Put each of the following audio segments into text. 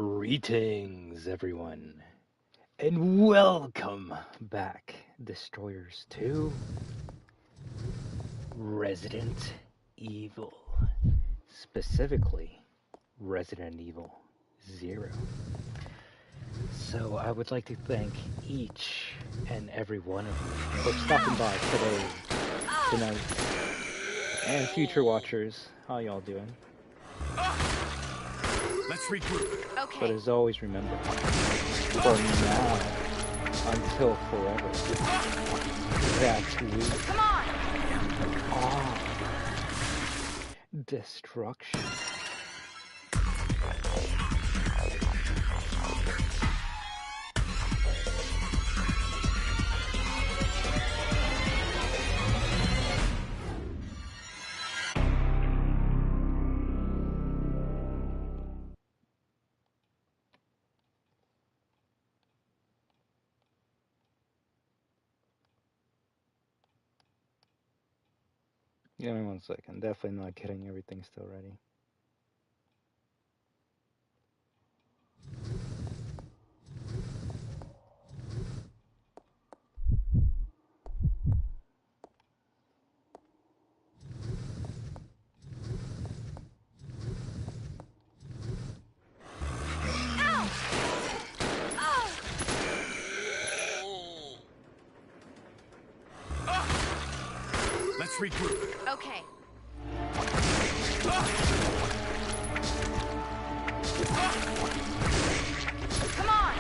Greetings, everyone, and welcome back, Destroyers, to Resident Evil. Specifically, Resident Evil 0. So I would like to thank each and every one of you for stopping by today, tonight, and future watchers. How y'all doing? Let's regroup. Okay. But as always, remember, from now until forever, that we Come on. are destruction. Give me 1 second. Definitely not getting everything still ready. Let's regroup. Okay. Come on.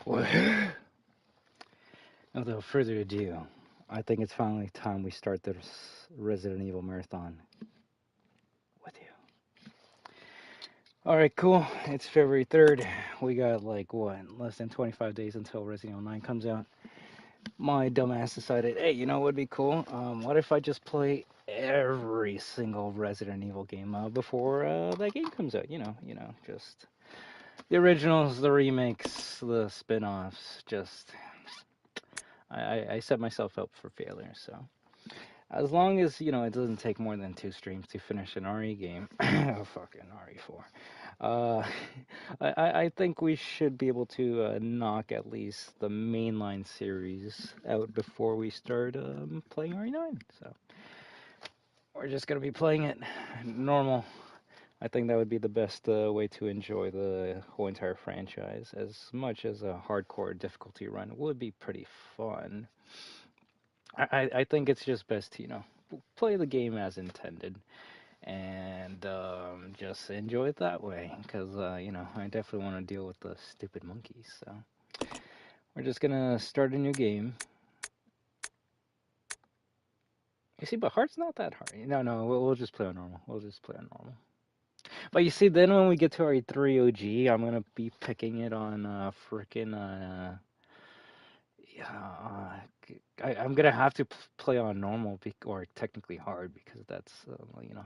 Well, without further ado, I think it's finally time we start this Resident Evil marathon with you. Alright, cool. It's February 3rd. We got like, what, less than 25 days until Resident Evil 9 comes out. My dumbass decided, hey, you know what would be cool? What if I just play every single Resident Evil game before that game comes out? You know, just the originals, the remakes, the spin-offs, just... I set myself up for failure, so... As long as, it doesn't take more than 2 streams to finish an RE game... fucking RE4. I think we should be able to knock at least the mainline series out before we start playing RE9, so... We're just gonna be playing it normal. I think that would be the best way to enjoy the whole entire franchise, as much as a hardcore difficulty run would be pretty fun. I think it's just best to, play the game as intended, and just enjoy it that way, because, I definitely want to deal with the stupid monkeys, so. We're just gonna start a new game. You see, but hard's not that hard. No, we'll just play on normal. But you see, then when we get to our 3 OG, I'm gonna be picking it on I'm gonna have to play on normal or technically hard, because that's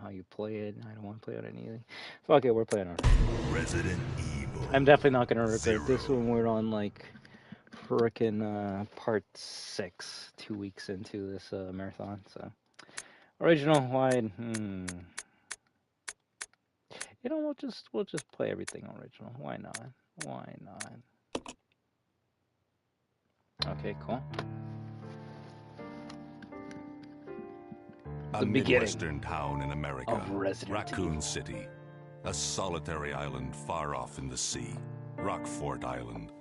how you play it. I don't want to play on anything. Fuck it, we're playing on Resident Evil. I'm definitely not gonna regret 0. this when we're on like part 6, 2 weeks into this marathon. So original wide. We'll just play everything original. Why not? Okay, cool. A The Midwestern town in America, of Resident Raccoon Evil. City. A solitary island far off in the sea, Rockfort Island.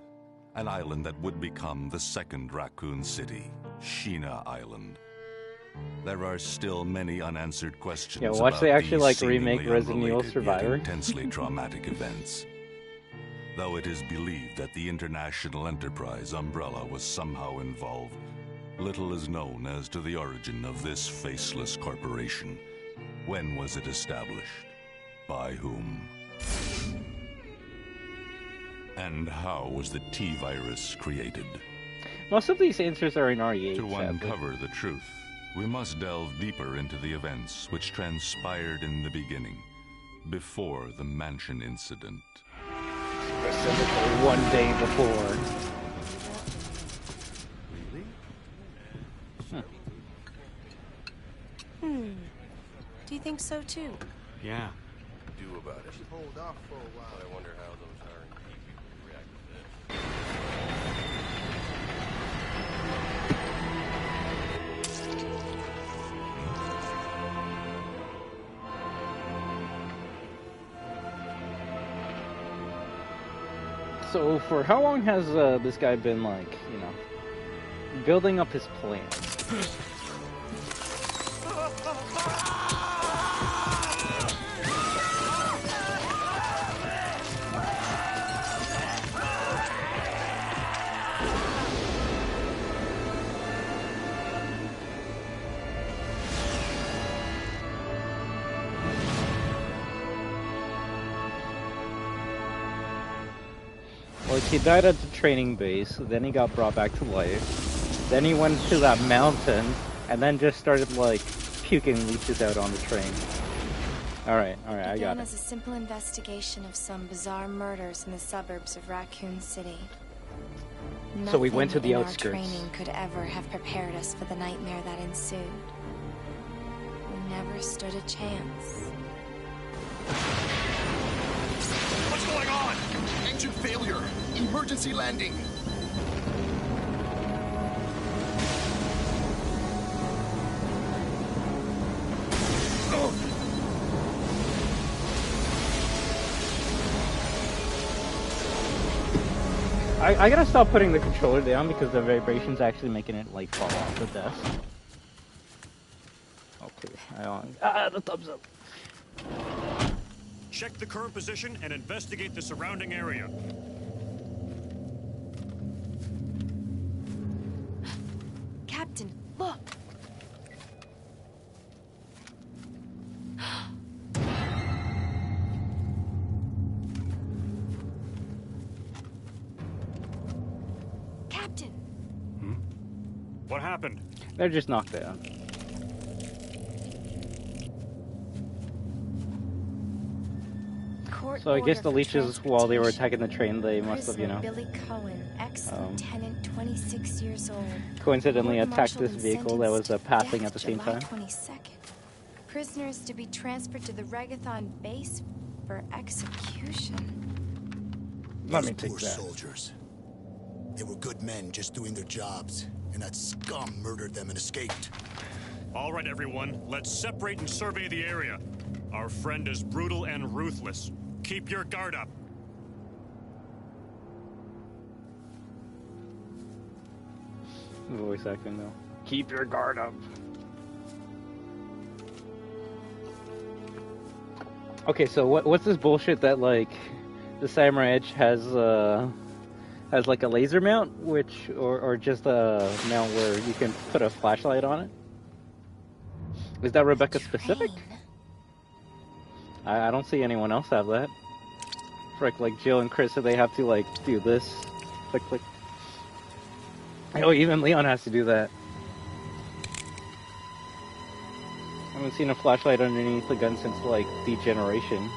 An island that would become the second Raccoon City, Sheena Island. There are still many unanswered questions. Yeah, watch about they actually these remake seemingly Resident Evil unrelated yet Survivor. intensely traumatic events. Though it is believed that the International Enterprise umbrella was somehow involved, little is known as to the origin of this faceless corporation. When was it established? By whom? And how was the T-virus created? Most of these answers are in RE8. To uncover the truth, we must delve deeper into the events which transpired in the beginning, before the mansion incident. Specifically, one day before. Do you think so too? Yeah. Do about it. Hold off for a while. I wonder how those R&D people would react to this. So, for how long has this guy been, like, you know, building up his plan? Like, he died at the training base, then he got brought back to life, then he went to that mountain, and then just started, like, puking leeches out on the train. Alright, I got it. Began as a simple investigation of some bizarre murders in the suburbs of Raccoon City. So we went to the Nothing in outskirts. our training could ever have prepared us for the nightmare that ensued. We never stood a chance. What's going on? Engine failure. Emergency landing. I gotta stop putting the controller down because the vibration's actually making it, like, fall off the desk. Okay, the thumbs up. Check the current position and investigate the surrounding area. Captain, look! Captain! What happened? They're just knocked out. So I guess the leeches, while they were attacking the train, they must have, you know, Billy Cohen, ex-lieutenant, 26 years old. coincidentally attacked this vehicle that was passing at the same July time. 22nd. Prisoners to be transferred to the Regathon base for execution. Let me Those take poor that. soldiers. They were good men just doing their jobs, and that scum murdered them and escaped. All right, everyone, let's separate and survey the area. Our friend is brutal and ruthless. Keep your guard up. Voice acting though. Keep your guard up. Okay, so what's this bullshit that, like, the Samurai Edge has like a laser mount, or just a mount where you can put a flashlight on it? Is that Rebecca specific? I don't see anyone else have that. Frick, like Jill and Chris, so they have to, like, do this. Click, click. Oh, even Leon has to do that. I haven't seen a flashlight underneath the gun since, like, Degeneration.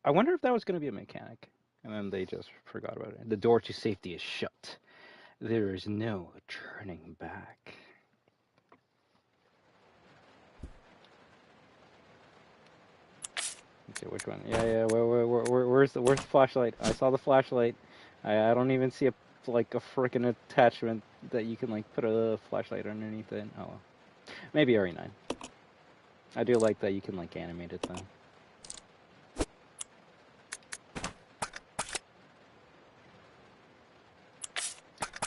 I wonder if that was going to be a mechanic, and then they just forgot about it. The door to safety is shut. There is no turning back. Okay, which one? Yeah. Where's the flashlight? I saw the flashlight. I don't even see a frickin' attachment that you can, like, put a flashlight underneath it. Oh well. Maybe RE9. I do like that you can, like, animate it though.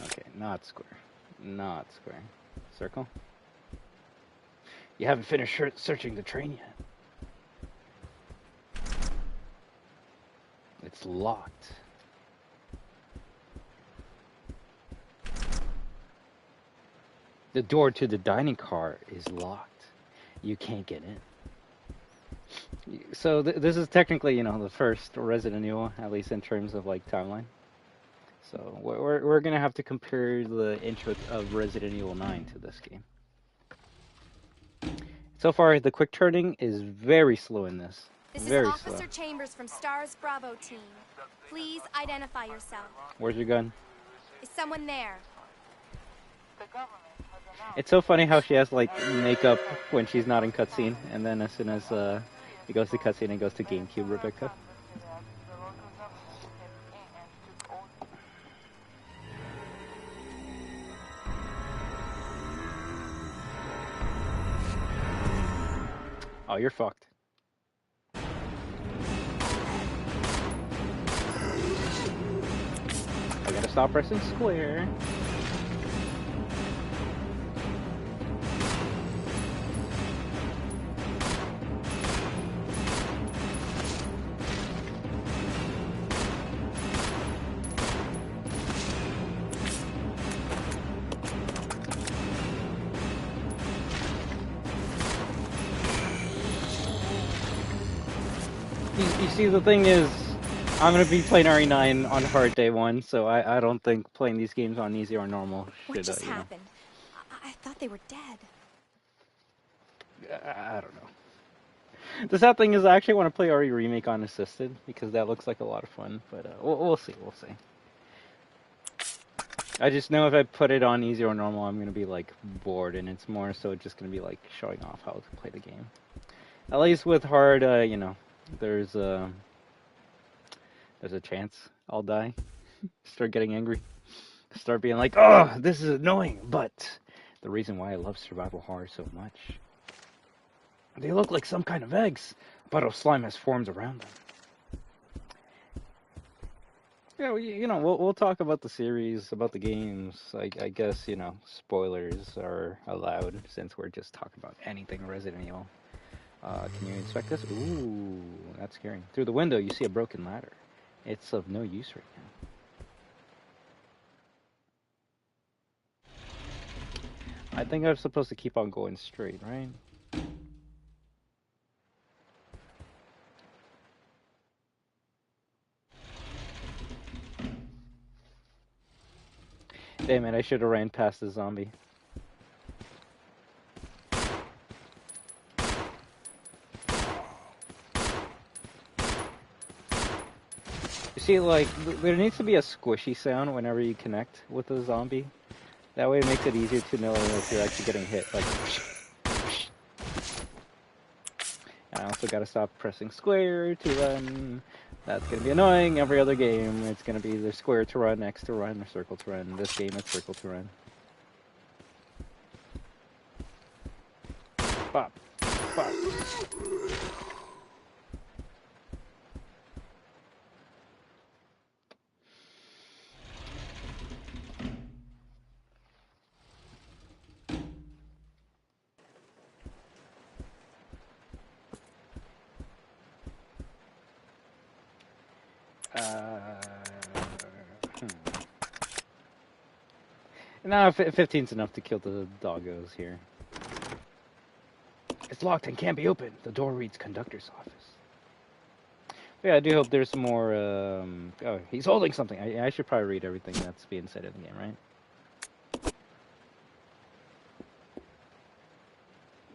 Okay, not square. Not square. Circle? You haven't finished searching the train yet. It's locked. The door to the dining car is locked. You can't get in. So this is technically, you know, the first Resident Evil, at least in terms of like timeline. So we're gonna have to compare the intro of Resident Evil 9 to this game. So far, the quick turning is very slow in this. This Very is slow. Officer Chambers from STARS Bravo team. Please identify yourself. Where's your gun? Is someone there? It's so funny how she has like makeup when she's not in cutscene, and then as soon as it goes to cutscene, it goes to GameCube Rebecca. Oh, you're fucked. I gotta stop pressing square. You see, the thing is, I'm gonna be playing RE9 on hard day one, so I don't think playing these games on easy or normal should, What just you know. happened? I thought they were dead. I don't know. The sad thing is, I actually want to play RE Remake on assisted because that looks like a lot of fun. But we'll see. We'll see. I just know if I put it on easy or normal, I'm gonna be like bored, and it's more so just gonna be like showing off how to play the game. At least with hard, you know, there's a chance I'll die. Start getting angry. Start being like, oh, this is annoying. But the reason why I love survival horror so much. They look like some kind of eggs, but a slime has formed around them. You know, we'll talk about the series, about the games. I guess, you know, spoilers are allowed since we're just talking about anything Resident Evil. Can you inspect this? Ooh, that's scary. Through the window, you see a broken ladder. It's of no use right now. I think I'm supposed to keep on going straight, right? Damn it, I should have ran past the zombie. You see, like, there needs to be a squishy sound whenever you connect with the zombie. That way it makes it easier to know if you're actually getting hit, like... And I also gotta stop pressing square to run. That's gonna be annoying. Every other game, it's gonna be either square to run, X to run, or circle to run. This game, it's circle to run. Bop. Bop. No, 15's enough to kill the doggos here. It's locked and can't be opened. The door reads conductor's office. But yeah, I do hope there's more, oh, he's holding something. I should probably read everything that's being said in the game, right?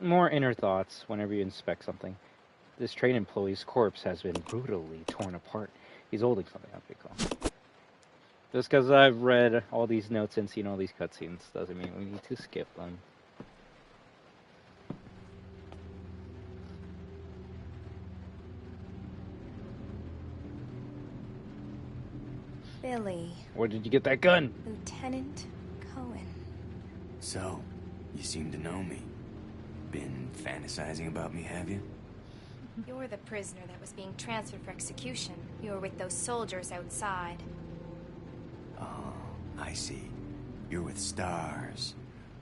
More inner thoughts whenever you inspect something. This train employee's corpse has been brutally torn apart. He's holding something. Okay, cool. Just because I've read all these notes and seen all these cutscenes doesn't mean we need to skip them. Billy. Where did you get that gun? Lieutenant Cohen. So, you seem to know me. Been fantasizing about me, have you? You're the prisoner that was being transferred for execution. You were with those soldiers outside. Oh, I see. You're with stars.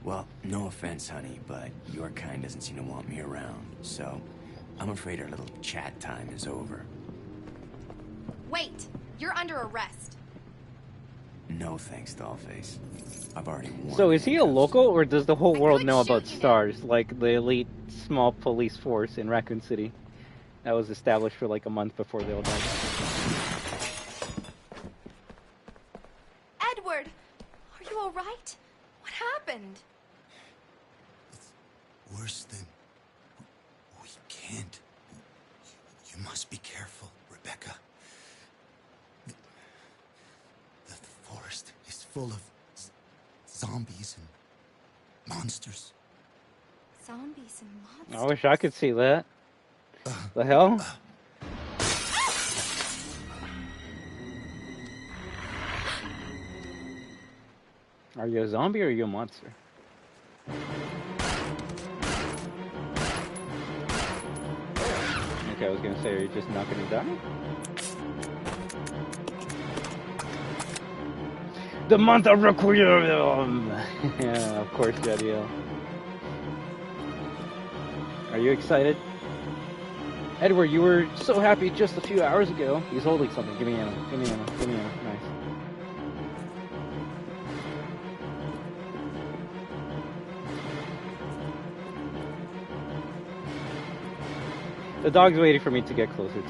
Well, no offense, honey, but your kind doesn't seem to want me around. So, I'm afraid our little chat time is over. Wait! You're under arrest. No thanks, Dollface. I've already warned So is he a handcuffs. local, or does the whole I world could know shoot about you now. STARS, like the elite small police force in Raccoon City? That was established for like a month before they all died. Edward! Are you alright? What happened? It's worse than... We can't. You must be careful, Rebecca. The forest is full of zombies and monsters. Zombies and monsters? I wish I could see that. The hell? Are you a zombie or are you a monster? Okay, I was gonna say, are you just not gonna die? The month of Requiem! Yeah, of course, Jadiel. Are you excited? Edward, you were so happy just a few hours ago. He's holding something. Give me ammo. Give me ammo. Give me ammo. Nice. The dog's waiting for me to get closer to it.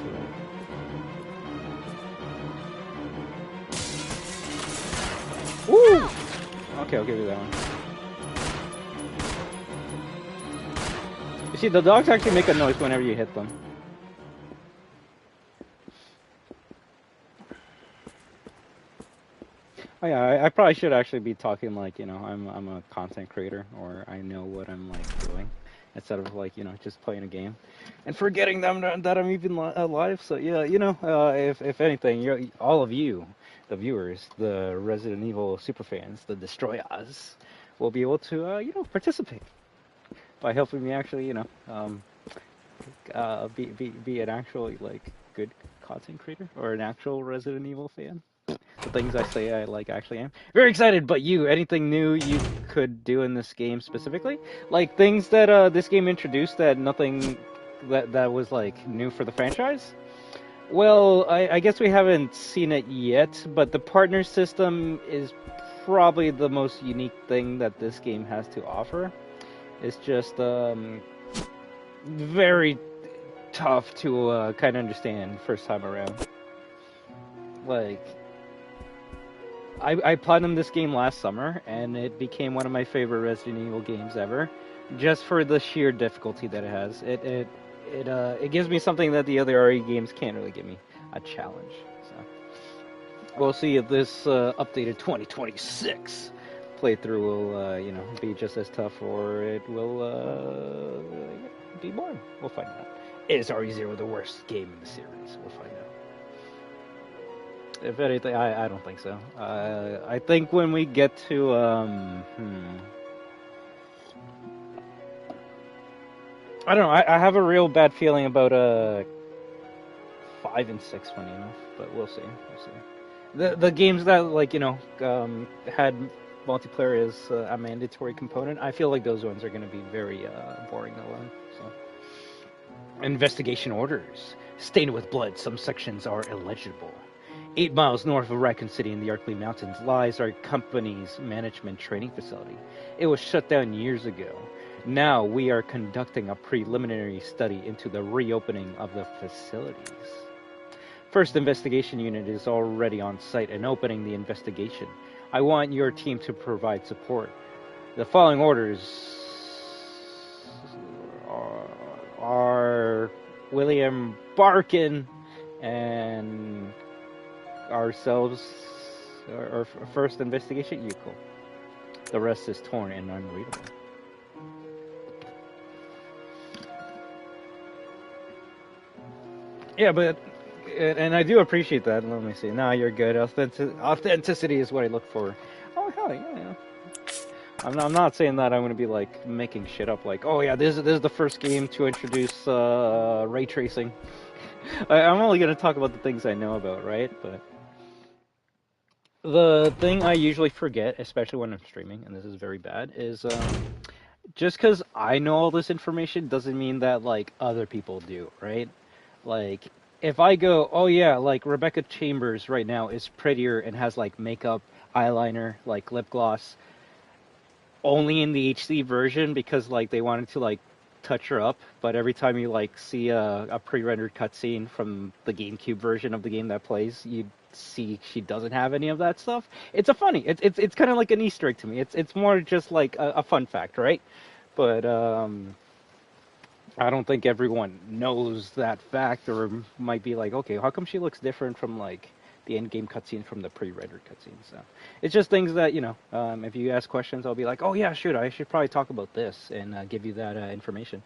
Woo! Okay, I'll give you that one. You see, the dogs actually make a noise whenever you hit them. Oh yeah, I probably should actually be talking like, you know, I'm a content creator, or I know what I'm like doing, instead of like, you know, just playing a game and forgetting that I'm even alive. So yeah, you know, if anything, all of you, the viewers, the Resident Evil superfans, the destroyers, will be able to you know, participate by helping me actually, you know, be an actual like good content creator or an actual Resident Evil fan. The things I say I like actually am. Very excited, but you, anything new you could do in this game specifically? Like things that this game introduced that nothing that was like new for the franchise? Well, I guess we haven't seen it yet, but the partner system is probably the most unique thing that this game has to offer. It's just very tough to kind of understand first time around. Like, I platinumed this game last summer, and it became one of my favorite Resident Evil games ever, just for the sheer difficulty that it has. It gives me something that the other RE games can't really give me, a challenge. So we'll see if this updated 2026 playthrough will you know, be just as tough, or it will be boring. We'll find out. Is RE0 the worst game in the series? We'll find out. If anything, I don't think so. I think when we get to I don't know. I have a real bad feeling about 5 and 6, funny enough, but we'll see. We'll see. The games that, like, you know, had multiplayer as a mandatory component, I feel like those ones are going to be very boring to learn. So, investigation orders stained with blood. Some sections are illegible. 8 miles north of Raccoon City in the Arkley Mountains lies our company's management training facility. It was shut down years ago. Now we are conducting a preliminary study into the reopening of the facilities. First investigation unit is already on site and opening the investigation. I want your team to provide support. The following orders are William Barkin and ourselves, our first investigation, Yuko. The rest is torn and unreadable. Yeah, but, and I do appreciate that. Let me see. Nah, you're good. Authenticity is what I look for. Oh, hell yeah. I'm not saying that I'm going to be, like, making shit up, like, oh yeah, this is the first game to introduce ray tracing. I'm only going to talk about the things I know about, right? But the thing I usually forget, especially when I'm streaming, and this is very bad, is just because I know all this information doesn't mean that, like, other people do, right? Like, if I go, oh yeah, like, Rebecca Chambers right now is prettier and has, like, makeup, eyeliner, like, lip gloss, only in the HD version because, like, they wanted to, like, touch her up, but every time you like see a pre-rendered cutscene from the GameCube version of the game that plays, you see she doesn't have any of that stuff. It's a funny. It's kind of like an Easter egg to me. It's more just like a fun fact, right? But I don't think everyone knows that fact, or might be like, okay, how come she looks different from like the end-game cutscene from the pre-rendered cutscene? So it's just things that, you know, if you ask questions, I'll be like, oh yeah, shoot, I should probably talk about this and give you that information.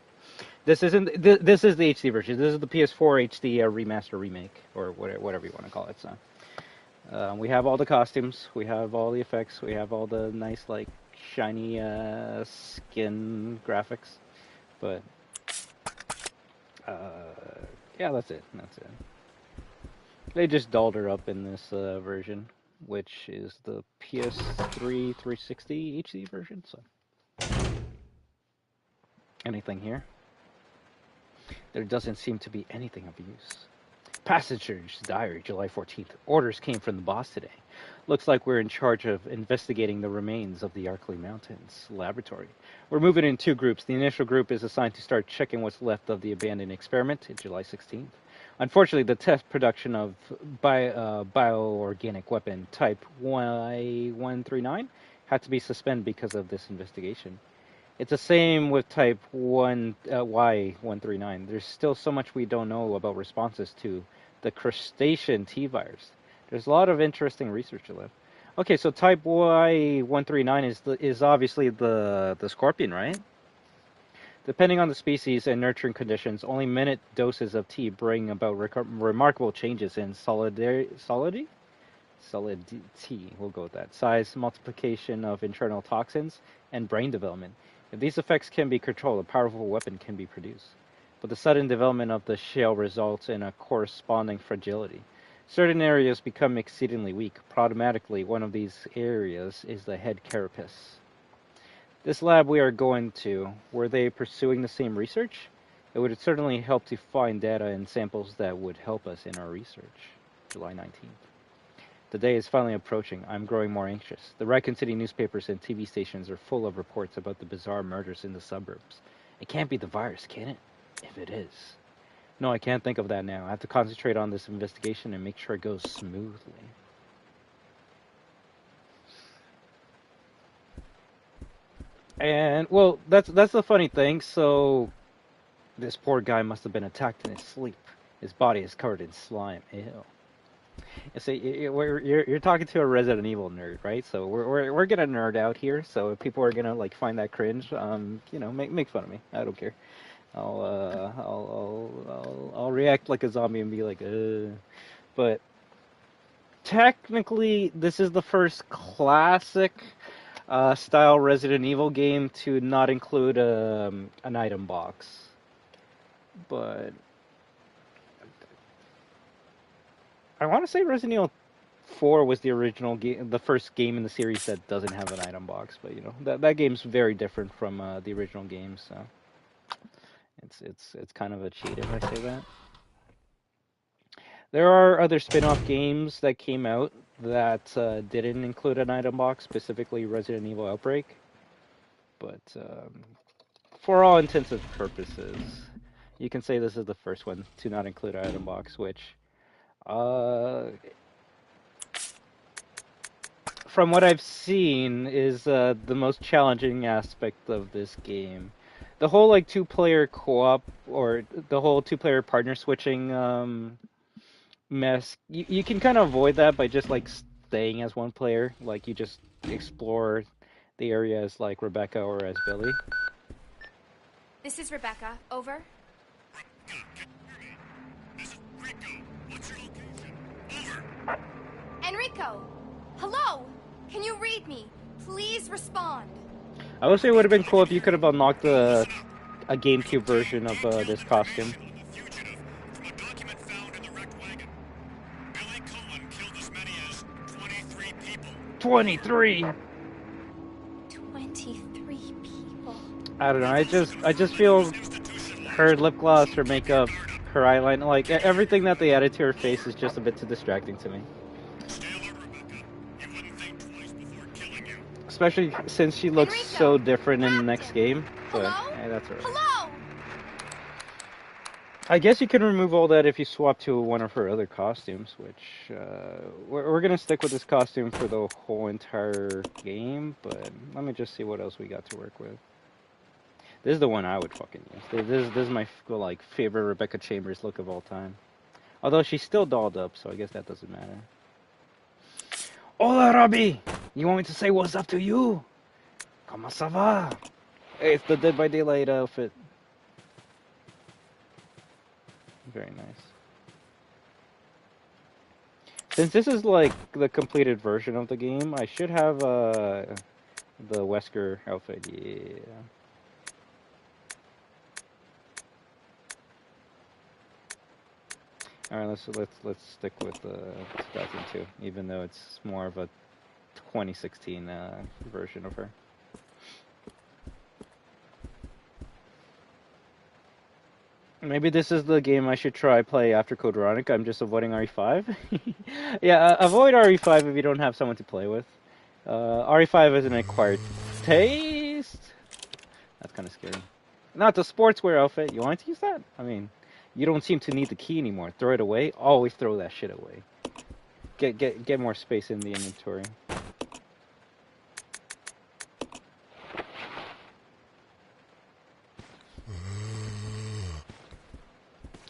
This isn't. This is the HD version. This is the PS4 HD remaster remake, or whatever you want to call it. So we have all the costumes, we have all the effects, we have all the nice like shiny skin graphics, but. Yeah, that's it. That's it. They just dolled her up in this version, which is the PS3 360 HD version. So, anything here? There doesn't seem to be anything of use. Passenger's diary, July 14th. Orders came from the boss today. Looks like we're in charge of investigating the remains of the Arkley Mountains laboratory. We're moving in 2 groups. The initial group is assigned to start checking what's left of the abandoned experiment on July 16th. Unfortunately, the test production of bioorganic weapon type Y139 had to be suspended because of this investigation. It's the same with type Y139. There's still so much we don't know about responses to the crustacean T-virus. There's a lot of interesting research left. Okay, so type Y139 is obviously the scorpion, right? Depending on the species and nurturing conditions, only minute doses of T bring about remarkable changes in solidity? Solidity, we'll go with that. Size, multiplication of internal toxins, and brain development. If these effects can be controlled, a powerful weapon can be produced. But the sudden development of the shell results in a corresponding fragility. Certain areas become exceedingly weak. Problematically, one of these areas is the head carapace. This lab we are going to, were they pursuing the same research? It would certainly help to find data and samples that would help us in our research. July 19th. The day is finally approaching. I'm growing more anxious. The Raccoon City newspapers and TV stations are full of reports about the bizarre murders in the suburbs. It can't be the virus, can it? If it is. No, I can't think of that now. I have to concentrate on this investigation and make sure it goes smoothly. And, well, that's the funny thing. So, this poor guy must have been attacked in his sleep. His body is covered in slime. Ew. So you're talking to a Resident Evil nerd, right? So we're gonna nerd out here. So if people are gonna like find that cringe, you know, make fun of me. I don't care. I'll react like a zombie and be like, But technically, this is the first classic style Resident Evil game to not include an item box. But I want to say Resident Evil 4 was the original game, the first game in the series that doesn't have an item box. But you know that game's very different from the original game, so it's kind of a cheat if I say that. There are other spin-off games that came out that didn't include an item box, specifically Resident Evil Outbreak. But for all intents and purposes, you can say this is the first one to not include an item box, which from what I've seen is the most challenging aspect of this game. The whole like 2-player co-op or the whole 2-player partner switching mess, you can kind of avoid that by just like staying as one player. Like you just explore the area as like Rebecca or as Billy. This is Rebecca. Over. This is Rico. What's your location? Over. Enrico! Hello! Can you read me? Please respond. I would say it would have been cool if you could have unlocked a GameCube version of this costume. 23. 23 people. I don't know. I just feel her lip gloss, her makeup, her eyeliner, like everything that they added to her face is just a bit too distracting to me. Especially since she looks Enrico, so different in the next game. But Hello? hey, that's alright. Hello! I guess you can remove all that if you swap to one of her other costumes, which we're gonna stick with this costume for the whole entire game. But let me just see what else we got to work with. This is the one I would fucking use. This is my like favorite Rebecca Chambers look of all time. Although she's still dolled up, so I guess that doesn't matter. Hola, Robbie! You want me to say what's up to you? Comment ça va? Hey, it's the Dead by Daylight outfit. Very nice. Since this is like the completed version of the game, I should have the Wesker outfit. Yeah. All right, let's stick with 2002, even though it's more of a 2016 version of her. Maybe this is the game I should try play after Code Veronica. I'm just avoiding RE5. Yeah, avoid RE5 if you don't have someone to play with. RE5 is an acquired taste. That's kind of scary. Not the sportswear outfit. You want to use that? I mean, you don't seem to need the key anymore. Throw it away. Always throw that shit away. Get more space in the inventory.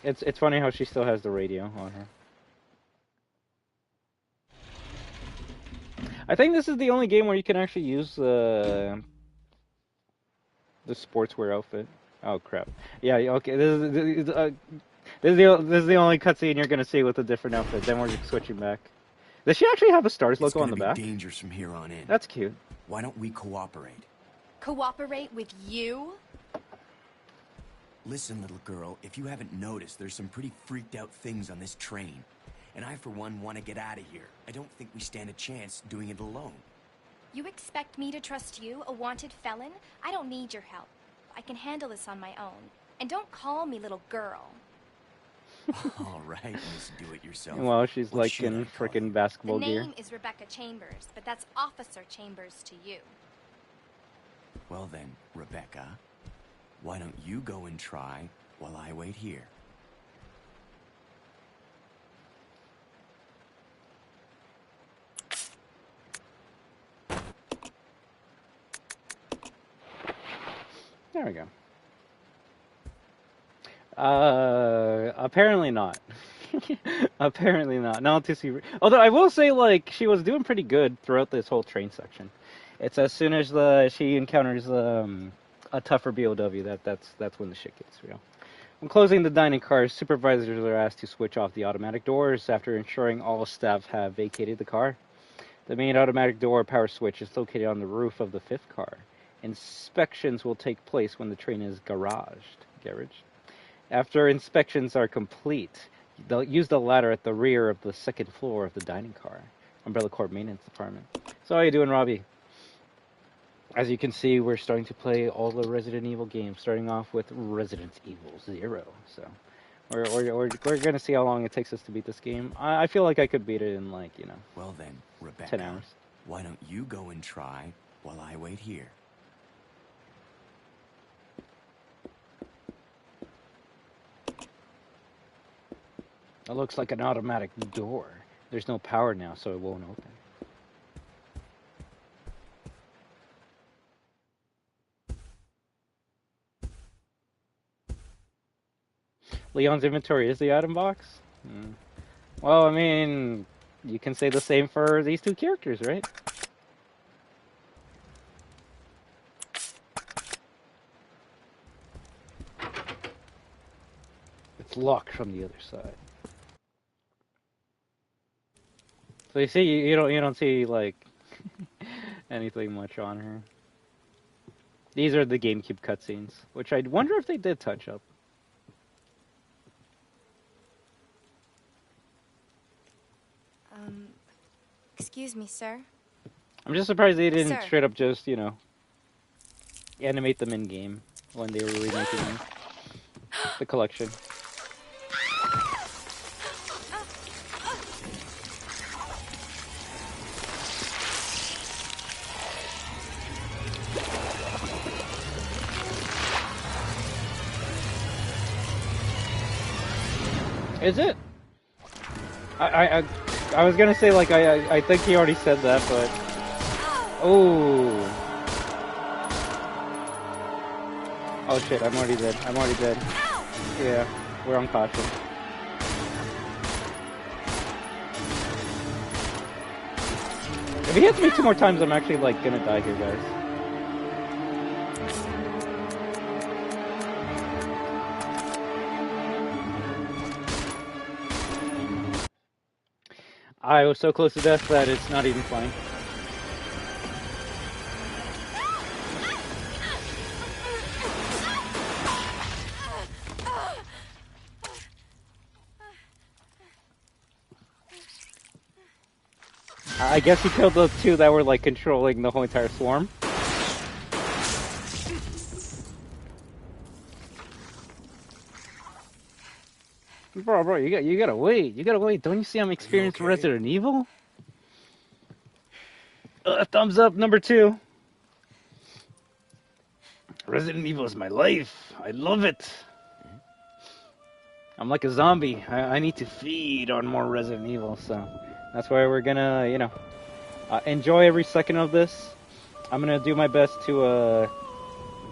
It's funny how she still has the radio on her. I think this is the only game where you can actually use the sportswear outfit. Oh crap! Yeah, okay. This is the only cutscene you're gonna see with a different outfit. Then we're switching back. Does she actually have a Stars logo on the back? It's gonna be dangerous from here on in. That's cute. Why don't we cooperate? Cooperate with you? Listen, little girl, if you haven't noticed, there's some pretty freaked out things on this train. And I, for one, want to get out of here. I don't think we stand a chance doing it alone. You expect me to trust you, a wanted felon? I don't need your help. I can handle this on my own. And don't call me little girl. All right, Miss Do-It-Yourself. Well, she's like in frickin' basketball gear. The name is Rebecca Chambers, but that's Officer Chambers to you. Well then, Rebecca, why don't you go and try while I wait here? There we go. Apparently not. Apparently not. Not to see. Although I will say, like, she was doing pretty good throughout this whole train section. It's as soon as she encounters a tougher BOW that's when the shit gets real. When closing the dining cars, supervisors are asked to switch off the automatic doors after ensuring all staff have vacated the car. The main automatic door power switch is located on the roof of the fifth car. Inspections will take place when the train is garaged. After inspections are complete, they'll use the ladder at the rear of the second floor of the dining car. Umbrella Corp Maintenance Department. So how you doing, Robbie? As you can see, we're starting to play all the Resident Evil games, starting off with Resident Evil 0. So we're going to see how long it takes us to beat this game. I feel like I could beat it in, like, you know, well then, Rebecca, 10 hours. Why don't you go and try while I wait here? It looks like an automatic door. There's no power now, so it won't open. Leon's inventory is the item box? Well, I mean, you can say the same for these two characters, right? It's locked from the other side. So you see, you don't see, like, anything much on her. These are the GameCube cutscenes, which I wonder if they did touch up. Excuse me, sir. I'm just surprised they didn't Sir. straight up just, you know, animate them in-game when they were remaking them. The collection. Is it? I was gonna say, like, I think he already said that, but... Oh. Oh shit, I'm already dead. I'm already dead. Yeah, we're on caution. If he hits me 2 more times, I'm actually, like, gonna die here, guys. I was so close to death that it's not even funny. I guess he killed those 2 that were, like, controlling the whole entire swarm. Bro, you gotta wait. You gotta wait. Don't you see I'm experienced okay? Resident Evil? Thumbs up, number 2. Resident Evil is my life. I love it. I'm like a zombie. I need to feed on more Resident Evil, so that's why we're gonna, you know, enjoy every second of this. I'm gonna do my best to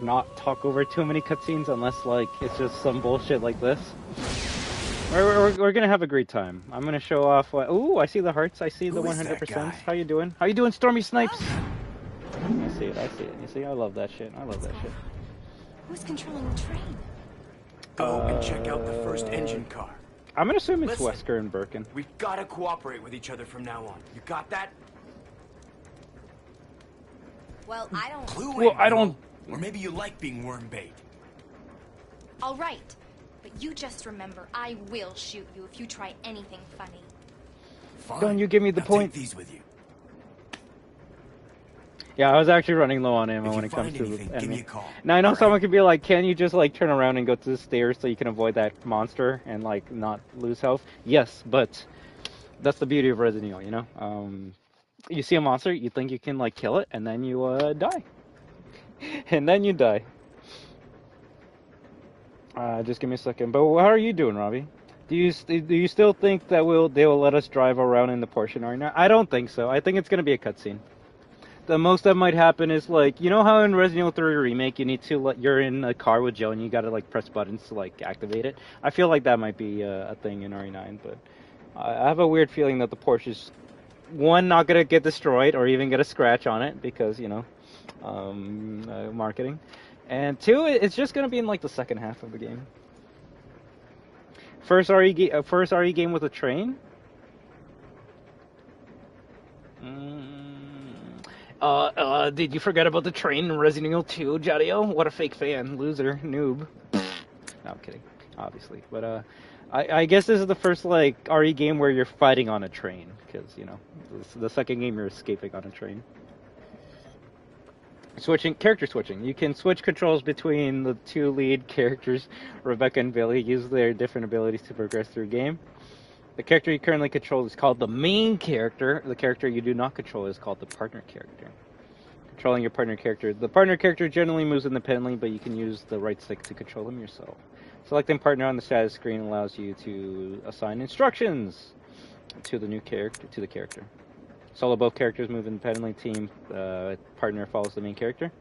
not talk over too many cutscenes unless, like, it's just some bullshit like this. We're gonna have a great time. I'm gonna show off what... Ooh, I see the hearts. I see the 100%. How you doing? How you doing, Stormy Snipes? I see it. I see it. You see, I love that shit. I love that shit. Who's controlling the train? Go and check out the first engine car. I'm gonna assume it's Listen, Wesker and Birkin. We've got to cooperate with each other from now on. You got that? Well, I don't... Clue Well, in, I don't... Or maybe you like being worm bait. All right. But you just remember, I will shoot you if you try anything funny. Fine. Don't you give me the Now point. Take these with you. Yeah, I was actually running low on ammo If when you it comes find to anything, the give me enemy. a call. Now I know All someone right? could be like, "Can you just like turn around and go to the stairs so you can avoid that monster and like not lose health?" Yes, but that's the beauty of Resident Evil, you know. You see a monster, you think you can like kill it, and then you die, and then you die. Just give me a second. But how are you doing, Robbie? Do you still think that they will let us drive around in the Porsche right now? I don't think so. I think it's gonna be a cutscene. The most that might happen is like, you know how in Resident Evil 3 Remake you need to you're in a car with Joe and you gotta like press buttons to like activate it. I feel like that might be a thing in RE9, but I have a weird feeling that the Porsche's not gonna get destroyed or even get a scratch on it because, you know, marketing, and 2, it's just gonna be in like the second half of the game. First RE game with a train. Did you forget about the train in Resident Evil 2, Jadio? What a fake fan. Loser. Noob. No, I'm kidding. Obviously. But, I guess this is the first, like, RE game where you're fighting on a train. Because, you know, the second game you're escaping on a train. Character switching. You can switch controls between the 2 lead characters, Rebecca and Billy. Use their different abilities to progress through the game. The character you currently control is called the main character. The character you do not control is called the partner character. Controlling your partner character. The partner character generally moves independently, but you can use the right stick to control them yourself. Selecting partner on the status screen allows you to assign instructions to the character. Solo, both characters move independently. Team partner follows the main character.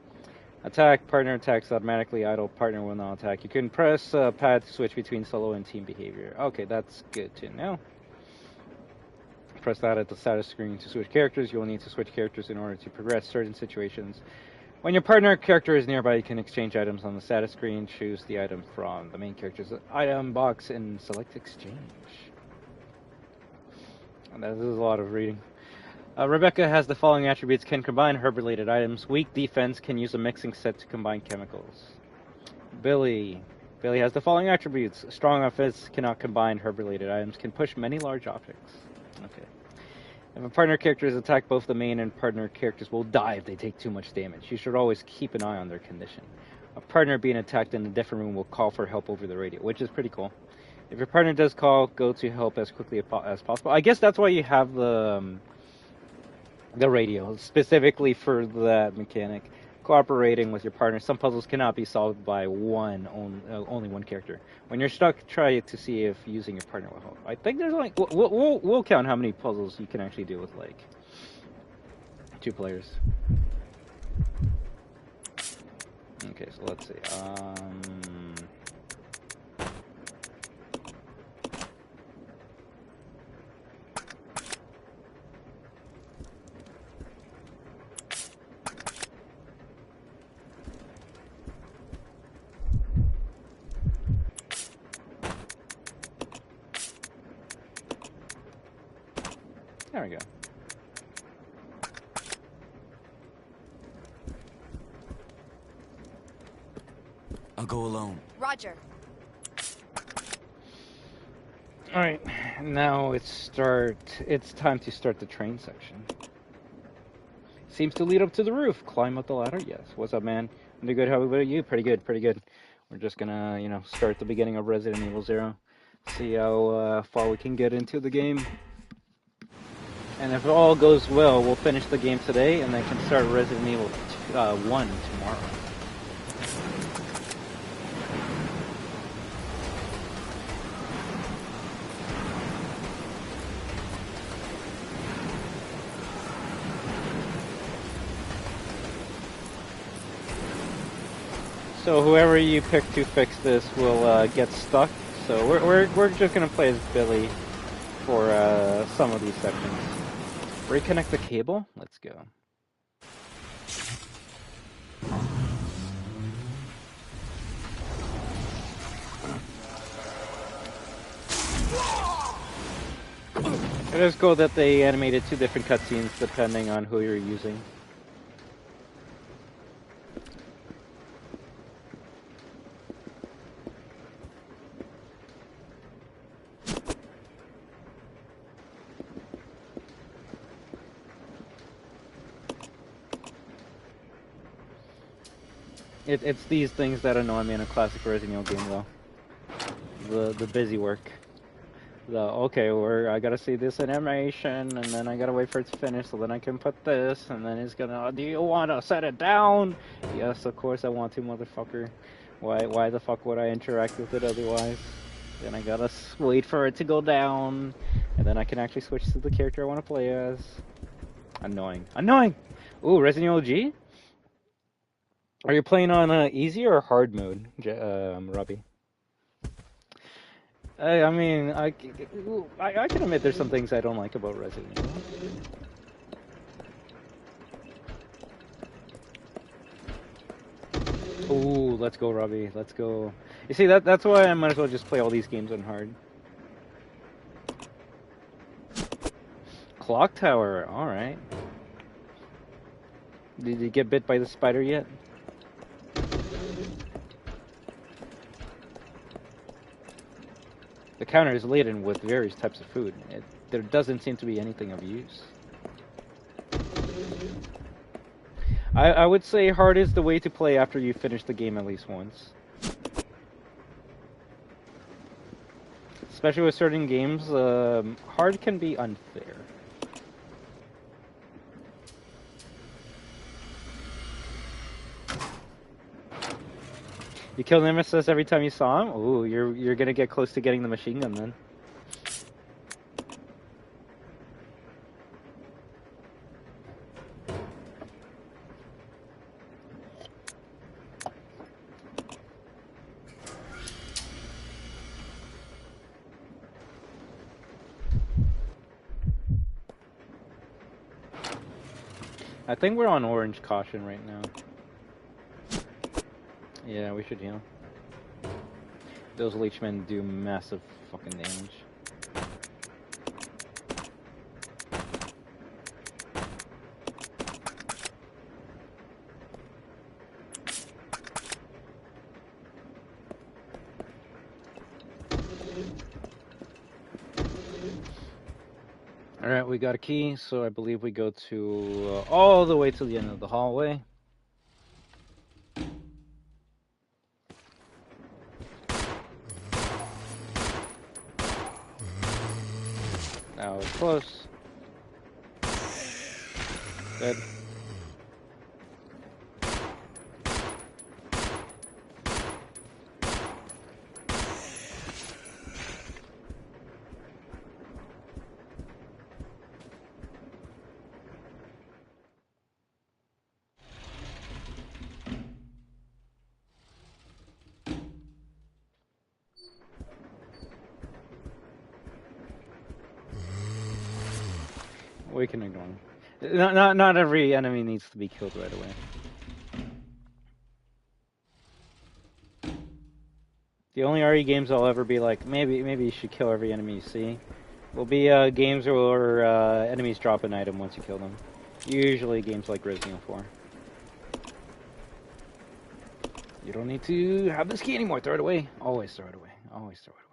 Attack, partner attacks automatically. Idle, partner will not attack. You can press pad to switch between solo and team behavior. Okay, that's good to know. Press that at the status screen to switch characters. You will need to switch characters in order to progress certain situations. When your partner character is nearby, you can exchange items on the status screen. Choose the item from the main character's item box and select exchange. And this is a lot of reading. Rebecca has the following attributes: can combine herb-related items. Weak defense, can use a mixing set to combine chemicals. Billy has the following attributes: strong offense, cannot combine herb-related items, can push many large objects. Okay. If a partner character is attacked, both the main and partner characters will die if they take too much damage. You should always keep an eye on their condition. A partner being attacked in a different room will call for help over the radio, which is pretty cool. If your partner does call, go to help as quickly as possible. I guess that's why you have the radio, specifically for that mechanic. cooperating with your partner. Some puzzles cannot be solved by only one character. When you're stuck, try to see if using your partner will help. I think there's like we'll count how many puzzles you can actually do with like 2 players. Okay, so let's see. There we go. I'll go alone. Roger. All right, now it's time to start the train section. Seems to lead up to the roof. Climb up the ladder. Yes. What's up, man? I'm doing good. How about you? Pretty good. Pretty good. We're just gonna, start the beginning of Resident Evil 0. See how far we can get into the game. And if all goes well, we'll finish the game today, and then can start Resident Evil 1 tomorrow. So whoever you pick to fix this will get stuck. So we're just gonna play as Billy for some of these sections. Reconnect the cable. Let's go. It is cool that they animated 2 different cutscenes depending on who you're using. It's these things that annoy me in a classic Resident Evil game, though. The busy work. Okay, I gotta see this animation, and then I gotta wait for it to finish, so then I can put this, and then it's gonna. Do you want to set it down? Yes, of course I want to, motherfucker. Why the fuck would I interact with it otherwise? Then I gotta wait for it to go down, and then I can actually switch to the character I want to play as. Annoying. Annoying! Ooh, Resident Evil G? Are you playing on easy or hard mode, Robbie? I mean, I can admit there's some things I don't like about Resident Evil. Ooh, let's go, Robbie. Let's go. You see, that's why I might as well just play all these games on hard. Clock Tower, alright. Did you get bit by the spider yet? The counter is laden with various types of food. There doesn't seem to be anything of use. I would say hard is the way to play after you finish the game at least once. Especially with certain games, hard can be unfair. You kill Nemesis every time you saw him? Ooh, you're gonna get close to getting the machine gun then. I think we're on orange caution right now. Yeah, we should heal. Those leechmen do massive fucking damage. Alright, we got a key, so I believe we go to all the way to the end of the hallway. Now it's close. Good. We can ignore them. Not every enemy needs to be killed right away. The only RE games I'll ever be like, maybe you should kill every enemy you see, will be games where enemies drop an item once you kill them. Usually games like Resident Evil 4. You don't need to have this key anymore. Throw it away. Always throw it away. Always throw it away.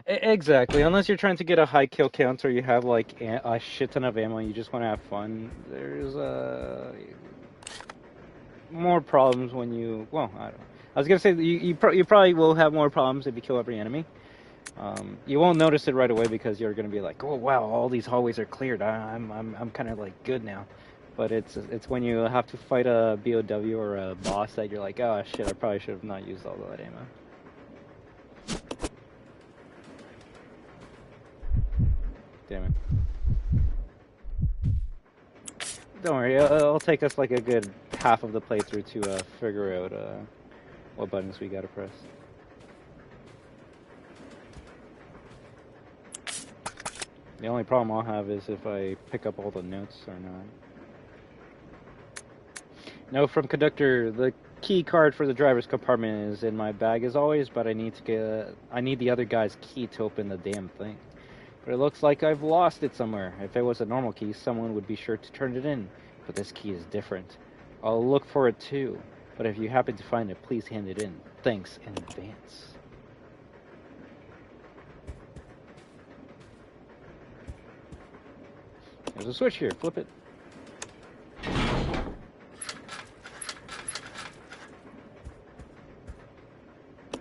Exactly. Unless you're trying to get a high kill count or you have like a shit ton of ammo, you just want to have fun. There's more problems when you. Well, I don't know. I was gonna say you probably will have more problems if you kill every enemy. You won't notice it right away because you're gonna be like, oh wow, all these hallways are cleared. I'm kind of like good now. But it's when you have to fight a BOW or a boss that you're like, oh shit, I probably should have not used all that ammo. Damn it. Don't worry, it'll take us like a good half of the playthrough to figure out what buttons we gotta press. The only problem I'll have is if I pick up all the notes or not. No, from Conductor, the key card for the driver's compartment is in my bag as always, but I need the other guy's key to open the damn thing. But it looks like I've lost it somewhere. If it was a normal key, someone would be sure to turn it in. But this key is different. I'll look for it too. But if you happen to find it, please hand it in. Thanks in advance. There's a switch here. Flip it.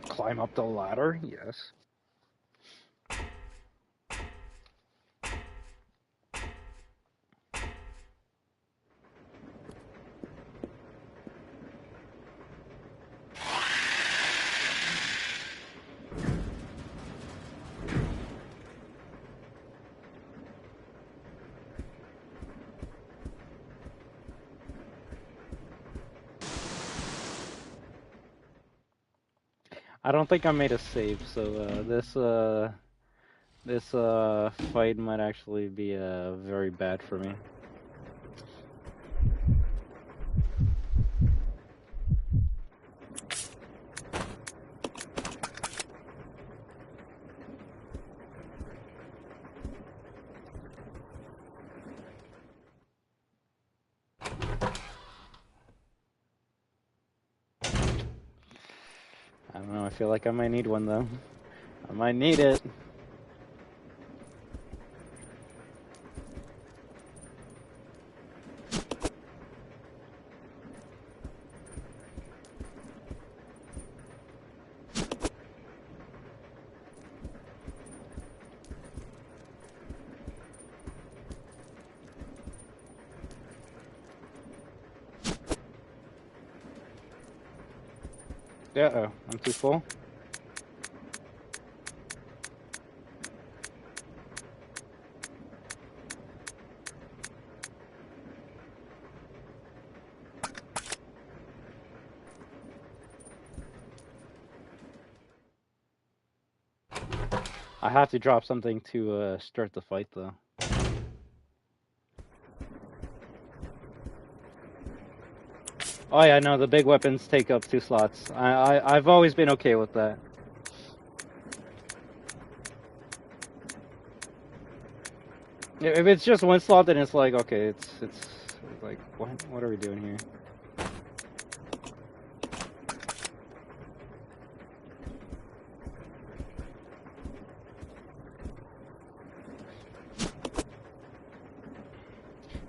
Climb up the ladder? Yes. I don't think I made a save, so this fight might actually be very bad for me. I don't know, I feel like I might need one though. I might need it. Uh-oh, I'm too full. I have to drop something to start the fight though. Oh yeah, no, the big weapons take up 2 slots. I've always been okay with that. If it's just 1 slot, then it's like, okay, it's like, what are we doing here?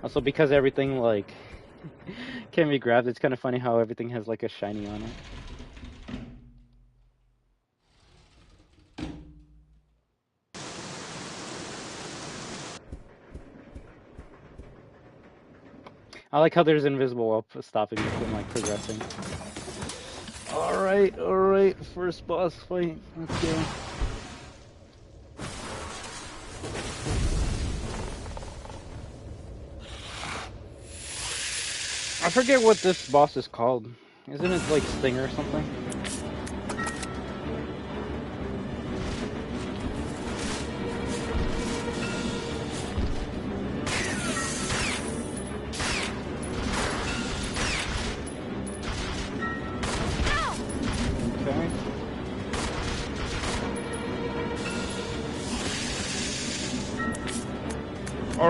Also, because everything, like, can be grabbed, it's kind of funny how everything has, like, a shiny on it. I like how there's invisible wall stopping me from, like, progressing. Alright, first boss fight, let's go. I forget what this boss is called. Isn't it like Sting or something?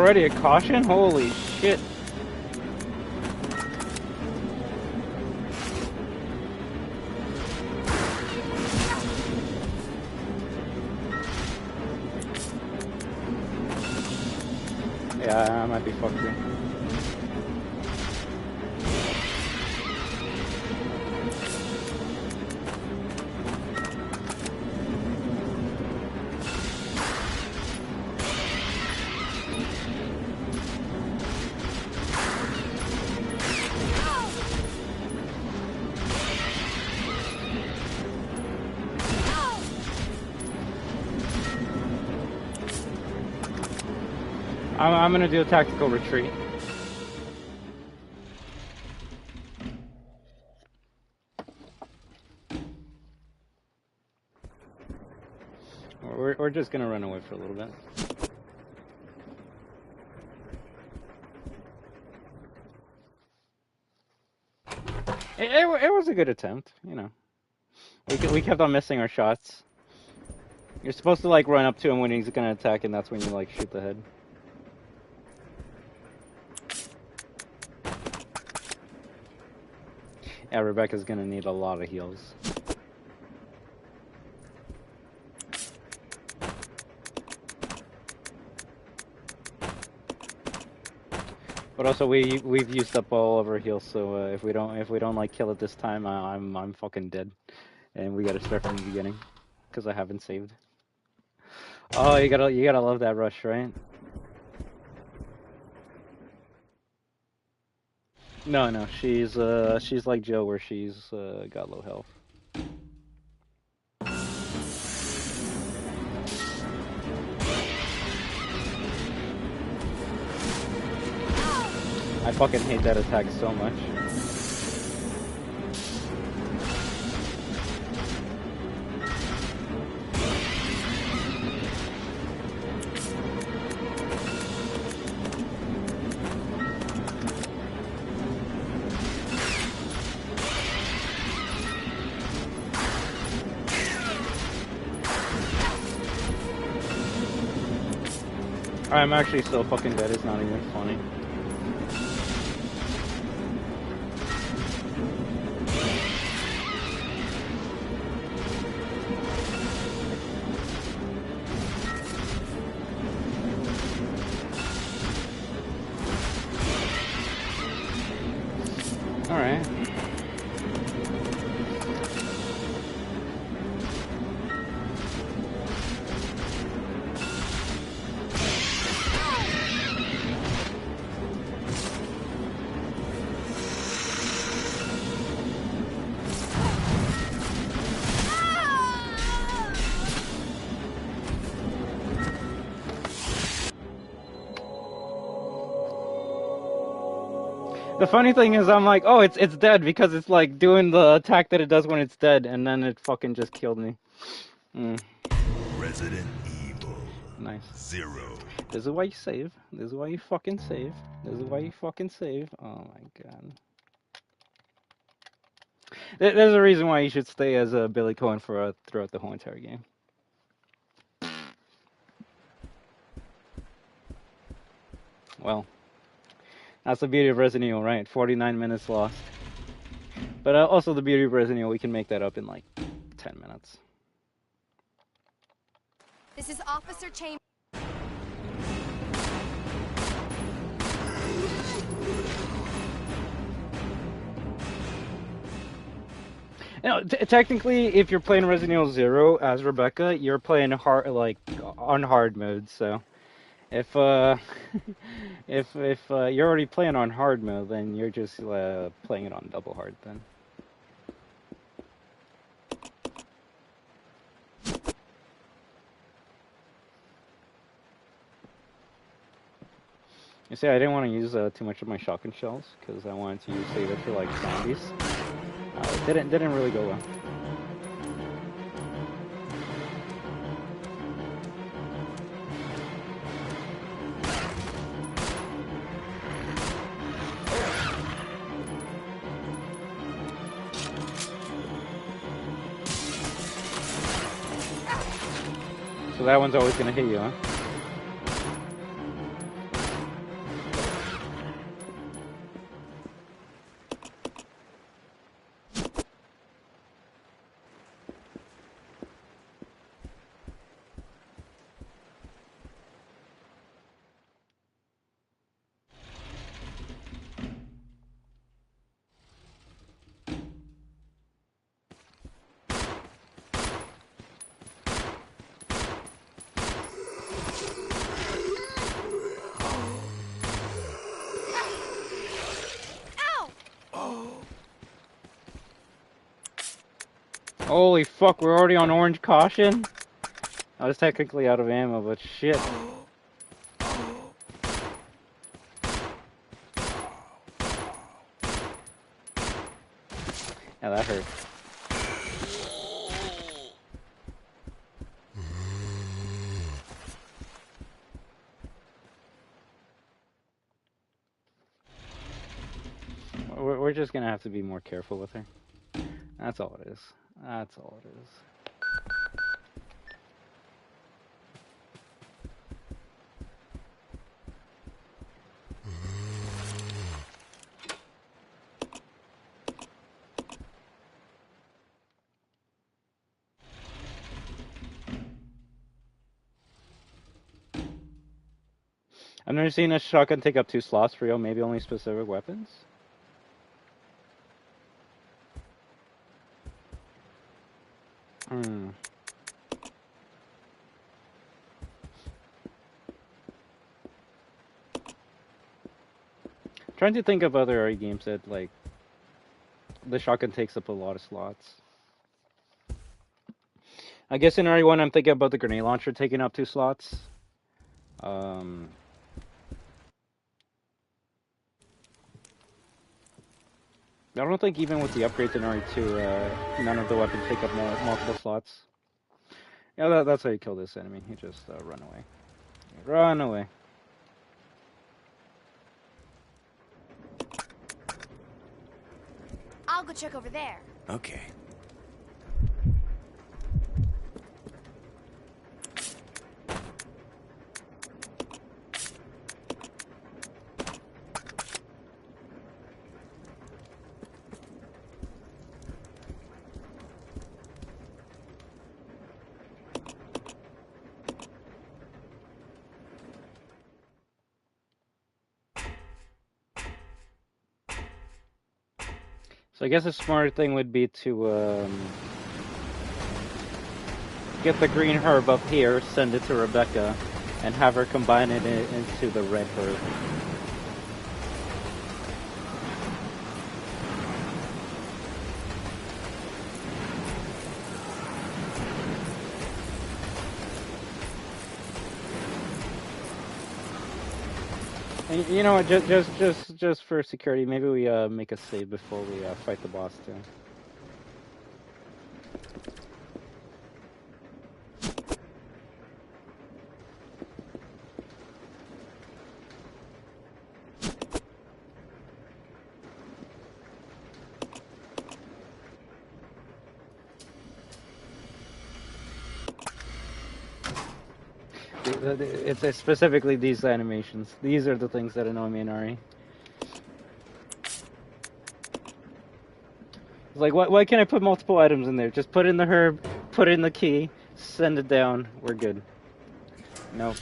Already a caution? Holy shit. Yeah, I might be fucked here. I'm gonna do a tactical retreat. We're just gonna run away for a little bit. It was a good attempt, you know. We kept on missing our shots. You're supposed to like run up to him when he's gonna attack, and that's when you like shoot the head. Yeah, Rebecca's gonna need a lot of heals. But also we've used up all of our heals, so if we don't like kill it this time, I'm fucking dead, and we gotta start from the beginning, because I haven't saved. Oh, you gotta love that rush, right? No, she's like Joe, where she's got low health. I fucking hate that attack so much. I'm actually so fucking dead, it's not even funny. Alright. The funny thing is, I'm like, oh, it's dead, because it's like doing the attack that it does when it's dead, and then it fucking just killed me. Resident Evil. Nice. 0. This is why you save. This is why you fucking save. This is why you fucking save. Oh my god. There's a reason why you should stay as a Billy Cohen for throughout the whole entire game. Well, that's the beauty of Resident Evil, right? 49 minutes lost. But also the beauty of Resident Evil, we can make that up in like 10 minutes. This is Officer Chambers. You know, technically, if you're playing Resident Evil 0 as Rebecca, you're playing hard, like on hard mode. So, if if you're already playing on hard mode, then you're just playing it on double hard then. You see, I didn't want to use too much of my shotgun shells because I wanted to save it for like zombies. It didn't really go well. So that one's always gonna hit you, huh? Holy fuck, we're already on orange caution? I was technically out of ammo, but shit. Yeah, that hurt. We're just gonna have to be more careful with her. That's all it is. That's all it is. I've never seen a shotgun take up 2 slots for real, maybe only specific weapons. Trying to think of other RE games that, like, the shotgun takes up a lot of slots. I guess in RE1 I'm thinking about the grenade launcher taking up 2 slots. I don't think even with the upgrades in RE2, none of the weapons take up multiple slots. Yeah, that's how you kill this enemy. You just run away. Run away. I'll go check over there. Okay. So I guess a smart thing would be to get the green herb up here, send it to Rebecca, and have her combine it into the red herb. And you know what? Just for security, maybe we make a save before we fight the boss too. It's specifically these animations. These are the things that annoy me in RE. It's like, why can't I put multiple items in there? Just put in the herb, put in the key, send it down. We're good. Nope.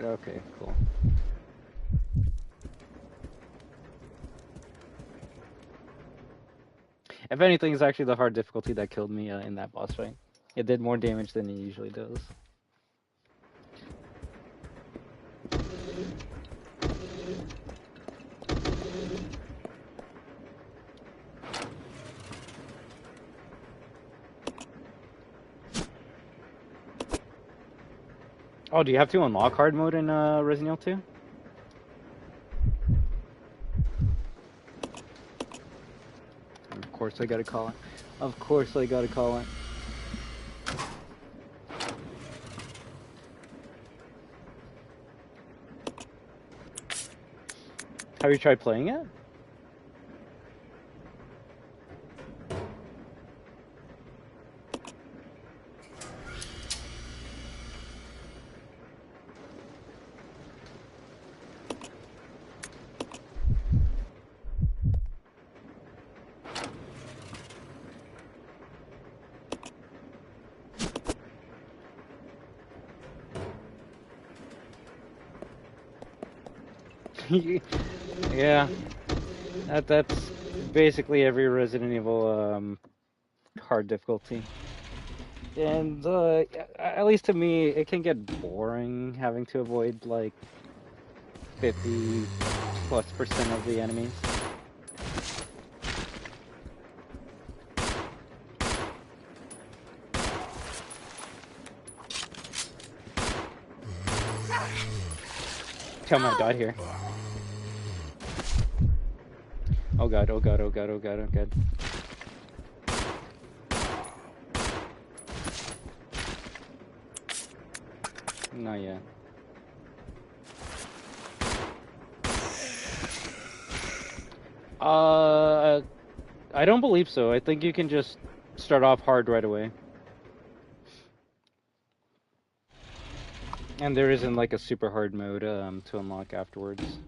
Okay, cool. If anything, it's actually the hard difficulty that killed me in that boss fight. It did more damage than it usually does. Oh, do you have to unlock hard mode in Resident Evil 2? Of course I gotta call it. Of course I gotta call it. Have you tried playing it? Yeah, that's basically every Resident Evil hard difficulty, and at least to me, it can get boring having to avoid like 50+% of the enemies. tell me I died here. Oh god, oh god, oh god, oh god, oh god. Not yet. I don't believe so. I think you can just start off hard right away. And there isn't like a super hard mode to unlock afterwards.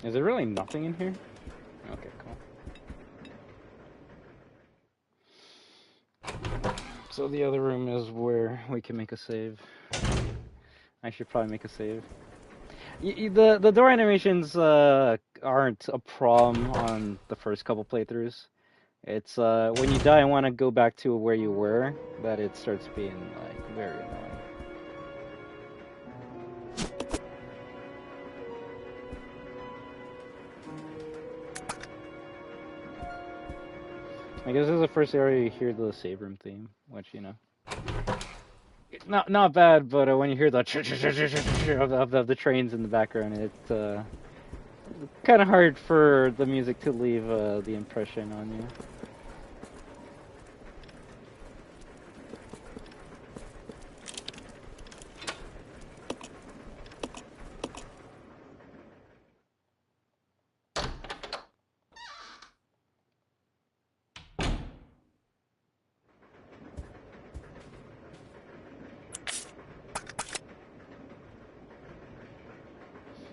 Is there really nothing in here? Okay, cool. So the other room is where we can make a save. I should probably make a save. The door animations aren't a problem on the first couple playthroughs. It's when you die and want to go back to where you were that it starts being like very annoying. I guess this is the first area you hear the save room theme, which, you know, not bad, but when you hear the of the trains in the background, it's kind of hard for the music to leave the impression on you.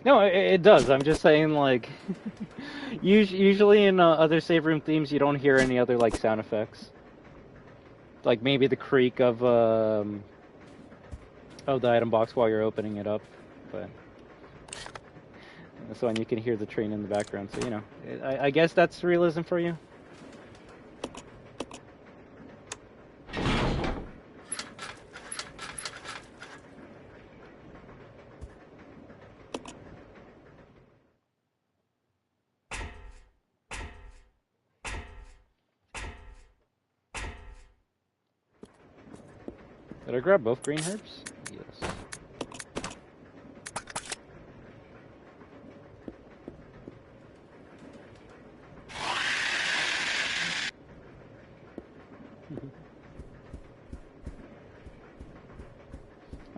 No, it does. I'm just saying, like, usually in other save room themes, you don't hear any other, like, sound effects. Like, maybe the creak of the item box while you're opening it up, but this one you can hear the train in the background, so, you know, I guess that's realism for you. Did I grab both green herbs? Yes.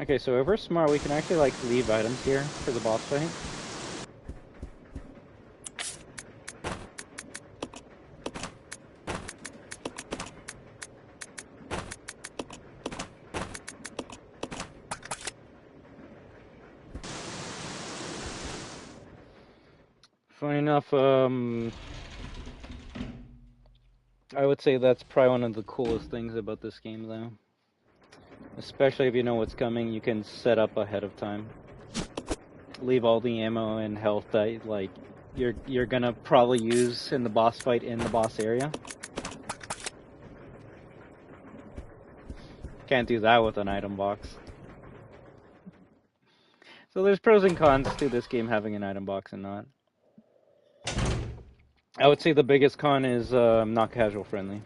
Okay, so if we're smart, we can actually, like, leave items here for the boss fight. Funny enough, I would say that's probably one of the coolest things about this game, though. Especially if you know what's coming, you can set up ahead of time. Leave all the ammo and health that, like, you're gonna probably use in the boss fight in the boss area. Can't do that with an item box. So there's pros and cons to this game having an item box and not. I would say the biggest con is not casual friendly.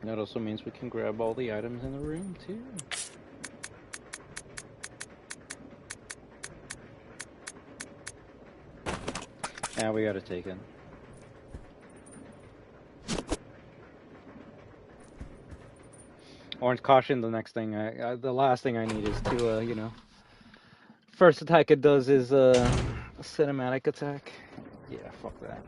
That also means we can grab all the items in the room too. Yeah, we gotta take it. Orange caution. The next thing, the last thing I need is to, you know, first attack it does is cinematic attack. Yeah, fuck that.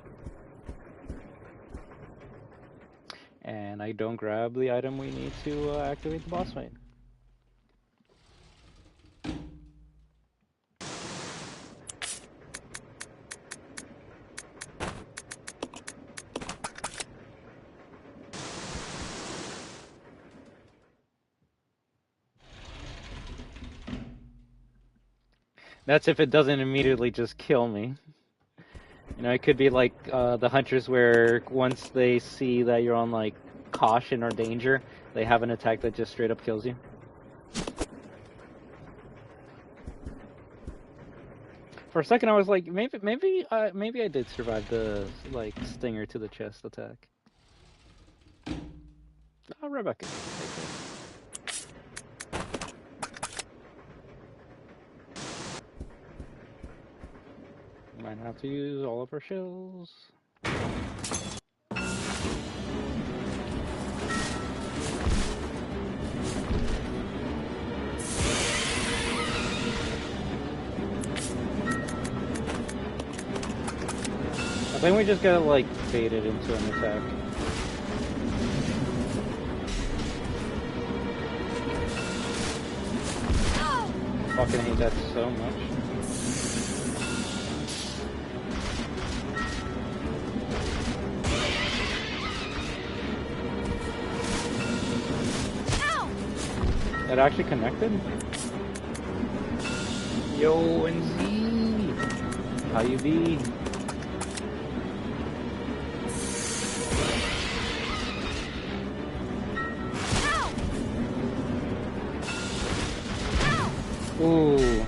And I don't grab the item we need to activate the boss fight. That's if it doesn't immediately just kill me. You know, it could be like the hunters where once they see that you're on like caution or danger, they have an attack that just straight up kills you. For a second, I was like, maybe I did survive the like stinger to the chest attack. Oh, Rebecca. Might have to use all of our shells. I think we just gotta like bait it into an attack. Fucking hate that so much. It actually connected? Yo, and Z! How you be? Ooh.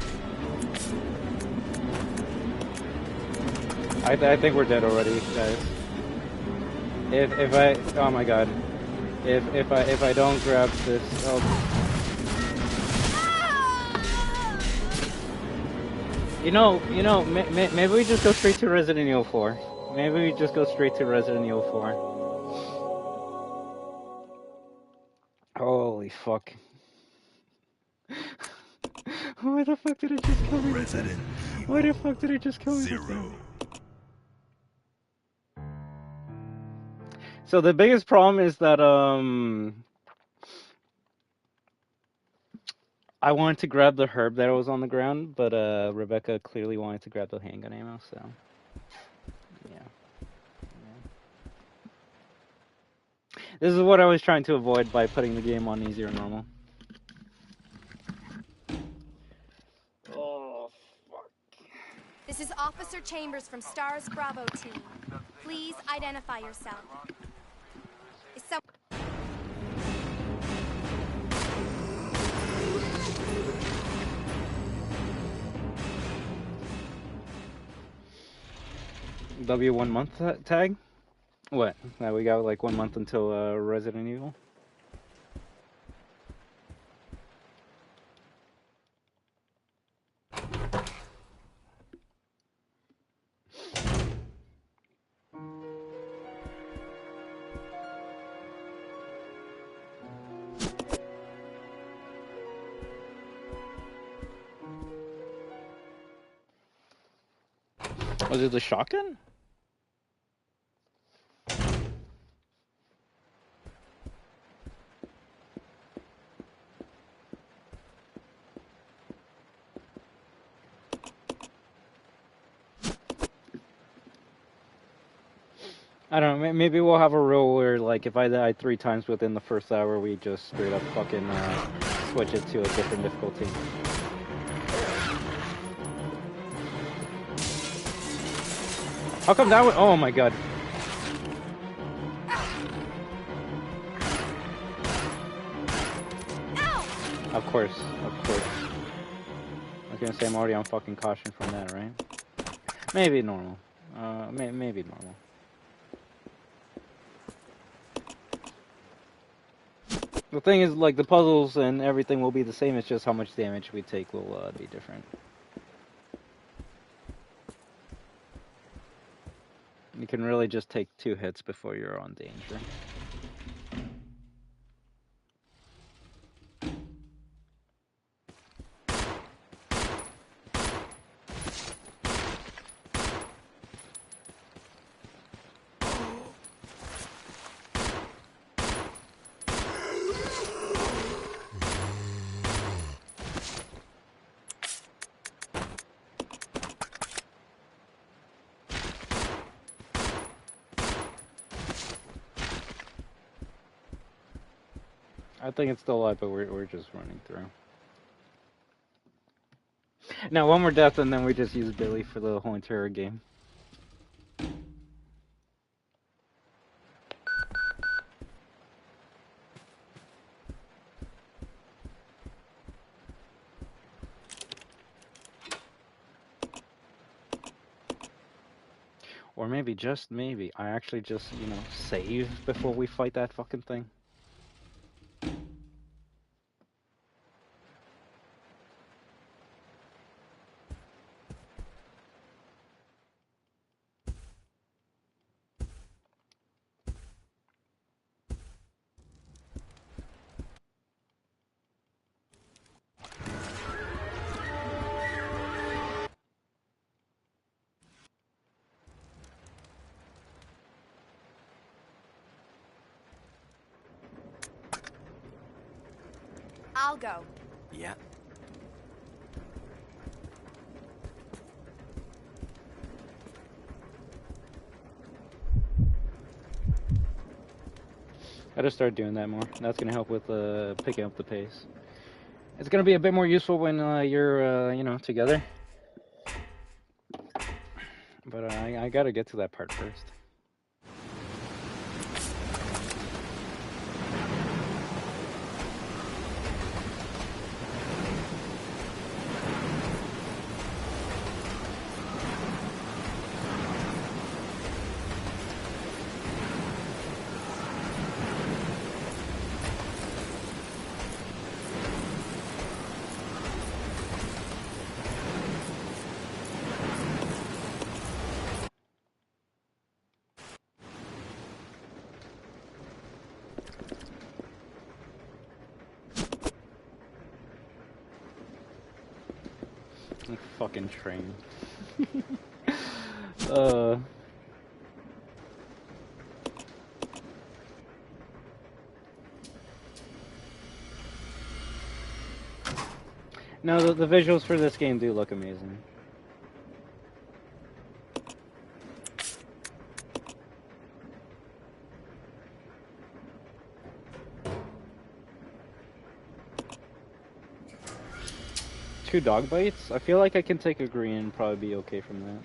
I think we're dead already, guys. If I, oh my god. If I don't grab this, oh. You know, maybe we just go straight to Resident Evil 4. Maybe we just go straight to Resident Evil 4. Holy fuck. Why the fuck did it just kill me? Resident Evil. Why the fuck did it just kill me? Zero. So the biggest problem is that I wanted to grab the herb that was on the ground, but Rebecca clearly wanted to grab the handgun ammo, so yeah. This is what I was trying to avoid by putting the game on easy or normal. Oh, fuck. This is Officer Chambers from STARS Bravo team. Please identify yourself. Is some... W1 month tag? What? Now we got like 1 month until Resident Evil? Was it the shotgun? I don't know, maybe we'll have a rule where, like, if I die 3 times within the first hour, we just straight up fucking switch it to a different difficulty. How come that would... Oh my god. Of course. I was gonna say I'm already on fucking caution from that, right? Maybe normal. Maybe normal. The thing is, like, the puzzles and everything will be the same, it's just how much damage we take will be different. You can really just take 2 hits before you're on danger. I think it's still alive, but we're just running through. Now, one more death, and then we just use Billy for the whole entire game. Or maybe, just maybe, I actually just, you know, save before we fight that fucking thing. I'll go. Yeah. I just started doing that more. That's gonna help with picking up the pace. It's gonna be a bit more useful when you're you know, together. But I gotta get to that part first. Fucking train. No, the visuals for this game do look amazing. Two dog bites? I feel like I can take a green and probably be okay from that.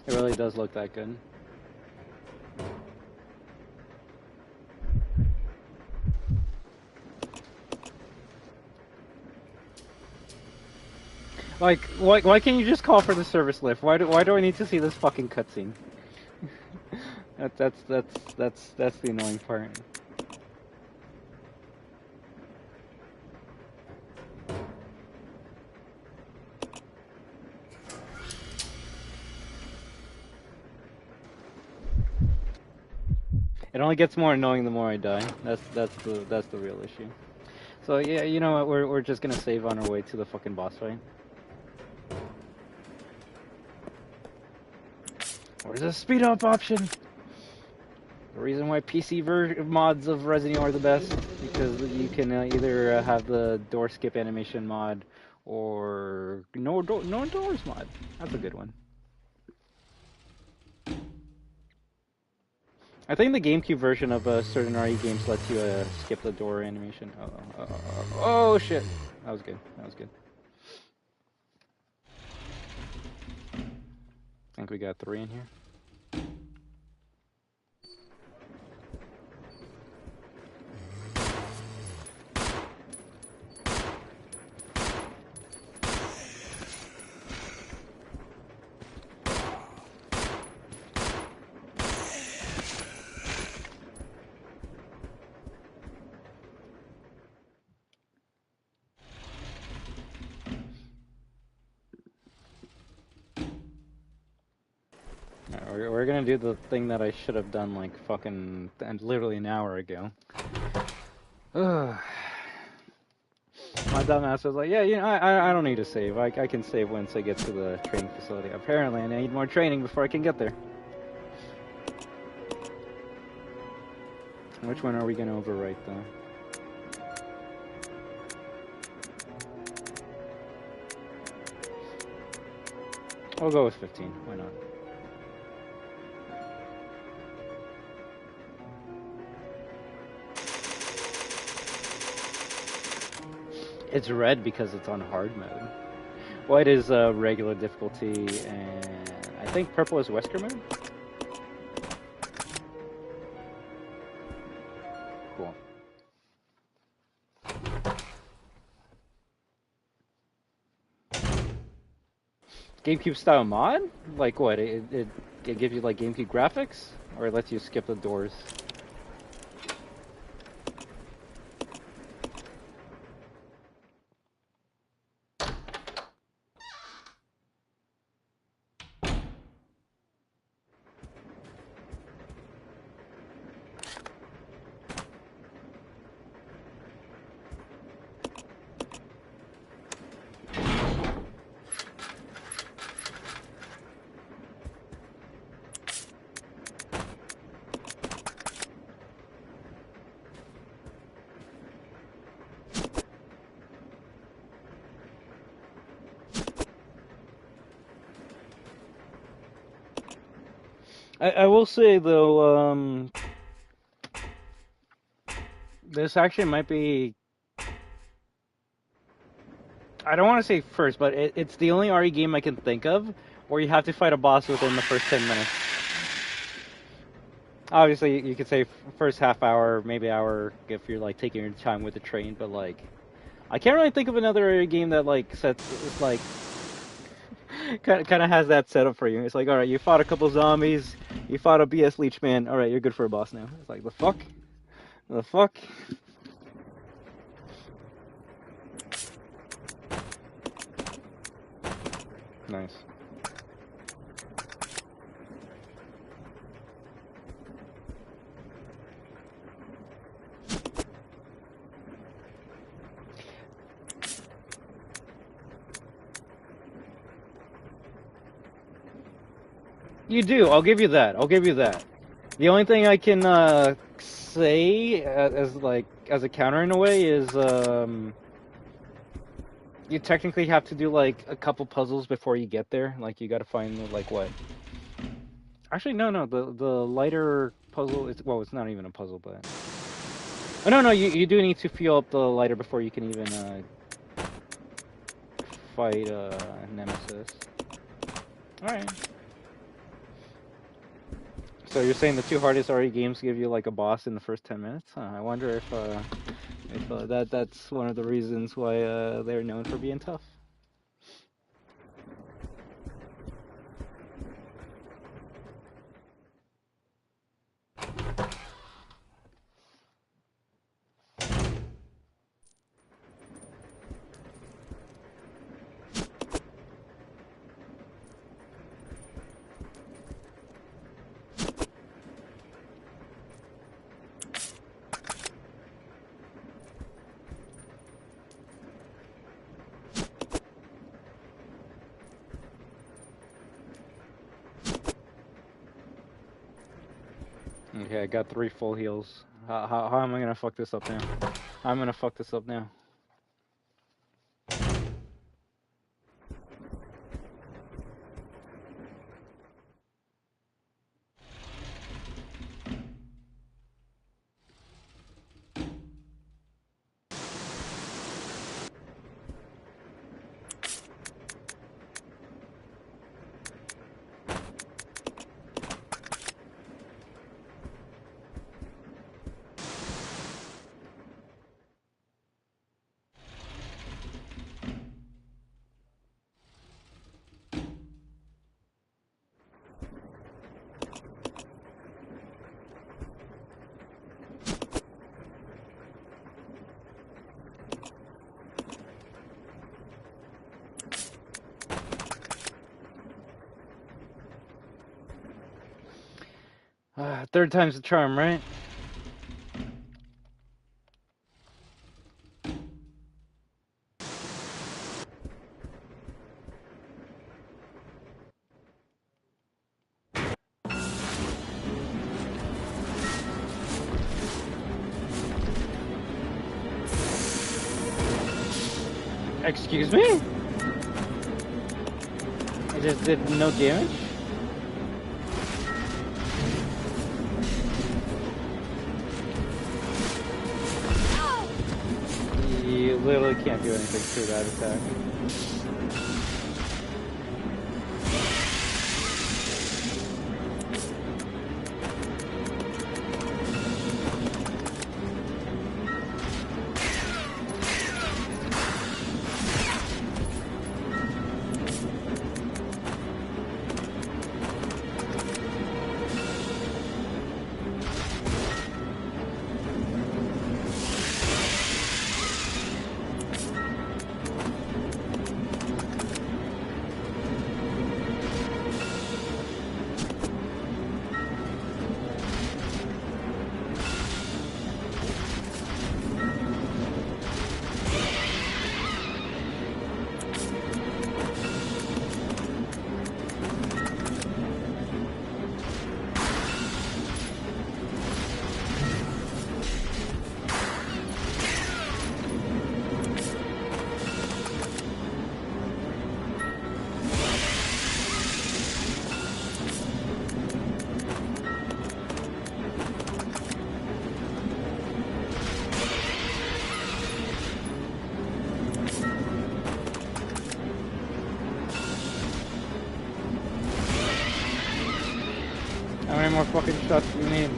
It really does look that good. Like, why can't you just call for the service lift? Why do I need to see this fucking cutscene? That's the annoying part. It only gets more annoying the more I die. That's the real issue. So yeah, you know what? We're just gonna save on our way to the fucking boss fight. Where's the speed up option? The reason why PC mods of Resident Evil are the best, because you can either have the door skip animation mod or no doors mod. That's a good one. I think the GameCube version of certain RE games lets you skip the door animation. Oh shit! That was good. That was good. I think we got 3 in here. We're gonna do the thing that I should have done like fucking literally an hour ago. Ugh. My dumbass was like, yeah, you know, I don't need to save. I can save once I get to the training facility. Apparently, I need more training before I can get there. Which one are we going to overwrite, though? I'll go with 15. Why not? It's red because it's on hard mode. White is regular difficulty, and I think purple is Wesker mode? Cool. GameCube style mod? Like what? It gives you like GameCube graphics? Or it lets you skip the doors? I will say though, this actually might be. I don't want to say first, but it's the only RE game I can think of where you have to fight a boss within the first 10 minutes. Obviously, you could say first half hour, maybe hour if you're like taking your time with the train, but like, I can't really think of another RE game that like sets it's like kind of has that setup for you. It's like, all right, you fought a couple zombies, you fought a BS Leechman, all right, you're good for a boss now. It's like the fuck. The fuck? Nice. You do. I'll give you that. I'll give you that. The only thing I can say as a counter in a way is you technically have to do like a couple puzzles before you get there. Like you got to find like what? Actually, no. The lighter puzzle is well, it's not even a puzzle, but oh no, you do need to fuel up the lighter before you can even fight Nemesis. All right. So you're saying the two hardest RE games give you like a boss in the first 10 minutes? Huh, I wonder if that's one of the reasons why they're known for being tough. Okay, I got 3 full heals. How am I gonna fuck this up now? I'm gonna fuck this up now. Third time's the charm, right? Excuse me? I just did no damage? You literally can't do anything through that attack. How many more fucking shots do you need?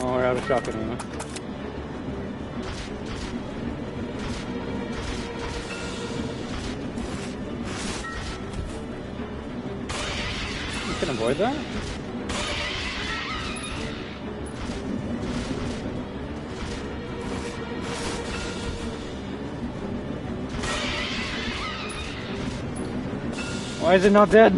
Oh, we're out of shotgun ammo. You can avoid that? Why is it not dead?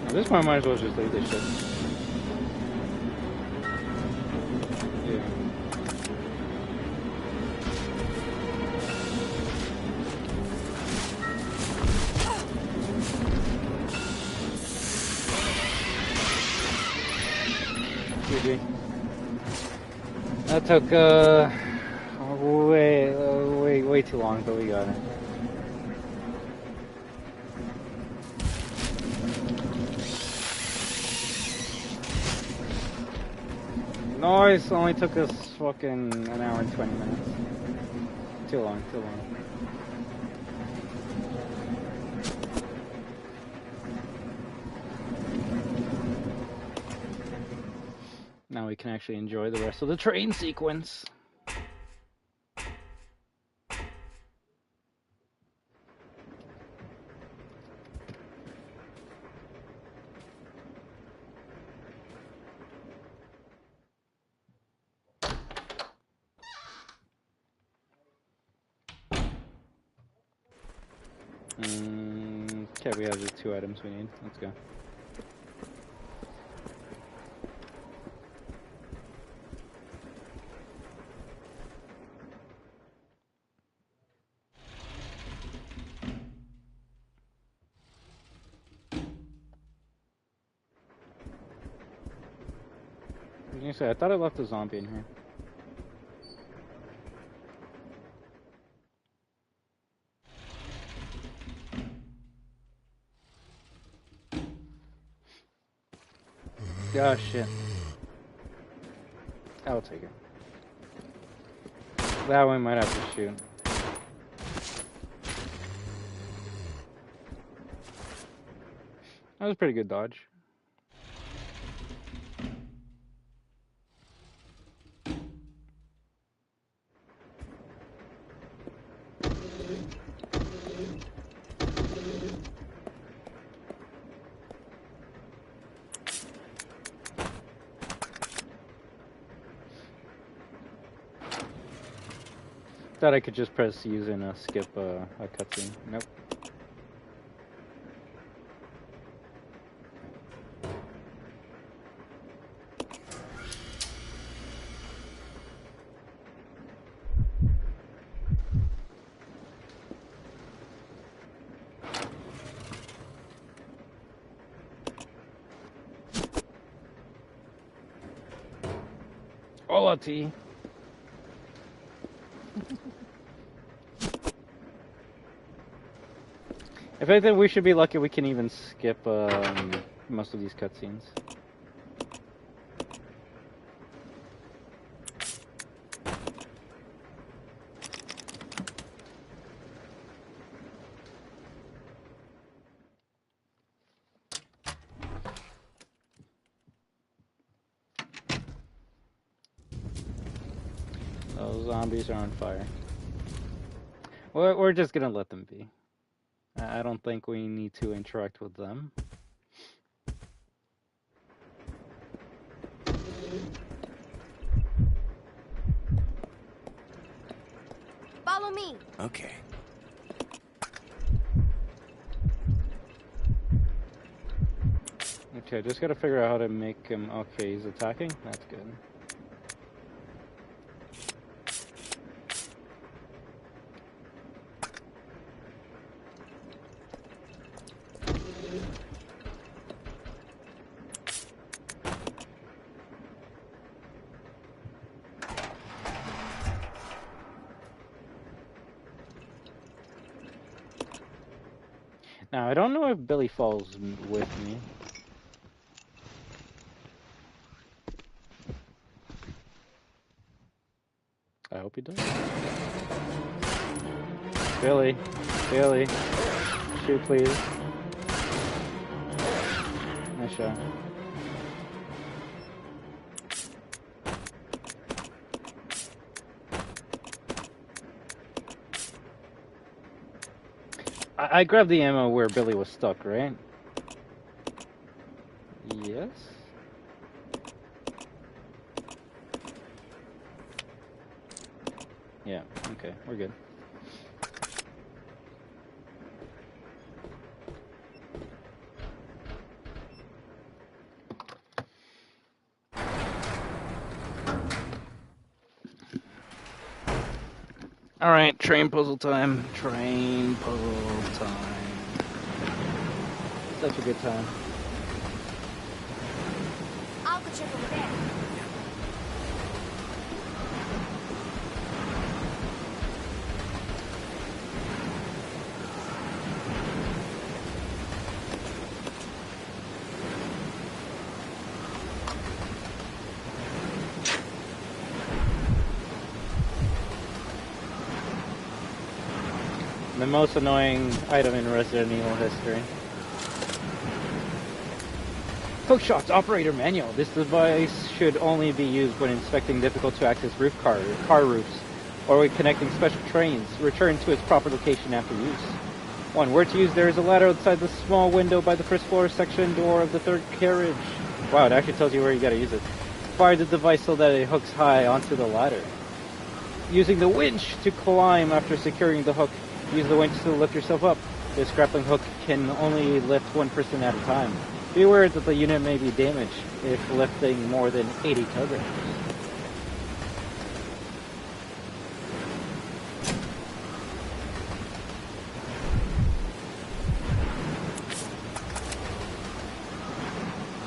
At this point, I might as well just leave this shit. Yeah. GG. That took way too long, but we got it. Nice, only took us fucking an hour and 20 minutes. Too long, too long. Now we can actually enjoy the rest of the train sequence. Okay, we have the 2 items we need. Let's go. I thought I left a zombie in here. Oh shit. I'll take it. That one might have to shoot. That was a pretty good dodge. Thought I could just press use and skip a cutscene. Nope. Quality. If anything, we should be lucky we can even skip most of these cutscenes. Those zombies are on fire. We're just gonna let them be. I don't think we need to interact with them. Follow me. Okay. Okay, just gotta figure out how to make him... Okay, he's attacking? That's good. Now, I don't know if Billy falls with me. I hope he does. Billy. Billy. Shoot, please. Nice shot. I grabbed the ammo where Billy was stuck, right? Yes? Yeah, okay, we're good. Alright, train puzzle time. Train puzzle time. Such a good time. I'll go check over there. The most annoying item in Resident Evil history. Hook shots operator manual. This device should only be used when inspecting difficult to access car roofs, or when connecting special trains. Return to its proper location after use. 1. Where to use? There is a ladder outside the small window by the first floor section door of the third carriage. Wow, it actually tells you where you gotta use it. Fire the device so that it hooks high onto the ladder. Using the winch to climb after securing the hook. Use the winch to lift yourself up. This grappling hook can only lift one person at a time. Be aware that the unit may be damaged if lifting more than 80 kilograms.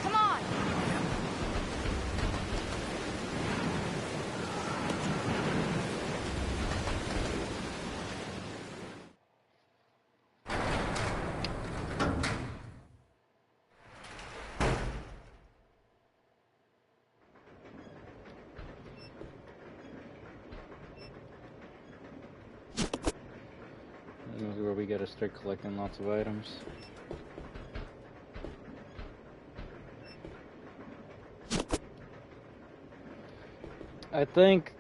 Come on. This is where we gotta start collecting lots of items. I think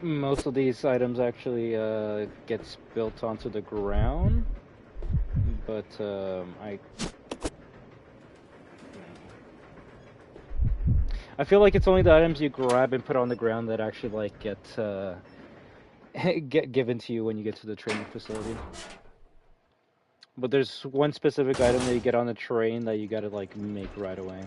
most of these items actually gets built onto the ground, but I feel like it's only the items you grab and put on the ground that actually like get given to you when you get to the training facility. But there's one specific item that you get on the train that you gotta like make right away.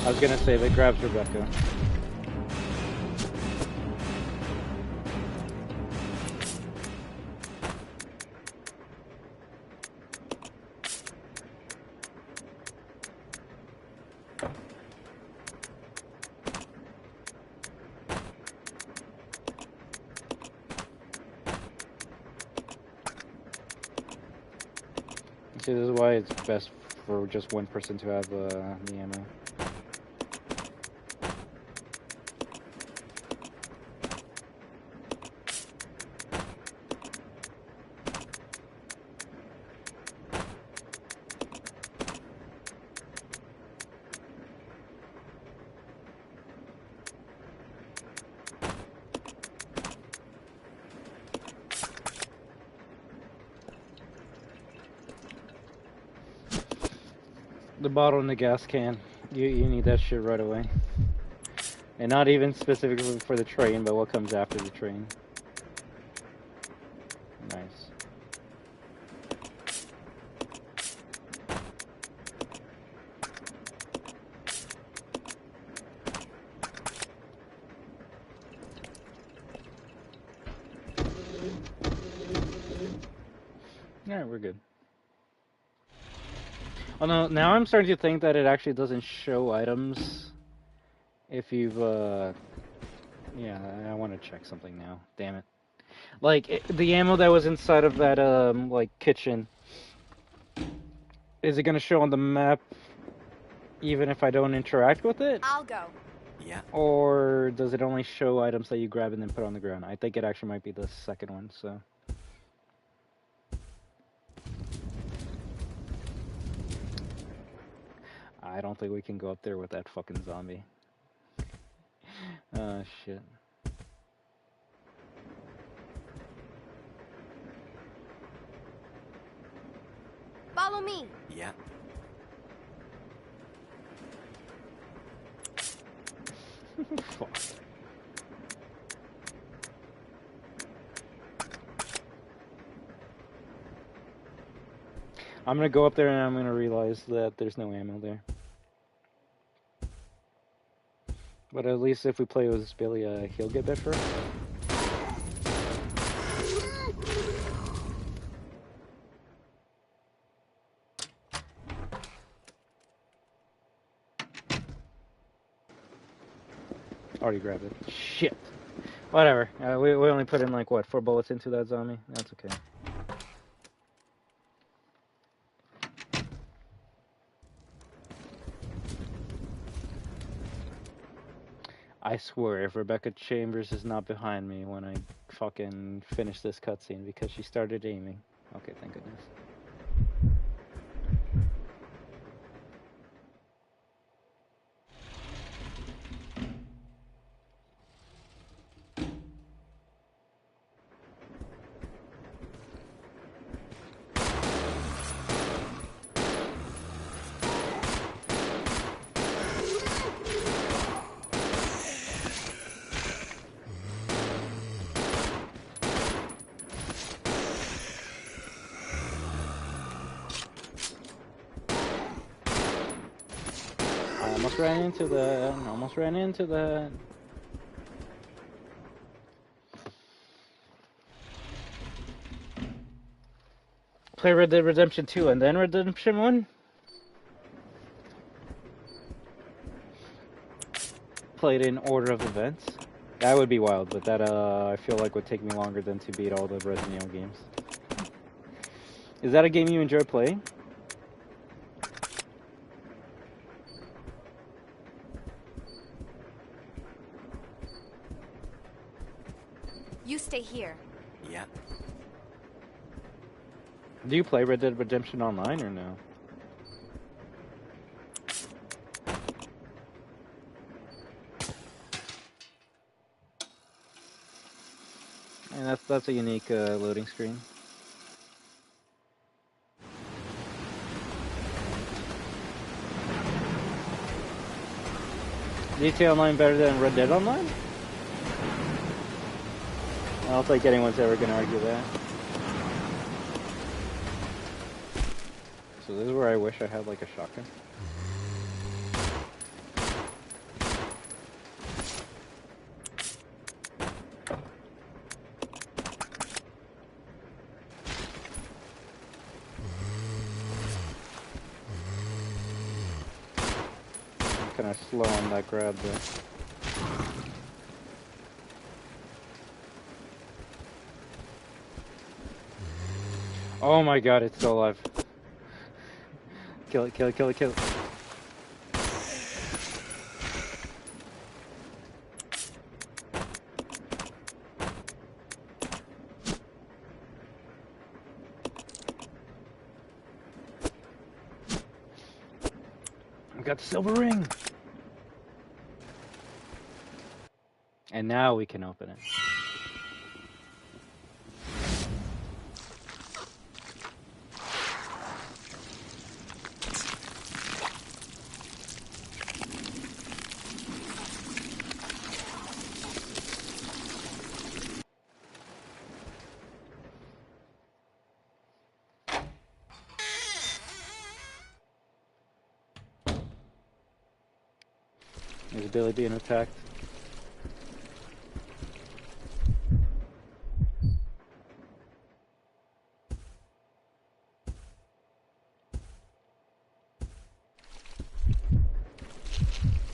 I was gonna say that grabs Rebecca. See, this is why it's best for just one person to have the ammo. The bottle in the gas can. You need that shit right away. And not even specifically for the train, but what comes after the train. Nice. Yeah, we're good. Oh no, now I'm starting to think that it actually doesn't show items if you've, yeah, I want to check something now. Damn it. Like, the ammo that was inside of that, like, kitchen, is it going to show on the map even if I don't interact with it? I'll go. Yeah. Or does it only show items that you grab and then put on the ground? I think it actually might be the second one, so... I don't think we can go up there with that fucking zombie. Oh, shit. Follow me. Yeah. Fuck. I'm gonna go up there and I'm gonna realize that there's no ammo there. But at least if we play with Billy, he'll get better. Already grabbed it. Shit. Whatever. We only put in like what, 4 bullets into that zombie? That's okay. I swear, if Rebecca Chambers is not behind me when I fucking finish this cutscene because she started aiming. Okay, thank goodness. Almost ran into that. Play Red Dead Redemption 2 and then Redemption 1? Played in order of events? That would be wild, but that I feel like would take me longer than to beat all the Resident Evil games. Is that a game you enjoy playing? You stay here. Yeah. Do you play Red Dead Redemption Online or no? And that's a unique loading screen. GTA Online better than Red Dead Online? I don't think anyone's ever gonna argue that. So this is where I wish I had like a shotgun. I'm kind of slow on that grab there. Oh my god, it's still alive. Kill it, kill it, kill it, kill it. We got the silver ring. And now we can open it. Is Billy being attacked?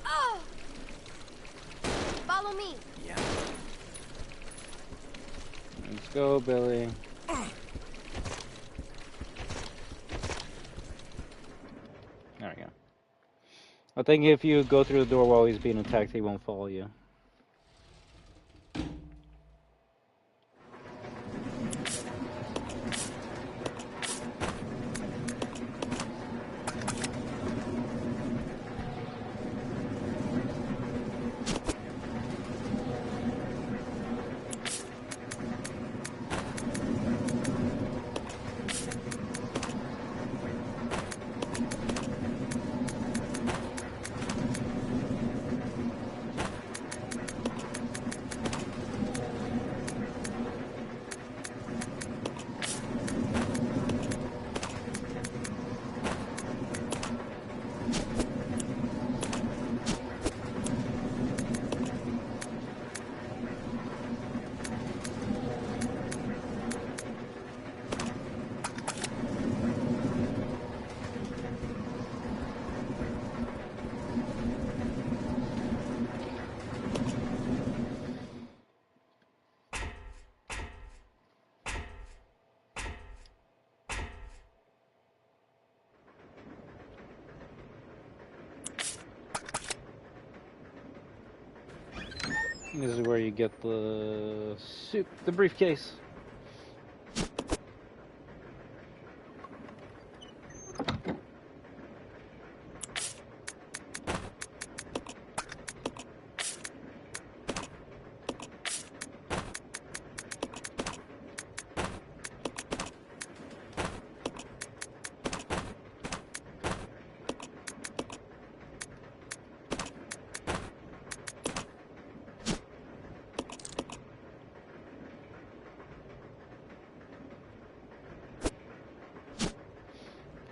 Oh! Follow me. Yeah. Let's go, Billy. There we go. I think if you go through the door while he's being attacked, he won't follow you. This is where you get the suit, the briefcase.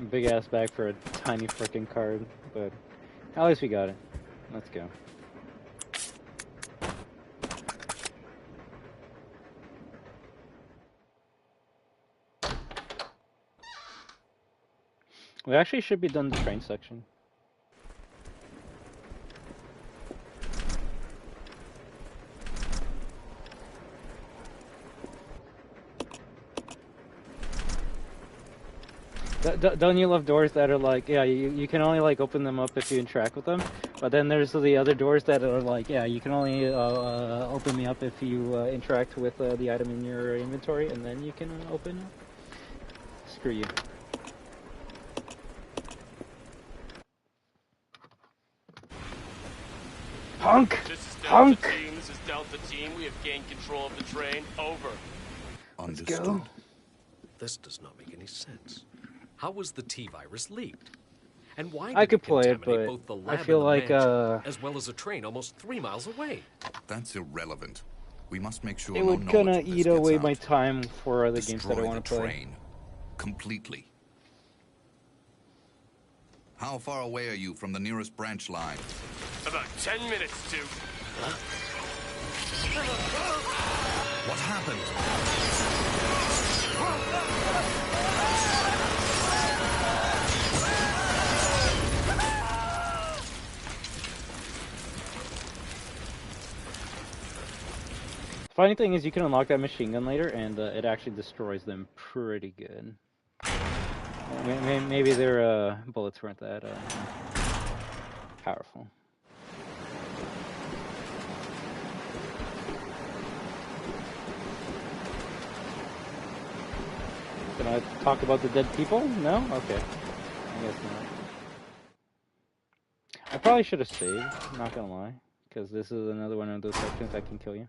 Big ass bag for a tiny freaking card, but at least we got it. Let's go. We actually should be done the train section. Don't you love doors that are like, yeah, you can only like open them up if you interact with them, but then there's the other doors that are like, yeah, you can only open me up if you interact with the item in your inventory, and then you can open it. Screw you. Hunk! This is Delta Hunk! Team. This is Delta Team. We have gained control of the train. Over. Let's go. This does not make any sense. How was the T-virus leaked? And why I did could it play it, contaminate but both the I lab feel and the like mansion, as well as a train almost 3 miles away? That's irrelevant. We must make sure it no would knowledge kind of of this eat gets away out. my time for other games that I Destroy want the to play. train completely. How far away are you from the nearest branch line? About 10 minutes to... What happened? Funny thing is, you can unlock that machine gun later, and it actually destroys them pretty good. Maybe their bullets weren't that powerful. Can I talk about the dead people? No? Okay. I guess not. I probably should have saved, not gonna lie. Because this is another one of those sections that can kill you.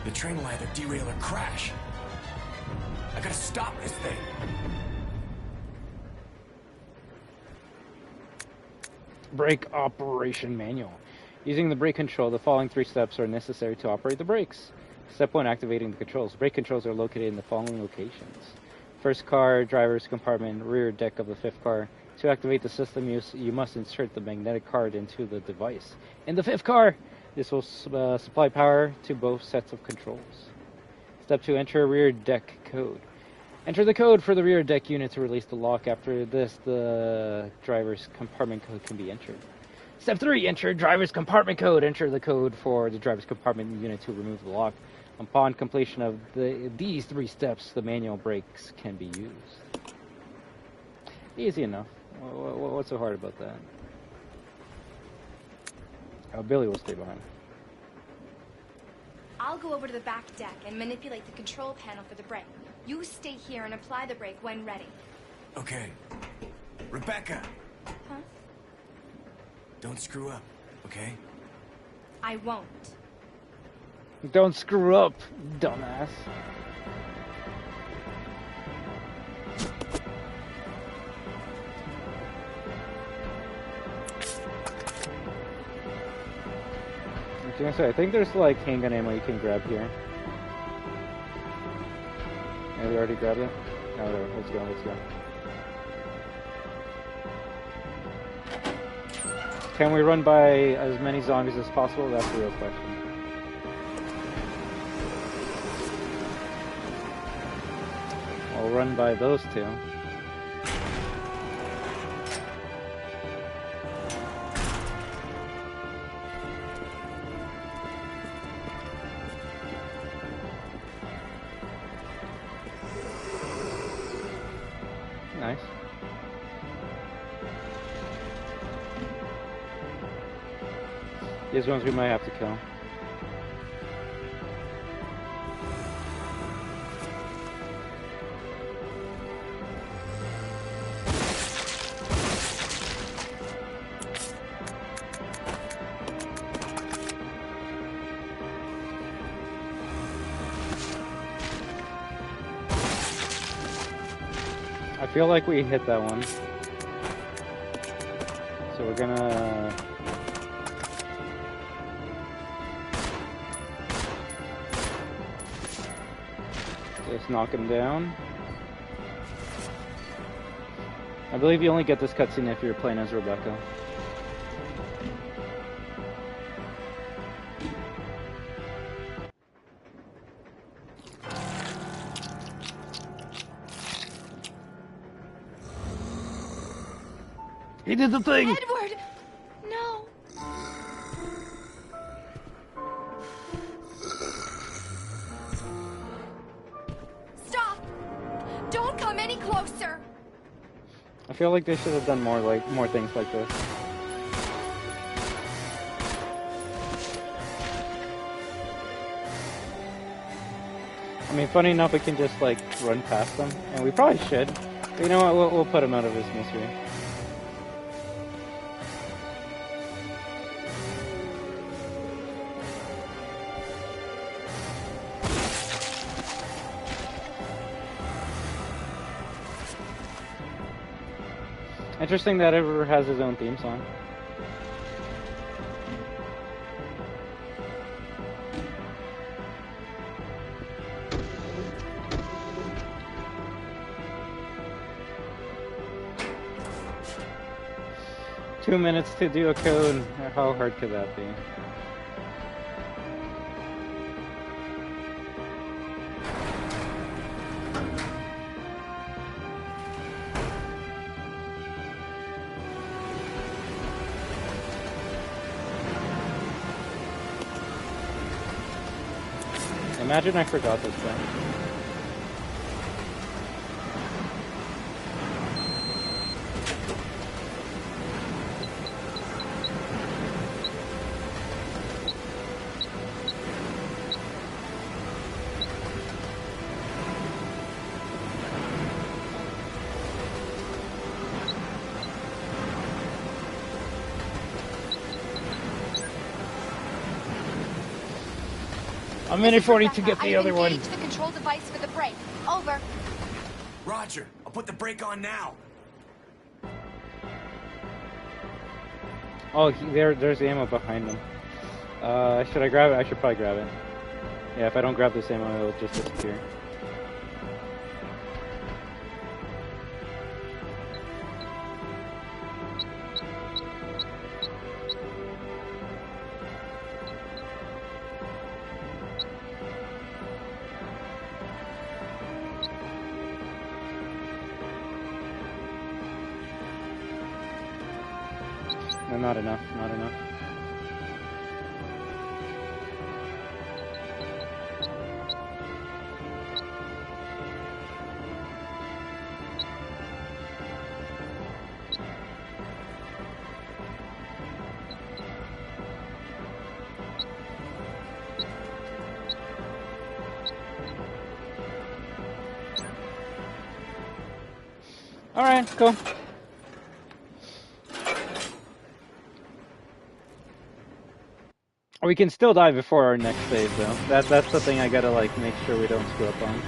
The train will either derail or crash. I gotta stop this thing. Brake operation manual. Using the brake control, the following 3 steps are necessary to operate the brakes. Step 1, activating the controls. Brake controls are located in the following locations. First car, driver's compartment, rear deck of the 5th car. To activate the system, you must insert the magnetic card into the device. In the 5th car, this will supply power to both sets of controls. Step 2, enter rear deck code. Enter the code for the rear deck unit to release the lock. After this, the driver's compartment code can be entered. Step 3, enter driver's compartment code. Enter the code for the driver's compartment unit to remove the lock. Upon completion of these 3 steps, the manual brakes can be used. Easy enough. What's so hard about that? Oh, Billy will stay behind. I'll go over to the back deck and manipulate the control panel for the brake. You stay here and apply the brake when ready. Okay. Rebecca! Huh? Don't screw up, okay? I won't. Don't screw up, dumbass. I think there's like handgun ammo you can grab here. Yeah, we already grabbed it? No, whatever. Let's go, let's go. Can we run by as many zombies as possible? That's the real question. I'll run by those 2. Nice. These ones we might have to kill. I feel like we hit that one. So we're gonna... just knock him down. I believe you only get this cutscene if you're playing as Rebecca. He did the thing! Edward! No! Stop! Don't come any closer! I feel like they should have done more things like this. I mean, funny enough, we can just like run past them, and we probably should. But you know what? We'll put him out of his misery. Interesting that Ever has his own theme song. Two minutes to do a code. How hard could that be? Imagine I forgot this thing. I'm in it 40 to get the other one. Engage the control device for the brake. Over. Roger. I'll put the brake on now. Oh, there's ammo behind them. Should I grab it? I should probably grab it. Yeah, if I don't grab this ammo, it'll just disappear. No, not enough, not enough. Alright, cool. We can still die before our next save, though. That's the thing I gotta, like, make sure we don't screw up on.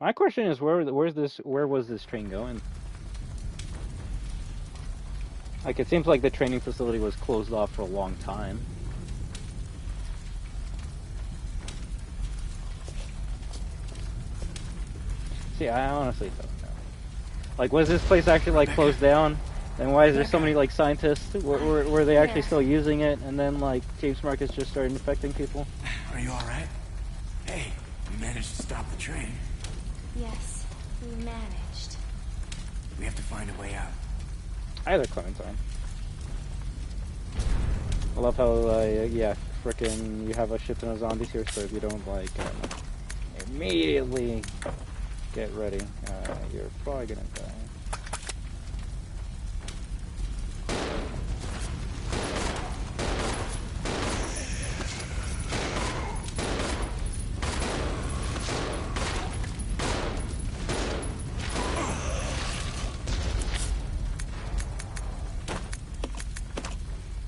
My question is, where was this train going? Like, it seems like the training facility was closed off for a long time. See, I honestly don't know. Like, was this place actually, like, closed down? Then why is there so many, like, scientists? Were they actually still using it? And then, like, James Marcus just started infecting people? Are you alright? Hey, we managed to stop the train. Yes, we managed. We have to find a way out. Either Clementine. I love how, yeah, frickin' you have a shit ton of zombies here, so if you don't, like, immediately get ready, you're probably gonna die.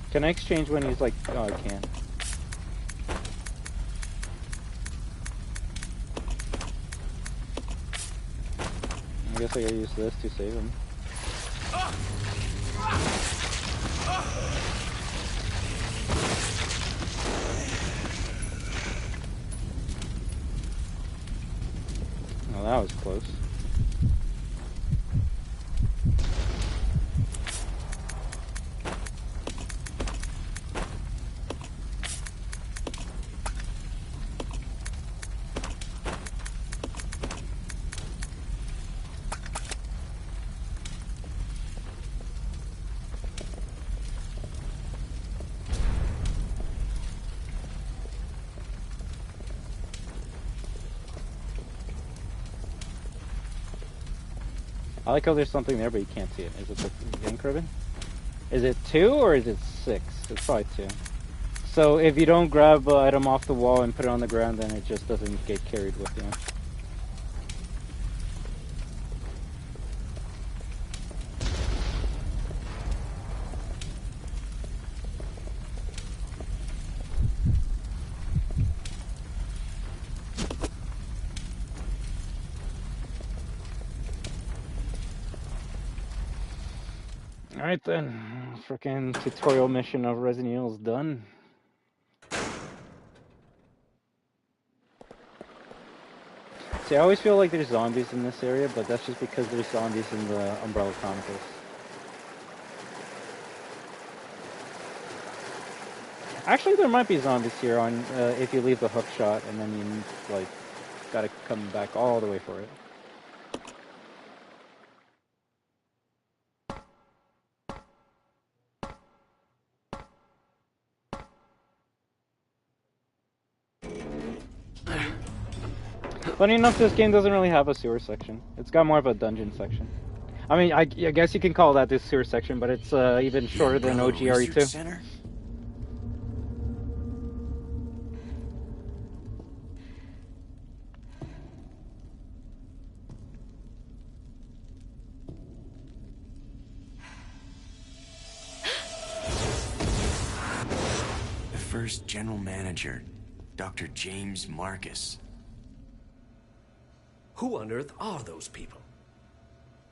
Can I exchange when he's like, oh, I can't. I guess I gotta use this to save him. Oh, that was close. I like how there's something there, but you can't see it. Is it the ink ribbon? Is it 2 or is it 6? It's probably 2. So if you don't grab an item off the wall and put it on the ground, then it just doesn't get carried with you. Alright then, frickin' tutorial mission of Resident Evil is done. See, I always feel like there's zombies in this area, but that's just because there's zombies in the Umbrella Chronicles. Actually, there might be zombies here on if you leave the hook shot, and then you like gotta come back all the way for it. Funny enough, this game doesn't really have a sewer section. It's got more of a dungeon section. I mean, I guess you can call that the sewer section, but it's even shorter than OGRE2. Center? The first general manager, Dr. James Marcus. Who on earth are those people?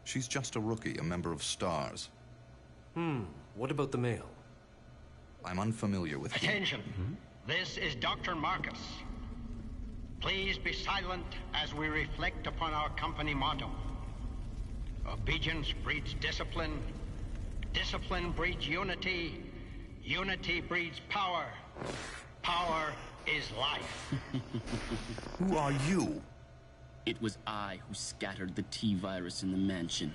She's just a rookie, a member of STARS. What about the male? I'm unfamiliar with him. Attention. This is Dr. Marcus. Please be silent as we reflect upon our company motto. Obedience breeds discipline. Discipline breeds unity. Unity breeds power. Power is life. Who are you? It was I who scattered the T-virus in the mansion.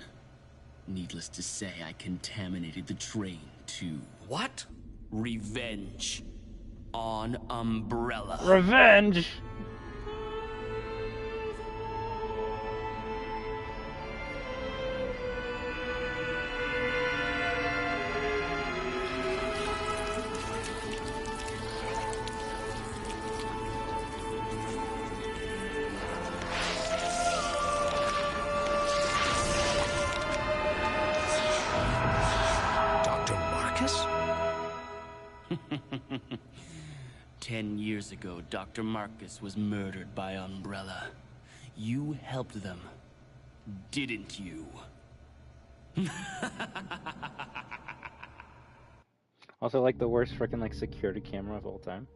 Needless to say, I contaminated the train, too. What? Revenge. On Umbrella. Revenge! Dr. Marcus? 10 years ago, Dr. Marcus was murdered by Umbrella. You helped them, didn't you? Also, like the worst freaking like security camera of all time.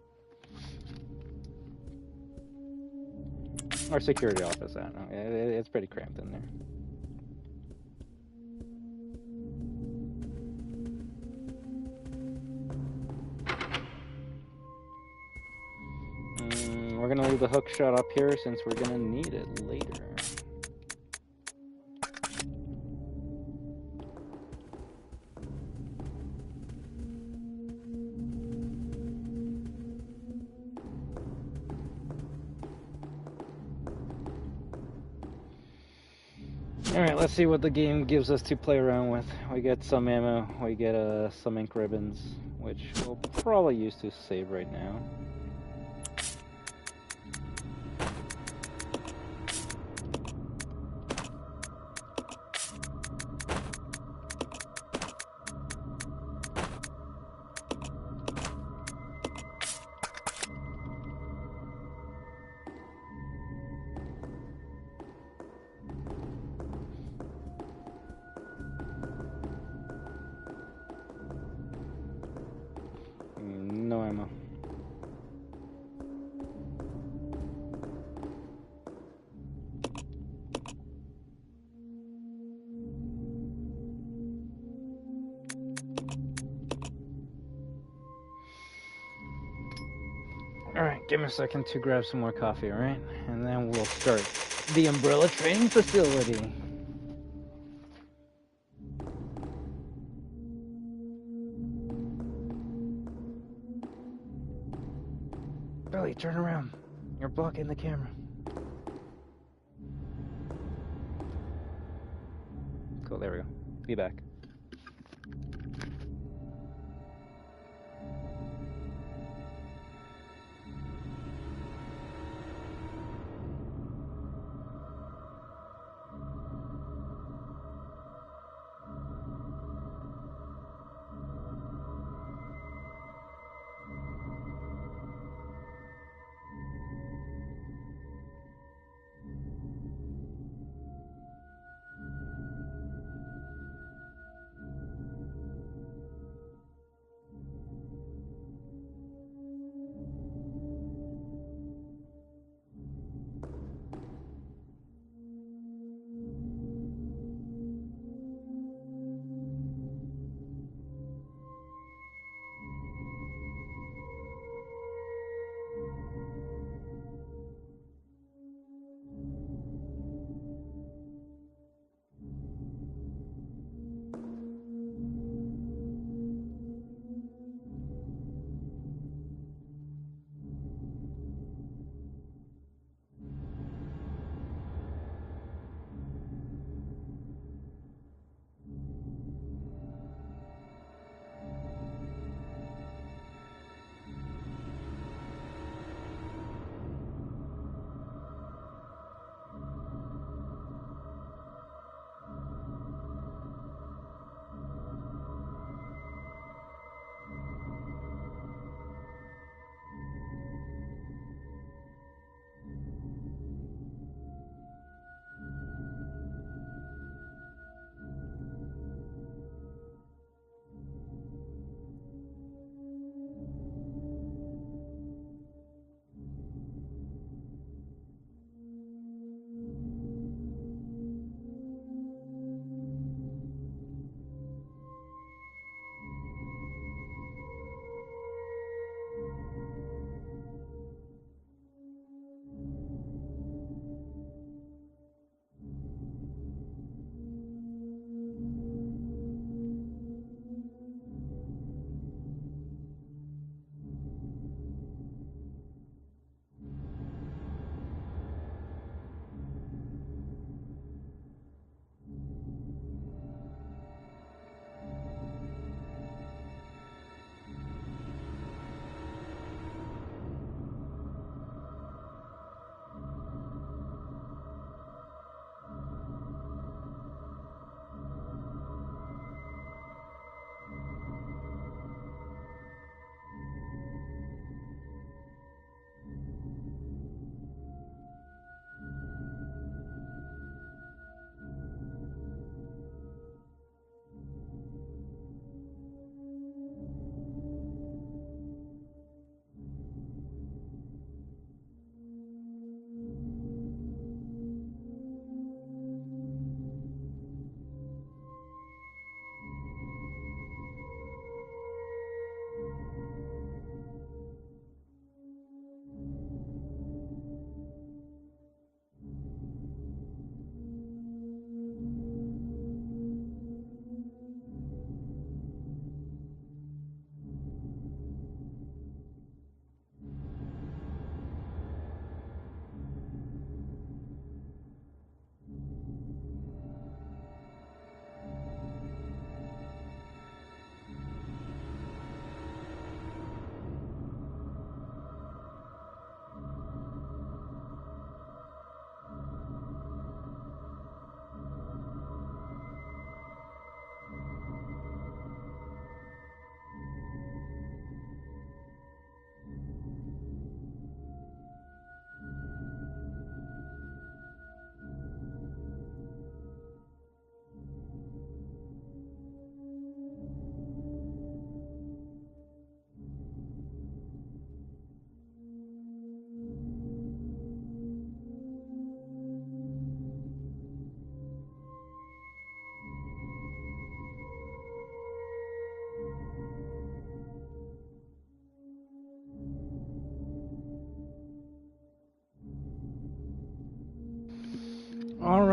Or security office, I don't know. It's pretty cramped in there. We're gonna leave the hook shot up here since we're gonna need it later. Alright, let's see what the game gives us to play around with. We get some ammo, we get some ink ribbons, which we'll probably use to save right now. No ammo. Alright, give me a second to grab some more coffee, alright? And then we'll start the Umbrella training facility. Billy, turn around. You're blocking the camera. Cool, there we go. Be back.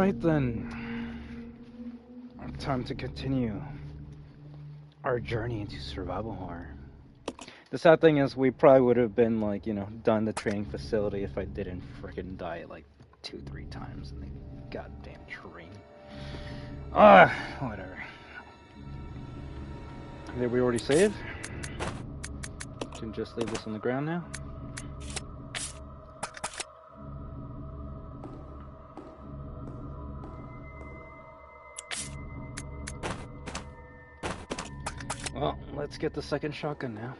Alright then. Time to continue our journey into survival horror. The sad thing is we probably would have been like, you know, done the training facility if I didn't frickin' die like 2-3 times in the goddamn train. Whatever. Did we already save? Can just leave this on the ground now? Well, let's get the second shotgun now.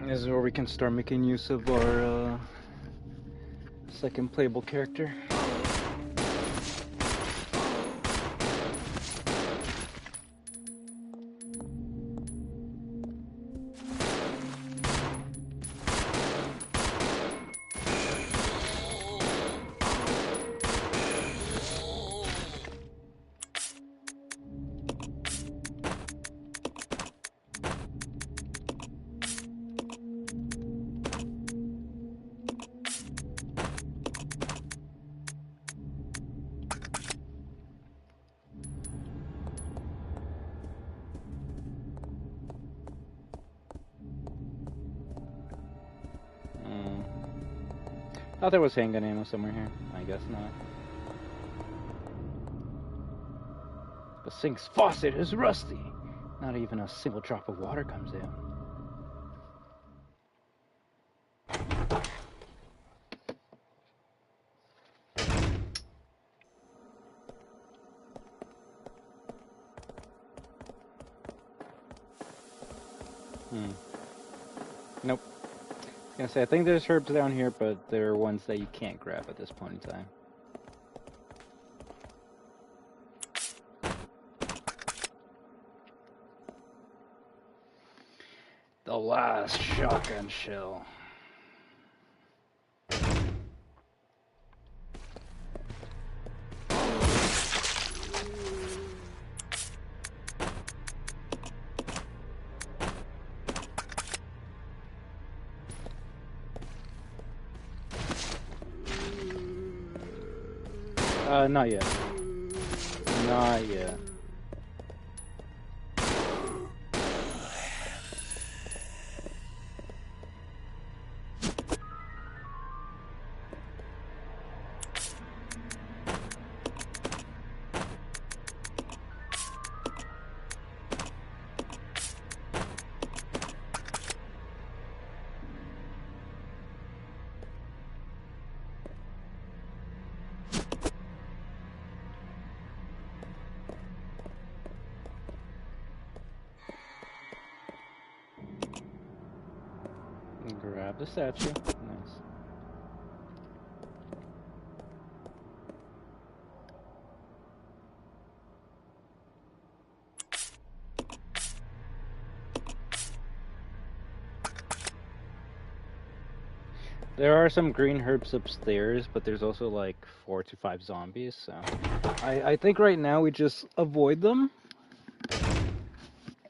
This is where we can start making use of our second playable character. Thought there was handgun ammo somewhere here. I guess not. The sink's faucet is rusty. Not even a single drop of water comes out. Nope. I was gonna say, I think there's herbs down here, but there are ones that you can't grab at this point in time. The last shotgun shell. Not yet. Not yet. Grab the statue. Nice. There are some green herbs upstairs, but there's also like 4 to 5 zombies, so I think right now we just avoid them.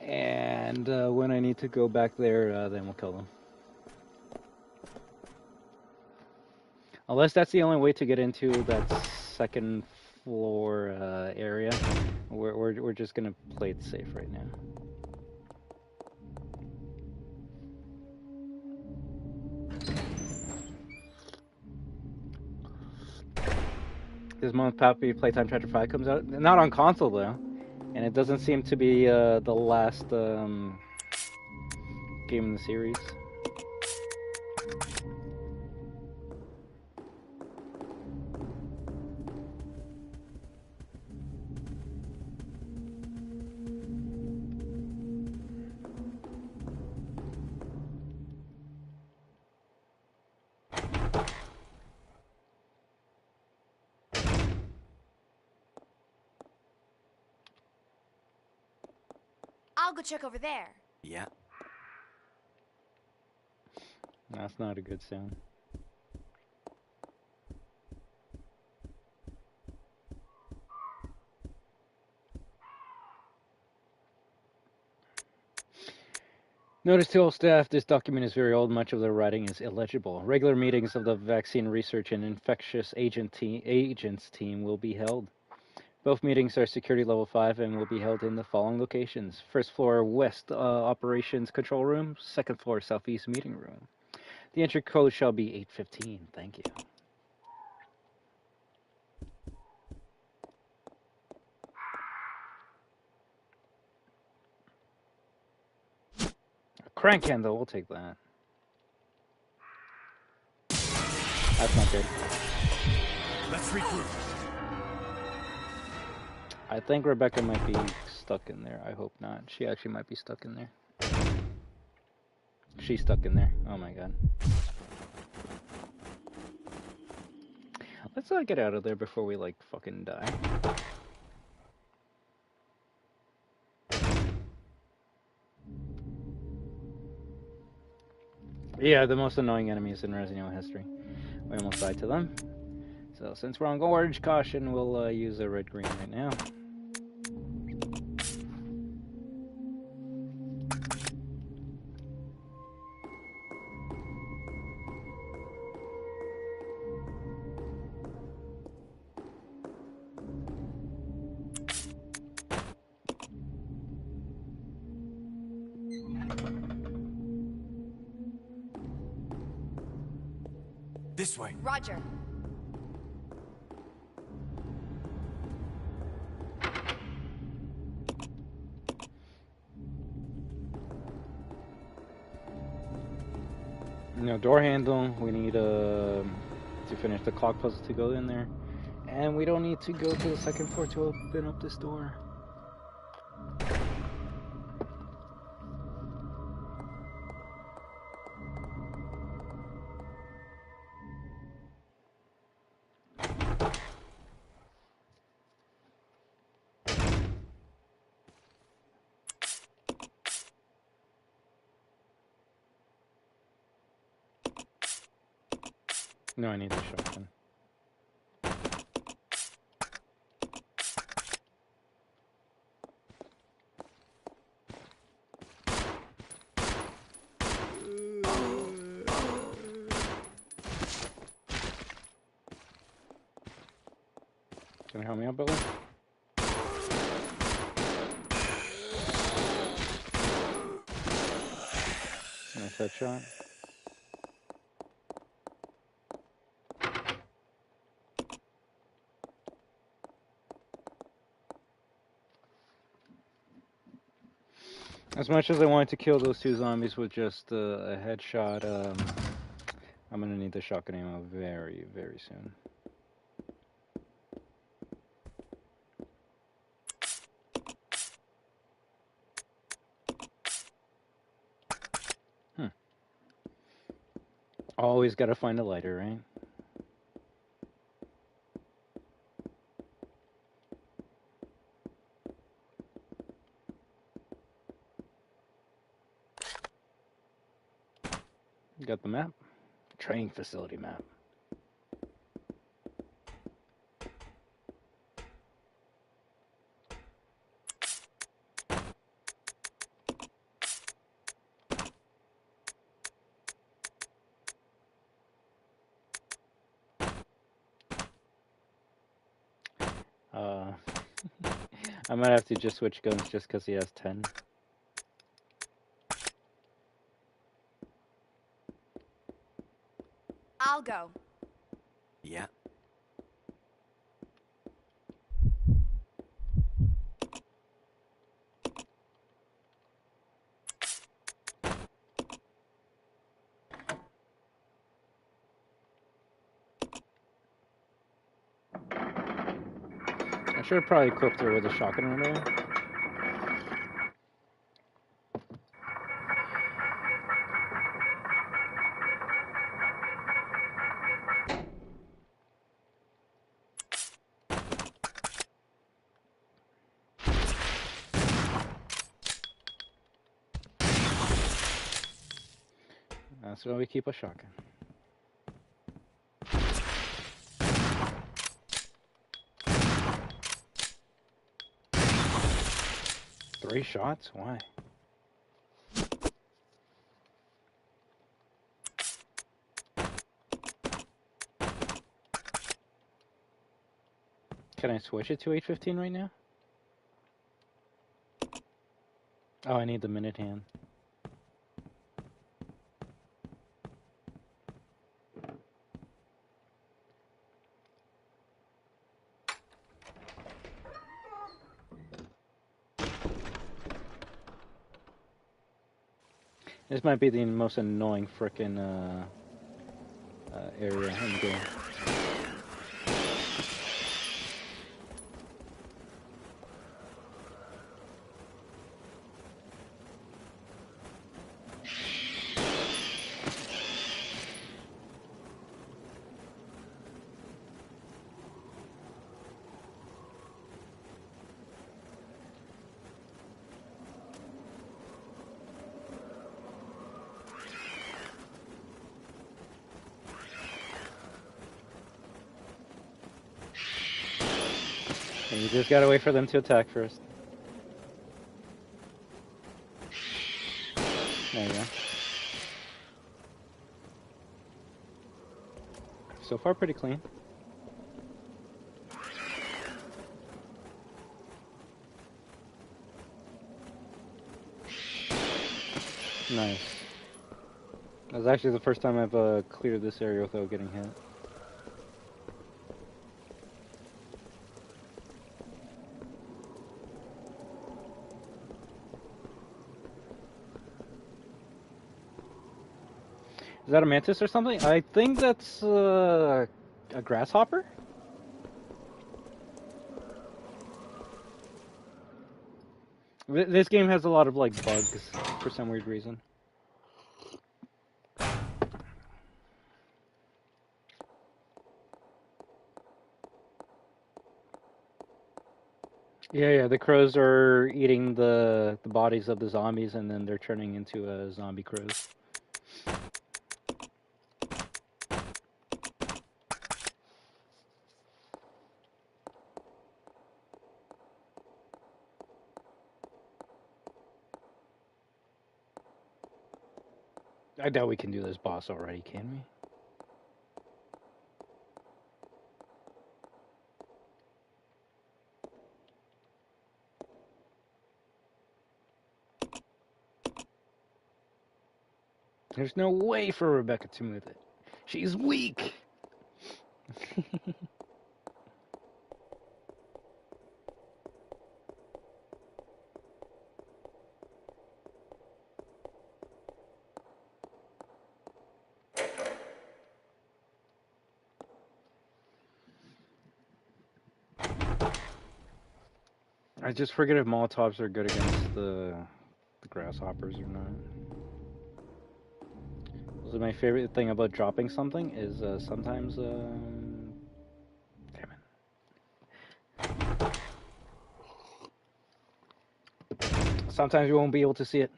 And when I need to go back there, then we'll kill them. Unless that's the only way to get into that second floor area, we're just gonna play it safe right now. This month, Pappy Playtime Chapter 5 comes out. Not on console though, and it doesn't seem to be the last game in the series. I'll go check over there. Yeah. That's not a good sound. Notice to all staff, this document is very old. Much of the writing is illegible. Regular meetings of the Vaccine Research and Infectious Agents team will be held. Both meetings are security level 5 and will be held in the following locations. First floor, West Operations Control Room. Second floor, Southeast Meeting Room. The entry code shall be 815. Thank you. Crank handle, we'll take that. That's not good. Let's regroup. I think Rebecca might be stuck in there. I hope not. She actually might be stuck in there. She's stuck in there. Oh my god. Let's get out of there before we like fucking die. Yeah, the most annoying enemies in Resident Evil history. We almost died to them. So since we're on Gorge Caution, we'll use a red-green right now. This way. Roger. No door handle. We need to finish the clock puzzle to go in there, and we don't need to go to the second floor to open up this door. No, I need the shotgun. Can you help me out, Billy? Nice headshot. As much as I wanted to kill those two zombies with just a headshot, I'm gonna need the shotgun ammo very, very soon. Always gotta find a lighter, right? Got the map? Training facility map. I might have to just switch guns just because he has 10. I'll go. Yeah. I should have probably equipped her with a shotgun right away. That's why we keep a shotgun. Three shots? Why? Can I switch it to 815 right now? Oh, I need the minute hand. This might be the most annoying frickin' area in the game. And you just gotta wait for them to attack first. There you go. So far, pretty clean. Nice. That's actually the first time I've cleared this area without getting hit. Is that a mantis or something? I think that's a grasshopper. This game has a lot of like bugs for some weird reason. Yeah, the crows are eating the bodies of the zombies, and then they're turning into zombie crows. I doubt we can do this boss already, can we? There's no way for Rebecca to move it. She's weak! I just forget if Molotovs are good against the grasshoppers or not. So my favorite thing about dropping something is sometimes, damn it. Sometimes you won't be able to see it.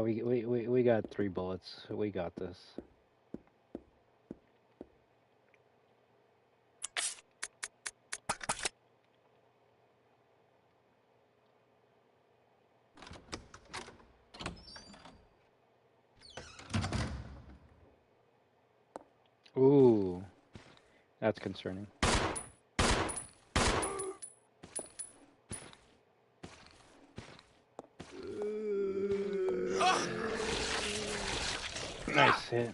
We got 3 bullets. We got this. Ooh, that's concerning. Nice hit.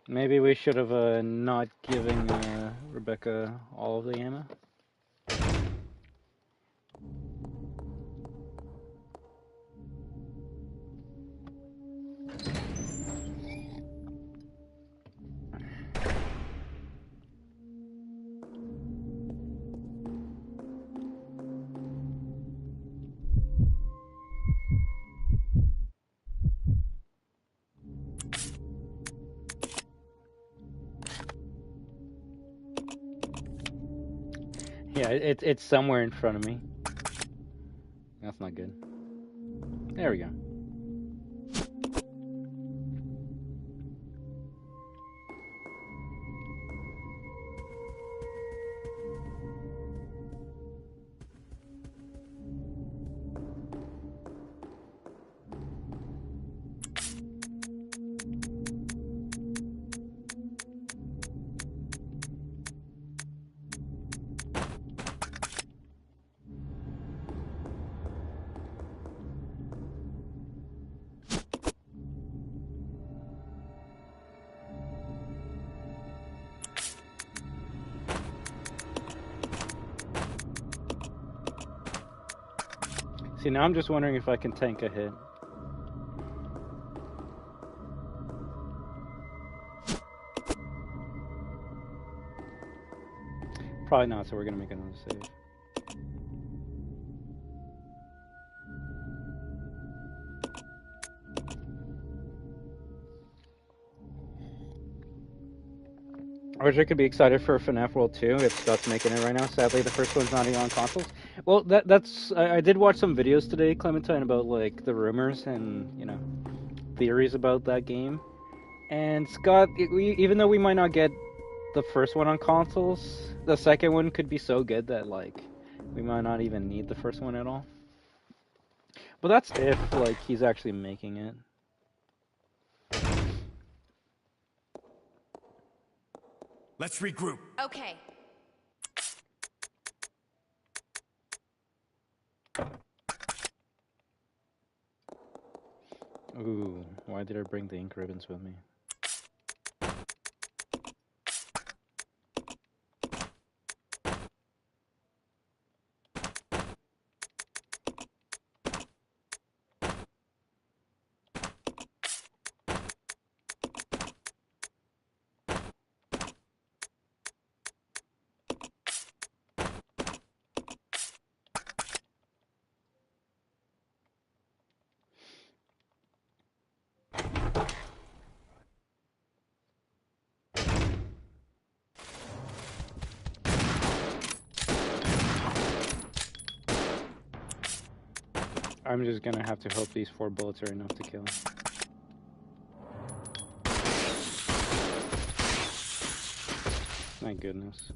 Maybe we should have not given Rebecca all of the ammo. Yeah, it's somewhere in front of me. That's not good. There we go. See, now I'm just wondering if I can tank a hit. Probably not, so we're gonna make another save. I wish I could be excited for FNAF World 2 if Scott's making it right now. Sadly, the first one's not even on consoles. Well, that's... I did watch some videos today, Clementine, about, like, the rumors and, you know, theories about that game. And Scott, even though we might not get the first one on consoles, the second one could be so good that, like, we might not even need the first one at all. But that's if, like, he's actually making it. Let's regroup. Okay. Ooh, why did I bring the ink ribbons with me? I'm just gonna have to hope these 4 bullets are enough to kill. My goodness.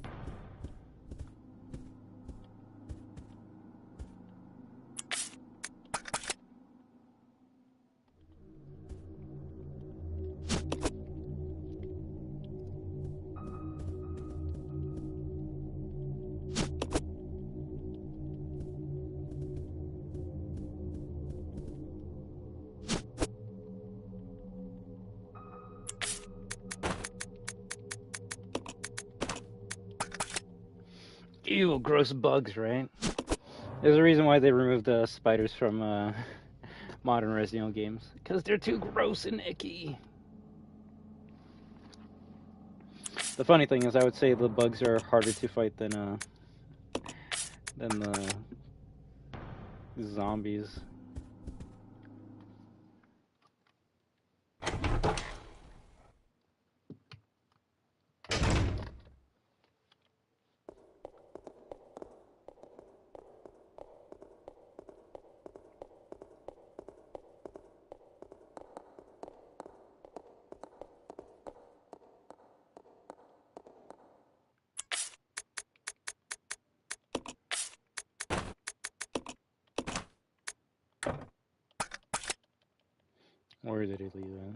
Ew, gross bugs, right? There's a reason why they removed the spiders from modern Resident Evil games. Because they're too gross and icky. The funny thing is, I would say the bugs are harder to fight than the zombies. Where did he leave that?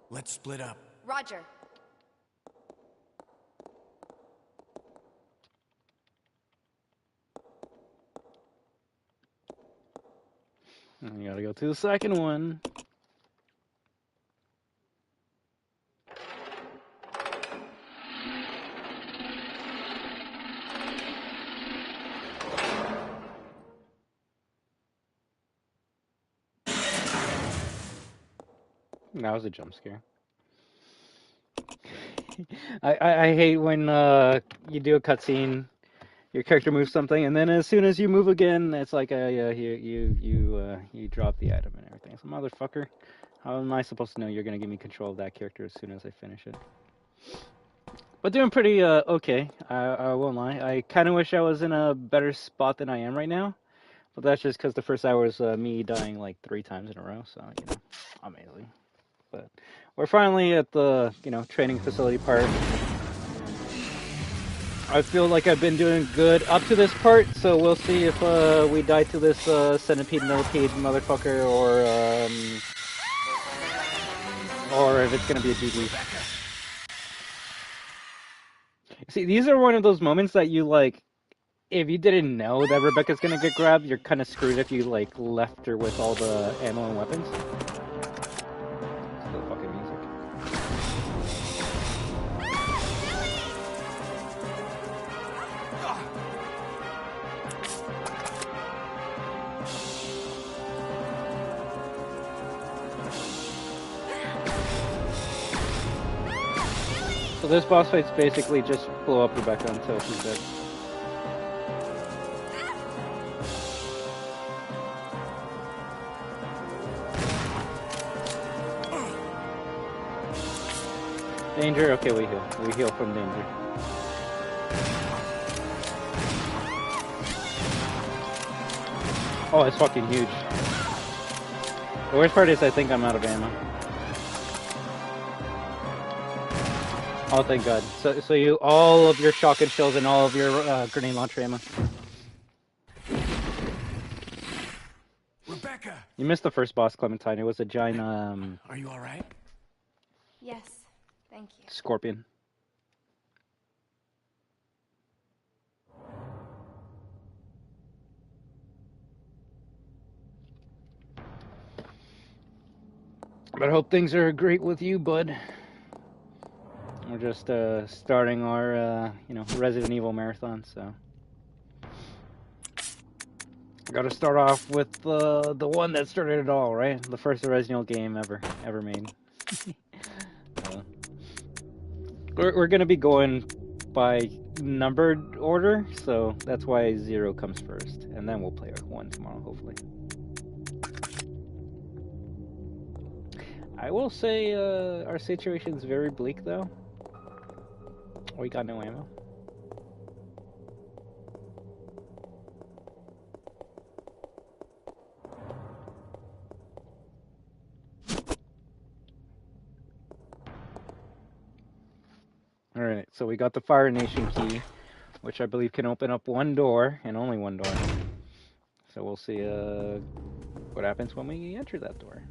Let's split up. Roger. I gotta go to the second one. That was a jump scare. I hate when you do a cutscene, your character moves something, and then as soon as you move again, it's like you drop the item and everything. So motherfucker, how am I supposed to know you're gonna give me control of that character as soon as I finish it? But doing pretty okay. I won't lie. I kind of wish I was in a better spot than I am right now. But that's just because the first hour was me dying like 3 times in a row. So you know, amazing. But we're finally at the training facility part. I feel like I've been doing good up to this part, so we'll see if we die to this centipede millipede motherfucker or if it's gonna be a GG. See, these are one of those moments that you like. if you didn't know that Rebecca's gonna get grabbed, you're kind of screwed if you like left her with all the ammo and weapons. Still fucking music. So this boss fight's basically just blow up Rebecca until she's dead. Danger? Okay, we heal. We heal from danger. Oh, it's fucking huge. The worst part is I think I'm out of ammo. Oh, thank God. So you, all of your shotgun shells and all of your grenade launcher ammo. Rebecca! You missed the first boss, Clementine. It was a giant, Are you alright? Yes, thank you. scorpion. But I hope things are great with you, bud. We're just starting our, Resident Evil marathon, so. Gotta start off with the one that started it all, right? The first Resident Evil game ever made. We're gonna be going by numbered order, so that's why 0 comes first, and then we'll play 1 tomorrow, hopefully. I will say our situation's very bleak, though. We got no ammo. Alright, so we got the Fire Nation key, which I believe can open up 1 door, and only 1 door. So we'll see what happens when we enter that door.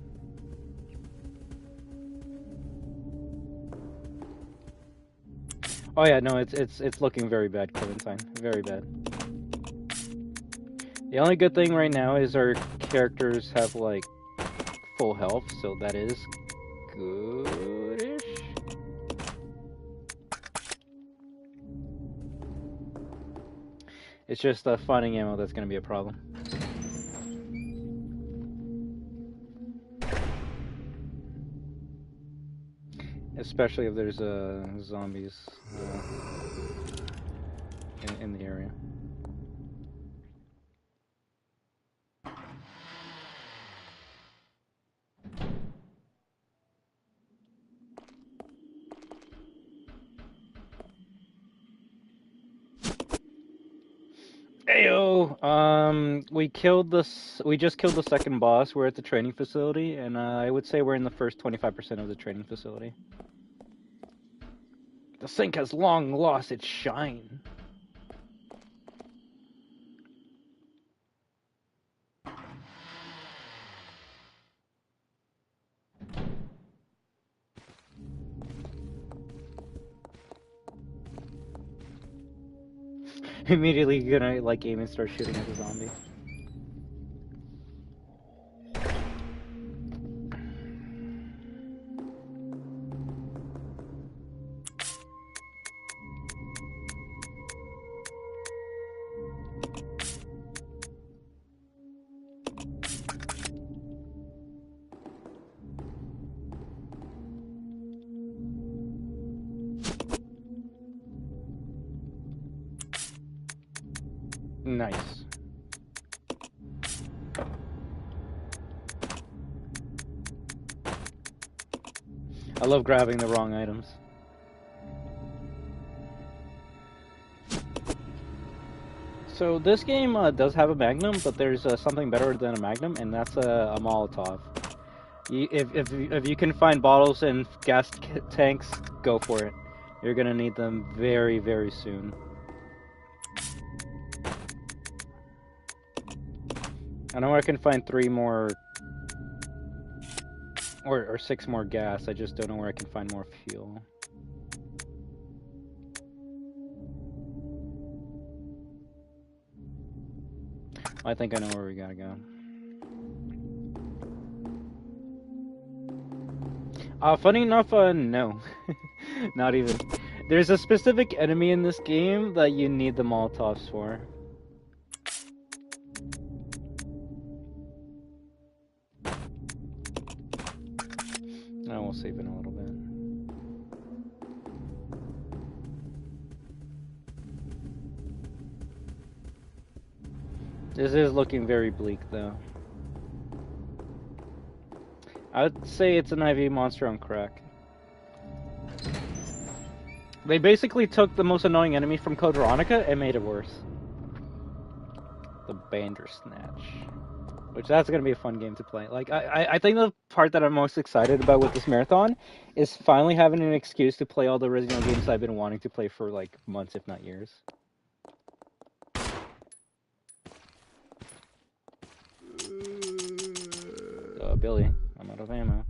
Oh yeah, no, it's looking very bad, Clementine. Very bad. The only good thing right now is our characters have, like, full health, so that is good-ish. It's just finding ammo that's going to be a problem. Especially if there's zombies in the area. Ayo! We just killed the second boss. We're at the training facility, and I would say we're in the first 25% of the training facility. The sink has long lost its shine. Immediately gonna, like, aim and start shooting at the zombie. Nice. I love grabbing the wrong items. So this game does have a Magnum, but there's something better than a Magnum, and that's a Molotov. If you can find bottles and gas tanks, go for it. You're gonna need them very, very soon. I know I can find 3 more, or 6 more gas. I just don't know where I can find more fuel. I think I know where we gotta go. Funny enough, no. Not even. There's a specific enemy in this game that you need the Molotovs for. I will save in a little bit. This is looking very bleak, though. I would say it's an IV monster on crack. They basically took the most annoying enemy from Code Veronica and made it worse. The Bandersnatch. Which that's gonna be a fun game to play. Like I think the part that I'm most excited about with this marathon is finally having an excuse to play all the Resident Evil games I've been wanting to play for like months, if not years. Billy, I'm out of ammo.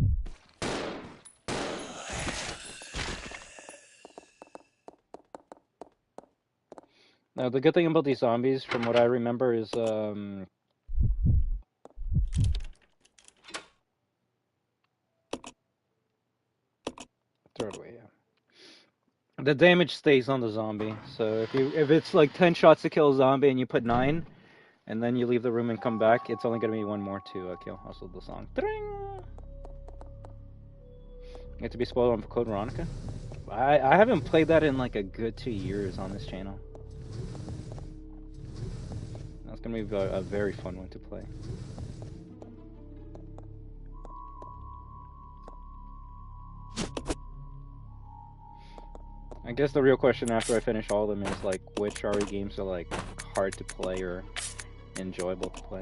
Now the good thing about these zombies, from what I remember, is throw it away, yeah. The damage stays on the zombie. So if it's like 10 shots to kill a zombie and you put 9, and then you leave the room and come back, it's only gonna be 1 more to kill. Also the song. Get to be spoiled on Code Veronica. I haven't played that in like a good 2 years on this channel. That's gonna be a very fun one to play. I guess the real question after I finish all of them is like, which RE games are like hard to play or enjoyable to play.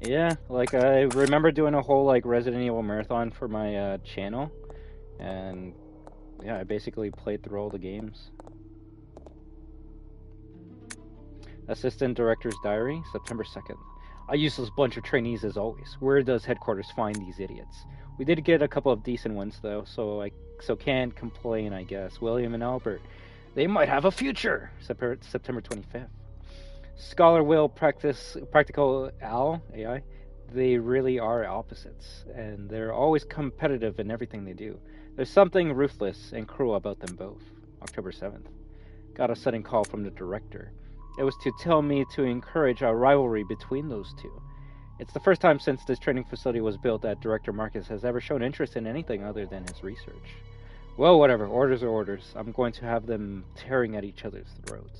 Yeah, like I remember doing a whole like Resident Evil marathon for my channel, and yeah, I basically played through all the games. Assistant Director's Diary, September 2nd. A useless bunch of trainees as always. Where does headquarters find these idiots? We did get a couple of decent ones though, so can't complain, I guess. William and Albert, they might have a future. September 25th. Scholar Will, Practical Al, AI. They really are opposites, and they're always competitive in everything they do. There's something ruthless and cruel about them both. October 7th. Got a sudden call from the director. It was to tell me to encourage a rivalry between those two. It's the first time since this training facility was built that Director Marcus has ever shown interest in anything other than his research. Well, whatever. Orders are orders. I'm going to have them tearing at each other's throats.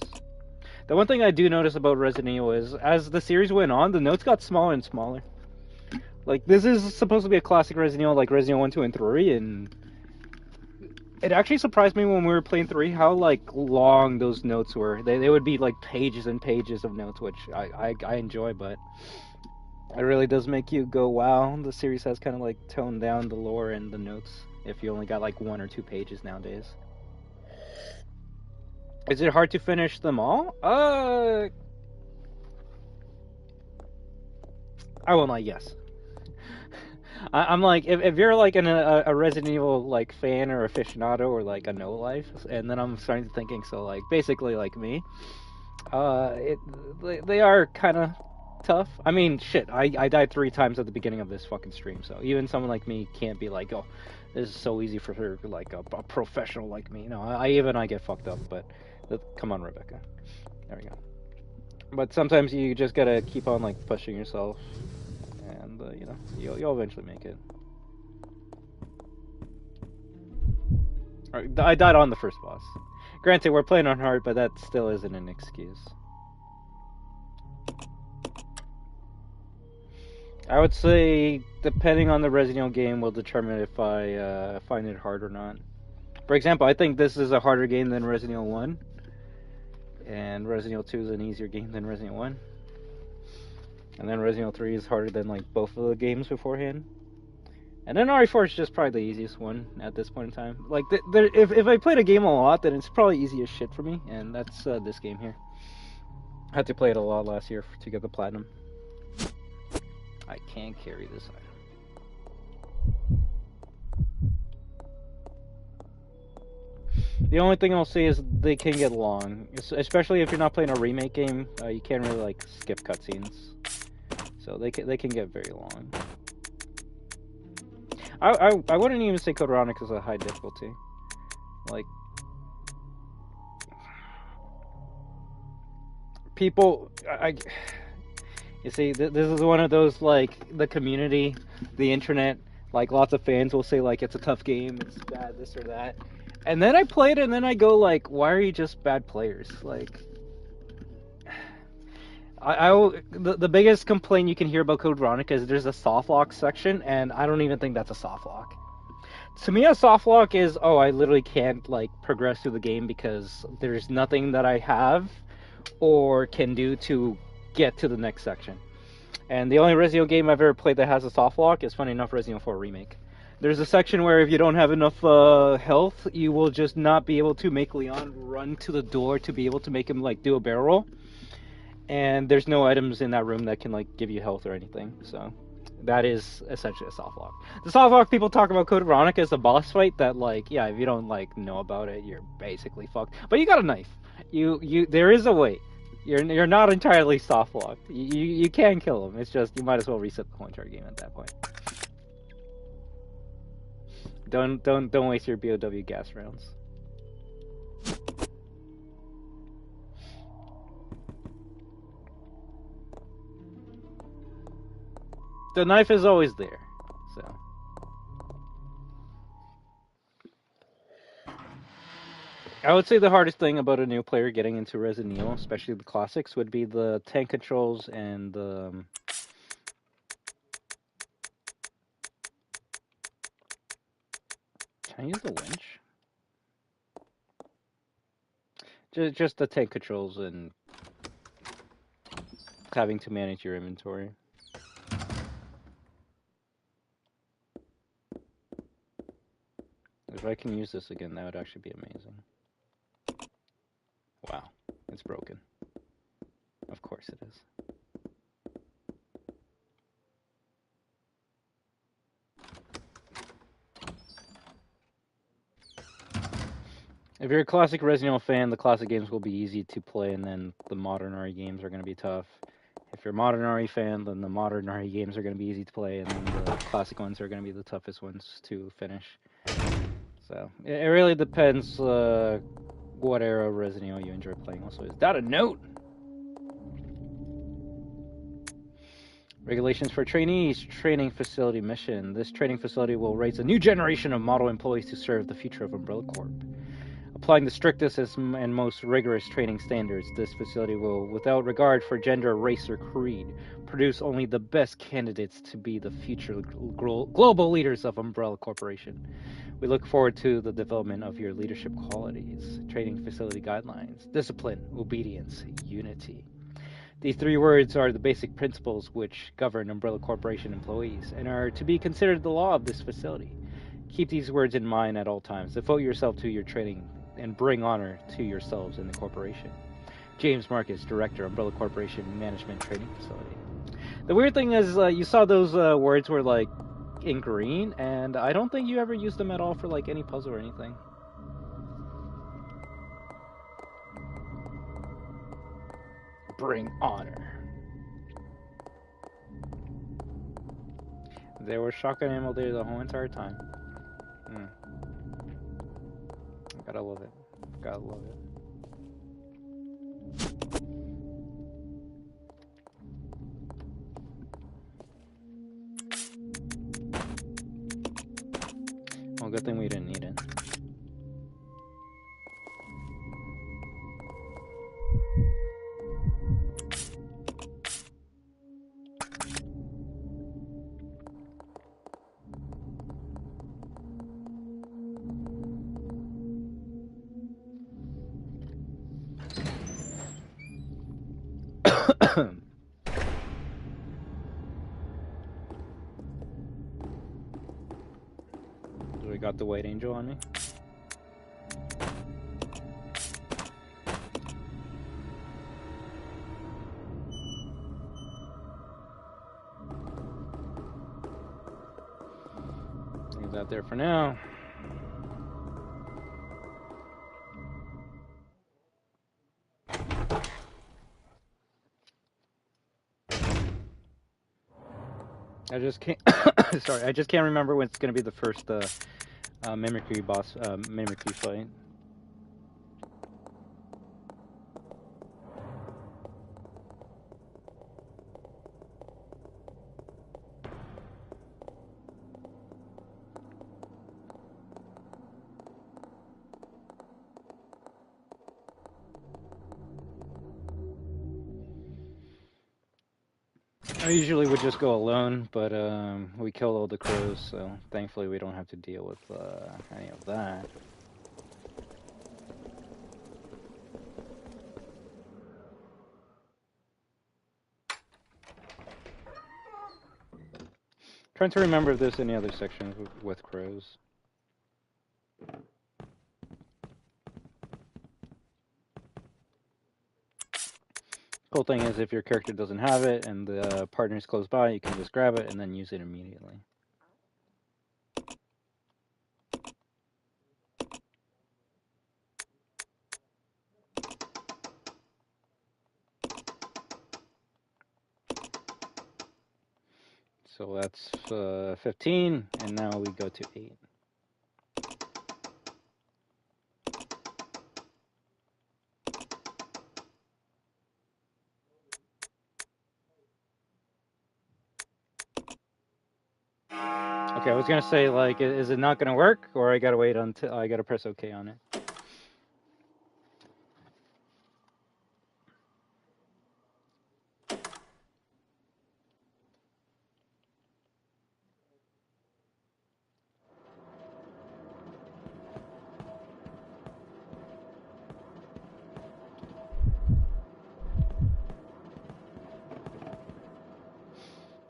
The one thing I do notice about Resident Evil is, as the series went on, the notes got smaller and smaller. Like, this is supposed to be a classic Resident Evil, like Resident Evil 1, 2, and 3, and it actually surprised me when we were playing 3 how, like, long those notes were. They would be, like, pages and pages of notes, which I enjoy, but it really does make you go, wow, the series has kind of, like, toned down the lore and the notes if you only got, like, 1 or 2 pages nowadays. Is it hard to finish them all? I will not, yes. I'm like, if you're like a Resident Evil like fan or aficionado or like a no life, and then I'm starting to thinking, so like basically like me, they are kind of tough. I mean, shit, I died 3 times at the beginning of this fucking stream, so even someone like me can't be like, oh, this is so easy for her, like a professional like me. No, I get fucked up, but come on, Rebecca. There we go. But sometimes you just gotta keep on like pushing yourself, and you know, you'll eventually make it. Right, I died on the first boss. Granted, we're playing on hard, but that still isn't an excuse. I would say, depending on the Resident Evil game, will determine if I find it hard or not. For example, I think this is a harder game than Resident Evil 1. And Resident Evil 2 is an easier game than Resident Evil 1. And then Resident Evil 3 is harder than like both of the games beforehand. And then RE4 is just probably the easiest one at this point in time. Like, if I played a game a lot, then it's probably easy as shit for me. And that's this game here. I had to play it a lot last year to get the platinum. I can't carry this item. The only thing I'll say is they can get long, especially if you're not playing a remake game. You can't really like skip cutscenes, so they can get very long. I wouldn't even say Code Veronica is a high difficulty. Like, people, you see, this is one of those, like, the community, the internet, like, lots of fans will say, like, it's a tough game, it's bad, this or that. And then I play it, and then I go, like, why are you just bad players? Like, the biggest complaint you can hear about Code Veronica is there's a softlock section, and I don't even think that's a softlock. To me, a softlock is, oh, I literally can't, like, progress through the game because there's nothing that I have or can do to get to the next section. And the only Resident Evil game I've ever played that has a softlock is, funny enough, Resident Evil 4 Remake. There's a section where if you don't have enough health, you will just not be able to make Leon run to the door to be able to make him, like, do a barrel roll. And there's no items in that room that can, like, give you health or anything, so that is essentially a softlock. The softlock people talk about Code Veronica as a boss fight that, like, yeah, if you don't, like, know about it, you're basically fucked. But you got a knife. There is a way. You're not entirely softlocked. You can kill him. It's just you might as well reset the whole entire game at that point. Don't waste your BOW gas rounds. The knife is always there, so. I would say the hardest thing about a new player getting into Resident Evil, especially the classics, would be the tank controls and the... Can I use the winch? Just the tank controls and having to manage your inventory. If I can use this again, that would actually be amazing. Wow, it's broken. Of course it is. If you're a classic Resident Evil fan, the classic games will be easy to play, and then the modern RE games are going to be tough. If you're a modern RE fan, then the modern RE games are going to be easy to play, and then the classic ones are going to be the toughest ones to finish. So, it really depends what era of Resident Evil you enjoy playing. Also, is that a note? Regulations for trainees, training facility mission. This training facility will raise a new generation of model employees to serve the future of Umbrella Corp. Applying the strictest and most rigorous training standards, this facility will, without regard for gender, race, or creed, produce only the best candidates to be the future global leaders of Umbrella Corporation. We look forward to the development of your leadership qualities, training facility guidelines, discipline, obedience, unity. These three words are the basic principles which govern Umbrella Corporation employees and are to be considered the law of this facility. Keep these words in mind at all times. Devote yourself to your training and bring honor to yourselves and the corporation. James Marcus, Director, Umbrella Corporation Management Training Facility. The weird thing is, you saw those words were like in green, and I don't think you ever used them at all for like any puzzle or anything. Bring honor. There was shotgun ammo there the whole entire time. Gotta love it. Gotta love it. Well, good thing we didn't need it. So we got the White Angel on me. Leave that there for now. I just can't. Sorry, I just can't remember when it's gonna be the first mimicry boss mimicry fight. I usually would just go alone, but we killed all the crows, so thankfully we don't have to deal with any of that. Trying to remember if there's any other sections with crows. Cool thing is if your character doesn't have it and the partner's close by, you can just grab it and then use it immediately. So that's 15, and now we go to 8. Okay, I was gonna say, like, is it not gonna work, or I gotta wait until I gotta press OK on it?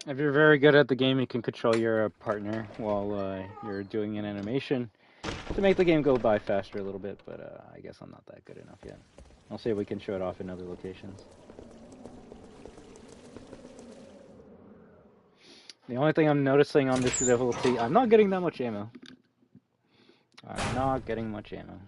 If you're very good at the game, you can control your partner while you're doing an animation to make the game go by faster a little bit, but I guess I'm not that good enough yet. I'll see if we can show it off in other locations. The only thing I'm noticing on this difficulty, I'm not getting that much ammo. I'm not getting much ammo.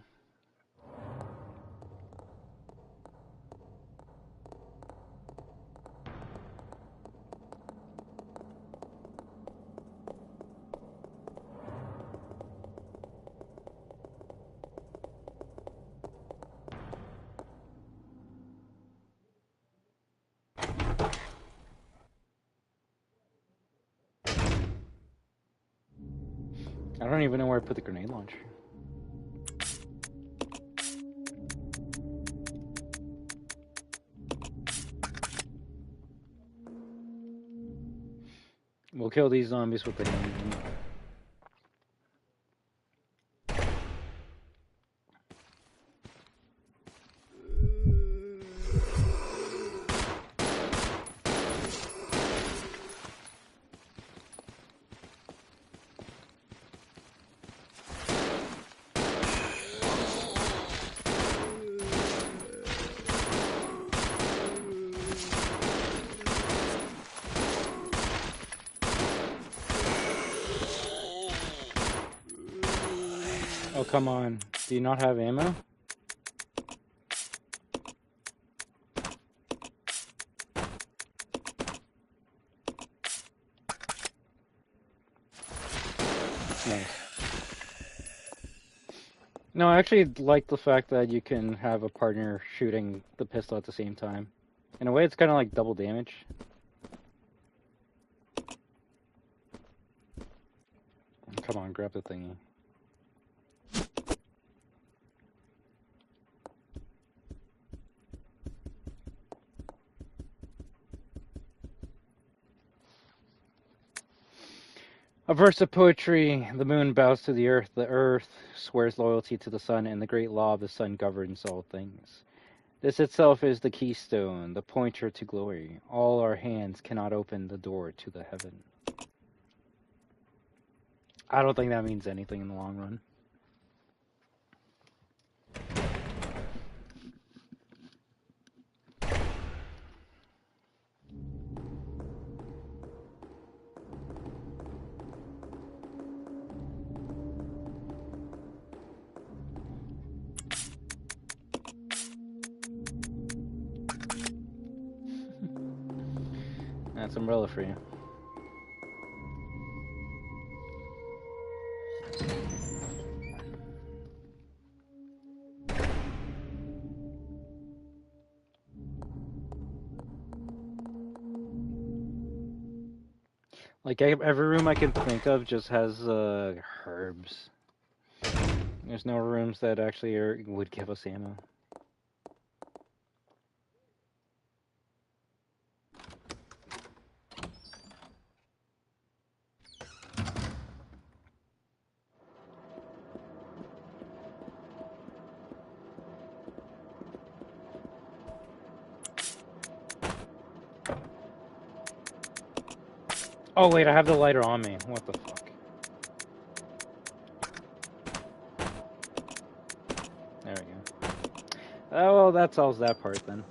I don't even know where I put the grenade launcher. We'll kill these zombies with the handgun. Oh, come on. Do you not have ammo? Nice. No, I actually like the fact that you can have a partner shooting the pistol at the same time. In a way, it's kind of like double damage. Come on, grab the thingy. A verse of poetry: the moon bows to the earth swears loyalty to the sun, and the great law of the sun governs all things. This itself is the keystone, the pointer to glory. All our hands cannot open the door to the heaven. I don't think that means anything in the long run. That's umbrella for you. Like every room I can think of just has herbs. There's no rooms that actually would give us ammo. Oh wait, I have the lighter on me. What the fuck? There we go. Oh, well, that solves that part then.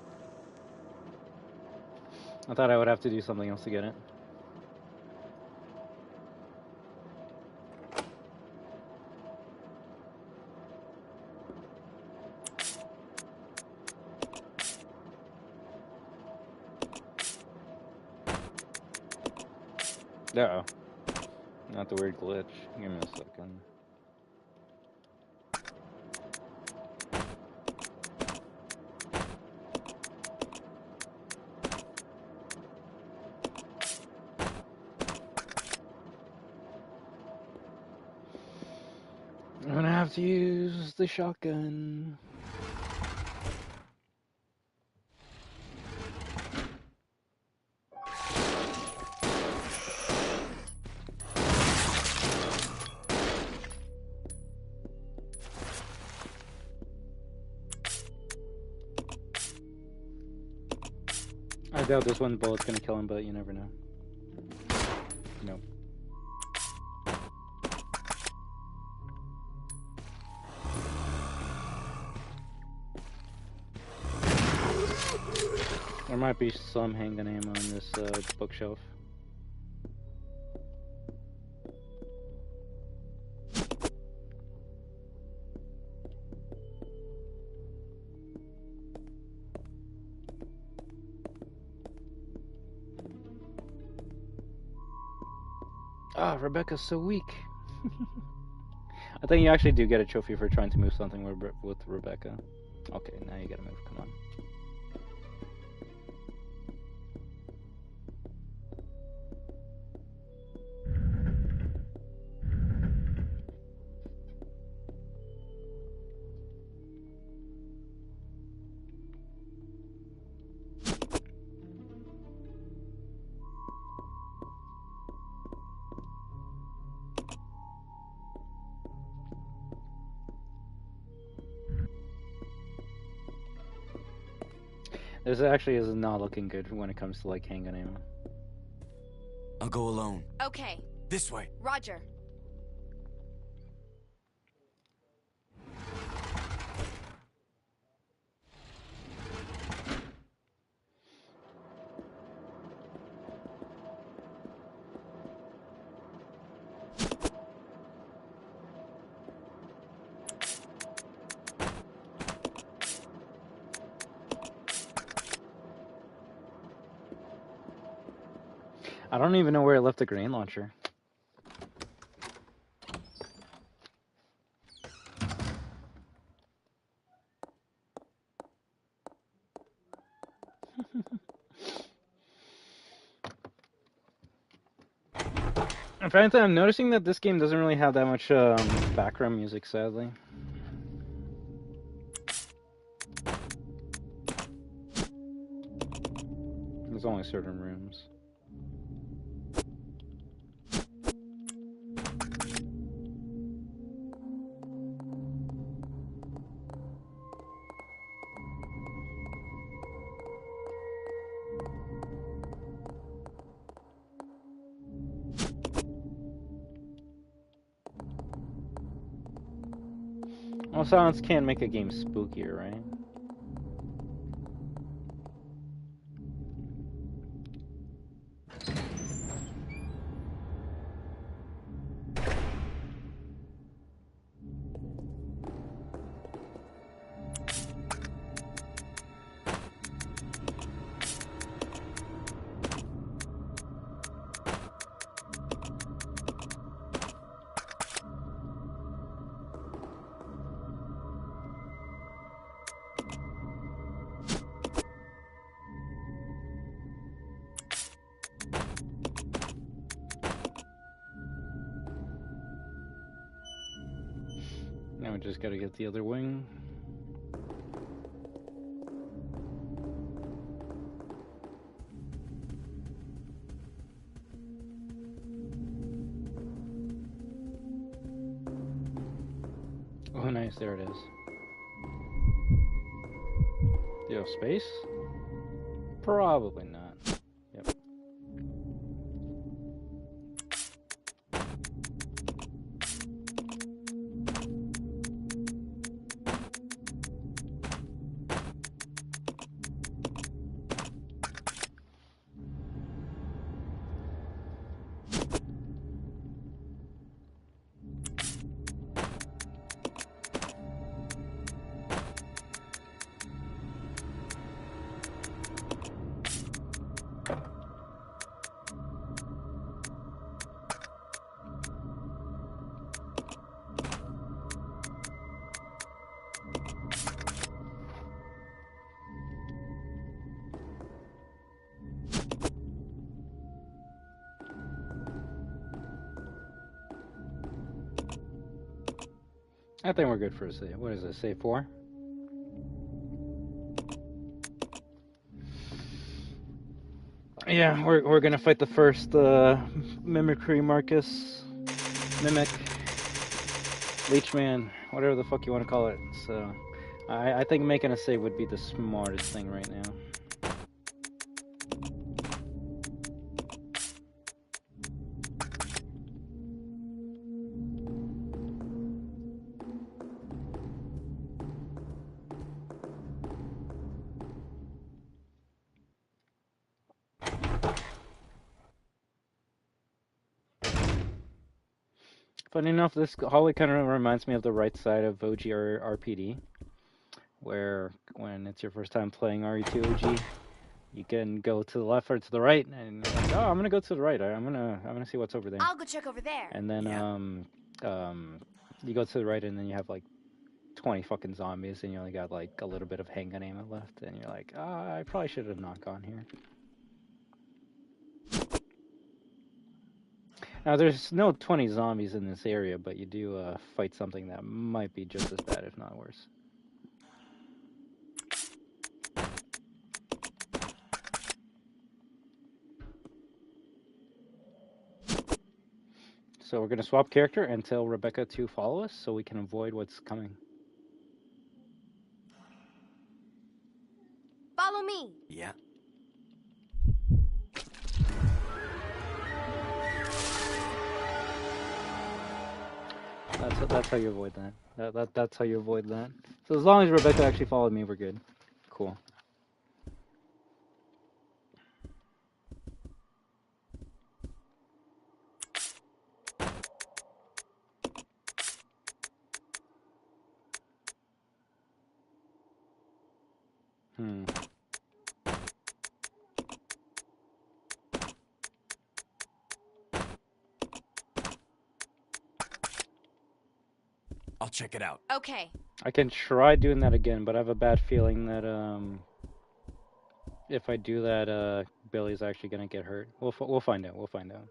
I thought I would have to do something else to get it. Uh-oh. Not the weird glitch. Give me a second. I'm gonna have to use the shotgun. I doubt this one bullet's gonna kill him, but you never know. Nope. There might be some handgun ammo in this bookshelf. Ah, Rebecca's so weak. I think you actually do get a trophy for trying to move something with Rebecca. Okay, now you gotta move, come on. This actually is not looking good when it comes to like handgun ammo. I'll go alone. Okay. This way. Roger. I don't even know where I left the grenade launcher. And frankly, I'm noticing that this game doesn't really have that much background music, sadly. There's only certain rooms. Well, silence can't make a game spookier, right? just gotta get the other wing. Oh, nice, there it is. Do you have space? Probably not. Yep. I think we're good for a save. What is it, save 4? Yeah, we're gonna fight the first Mimicry Marcus, Mimic, Leechman, whatever the fuck you want to call it. So, I think making a save would be the smartest thing right now. Funny enough, this hallway kind of reminds me of the right side of OG or RPD, where when it's your first time playing RE2 OG, you can go to the left or to the right, and you're like, oh, I'm gonna go to the right. I'm gonna see what's over there. I'll go check over there. And then you go to the right, and then you have like 20 fucking zombies, and you only got like a little bit of handgun ammo left, and you're like, ah, I probably should have not gone here. Now, there's no 20 zombies in this area, but you do fight something that might be just as bad, if not worse. So we're going to swap character and tell Rebecca to follow us so we can avoid what's coming. Follow me. Yeah. That's how you avoid that. That's how you avoid that. So as long as Rebecca actually followed me, we're good. Cool. I'll check it out. Okay. I can try doing that again, but I have a bad feeling that if I do that, Billy's actually gonna get hurt. We'll find out. We'll find out.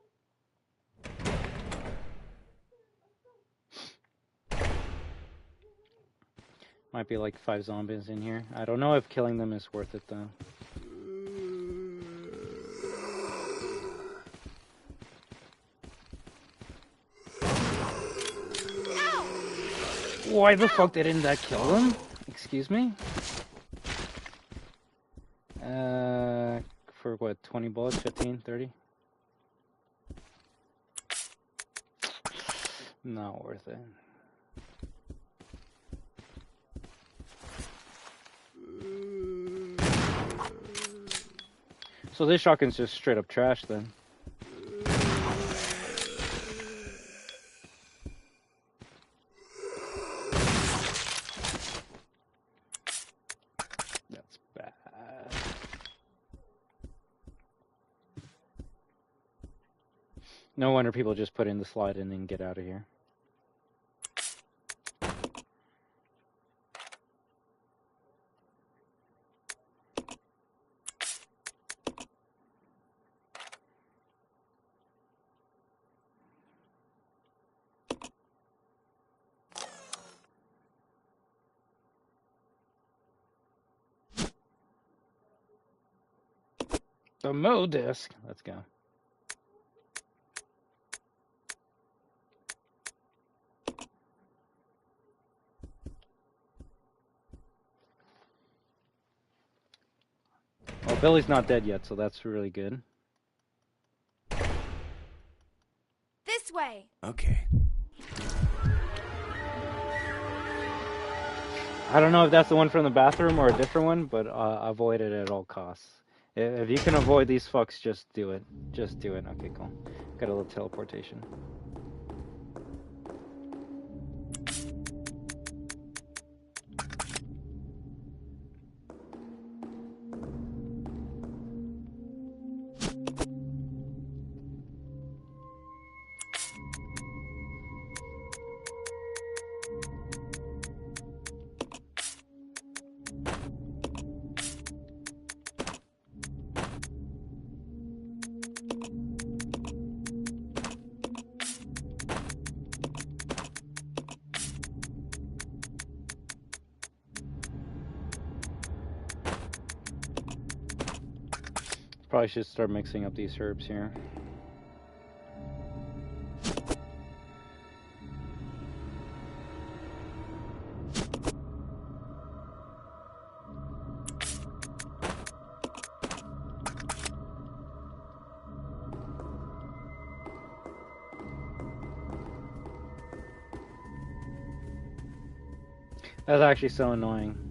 Might be like 5 zombies in here. I don't know if killing them is worth it though. Why the fuck didn't that kill them? Excuse me? For what, 20 bullets? 15? 30? Not worth it. So this shotgun's just straight up trash then. That's bad. No wonder people just put in the slide and then get out of here. The Mo disc. Let's go. Well, Billy's not dead yet, so that's really good. This way. Okay. I don't know if that's the one from the bathroom or a different one, but avoid it at all costs. If you can avoid these fucks, just do it. Just do it. Okay, cool. Got a little teleportation. Probably should start mixing up these herbs here. That's actually so annoying.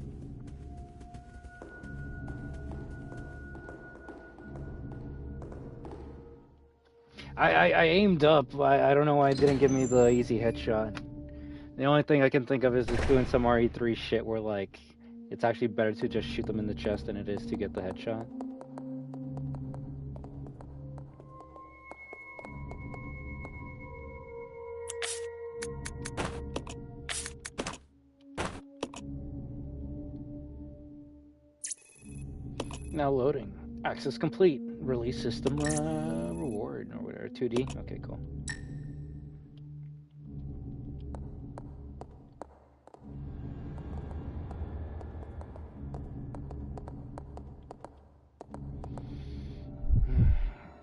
I aimed up. I don't know why it didn't give me the easy headshot. The only thing I can think of is doing some RE3 shit where, like, it's actually better to just shoot them in the chest than it is to get the headshot. Now loading. Access complete. Release system reward or whatever. 2D. Okay, cool.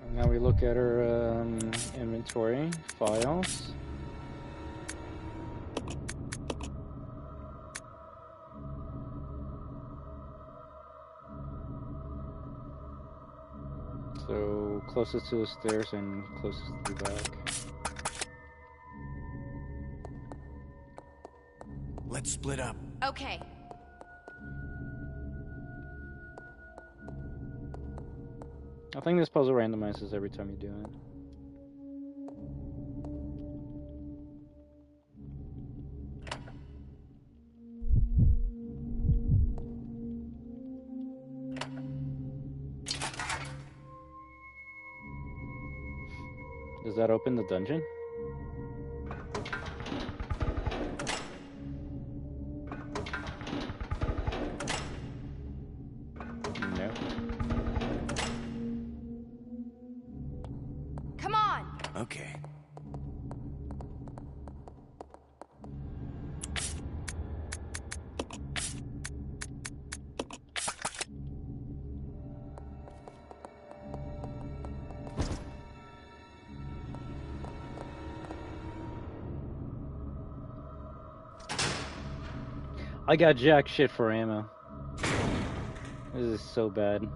And now we look at our inventory files. So, closest to the stairs and closest to the back. Let's split up. Okay. I think this puzzle randomizes every time you do it. Does that open the dungeon? No. Come on. Okay. I got jack shit for ammo. This is so bad.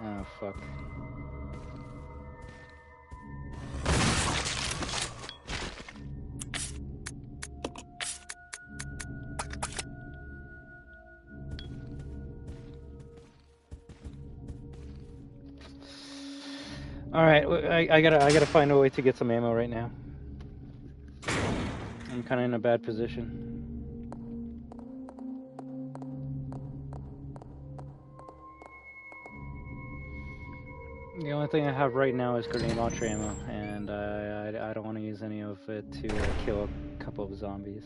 Oh, fuck. Alright, I gotta find a way to get some ammo right now. I'm kinda in a bad position. The only thing I have right now is grenade launcher ammo, and I don't want to use any of it to kill a couple of zombies.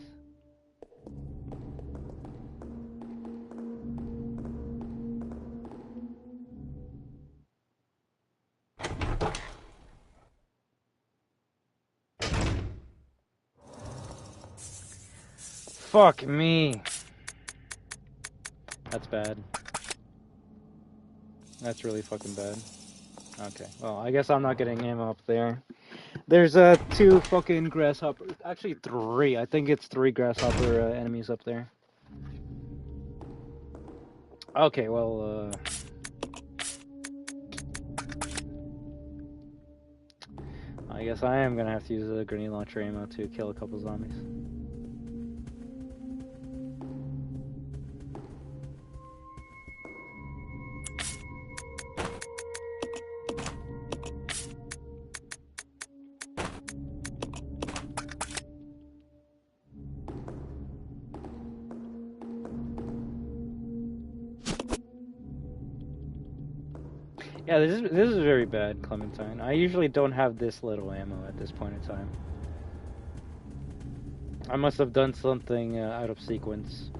Fuck me. That's bad. That's really fucking bad. Okay, well, I guess I'm not getting ammo up there. There's 2 fucking grasshopper, actually 3. I think it's 3 grasshopper enemies up there. Okay, well, I guess I am gonna have to use a grenade launcher ammo to kill a couple zombies. Yeah, this is very bad, Clementine. I usually don't have this little ammo at this point in time. I must have done something out of sequence.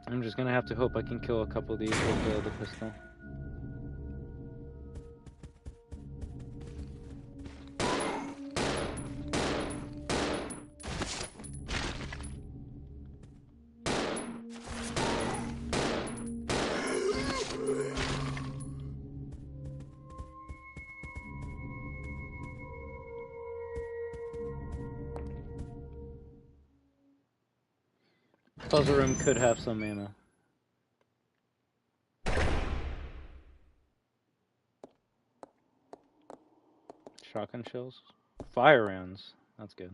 I'm just gonna have to hope I can kill a couple of these with the pistol. Puzzle room could have some ammo. Shotgun shells? Fire rounds. That's good.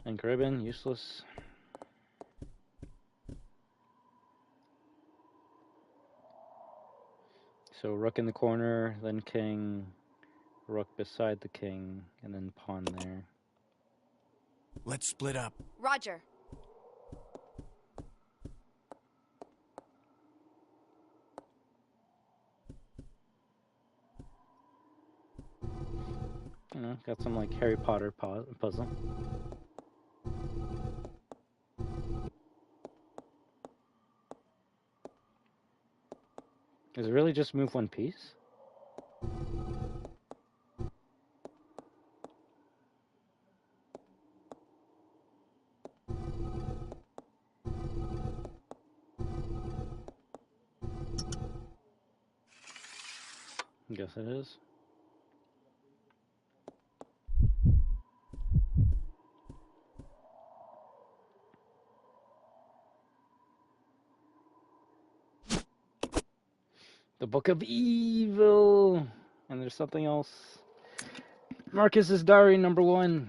Ink ribbon, useless. So rook in the corner, then king, rook beside the king, and then pawn there. Let's split up. Roger. You know, got some like Harry Potter puzzle. Is it really just move one piece? I guess it is. The Book of Evil! And there's something else. Marcus's Diary #1.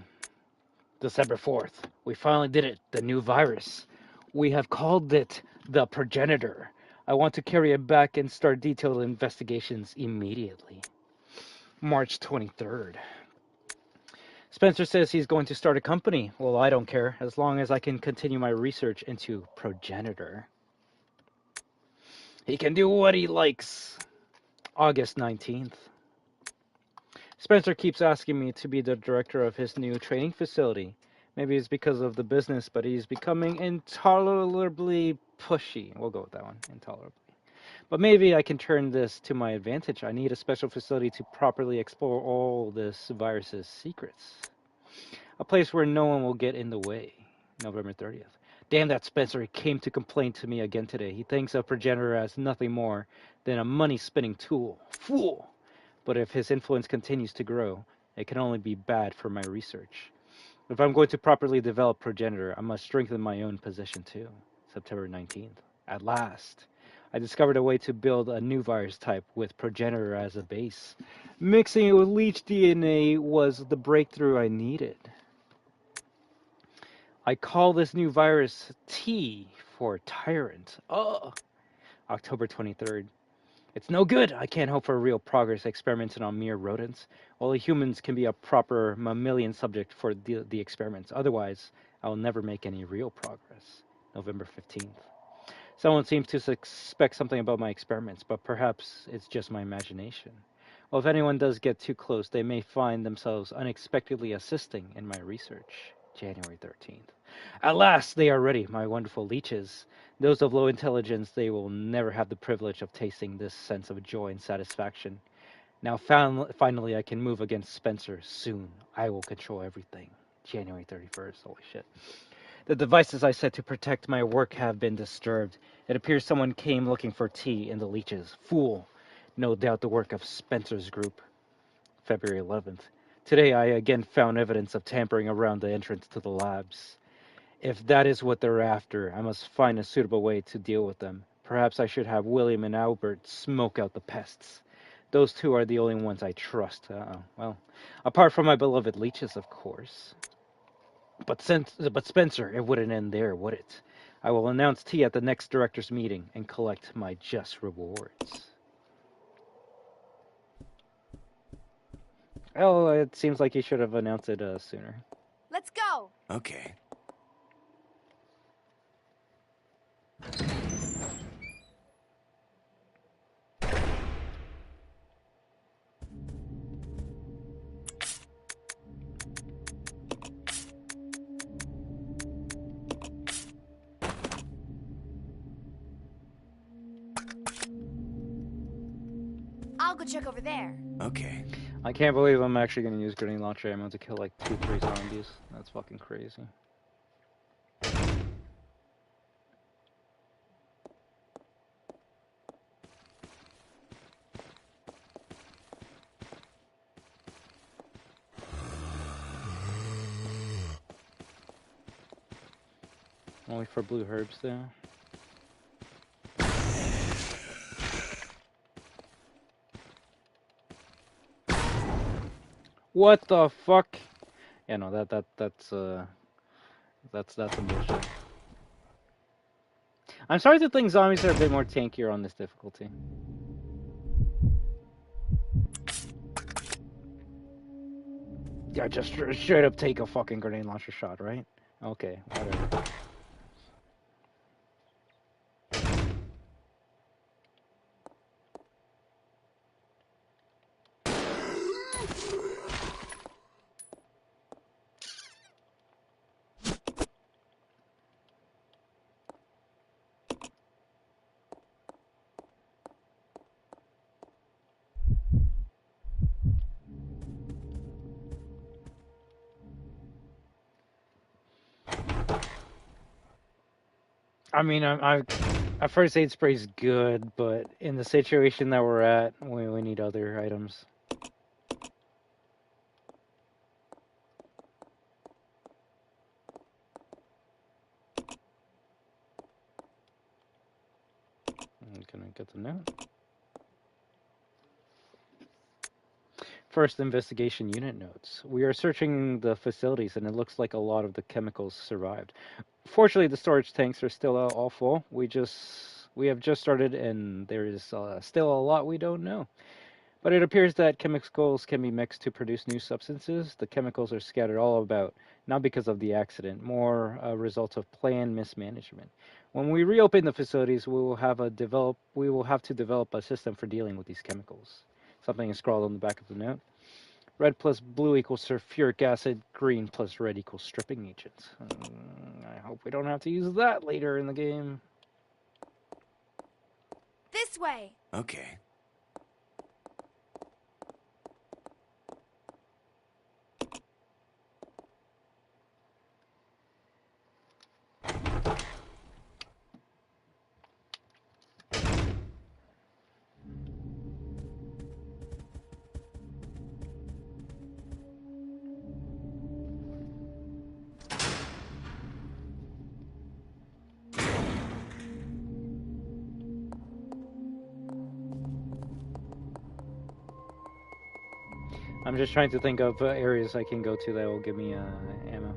December 4th. We finally did it. The new virus. We have called it the Progenitor. I want to carry it back and start detailed investigations immediately. March 23rd. Spencer says he's going to start a company. Well, I don't care, as long as I can continue my research into Progenitor. He can do what he likes. August 19th. Spencer keeps asking me to be the director of his new training facility. Maybe it's because of the business, but he's becoming intolerably pushy. We'll go with that one, intolerably. But maybe I can turn this to my advantage. I need a special facility to properly explore all this virus's secrets. A place where no one will get in the way. November 30th. Damn that Spencer, he came to complain to me again today. He thinks a Progenitor as nothing more than a money-spinning tool. Fool! But if his influence continues to grow, it can only be bad for my research. If I'm going to properly develop Progenitor, I must strengthen my own position too. September 19th. At last, I discovered a way to build a new virus type with Progenitor as a base. Mixing it with leech DNA was the breakthrough I needed. I call this new virus T for Tyrant. Oh! October 23rd. It's no good. I can't hope for real progress experimenting on mere rodents. Only humans can be a proper mammalian subject for the experiments. Otherwise, I'll never make any real progress. November 15th. Someone seems to suspect something about my experiments, but perhaps it's just my imagination. Well, if anyone does get too close, they may find themselves unexpectedly assisting in my research. January 13th. At last, they are ready, my wonderful leeches. Those of low intelligence, they will never have the privilege of tasting this sense of joy and satisfaction. Now, finally, I can move against Spencer. Soon, I will control everything. January 31st. Holy shit. The devices I set to protect my work have been disturbed. It appears someone came looking for tea in the leeches. Fool. No doubt the work of Spencer's group. February 11th. Today I again found evidence of tampering around the entrance to the labs. If that is what they're after, I must find a suitable way to deal with them. Perhaps I should have William and Albert smoke out the pests. Those two are the only ones I trust. Well, apart from my beloved leeches, of course. But Spencer, it wouldn't end there, would it? I will announce tea at the next director's meeting and collect my just rewards. Oh, it seems like you should have announced it sooner. Let's go! Okay. I'll go check over there. Okay. I can't believe I'm actually going to use grenade launcher ammo to kill like 2-3 zombies. That's fucking crazy. Only for blue herbs though. What the fuck? Yeah, no, that's some bullshit. I'm starting to think zombies are a bit more tankier on this difficulty. Yeah, just straight up take a fucking grenade launcher shot, right? Okay, whatever. I mean, a first aid spray is good, but in the situation that we're at, we need other items. I'm gonna get the note. First investigation unit notes. We are searching the facilities and it looks like a lot of the chemicals survived. Fortunately, the storage tanks are still all full. We have just started and there is still a lot we don't know. But it appears that chemicals can be mixed to produce new substances. The chemicals are scattered all about, not because of the accident, more a result of planned mismanagement. When we reopen the facilities, we will have to develop a system for dealing with these chemicals. Something is scrawled on the back of the note. Red plus blue equals sulfuric acid. Green plus red equals stripping agent. I hope we don't have to use that later in the game. This way! Okay. I'm just trying to think of areas I can go to that will give me ammo.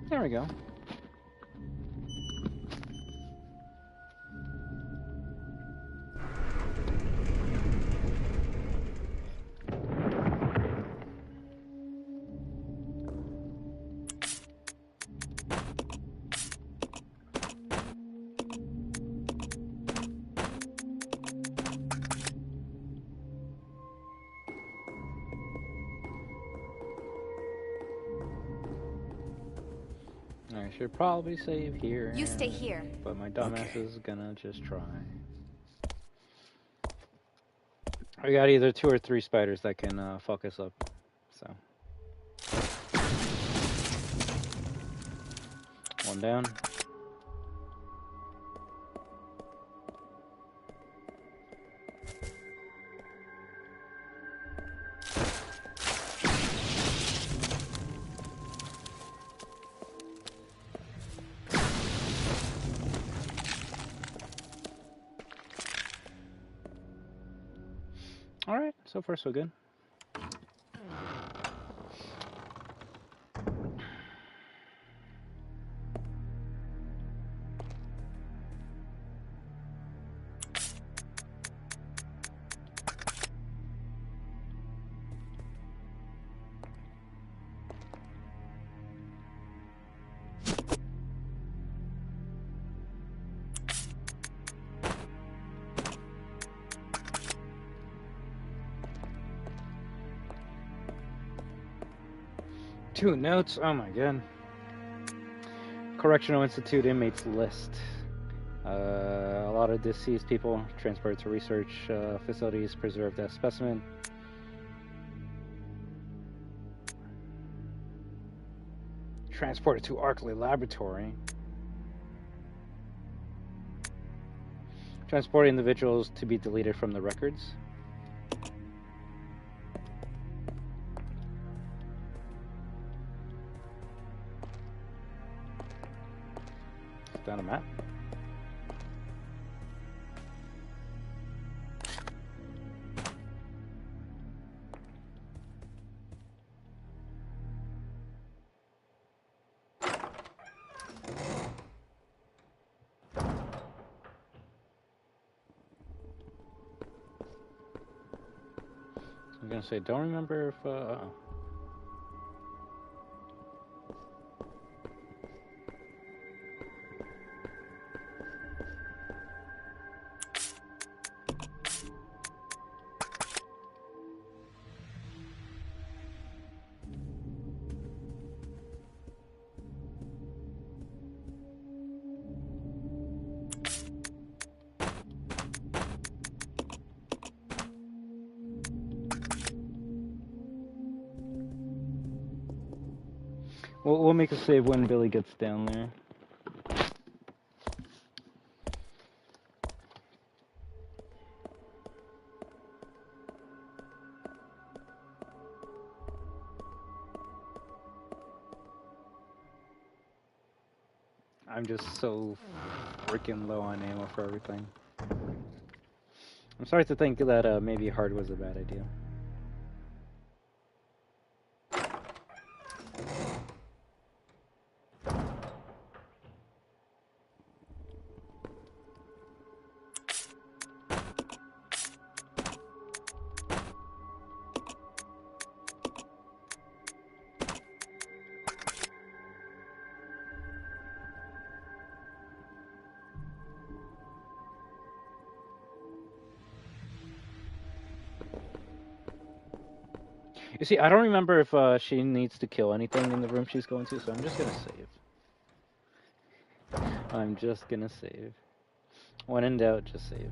There we go. I should probably save here. You stay here. But my dumbass is gonna just try. We got either 2 or 3 spiders that can fuck us up. So. One down. Alright, so far so good. Two notes. Oh my god. Correctional Institute inmates list. A lot of deceased people transported to research facilities, preserved as specimen. Transported to Arkley Laboratory. Transport individuals to be deleted from the records. Down a map. I'm gonna say, don't remember if we'll make a save when Billy gets down there. I'm just so freaking low on ammo for everything. I'm sorry to think that maybe hard was a bad idea. You see, I don't remember if she needs to kill anything in the room she's going to, so I'm just gonna save. I'm just gonna save. When in doubt, just save.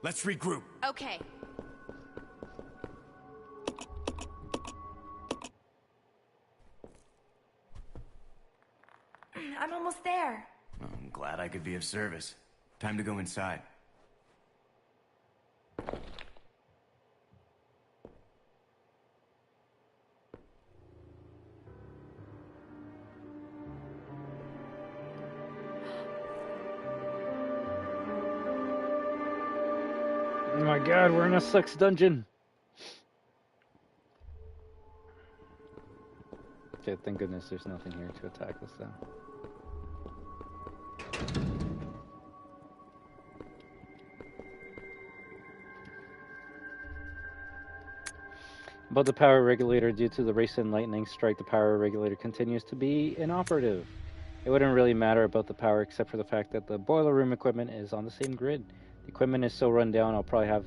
Let's regroup. Okay. I'm almost there. I'm glad I could be of service. Time to go inside. Oh my god, we're in a sex dungeon. Okay, thank goodness there's nothing here to attack us then. About the power regulator, due to the recent lightning strike, the power regulator continues to be inoperative. It wouldn't really matter about the power except for the fact that the boiler room equipment is on the same grid. The equipment is so run down, I'll probably have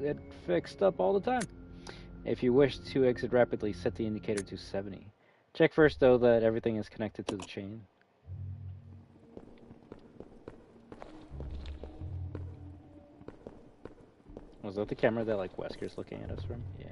it fixed up all the time. If you wish to exit rapidly, set the indicator to 70. Check first, though, that everything is connected to the chain. Was that the camera that, like, Wesker's looking at us from? Yeah.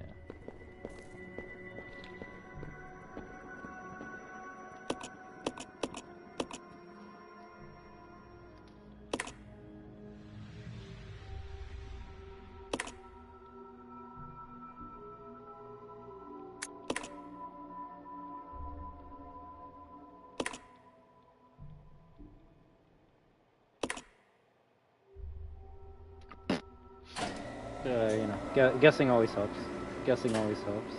You know, guessing always helps. Guessing always helps.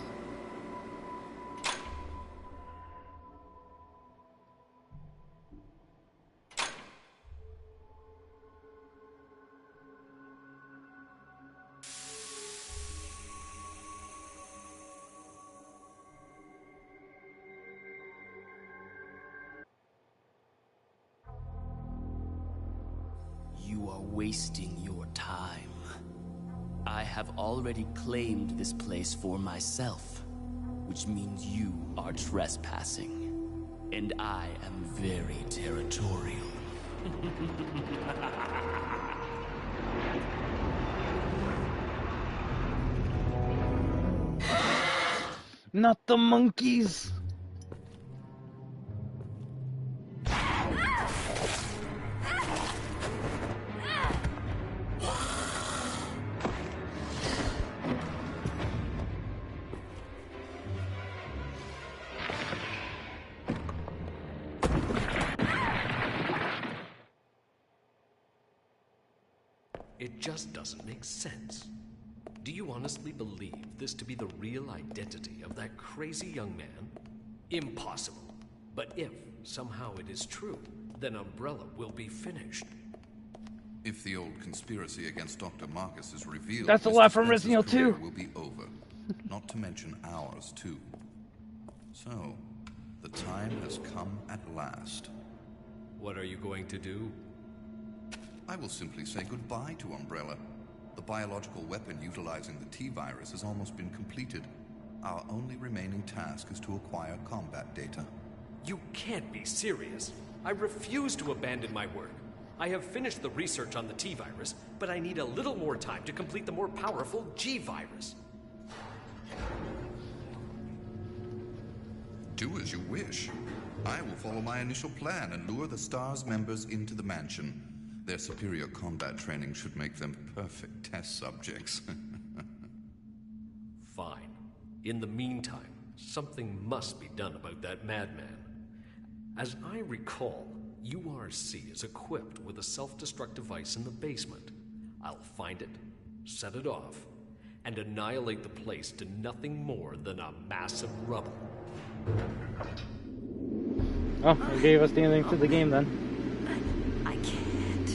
You are wasting your time. I have already claimed this place for myself, which means you are trespassing. And I am very territorial. Not the monkeys! It just doesn't make sense. Do you honestly believe this to be the real identity of that crazy young man? Impossible. But if somehow it is true, then Umbrella will be finished. If the old conspiracy against Dr. Marcus is revealed, that's a lot from Resident Evil 2. Will be over. Not to mention ours too. So, the time has come at last. What are you going to do? I will simply say goodbye to Umbrella. The biological weapon utilizing the T-virus has almost been completed. Our only remaining task is to acquire combat data. You can't be serious. I refuse to abandon my work. I have finished the research on the T-virus, but I need a little more time to complete the more powerful G-virus. Do as you wish. I will follow my initial plan and lure the STARS members into the mansion. Their superior combat training should make them perfect test subjects. Fine. In the meantime, something must be done about that madman. As I recall, URC is equipped with a self-destruct device in the basement. I'll find it, set it off, and annihilate the place to nothing more than a mass of rubble. Oh, it gave us the ending to the game then. I can't.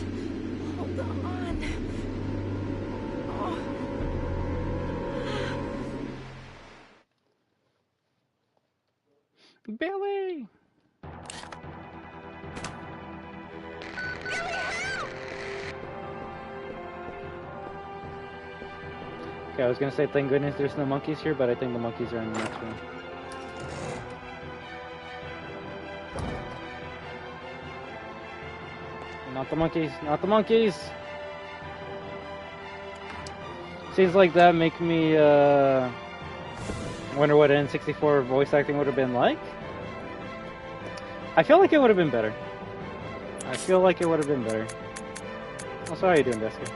Hold on. Oh. Billy! Okay, I was gonna say thank goodness there's no monkeys here, but I think the monkeys are in the next room. Not the monkeys, not the monkeys! Scenes like that make me wonder what N64 voice acting would have been like. I feel like it would have been better. Also, how are you doing, Deska?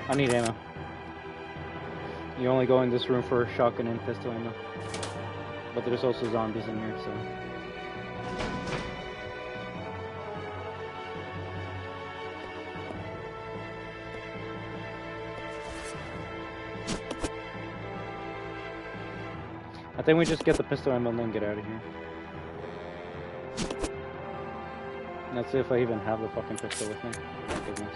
I need ammo. You only go in this room for shotgun and pistol ammo. But there's also zombies in here, so... I think we just get the pistol ammo and then get out of here. Let's see if I even have the fucking pistol with me. Oh, goodness.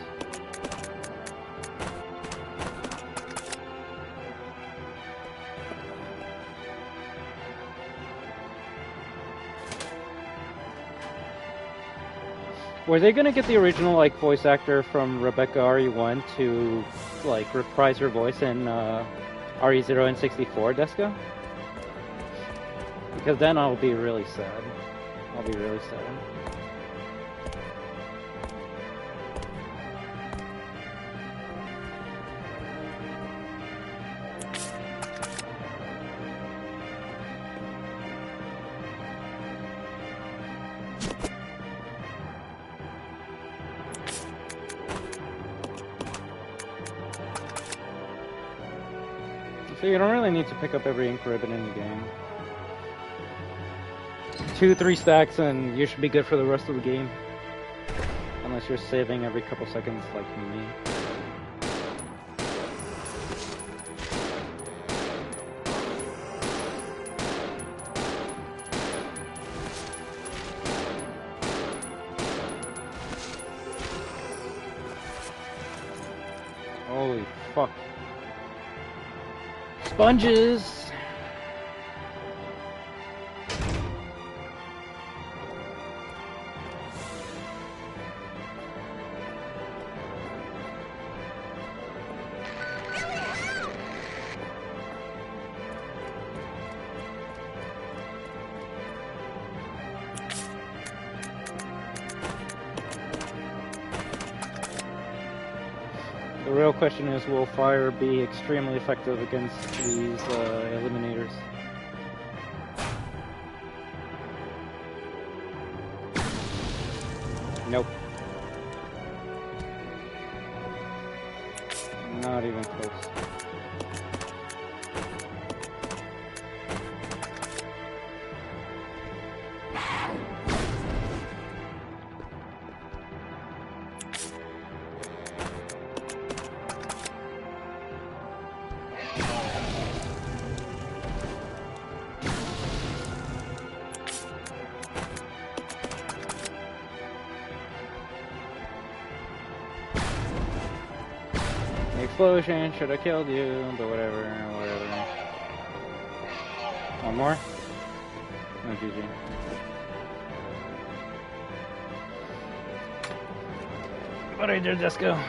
Were they gonna get the original like voice actor from Rebecca RE1 to like reprise her voice in RE0 and 64, Deska? Because then I'll be really sad. I'll be really sad. So you don't really need to pick up every ink ribbon in the game. 2-3 stacks and you should be good for the rest of the game. Unless you're saving every couple seconds like me. Holy fuck. Sponges! The real question is, will fire be extremely effective against these eliminators? Nope. Not even close. Explosion, should have killed you, but whatever. One more? No, GG. What I did, Desko.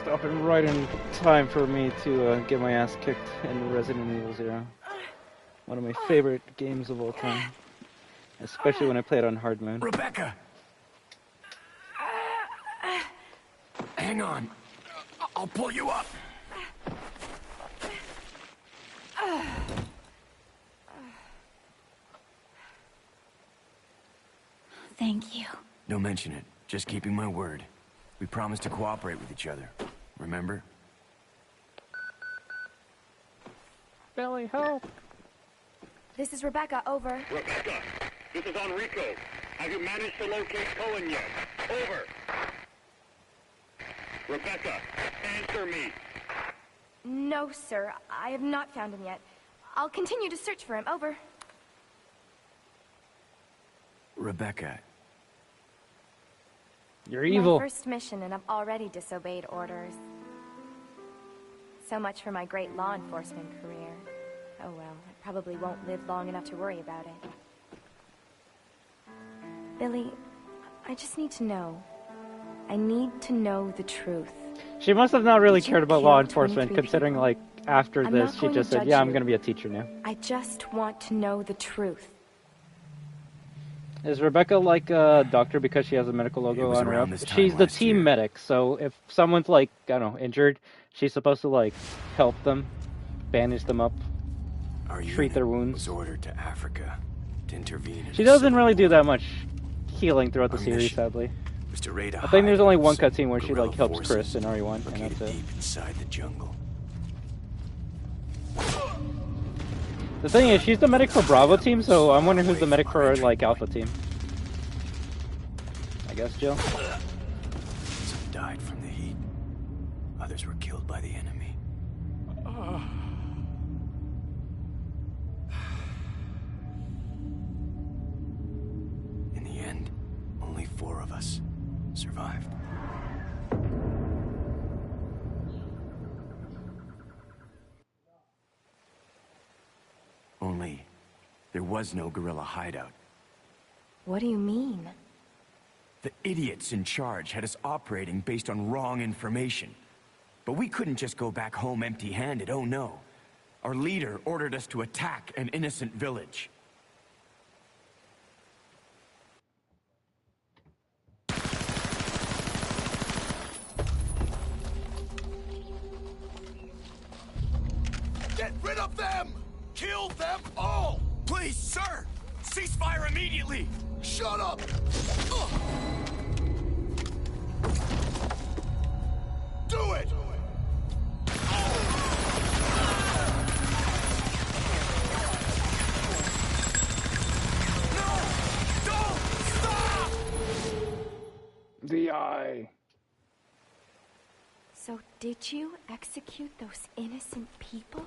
Stopping right in time for me to get my ass kicked in Resident Evil 0. One of my favorite games of all time. Especially when I play it on hard mode. Rebecca! Hang on. I'll pull you up. Thank you. Don't mention it. Just keeping my word. We promised to cooperate with each other. Remember? Billy, help! This is Rebecca, over. Rebecca, this is Enrico. Have you managed to locate Cohen yet? Over. Rebecca, answer me. No, sir. I have not found him yet. I'll continue to search for him. Over. Rebecca. You're evil. My first mission, and I've already disobeyed orders. So much for my great law enforcement career. Oh well, I probably won't live long enough to worry about it. Billy, I just need to know. I need to know the truth. She must have not really cared about law enforcement, considering, like, after I'm this, not she going just to said, judge "Yeah, I'm you. gonna be a teacher now." I just want to know the truth. Is Rebecca like a doctor because she has a medical logo on her around up? this time She's the last team year. medic, so if someone's like, I don't know, injured, she's supposed to like help them, bandage them up, treat their wounds. Was ordered to Africa to intervene in She the doesn't civil really do war. that much healing throughout the Our series, mission sadly. was to raid a I think there's hideout only of one some cutscene where she guerrilla like helps forces Chris in RE1, and located that's it. deep inside the jungle. The thing is, she's the medic for Bravo team, so I'm wondering who's the medic for like Alpha team. I guess Jill. Some died from the heat. Others were killed by the enemy. In the end, only 4 of us survived. Only, there was no guerrilla hideout. What do you mean? The idiots in charge had us operating based on wrong information. But we couldn't just go back home empty-handed, oh no. Our leader ordered us to attack an innocent village. Get rid of them! Kill them all! Please, sir! Ceasefire immediately! Shut up! Do it! The eye. So did you execute those innocent people?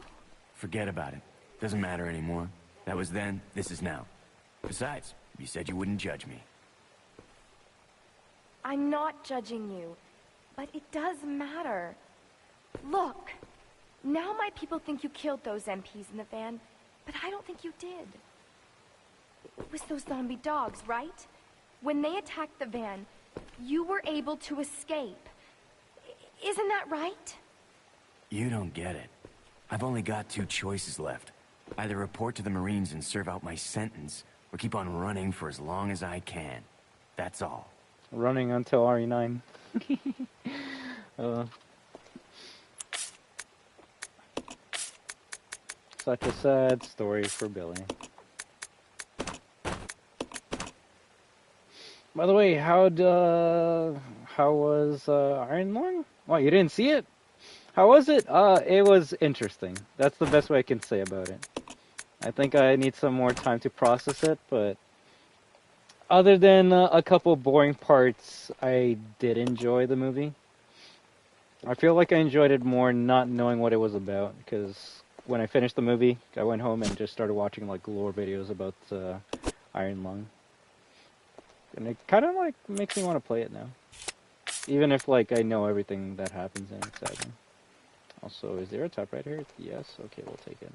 Forget about it. Doesn't matter anymore. That was then, this is now. Besides, you said you wouldn't judge me. I'm not judging you, but it does matter. Look, now my people think you killed those MPs in the van, but I don't think you did. It was those zombie dogs, right? When they attacked the van, you were able to escape. Isn't that right? You don't get it. I've only got 2 choices left. Either report to the Marines and serve out my sentence, or keep on running for as long as I can. That's all. Running until RE9. Such a sad story for Billy. By the way, how was Iron Lung? What, you didn't see it? How was it? It was interesting. That's the best way I can say about it. I think I need some more time to process it, but other than a couple boring parts, I did enjoy the movie. I feel like I enjoyed it more not knowing what it was about, because when I finished the movie, I went home and just started watching like lore videos about Iron Lung. And it kind of like makes me want to play it now. Even if like I know everything that happens in it, sadly. Also, is there a typewriter here? Yes, okay, we'll take it.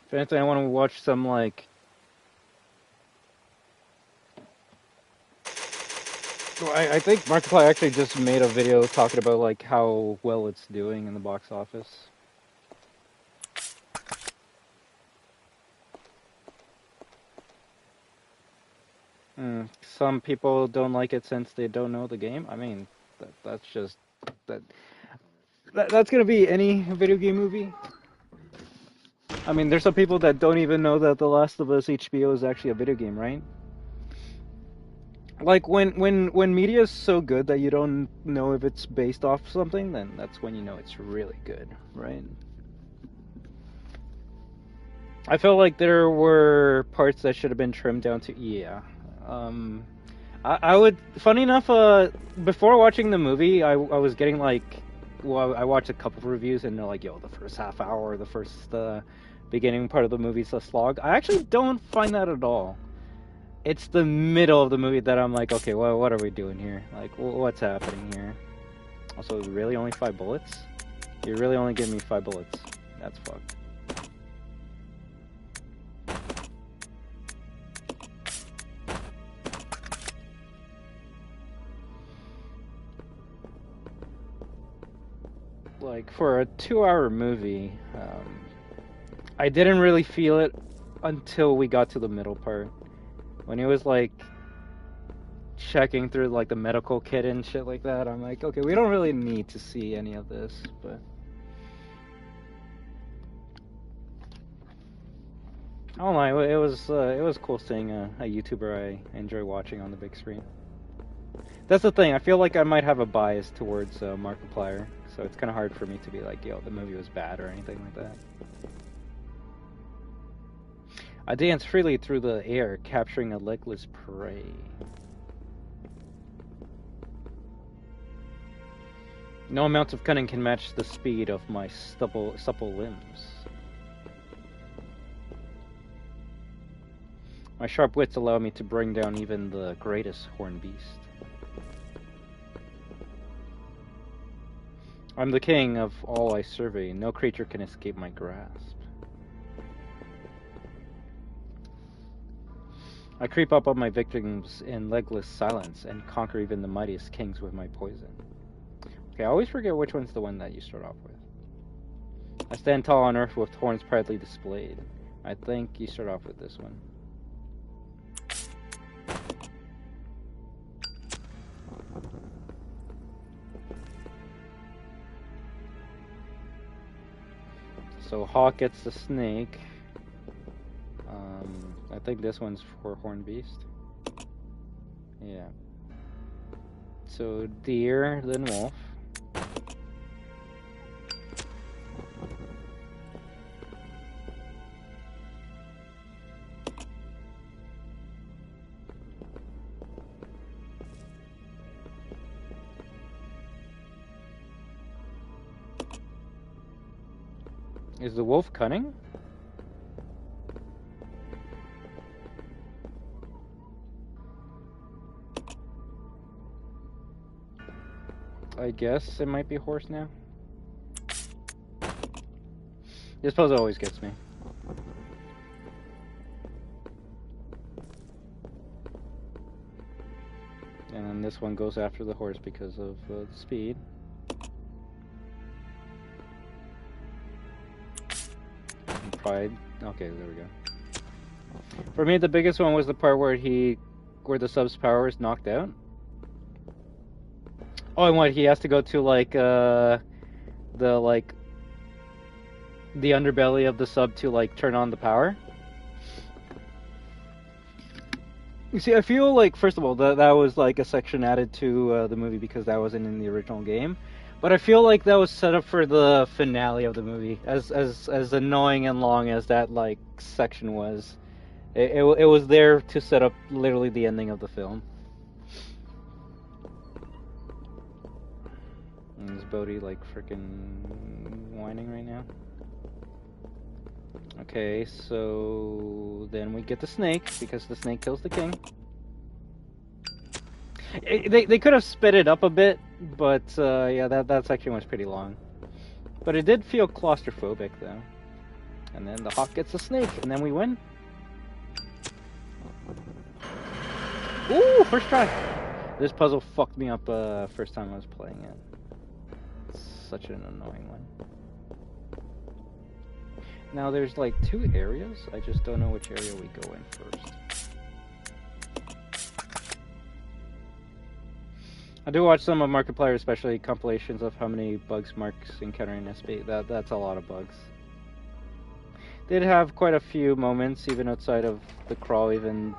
If anything, I want to watch some like... Well, I think Markiplier actually just made a video talking about like how well it's doing in the box office. Some people don't like it since they don't know the game. I mean, that's just that's gonna be any video game movie. I mean, there's some people that don't even know that The Last of Us HBO is actually a video game, right? Like when media is so good that you don't know if it's based off something, then that's when you know it's really good, right? I felt like there were parts that should have been trimmed down to I would, funny enough, before watching the movie, I was getting like, well, I watched a couple of reviews and they're like, yo, the first half hour, the first beginning part of the movie is a slog. I actually don't find that at all. It's the middle of the movie that I'm like, okay, well, what are we doing here? Like, what's happening here? Also, really only 5 bullets? You really only give me 5 bullets. That's fucked. like, for a 2-hour movie, I didn't really feel it until we got to the middle part. When he was, like, checking through, like, the medical kit and shit like that, I'm like, okay, we don't really need to see any of this, but... I don't know, it was cool seeing a YouTuber I enjoy watching on the big screen. That's the thing, I feel like I might have a bias towards Markiplier, so it's kind of hard for me to be like, yo, the movie was bad or anything like that. I dance freely through the air, capturing a legless prey. No amount of cunning can match the speed of my supple limbs. My sharp wits allow me to bring down even the greatest horned beast. I'm the king of all I survey. No creature can escape my grasp. I creep up on my victims in legless silence and conquer even the mightiest kings with my poison. Okay, I always forget which one's the one that you start off with. I stand tall on earth with horns proudly displayed. I think you start off with this one. So Hawk gets the snake. I think this one's for Horned Beast. Yeah. So deer, then wolf. Is the wolf cunning? I guess it might be horse now. This puzzle always gets me. And then this one goes after the horse because of the speed. And pride. Okay, there we go. For me, the biggest one was the part where where the sub's power is knocked out. Oh, and what, he has to go to, like, the underbelly of the sub to, like, turn on the power? You see, I feel like, first of all, that was, like, a section added to the movie because that wasn't in the original game. But I feel like that was set up for the finale of the movie. As annoying and long as that, like, section was. It was there to set up literally the ending of the film. Is Bodhi like freaking whining right now? Okay, so then we get the snake because the snake kills the king. They could have sped it up a bit, but yeah, that section was pretty long. But it did feel claustrophobic though. And then the hawk gets the snake, and then we win. Ooh, first try. This puzzle fucked me up first time I was playing it. Such an annoying one. Now there's like 2 areas. I just don't know which area we go in first. I do watch some of Markiplier, especially compilations of how many bugs Mark's encountering in SP. That's a lot of bugs. Did have quite a few moments, even outside of the crawl, even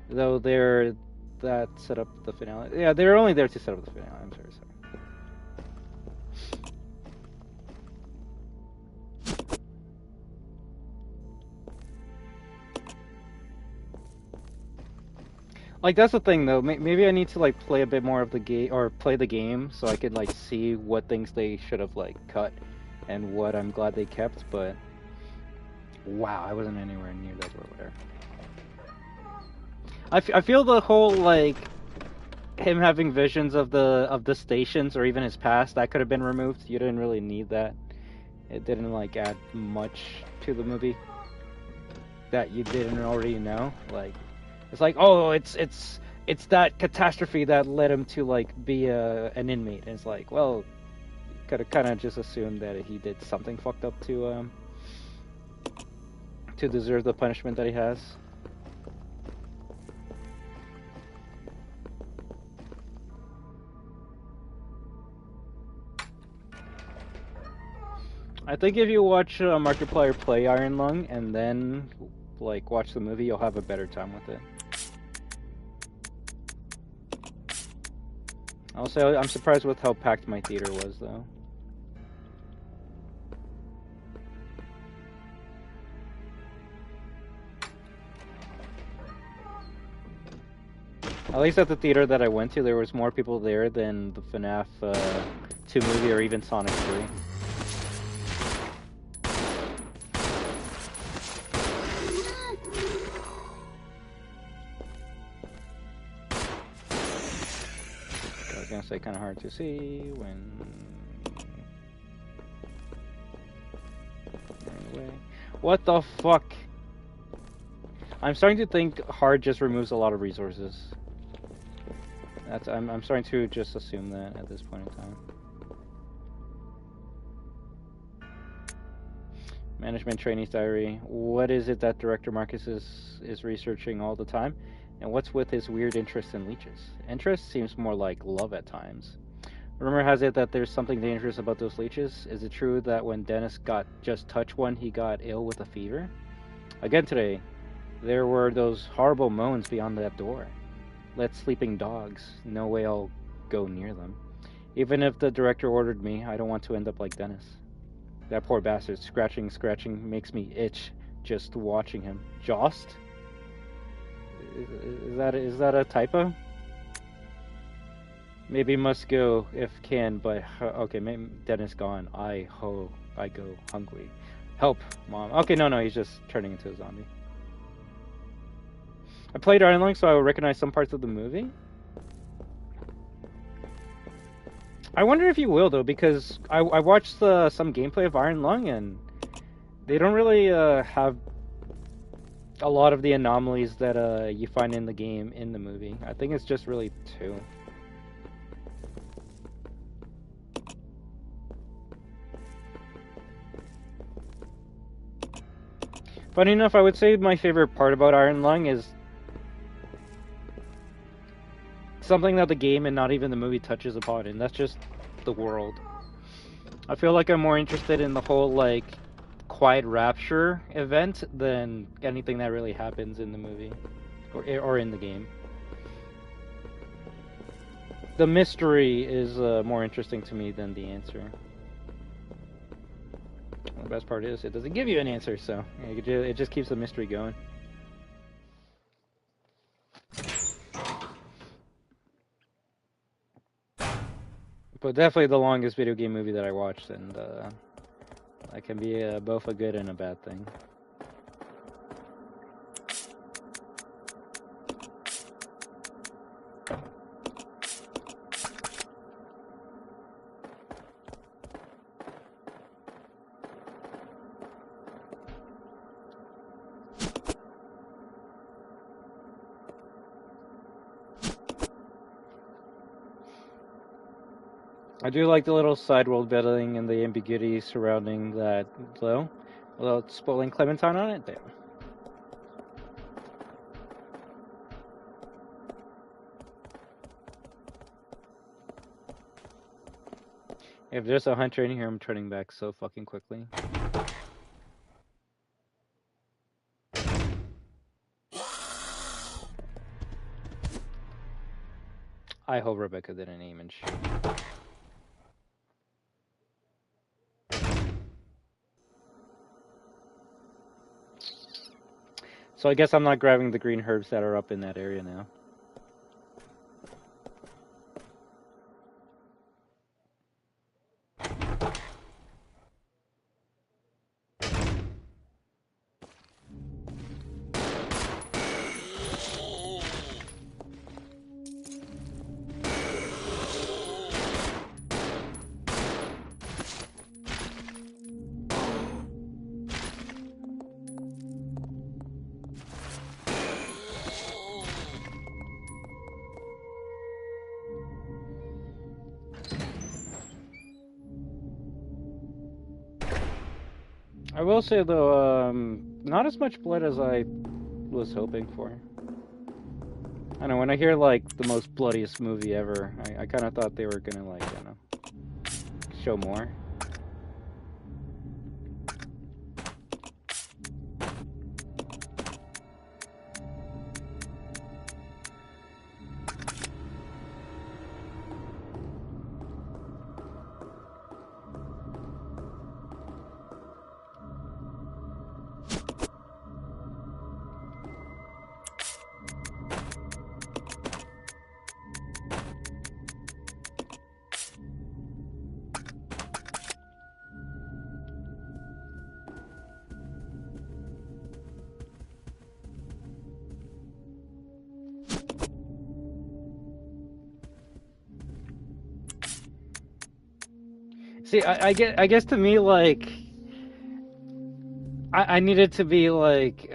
though they're that set up the finale. Yeah, they're only there to set up the finale. I'm sorry. Like, that's the thing though. Maybe I need to like play a bit more of the game, or play the game, so I could like see what things they should have like cut, and what I'm glad they kept. But wow, I wasn't anywhere near that door there. I feel the whole, like, him having visions of the stations or even his past, that could have been removed. You didn't really need that. It didn't, like, add much to the movie that you didn't already know. Like, it's like, oh, it's it's that catastrophe that led him to like be an inmate. And it's like, well, could have kind of just assumed that he did something fucked up to deserve the punishment that he has. I think if you watch Markiplier play Iron Lung and then like watch the movie, you'll have a better time with it. Also, I'm surprised with how packed my theater was, though. At least at the theater that I went to, there was more people there than the FNAF 2 movie or even Sonic 3. I was gonna say kind of hard to see when... Anyway. What the fuck? I'm starting to think hard just removes a lot of resources. I'm starting to just assume that at this point in time. Management Trainee's Diary. What is it that Director Marcus is researching all the time? And what's with his weird interest in leeches? Interest seems more like love at times. Rumor has it that there's something dangerous about those leeches. Is it true that when Dennis just touched one, he got ill with a fever? Again today, there were those horrible moans beyond that door. Let sleeping dogs. No way I'll go near them. Even if the director ordered me, I don't want to end up like Dennis. That poor bastard. Scratching makes me itch just watching him. Jost? Is that a typo? Maybe must go if can, but okay, maybe Dennis gone. I go hungry. Help, Mom. Okay, no, he's just turning into a zombie. I played Iron Lung, so I will recognize some parts of the movie. I wonder if you will, though, because I watched some gameplay of Iron Lung, and they don't really have a lot of the anomalies that you find in the game in the movie. I think it's just really 2. Funny enough, I would say my favorite part about Iron Lung is something that the game and not even the movie touches upon, and that's just the world. I feel like I'm more interested in the whole, like, quiet rapture event than anything that really happens in the movie or in the game. The mystery is more interesting to me than the answer. The best part is it doesn't give you an answer, so it just keeps the mystery going. But definitely the longest video game movie that I watched, and that can be both a good and a bad thing. I do like the little side world building and the ambiguity surrounding that, though. Without spoiling Clementine on it, damn. If there's a hunter in here, I'm turning back so fucking quickly. I hope Rebecca didn't aim and shoot. So I guess I'm not grabbing the green herbs that are up in that area now. I will say though, not as much blood as I was hoping for. I know when I hear like the most bloodiest movie ever, I kind of thought they were gonna like, I don't know, show more. See, I guess to me, like, I needed to be, like,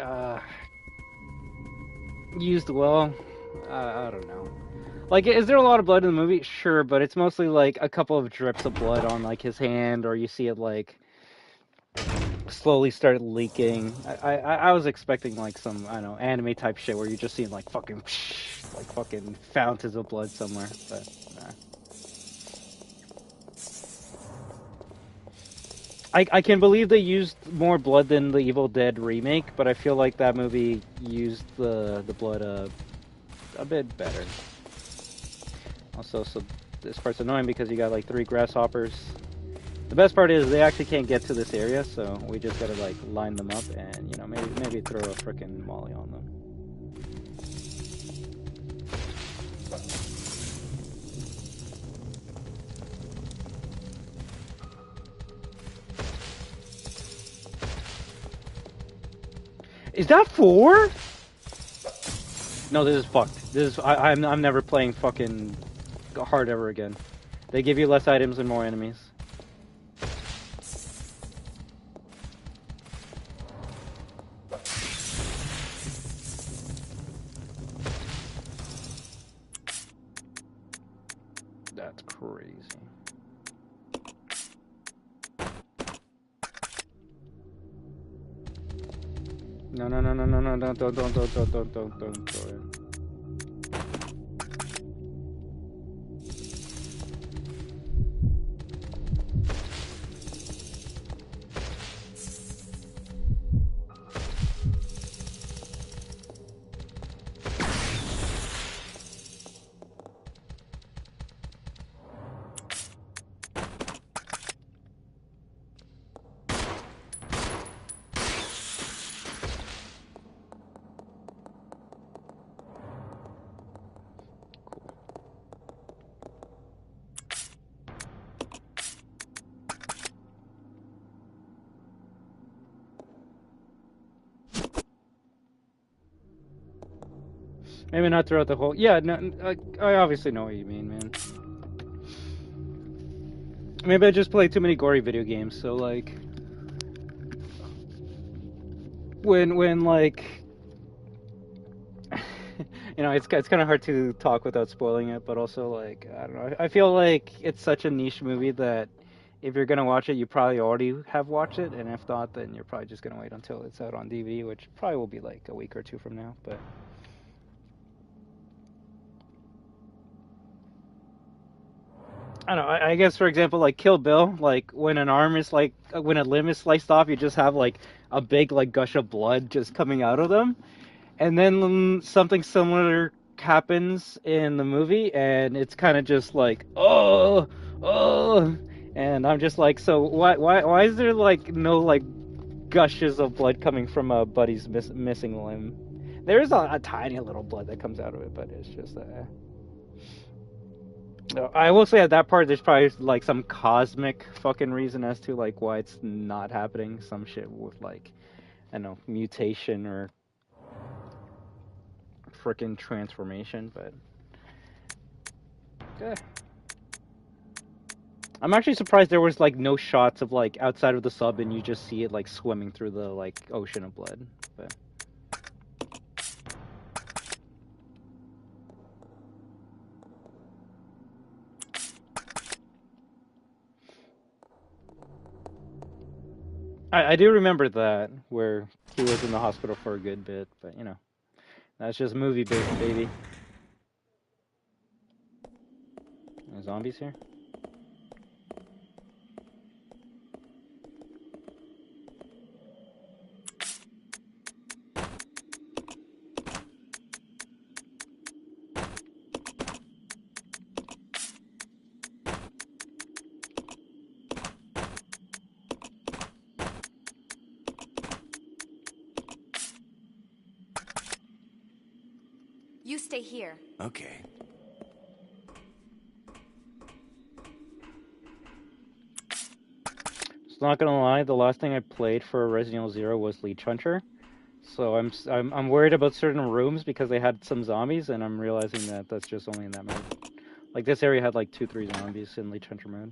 used well. I don't know. Like, is there a lot of blood in the movie? Sure, but it's mostly, like, a couple of drips of blood on, like, his hand, or you see it, like, slowly start leaking. I was expecting, like, some, I don't know, anime type shit where you're just seeing, like, fucking, like, fucking fountains of blood somewhere, but, nah. I can believe they used more blood than the Evil Dead remake, but I feel like that movie used the blood a bit better. Also, so this part's annoying because you got like 3 grasshoppers. The best part is they actually can't get to this area, so we just gotta like line them up and, you know, maybe throw a frickin' molly on them. Is that 4? No, this is fucked. This is I'm never playing fucking hard ever again. They give you less items and more enemies. That's crazy. No, don't. Maybe not throughout the whole... Yeah, no, I obviously know what you mean, man. Maybe I just play too many gory video games, so, like... When like... you know, it's kind of hard to talk without spoiling it, but also, like, I don't know. I feel like it's such a niche movie that if you're gonna watch it, you probably already have watched it, and if not, then you're probably just gonna wait until it's out on DVD, which probably will be, like, a week or 2 from now, but... I don't know, I guess, for example, like Kill Bill, like when an arm is like, when a limb is sliced off, you just have like a big like gush of blood just coming out of them. And then something similar happens in the movie, and it's kind of just like, oh, and I'm just like, so why is there like no like gushes of blood coming from a buddy's missing limb? There is a tiny little blood that comes out of it, but it's just No, I will say at that part, there's probably like some cosmic fucking reason as to like why it's not happening. Some shit with like, I don't know, mutation or freaking transformation, but yeah. I'm actually surprised there was like no shots of like outside of the sub and you just see it like swimming through the like ocean of blood, but. I do remember that, where he was in the hospital for a good bit, but you know, that's just movie-based, baby. Are zombies here? You stay here. Okay. Just not gonna lie, the last thing I played for Resident Evil 0 was Leech Hunter. So I'm worried about certain rooms because they had some zombies, and I'm realizing that that's just only in that mode. Like this area had like 2-3 zombies in Leech Hunter mode.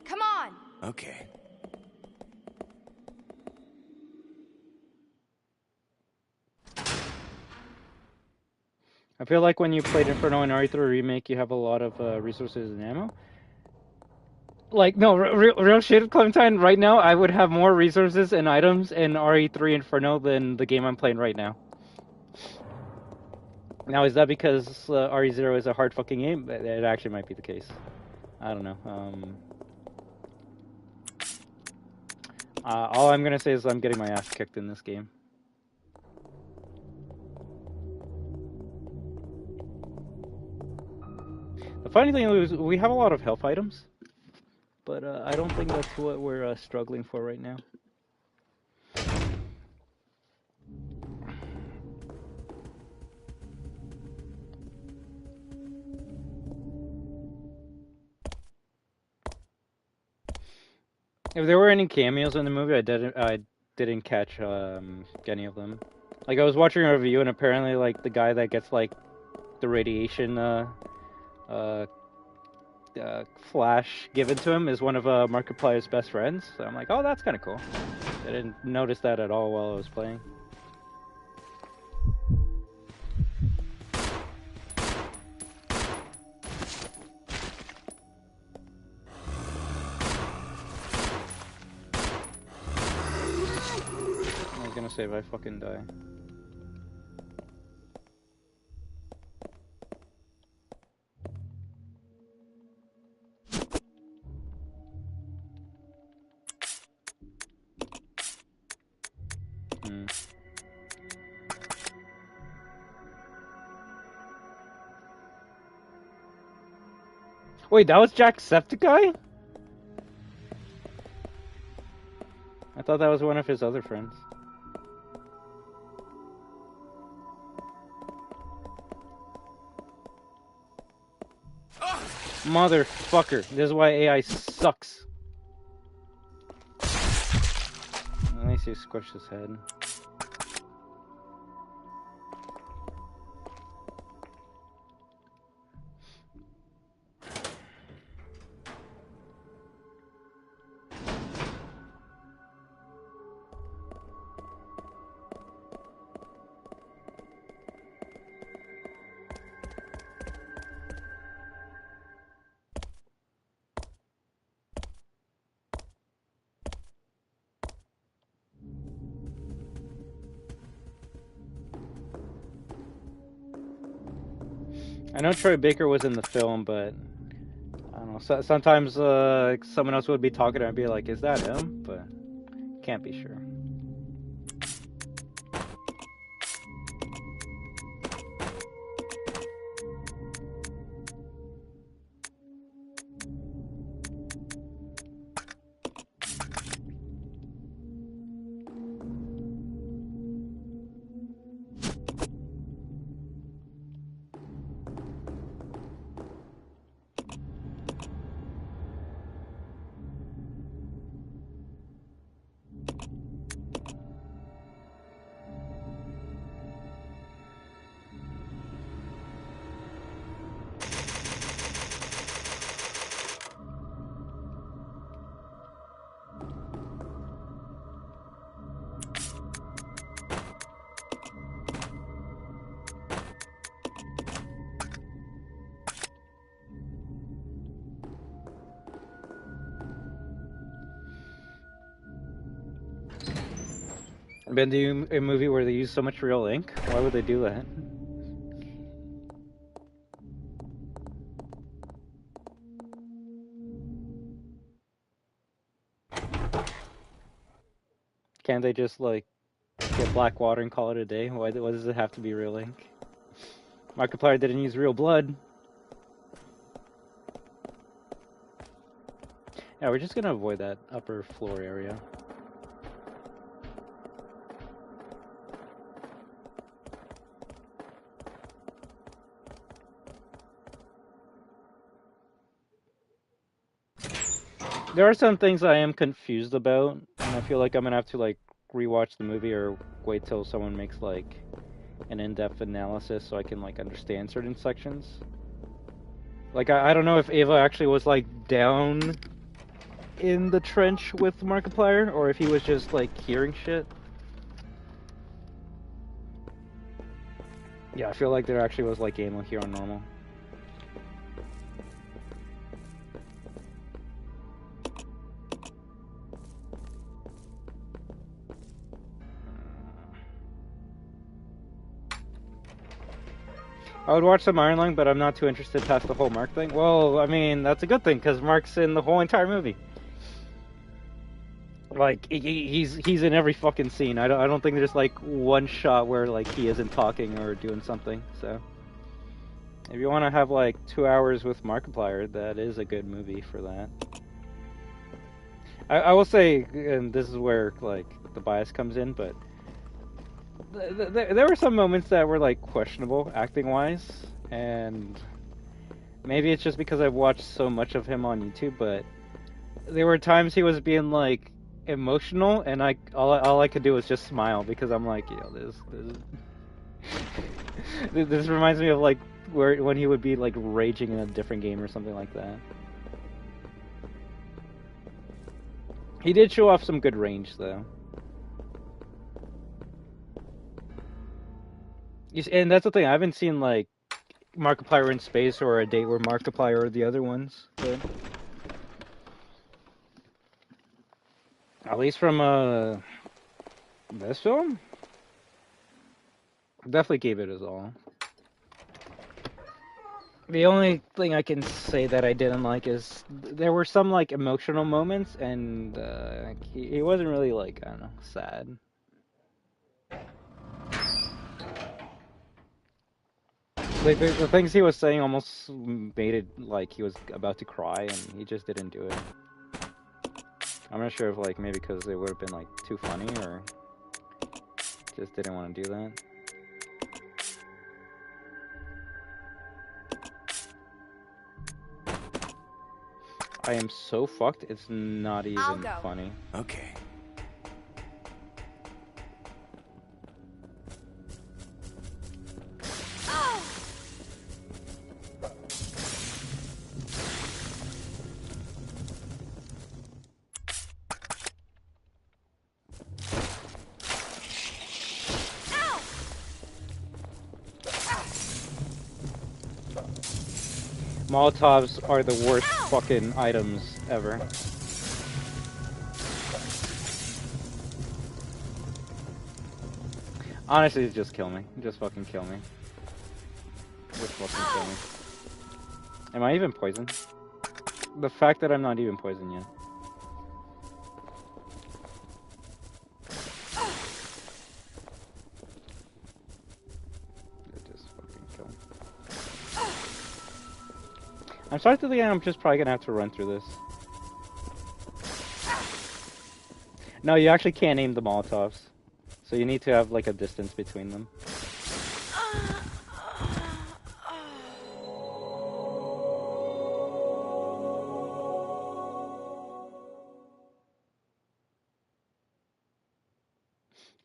Come on! Okay. I feel like when you played Inferno and RE3 Remake, you have a lot of resources and ammo. Like, no, real shit, Clementine, right now, I would have more resources and items in RE3 Inferno than the game I'm playing right now. Now, is that because RE0 is a hard fucking game? It actually might be the case. I don't know. All I'm gonna say is I'm getting my ass kicked in this game. The funny thing is, we have a lot of health items, but I don't think that's what we're struggling for right now. If there were any cameos in the movie, I didn't catch any of them. Like, I was watching a review, and apparently, like, the guy that gets like the radiation flash given to him is one of Markiplier's best friends. So I'm like, oh, that's kind of cool. I didn't notice that at all while I was playing. I was gonna say if I fucking die. Wait, that was Jacksepticeye? I thought that was one of his other friends. Motherfucker. This is why AI sucks. At least he squished his head. I know Troy Baker was in the film, but I don't know. Sometimes someone else would be talking and I'd be like, is that him? But can't be sure. Been to a movie where they use so much real ink? Why would they do that? Can't they just, like, get black water and call it a day? Why does it have to be real ink? Markiplier didn't use real blood. Yeah, we're just gonna avoid that upper floor area. There are some things I am confused about, and I feel like I'm gonna have to, like, rewatch the movie or wait till someone makes, like, an in-depth analysis so I can, like, understand certain sections. Like, I don't know if Ava actually was, like, down in the trench with Markiplier, or if he was just, like, hearing shit. Yeah, I feel like there actually was, like, ammo here on normal. I would watch some Iron Lung, but I'm not too interested past the whole Mark thing. Well, I mean, that's a good thing, because Mark's in the whole entire movie. Like, he's in every fucking scene. I don't think there's, like, one shot where, like, he isn't talking or doing something, so... If you want to have, like, 2 hours with Markiplier, that is a good movie for that. I will say, and this is where, like, the bias comes in, but... There were some moments that were, like, questionable, acting-wise, and... Maybe it's just because I've watched so much of him on YouTube, but... There were times he was being, like, emotional, and all I could do was just smile, because I'm like, yo, this reminds me of, like, when he would be, like, raging in a different game or something like that. He did show off some good range, though. And that's the thing, I haven't seen, like, Markiplier in space or a date where Markiplier or the other ones, but... At least from, this film? Definitely gave it his all. The only thing I can say that I didn't like is there were some, like, emotional moments, and he wasn't really, like, I don't know, sad. Like, the things he was saying almost made it like he was about to cry, and he just didn't do it. I'm not sure if, like, maybe because it would have been, like, too funny, or just didn't want to do that. I am so fucked, it's not even funny. Okay. Molotovs are the worst fucking items ever. Honestly, just kill me. Just fucking kill me. Just fucking kill me. Am I even poisoned? The fact that I'm not even poisoned yet. Just fucking kill me. I'm starting to think I'm just probably gonna have to run through this. No, you actually can't aim the Molotovs. So you need to have, like, a distance between them.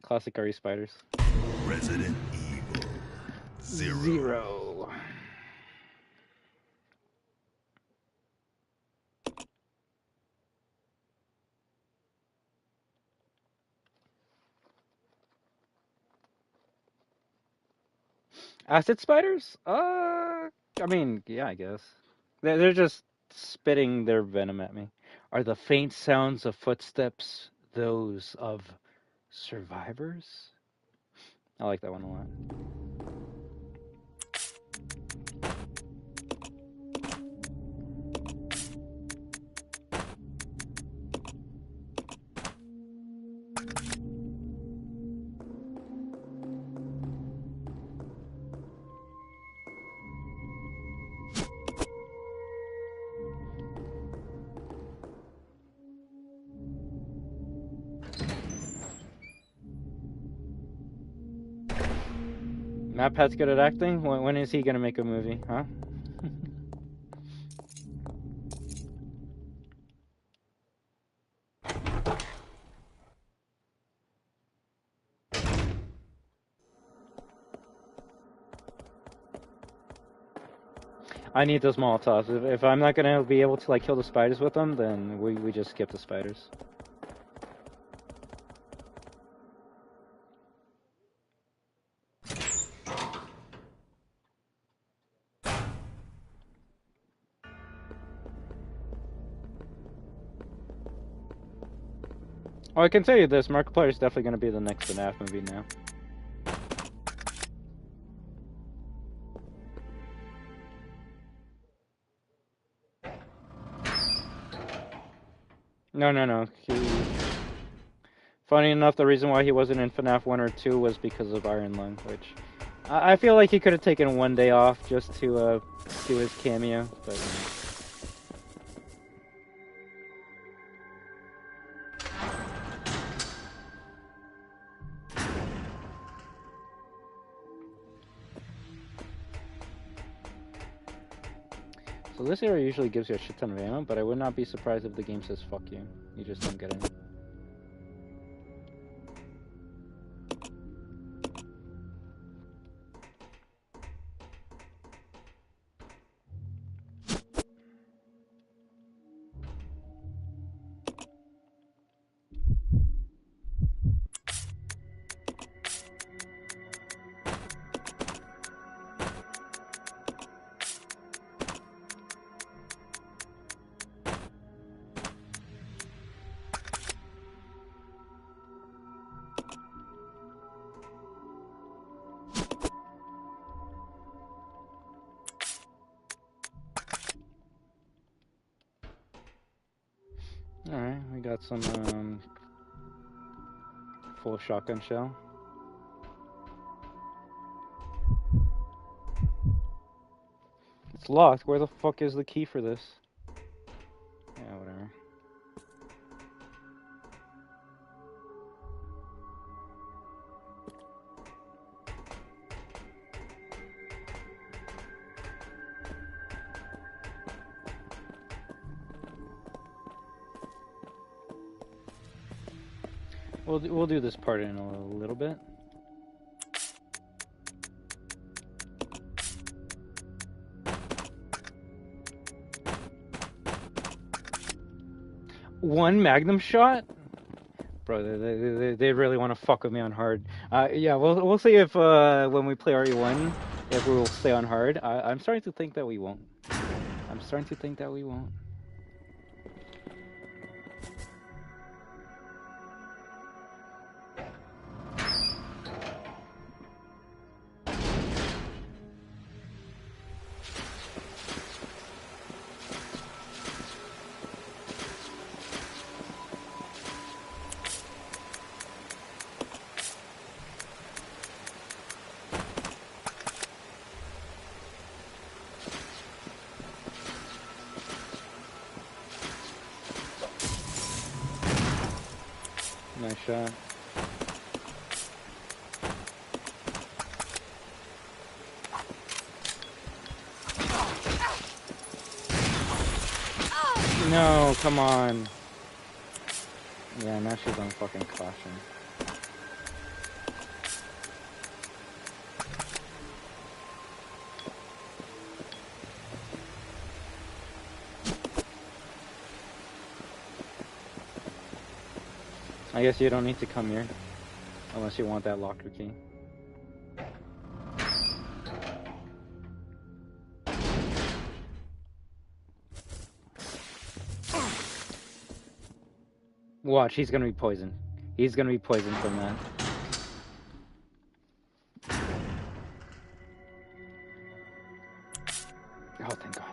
Classic RE spiders. Resident Evil Zero. Acid spiders? I mean, yeah, I guess. They're just spitting their venom at me. Are the faint sounds of footsteps those of Survivors? I like that one a lot. Matt Pat's good at acting? When is he gonna make a movie, huh? I need those Molotovs. If I'm not gonna be able to like kill the spiders with them, then we just skip the spiders. Oh, I can tell you this, Markiplier is definitely gonna be the next FNAF movie now. No. Funny enough, the reason why he wasn't in FNAF 1 or 2 was because of Iron Lung, which I feel like he could have taken one day off just to do his cameo, but So this area usually gives you a shit ton of ammo, but I would not be surprised if the game says fuck you. You just don't get it. Alright, we got some full shotgun shell. It's locked. Where the fuck is the key for this? Yeah, whatever. We'll do this part in a little bit. One magnum shot? Bro, they really want to fuck with me on hard. Yeah, we'll see if when we play RE1, if we will stay on hard. I'm starting to think that we won't. Nice shot. No, come on. Yeah, now she's on fucking caution. I guess you don't need to come here, unless you want that locker key. Watch, he's gonna be poisoned. He's gonna be poisoned from that. Oh, thank God.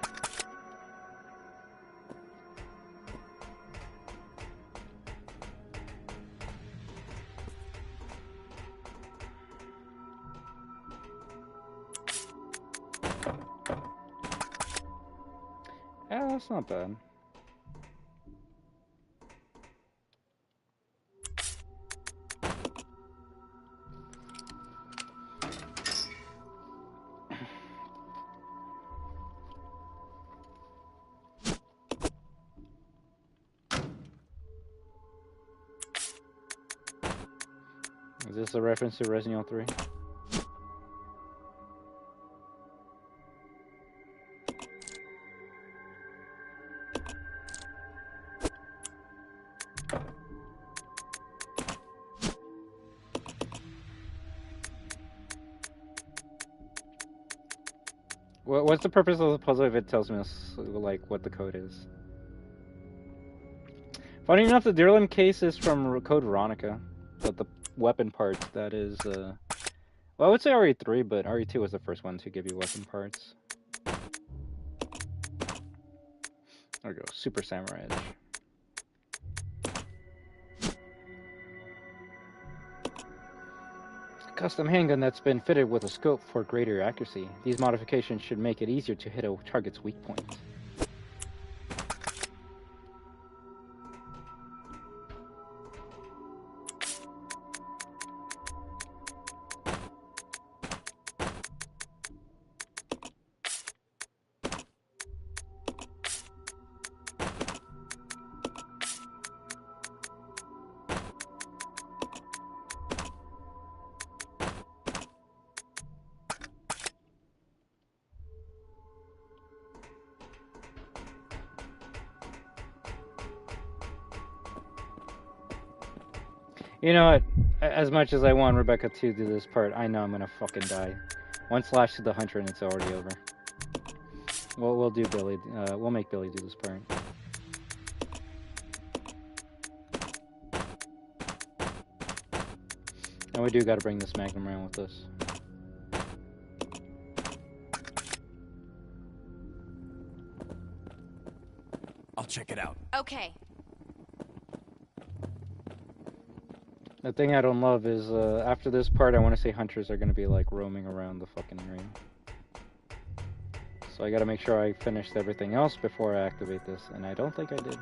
Yeah, that's not bad. Is this a reference to Resident Evil 3? What's the purpose of the puzzle if it tells me like what the code is? Funny enough, the Durlam case is from Code Veronica, but the weapon parts, that is, well, I would say RE3, but RE2 was the first one to give you weapon parts. There we go, Super Samurai Edge. Custom handgun that's been fitted with a scope for greater accuracy. These modifications should make it easier to hit a target's weak point. You know what? As much as I want Rebecca to do this part, I know I'm gonna fucking die. One slash to the hunter and it's already over. We'll do Billy. We'll make Billy do this part. And we do got to bring this Magnum around with us. I'll check it out. Okay. The thing I don't love is, after this part, I want to say hunters are going to be, like, roaming around the fucking ring. So I got to make sure I finished everything else before I activate this, and I don't think I did.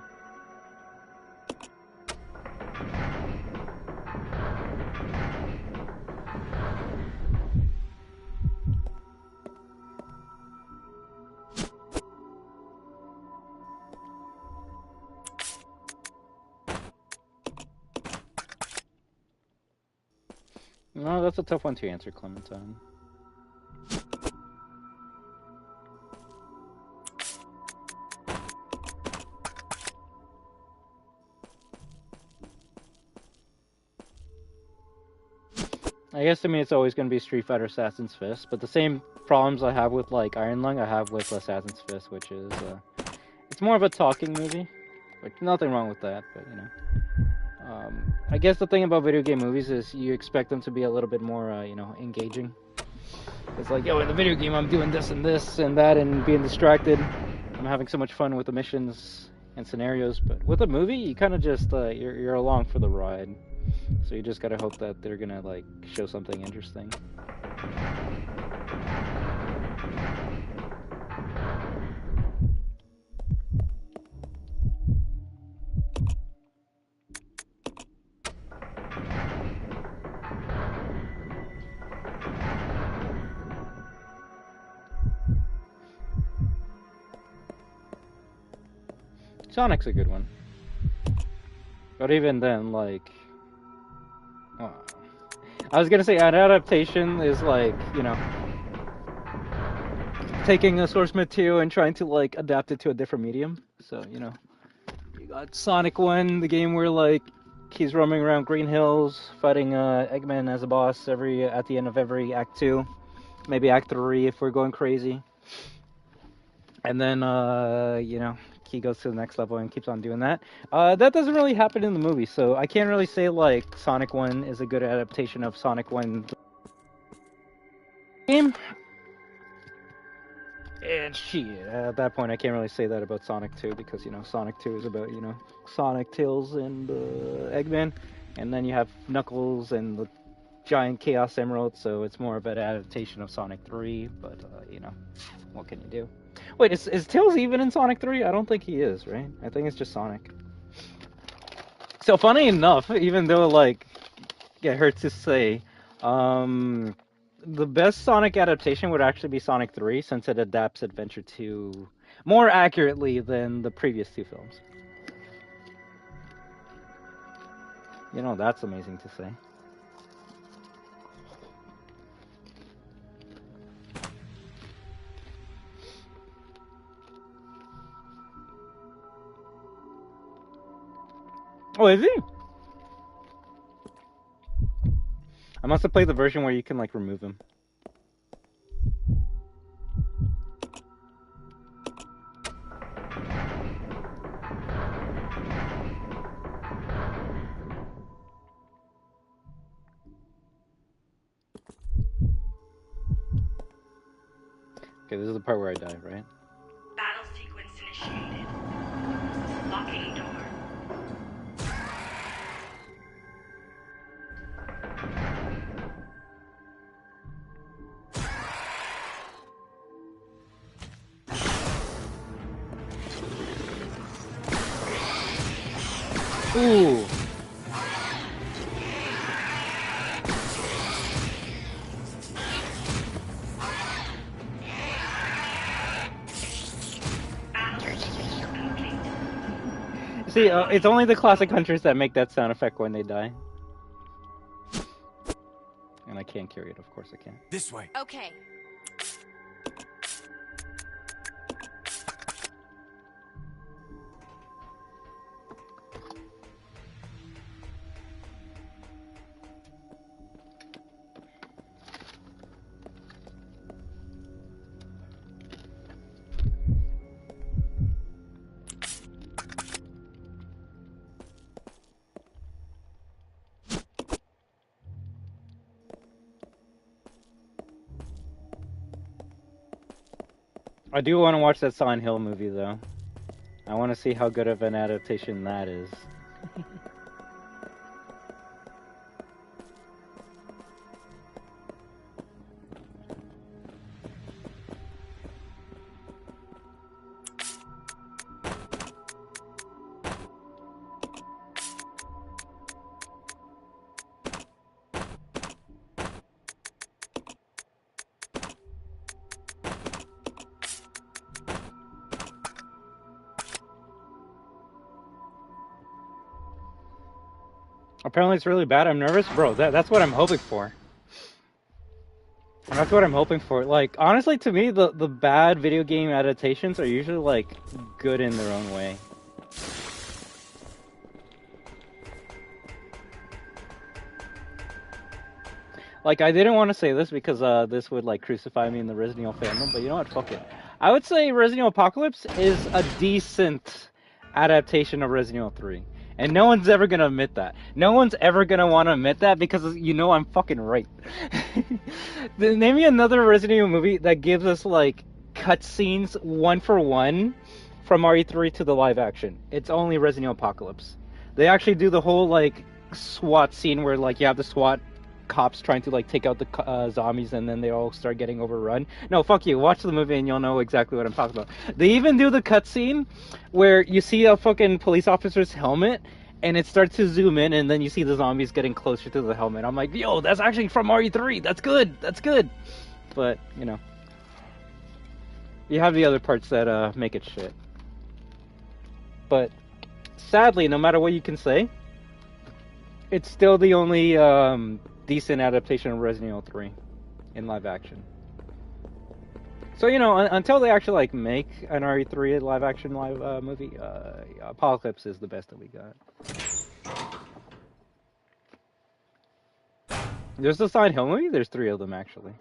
No, that's a tough one to answer, Clementine. I guess to me it's always going to be Street Fighter Assassin's Fist, but the same problems I have with, like, Iron Lung I have with Assassin's Fist, which is, it's more of a talking movie. Like, nothing wrong with that, but, you know. I guess the thing about video game movies is you expect them to be a little bit more, you know, engaging. It's like, yo, in the video game I'm doing this and that and being distracted. I'm having so much fun with the missions and scenarios, but with a movie, you kind of just, you're along for the ride. So you just gotta hope that they're gonna, like, show something interesting. Sonic's a good one. But even then, like... Oh, I was gonna say an adaptation is like, you know... taking a source material and trying to, like, adapt it to a different medium. So, you know... You got Sonic 1, the game where, like, he's roaming around Green Hills, fighting Eggman as a boss at the end of every Act 2. Maybe Act 3 if we're going crazy. And then, you know... he goes to the next level and keeps on doing that. That doesn't really happen in the movie, so I can't really say like Sonic 1 is a good adaptation of Sonic 1 game. And shit, at that point I can't really say that about Sonic 2 because, you know, Sonic 2 is about, you know, Sonic, Tails, and Eggman. And then you have Knuckles and the giant Chaos Emerald, so it's more of an adaptation of Sonic 3, but, you know, what can you do? Wait, is Tails even in Sonic 3? I don't think he is, right? I think it's just Sonic. So, funny enough, even though, like, it hurts to say, the best Sonic adaptation would actually be Sonic 3, since it adapts Adventure 2 more accurately than the previous two films. You know, that's amazing to say. Oh, is he? I must have played the version where you can, like, remove him. Okay, this is the part where I die, right? Battle sequence initiated. Locking door. Ooh. See, it's only the classic hunters that make that sound effect when they die. And I can't carry it, of course I can't. This way. Okay. I do want to watch that Silent Hill movie, though. I want to see how good of an adaptation that is. Apparently it's really bad. I'm nervous. Bro, that's what I'm hoping for. That's what I'm hoping for. Like, honestly, to me, the bad video game adaptations are usually, like, good in their own way. Like, I didn't want to say this because this would, like, crucify me in the Resident Evil fandom, but you know what? Fuck it. I would say Resident Evil Apocalypse is a decent adaptation of Resident Evil 3. And no one's ever gonna admit that. No one's ever gonna want to admit that because you know I'm fucking right. Name me another Resident Evil movie that gives us, like, cutscenes one for one from RE3 to the live action. It's only Resident Evil Apocalypse. They actually do the whole, like, SWAT scene where, like, you have the SWAT cops trying to, like, take out the zombies and then they all start getting overrun. No, fuck you. Watch the movie and you'll know exactly what I'm talking about. They even do the cutscene where you see a fucking police officer's helmet and it starts to zoom in and then you see the zombies getting closer to the helmet. I'm like, yo, that's actually from RE3. That's good. That's good. But, you know, you have the other parts that make it shit. But sadly, no matter what you can say, it's still the only decent adaptation of Resident Evil 3 in live action. So, you know, until they actually, like, make an RE3 live action movie, Apocalypse is the best that we got. There's the Silent Hill movie? There's 3 of them, actually.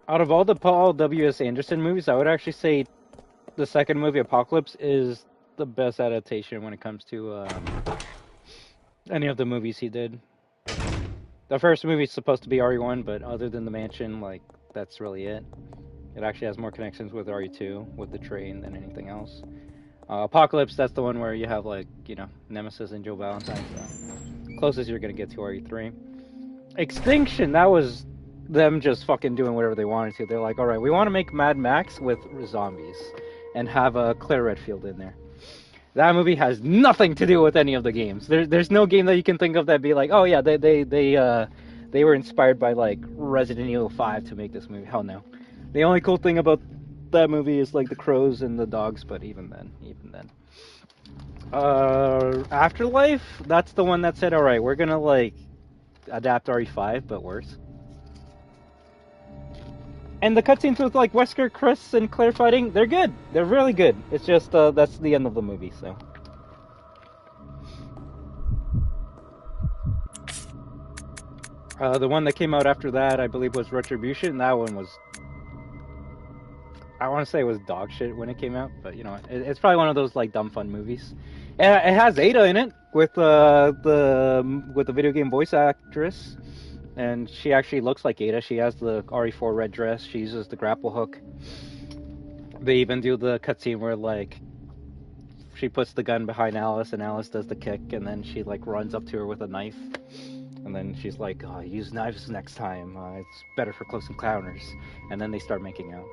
Out of all the Paul W.S. Anderson movies, I would actually say the second movie, Apocalypse, is the best adaptation when it comes to any of the movies he did. The first movie is supposed to be RE1, but other than the mansion, like, that's really it. It actually has more connections with RE2, with the train, than anything else. Apocalypse, that's the one where you have, like, you know, Nemesis and Joe Valentine. So closest you're going to get to RE3. Extinction, that was them just fucking doing whatever they wanted to. They're like, alright, we want to make Mad Max with zombies and have Claire Redfield in there. That movie has nothing to do with any of the games. There's no game that you can think of that be like, oh yeah, they were inspired by like Resident Evil 5 to make this movie. Hell no. The only cool thing about that movie is like the crows and the dogs, but even then. Afterlife, that's the one that said, alright, we're gonna like adapt RE5, but worse. And the cutscenes with like Wesker, Chris, and Claire fighting, they're good. They're really good. It's just that's the end of the movie, so. The one that came out after that, I believe, was Retribution. That one was, I want to say it was dog shit when it came out, but you know, it's probably one of those like dumb fun movies. And it has Ada in it with the video game voice actress. And she actually looks like Ada. She has the RE4 red dress. She uses the grapple hook. They even do the cutscene where, like, she puts the gun behind Alice, and Alice does the kick, and then she, like, runs up to her with a knife. And then she's like, oh, use knives next time. It's better for close encounters. And then they start making out.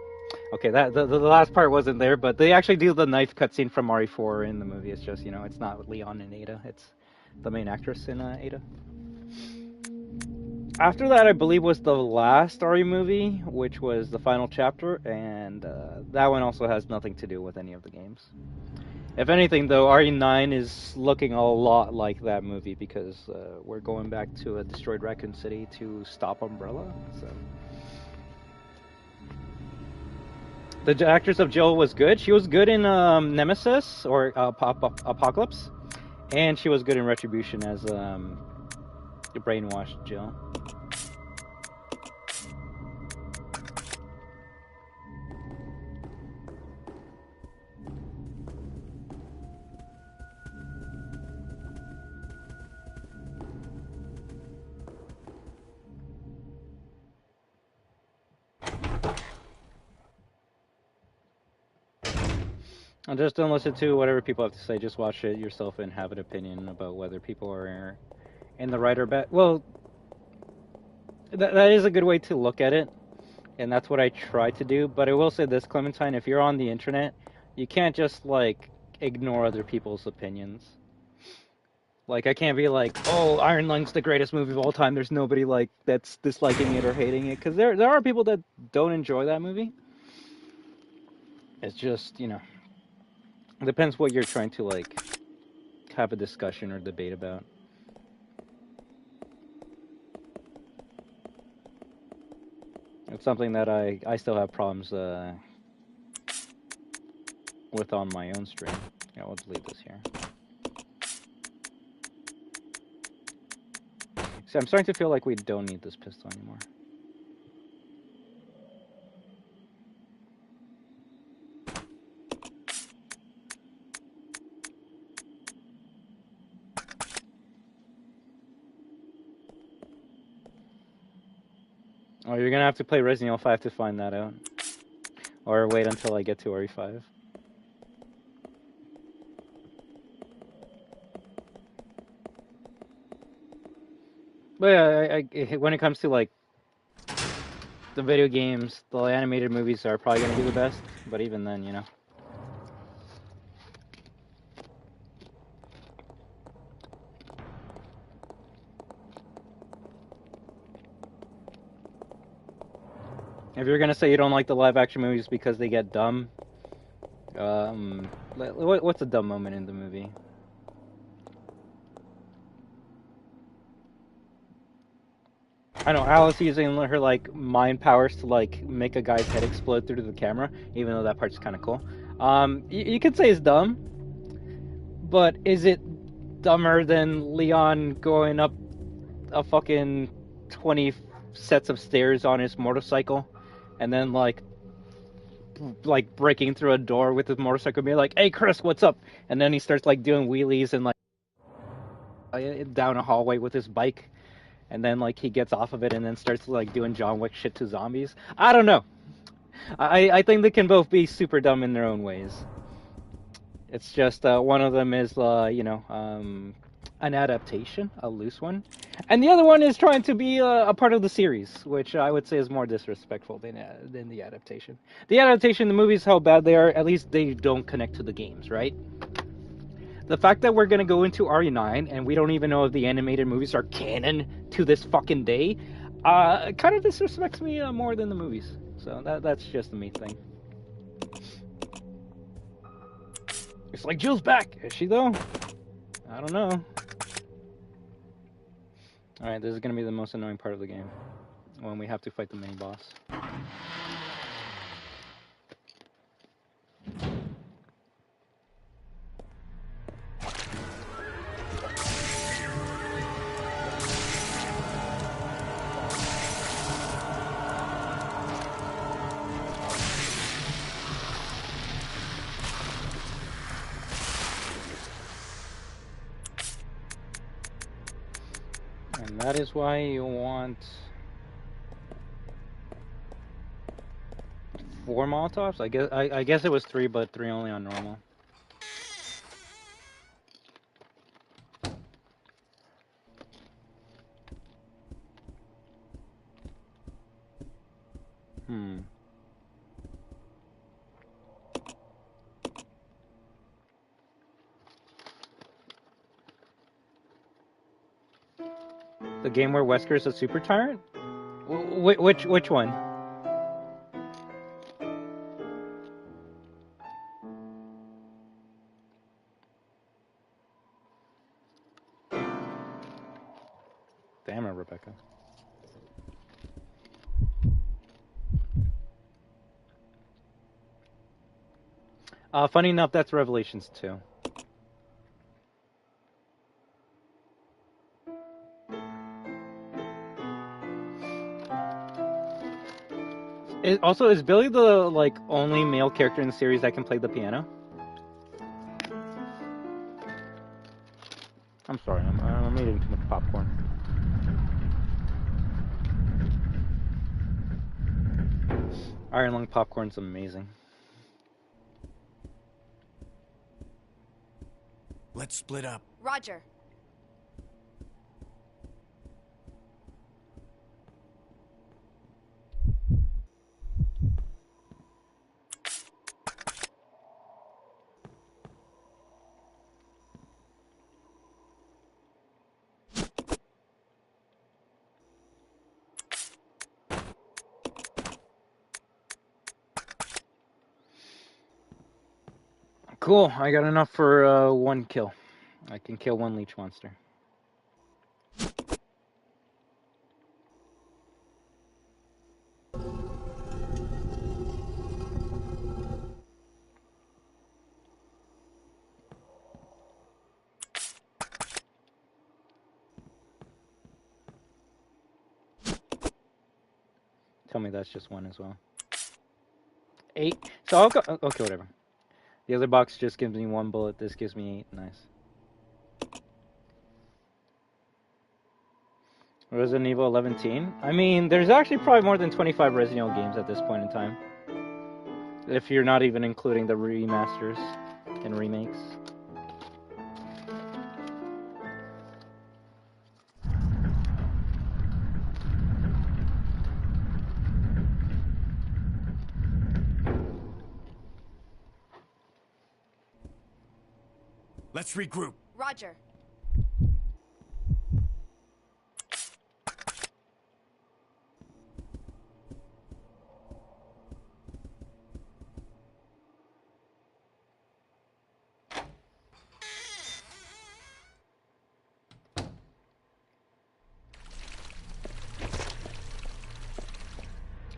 Okay, the last part wasn't there, but they actually do the knife cutscene from RE4 in the movie. It's just, you know, it's not Leon and Ada. It's the main actress in Ada. After that, I believe, was the last RE movie, which was the final chapter, and that one also has nothing to do with any of the games. If anything, though, RE9 is looking a lot like that movie because we're going back to a destroyed Raccoon City to stop Umbrella. So the actress of Jill was good. She was good in Nemesis or Apocalypse, and she was good in Retribution as the brainwashed Jill. And just don't listen to whatever people have to say. Just watch it yourself and have an opinion about whether people are in the right or bad. Well, that is a good way to look at it, and that's what I try to do. But I will say this, Clementine, if you're on the internet, you can't just, like, ignore other people's opinions. Like, I can't be like, oh, Iron Lung's the greatest movie of all time. There's nobody, like, that's disliking it or hating it. Because there are people that don't enjoy that movie. It's just, you know, it depends what you're trying to, like, have a discussion or debate about. It's something that I still have problems with on my own stream. Yeah, we'll delete this here. See, I'm starting to feel like we don't need this pistol anymore. Oh, you're gonna have to play Resident Evil 5 to find that out. Or wait until I get to RE5. But yeah, when it comes to, like, the video games, the animated movies are probably gonna be the best. But even then, you know. If you're gonna say you don't like the live-action movies because they get dumb, what's a dumb moment in the movie? I know Alice using her, like, mind powers to, like, make a guy's head explode through the camera, even though that part's kind of cool. You could say it's dumb, but is it dumber than Leon going up a fucking 20 sets of stairs on his motorcycle and then like breaking through a door with his motorcycle, being like, "Hey, Chris, what's up?" And then he starts like doing wheelies and like down a hallway with his bike, and then like he gets off of it and then starts like doing John Wick shit to zombies. I don't know. I think they can both be super dumb in their own ways. It's just one of them is an adaptation, a loose one, and the other one is trying to be a part of the series, which I would say is more disrespectful than the adaptation. The adaptation, the movies, how bad they are, at least they don't connect to the games, right? The fact that we're gonna go into RE9 and we don't even know if the animated movies are canon to this fucking day, kind of disrespects me more than the movies. So that's just the main thing. It's like, Jill's back. Is she though? I don't know. Alright, this is gonna be the most annoying part of the game. When we have to fight the mini boss. And that is why you want 4 Molotovs? I guess it was 3, but 3 only on normal. The game where Wesker's a super tyrant? Which one? Damn it, Rebecca. Funny enough, that's Revelations 2. Also, is Billy the only male character in the series that can play the piano? I'm sorry, I'm eating too much popcorn. Iron Lung popcorn's amazing. Let's split up. Roger. Cool, I got enough for 1 kill. I can kill 1 leech monster. Tell me that's just 1 as well. 8. So I'll go. Okay, whatever. The other box just gives me 1 bullet. This gives me 8. Nice. Resident Evil 11. I mean, there's actually probably more than 25 Resident Evil games at this point in time. If you're not even including the remasters and remakes. Let's regroup. Roger.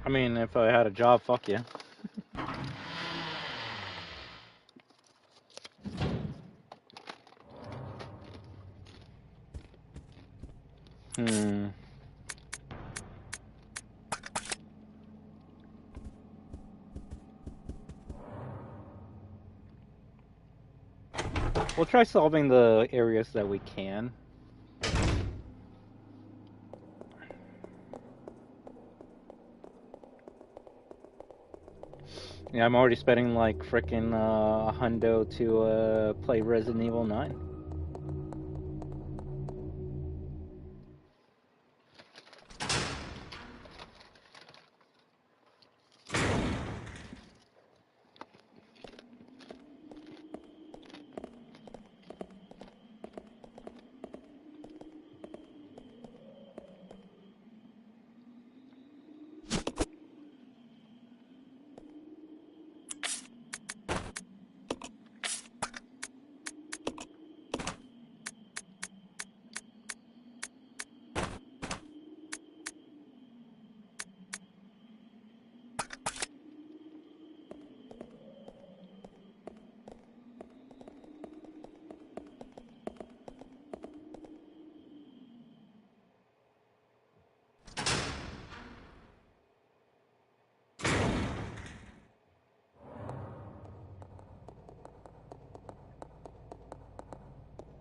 I mean, if I had a job, fuck yeah. We'll try solving the areas that we can. Yeah, I'm already spending like frickin' a hundo to play Resident Evil 9.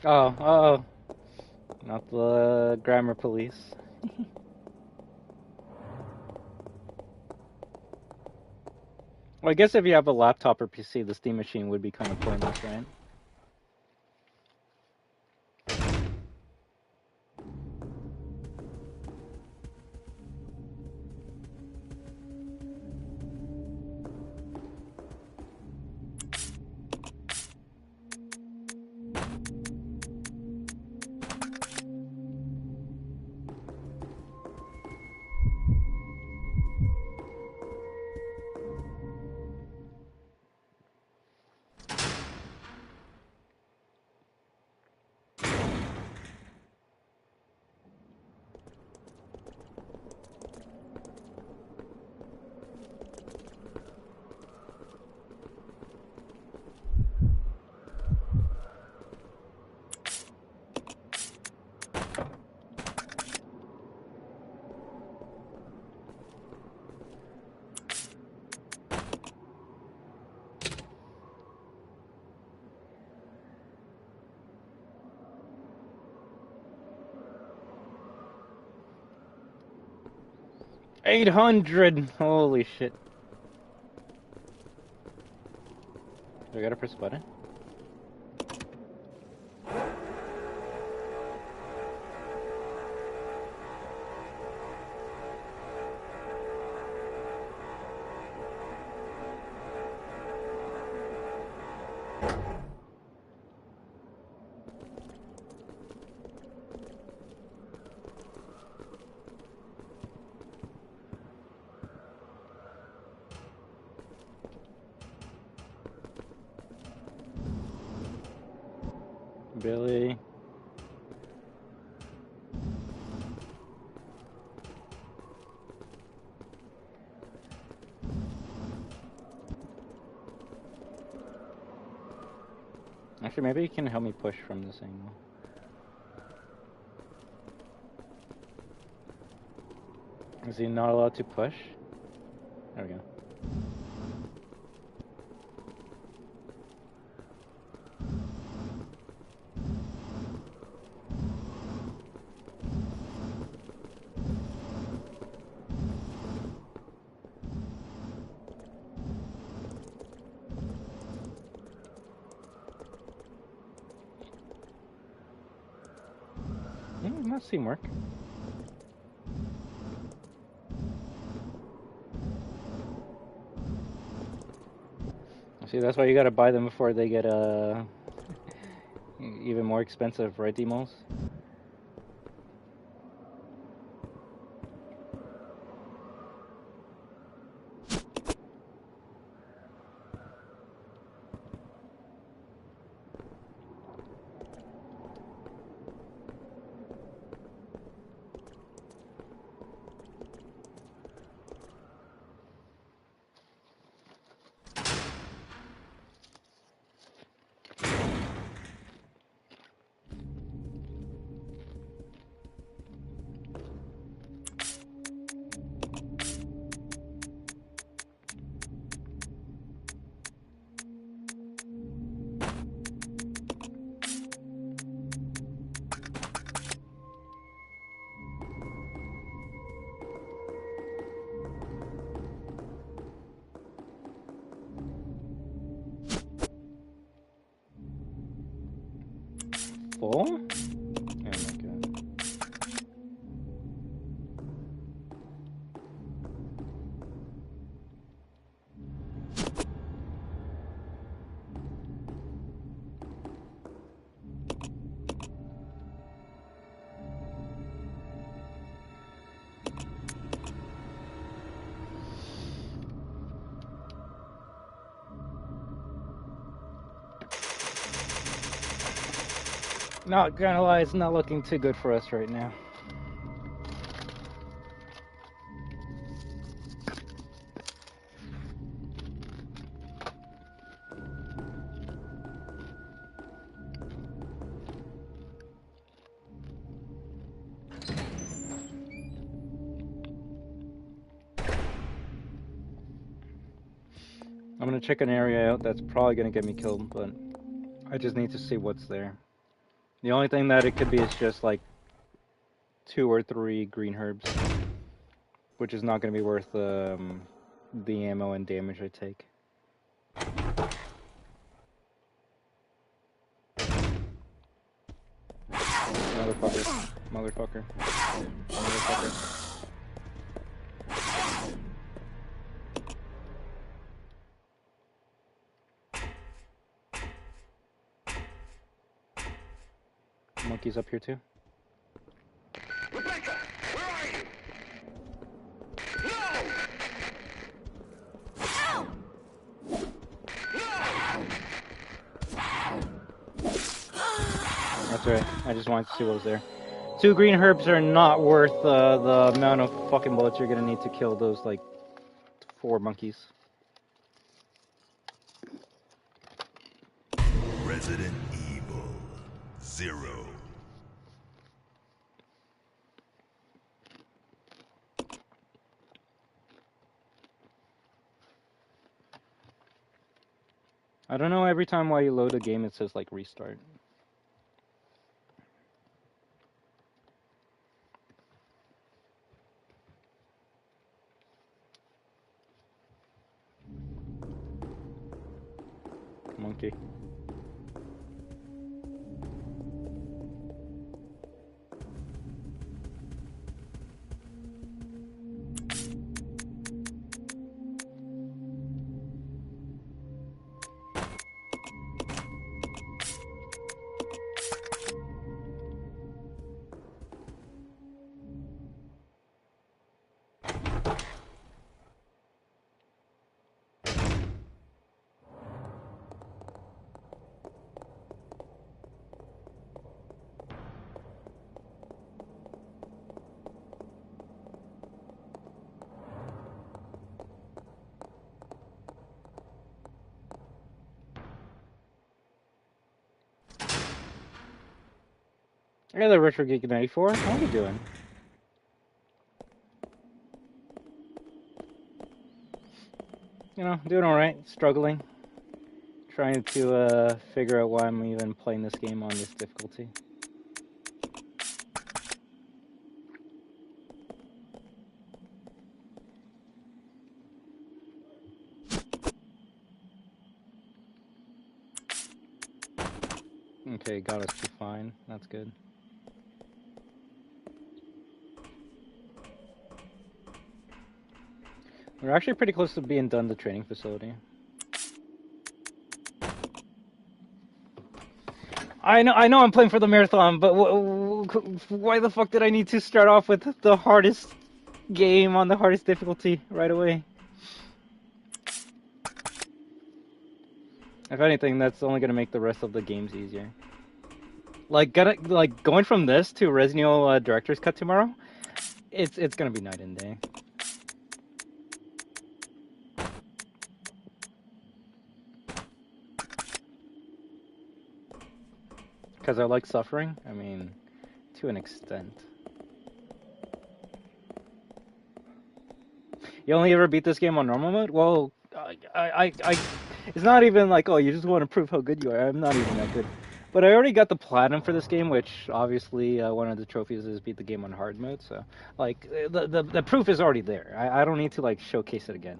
Oh, not the grammar police. Well, I guess if you have a laptop or PC, the Steam machine would be kind of pointless, right? $800! Holy shit. Do I gotta press a button? Billy. Actually, maybe you can help me push from this angle. Is he not allowed to push? There we go. That seemed work. See, that's why you gotta buy them before they get even more expensive, right, Demos? full? Oh my god. Not gonna lie, it's not looking too good for us right now. I'm gonna check an area out that's probably gonna get me killed, but I just need to see what's there. The only thing that it could be is just like 2 or 3 green herbs, which is not gonna be worth the ammo and damage I take. Motherfucker. Motherfucker. Motherfucker. Monkey's up here too. Rebecca, where are you? That's right. I just wanted to see what was there. 2 green herbs are not worth the amount of fucking bullets you're gonna need to kill those, like, 4 monkeys. Resident Evil 0. I don't know, every time while you load a game it says, like, restart. Monkey. Hey there, Retro Geek 94. How are you doing? You know, doing alright. Struggling. Trying to figure out why I'm even playing this game on this difficulty. Okay, got us to fine. That's good. We're actually pretty close to being done the training facility. I know I'm playing for the marathon, but why the fuck did I need to start off with the hardest game on the hardest difficulty right away? If anything, that's only gonna make the rest of the games easier. Like going from this to Resident Evil Director's Cut tomorrow, it's gonna be night and day. Because I like suffering? I mean, to an extent. You only ever beat this game on normal mode? Well, it's not even like, oh, you just want to prove how good you are. I'm not even that good. But I already got the platinum for this game, which obviously one of the trophies is beat the game on hard mode. So, like, the proof is already there. I don't need to, like, showcase it again.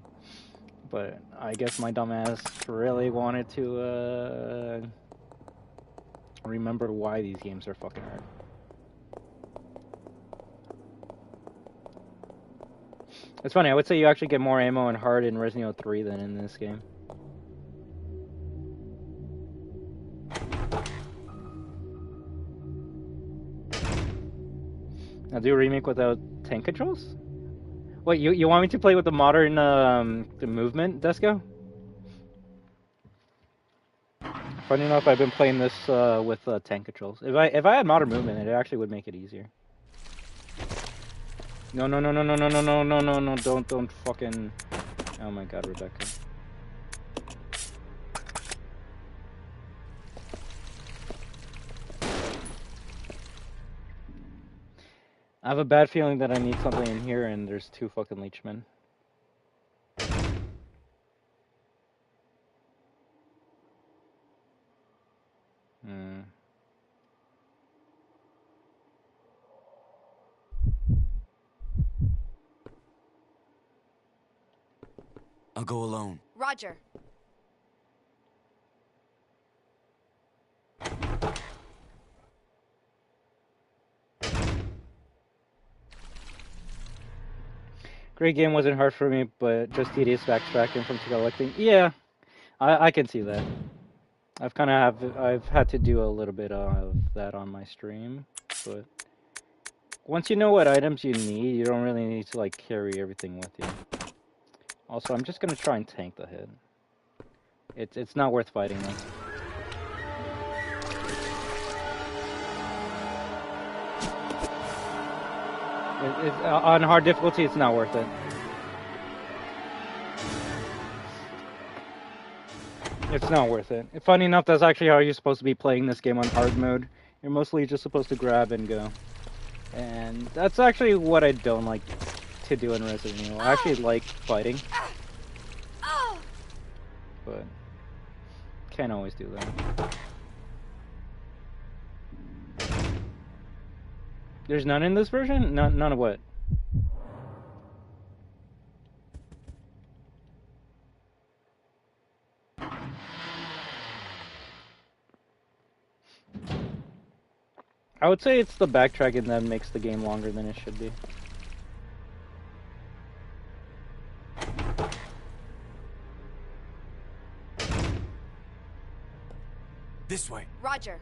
But I guess my dumbass really wanted to remember why these games are fucking hard. It's funny, I would say you actually get more ammo and hard in Resident Evil 3 than in this game. Now do a remake without tank controls? Wait, you want me to play with the modern the movement, Desco? Funny enough, I've been playing this with tank controls. If I had modern movement, it actually would make it easier. No, don't fucking... Oh my god, Rebecca. I have a bad feeling that I need something in here and there's 2 fucking leechmen. I'll go alone. Roger. Great game, wasn't hard for me, but just tedious backtracking from collecting. Yeah, I can see that. I've had to do a little bit of that on my stream, but once you know what items you need, you don't really need to like carry everything with you. Also, I'm just gonna try and tank the hit. It's not worth fighting them. On hard difficulty, it's not worth it. It's not worth it. Funny enough, that's actually how you're supposed to be playing this game on hard mode. You're mostly just supposed to grab and go. And that's actually what I don't like to do in Resident Evil. I actually like fighting. But can't always do that. There's none in this version? None of what? I would say it's the backtracking that makes the game longer than it should be. This way. Roger.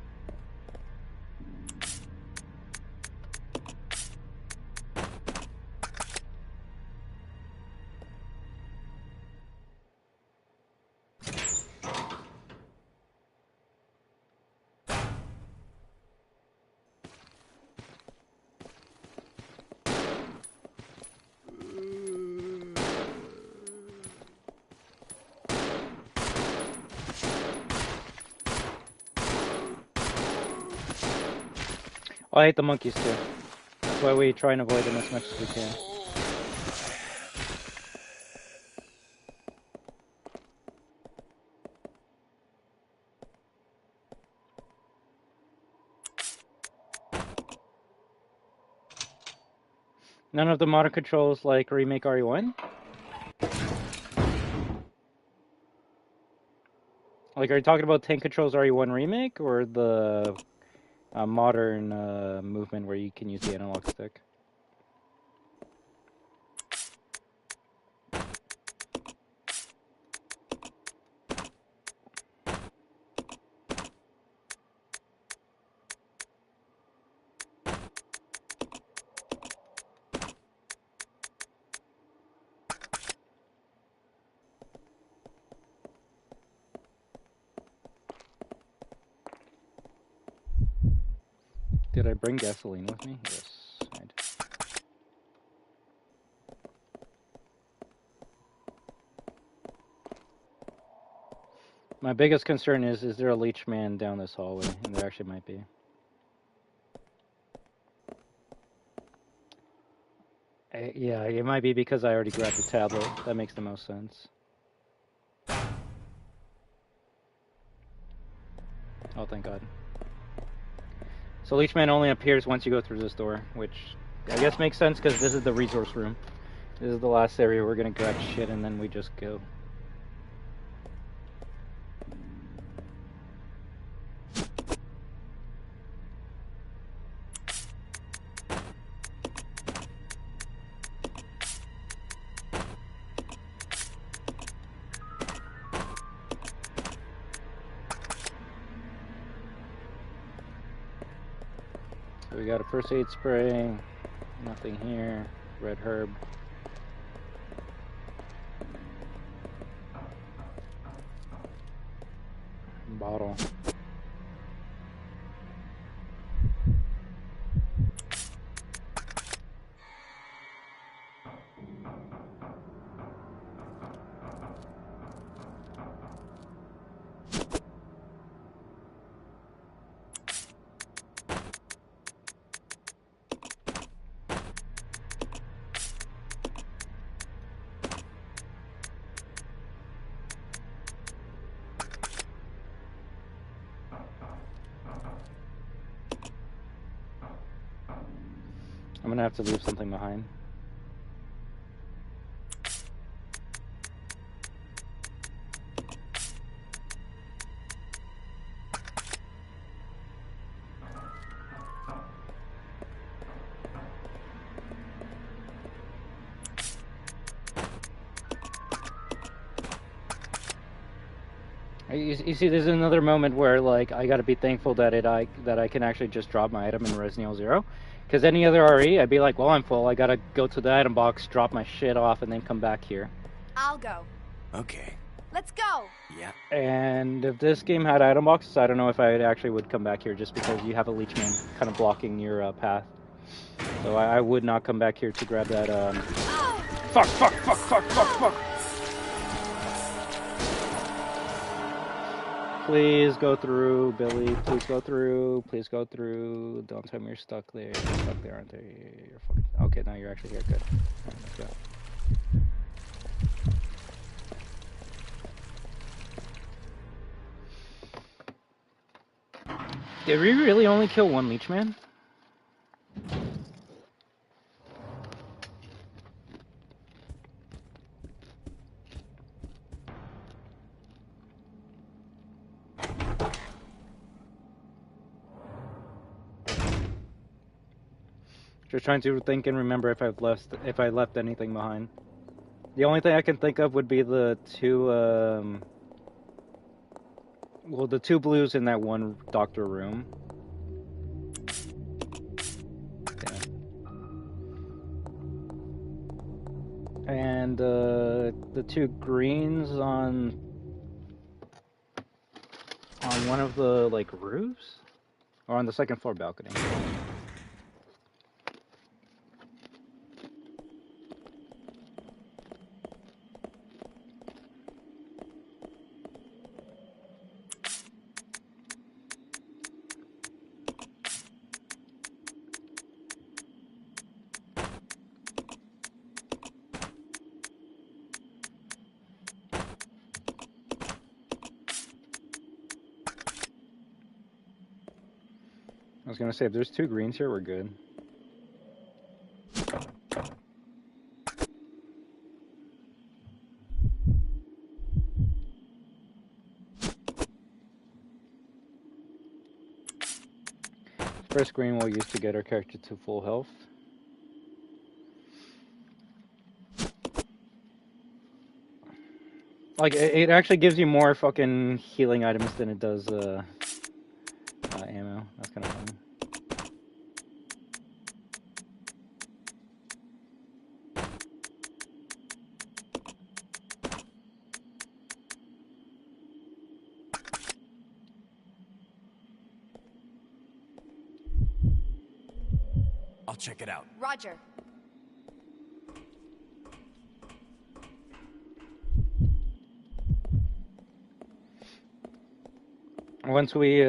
I hate the monkeys too. That's why we try and avoid them as much as we can. None of the modern controls like Remake RE1? Like, are you talking about tank controls RE1 Remake or the modern movement where you can use the analog stick? Did I bring gasoline with me? Yes, I did. My biggest concern is there a leech man down this hallway? And there actually might be. Yeah, it might be because I already grabbed the tablet. That makes the most sense. Oh, thank God. So Leechman only appears once you go through this door, which I guess makes sense because this is the resource room. This is the last area we're gonna grab shit and then we just go. So we got a first aid spray. Nothing here. Red herb. Bottle. I'm gonna have to leave something behind. You see, there's another moment where, like, I gotta be thankful that I can actually just drop my item in Resident Evil 0. Because any other RE, I'd be like, well, I'm full. I gotta go to the item box, drop my shit off, and then come back here. I'll go. Okay. Let's go. Yeah. And if this game had item boxes, I don't know if I actually would come back here, just because you have a leechman kind of blocking your path. So I would not come back here to grab that. Fuck! Please go through, Billy. Please go through. Please go through. Don't tell me you're stuck there. You're stuck there, aren't you? You're fucking... Okay, now you're actually here. Good. All right, let's go. Did we really only kill one leechman? Just trying to think and remember if I left anything behind. The only thing I can think of would be the two the two blues in that one doctor room. Yeah. And the two greens on one of the like roofs or on the second floor balcony. I was gonna say, if there's two greens here, we're good. First green we'll use to get our character to full health. Like, it actually gives you more fucking healing items than it does ammo. That's kind of funny. I'll check it out. Roger. Once we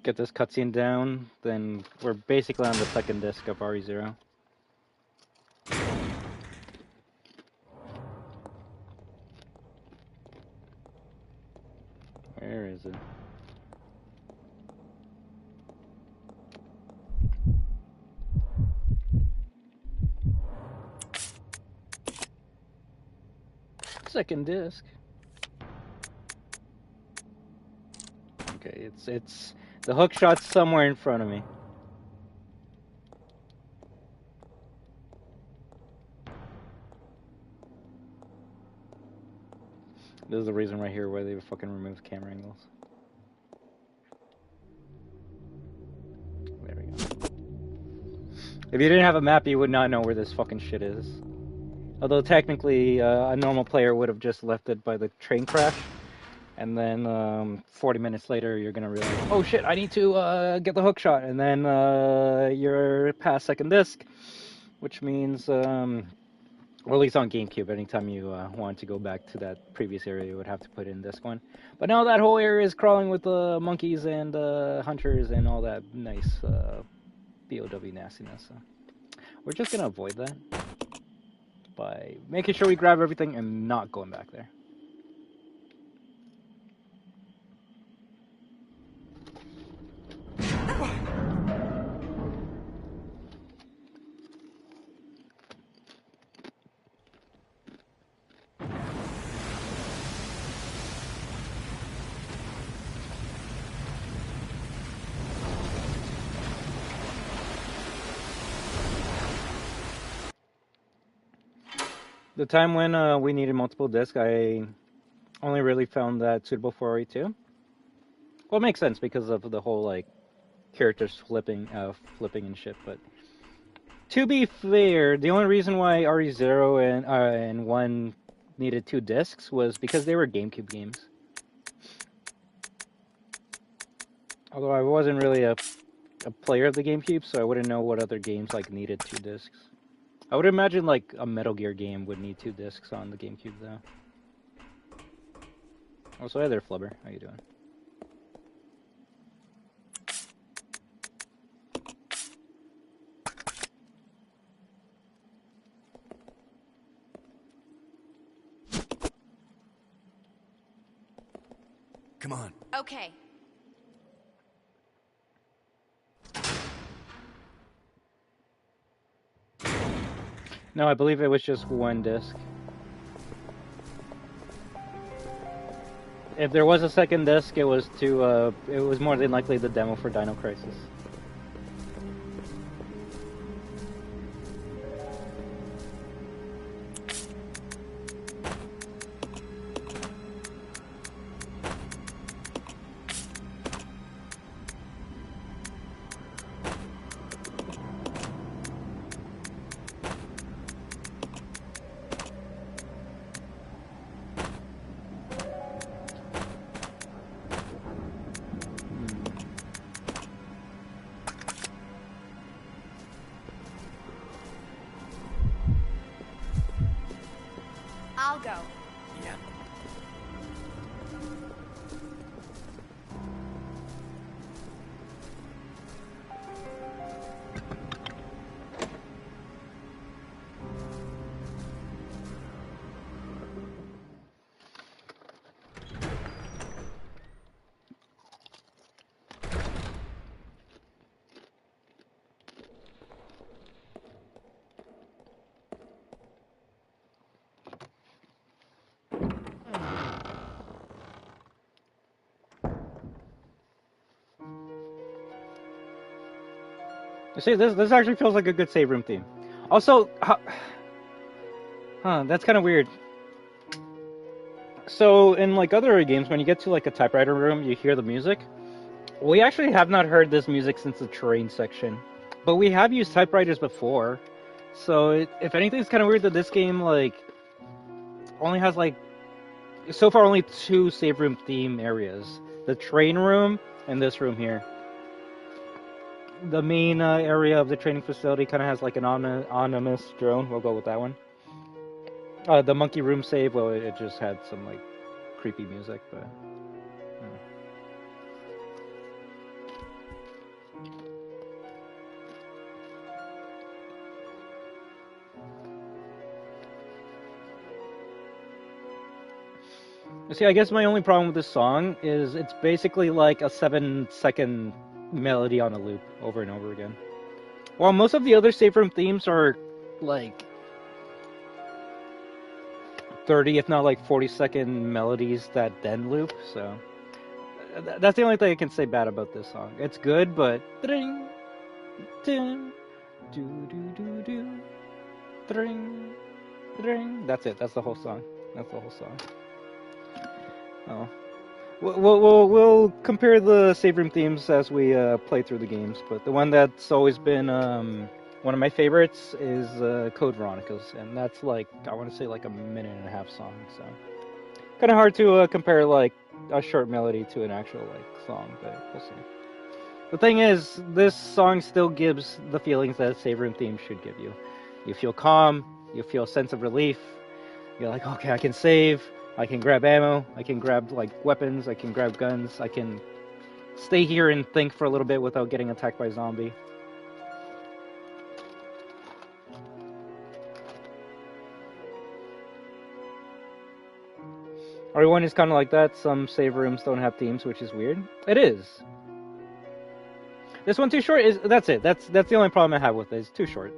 get this cutscene down, then we're basically on the second disc of RE0. Where is it? Second disc. Okay, it's the hook shot's somewhere in front of me. This is the reason right here why they fucking remove camera angles. If you didn't have a map, you would not know where this fucking shit is. Although technically, a normal player would have just left it by the train crash. And then 40 minutes later, you're going to realize, oh shit, I need to get the hook shot. And then you're past second disc, which means, or at least on GameCube, anytime you want to go back to that previous area, you would have to put in disc 1. But now that whole area is crawling with monkeys and hunters and all that nice BOW nastiness. So we're just going to avoid that by making sure we grab everything and not going back there. The time when we needed multiple discs, I only really found that suitable for RE2. Well, it makes sense because of the whole, like, characters flipping and shit, but to be fair, the only reason why RE0 and 1 needed 2 discs was because they were GameCube games. Although I wasn't really a player of the GameCube, so I wouldn't know what other games, like, needed 2 discs. I would imagine, like, a Metal Gear game would need 2 discs on the GameCube, though. Also, hey there, Flubber. How you doing? Come on. Okay. No, I believe it was just 1 disc. If there was a second disc, it was more than likely the demo for Dino Crisis. I'll go. Yeah. You see, this actually feels like a good save room theme. Also, that's kind of weird. So, in like other games, when you get to like a typewriter room, you hear the music. We actually have not heard this music since the terrain section, but we have used typewriters before. So, if anything, it's kind of weird that this game like only has like so far only 2 save room theme areas: the train room and this room here. The main area of the training facility kind of has like an anonymous drone. We'll go with that one. The monkey room save, well, it just had some like creepy music, but. See, I guess my only problem with this song is it's basically like a 7-second melody on a loop over and over again. While most of the other save room themes are like 30, if not like 40-second melodies that then loop, so that's the only thing I can say bad about this song. It's good, but ding, ding, do do do do, ding, ding. That's it. That's the whole song. That's the whole song. Oh. We'll compare the save room themes as we play through the games, but the one that's always been One of my favorites is Code Veronica's, and that's like, I want to say like a 1.5-minute song, so kind of hard to compare like a short melody to an actual like song, but we'll see. The thing is, this song still gives the feelings that a save room theme should give you. You feel calm, you feel a sense of relief, you're like, okay, I can save, I can grab ammo, I can grab like weapons, I can grab guns, I can stay here and think for a little bit without getting attacked by a zombie. RE1 is kind of like that. Some save rooms don't have themes, which is weird. It is. This one too short? That's it. That's the only problem I have with it. It's too short.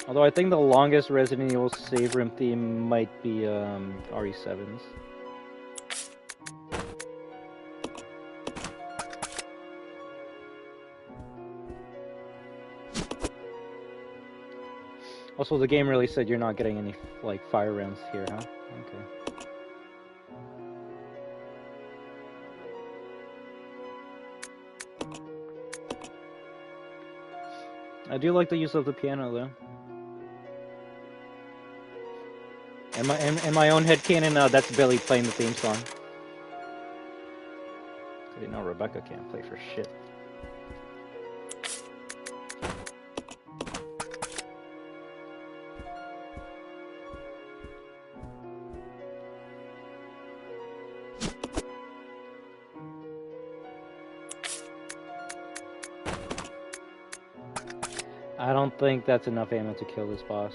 Although I think the longest Resident Evil save room theme might be RE7's. Also, the game really said you're not getting any like fire rounds here, huh? Okay. I do like the use of the piano though. In my own headcanon, that's Billy playing the theme song. You know Rebecca can't play for shit. I don't think that's enough ammo to kill this boss.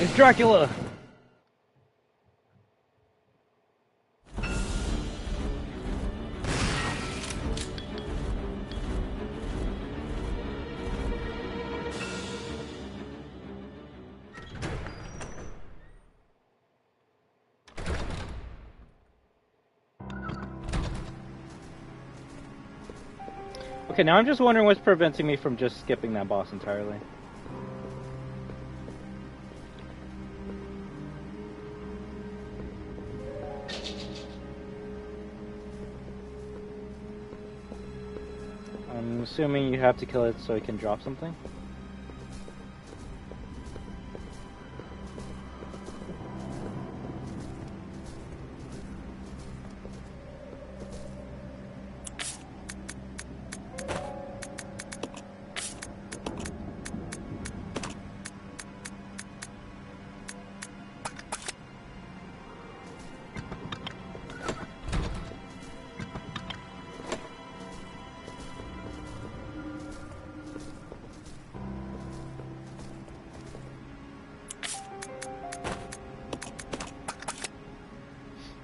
It's Dracula! Okay, now I'm just wondering what's preventing me from just skipping that boss entirely. I'm assuming you have to kill it so it can drop something.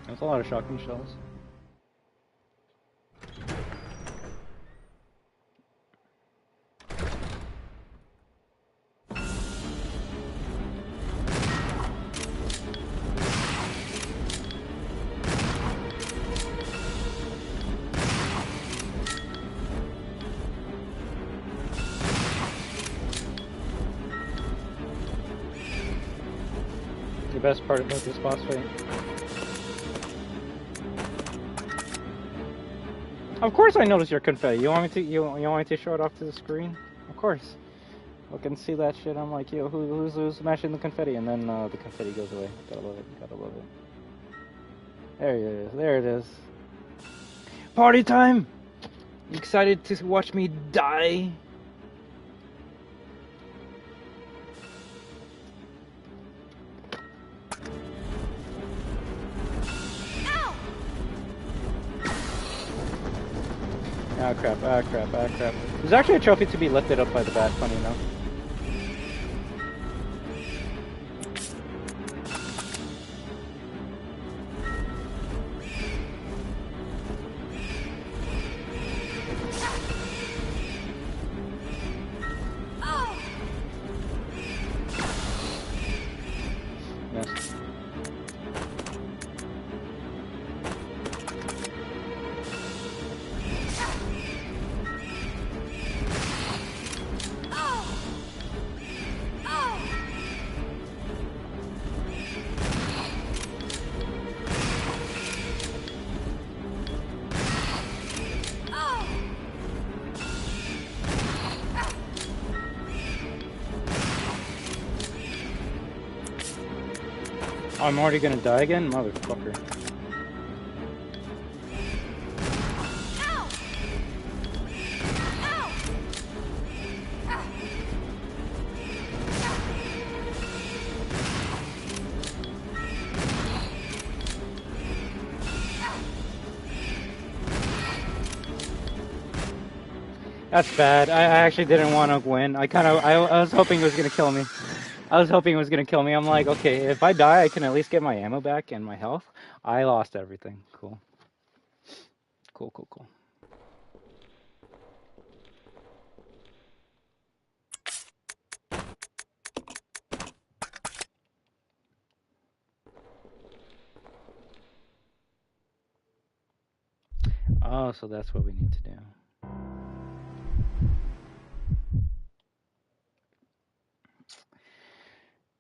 That's a lot of shotgun shells. The best part about this boss fight. Of course I noticed your confetti. You want me to you want me to show it off to the screen? Of course. I can see that shit. I'm like, yo, who's smashing the confetti? And then the confetti goes away. Gotta love it. Gotta love it. There it is. There it is. Party time! You excited to watch me die? Ah crap, ah crap, ah crap. There's actually a trophy to be lifted up by the bat, funny enough. I'm already gonna die again? Motherfucker. That's bad. I actually didn't want to win. I was hoping it was gonna kill me. I was hoping it was gonna kill me. I'm like, okay, if I die, I can at least get my ammo back and my health. I lost everything. Cool. Cool, cool, cool. Oh, so that's what we need to do.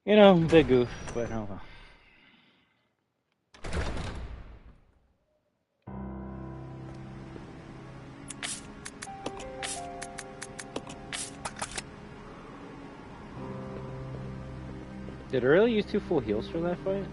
You know, big goof, but oh well. Did I really use 2 full heals for that fight?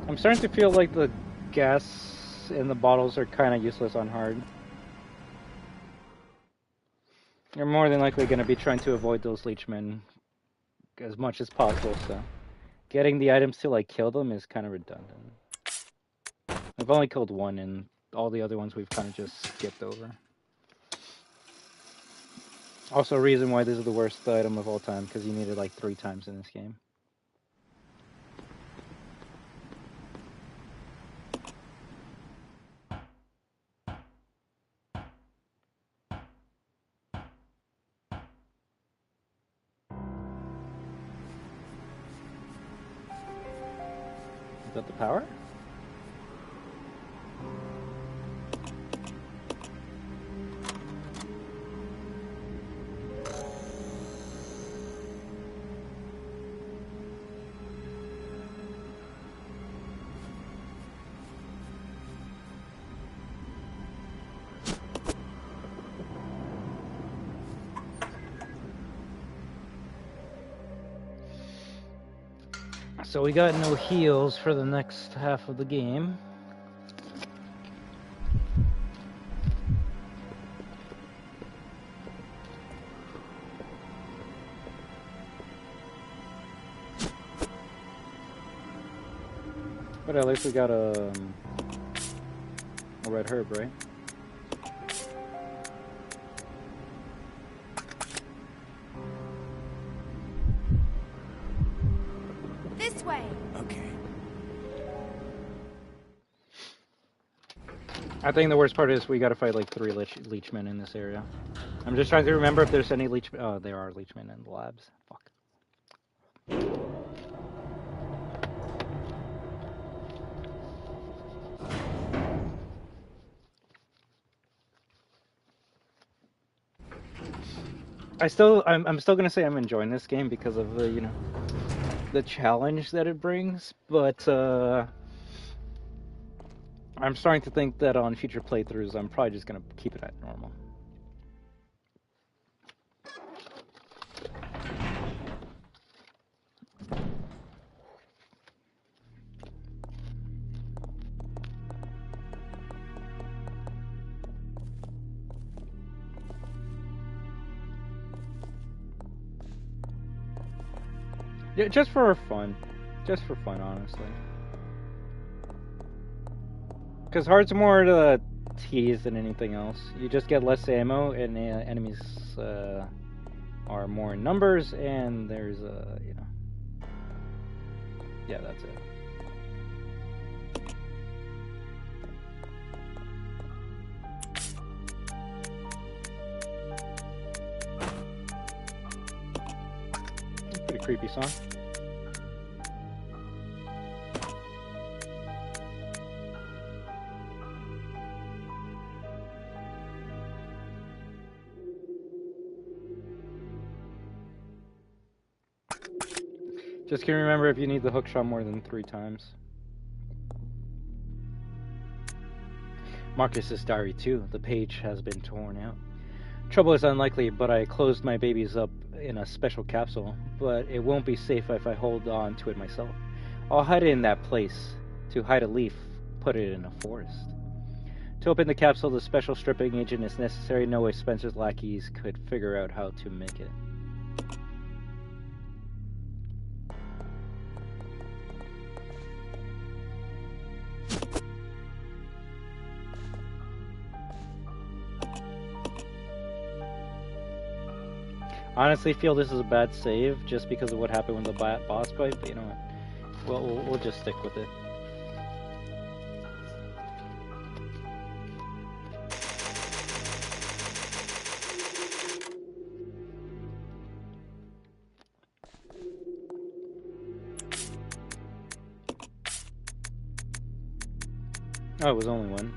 I'm starting to feel like the gas in the bottles are kind of useless on hard. You're more than likely going to be trying to avoid those leechmen as much as possible, so getting the items to like kill them is kind of redundant. I've only killed one, and all the other ones we've kind of just skipped over. Also, a reason why this is the worst item of all time, because you need it like 3 times in this game. Is that the power? So we got no heals for the next half of the game. But at least we got a red herb, right? This way. Okay. I think the worst part is we gotta fight like 3 leechmen in this area. I'm just trying to remember if there's any leechmen. Oh, there are leechmen in the labs. Fuck. I'm still gonna say I'm enjoying this game because of the, you know, the challenge that it brings, but I'm starting to think that on future playthroughs, I'm probably just going to keep it at normal. Yeah, just for fun. Just for fun, honestly. Because hard's more tedious than anything else. You just get less ammo, and enemies are more in numbers, and there's you know. Yeah, that's it. Pretty creepy song. Just can remember if you need the hook shot more than 3 times. Marcus's diary too. The page has been torn out. Trouble is unlikely, but I closed my babies up in a special capsule. But it won't be safe if I hold on to it myself. I'll hide it in that place. To hide a leaf, put it in a forest. To open the capsule, the special stripping agent is necessary. No way Spencer's lackeys could figure out how to make it. Honestly, feel this is a bad save just because of what happened with the boss fight, but you know what? We'll just stick with it. Oh, it was only one.